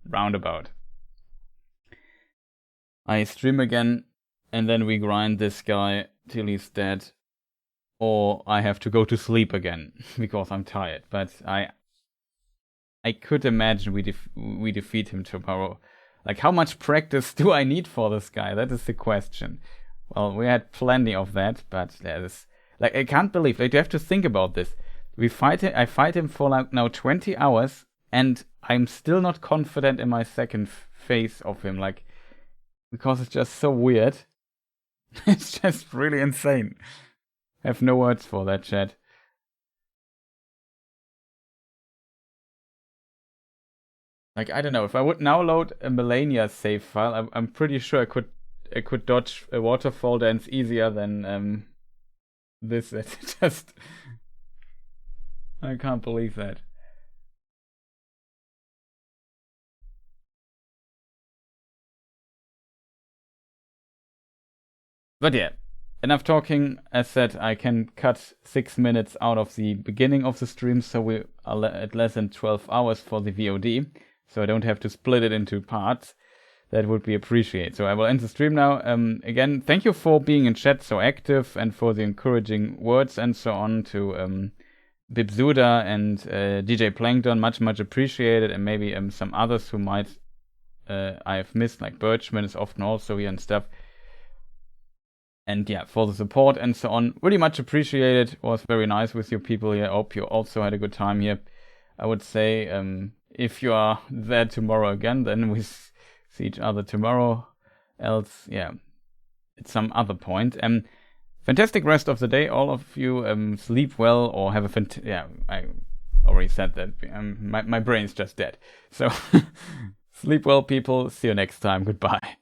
roundabout. I stream again and then we grind this guy till he's dead. Or I have to go to sleep again because I'm tired. But I could imagine we defeat him tomorrow. Like, how much practice do I need for this guy? That is the question. Well, we had plenty of that, but that is... Like, I can't believe... Like, you have to think about this. I fight him for like now 20 hours, and I'm still not confident in my second phase of him, like, because it's just so weird. It's just really insane. I have no words for that, chat. Like, I don't know, if I would now load a Malenia save file, I'm pretty sure I could dodge a waterfall dance easier than this. It's just, I can't believe that. But yeah, enough talking. As said, I can cut 6 minutes out of the beginning of the stream, so we are at less than 12 hours for the VOD, so I don't have to split it into parts. That would be appreciated. So I will end the stream now. Again, thank you for being in chat so active and for the encouraging words and so on to Bibzuda and DJ Plankton. Much appreciated. And maybe some others who might I have missed, like Birchman is often also here and stuff. And yeah, for the support and so on. Really much appreciated. It was very nice with you people here. I hope you also had a good time here. I would say if you are there tomorrow again, then we see each other tomorrow. Else, yeah, at some other point. Fantastic rest of the day, all of you. Sleep well or have a yeah, I already said that. My brain's just dead. So sleep well, people. See you next time. Goodbye.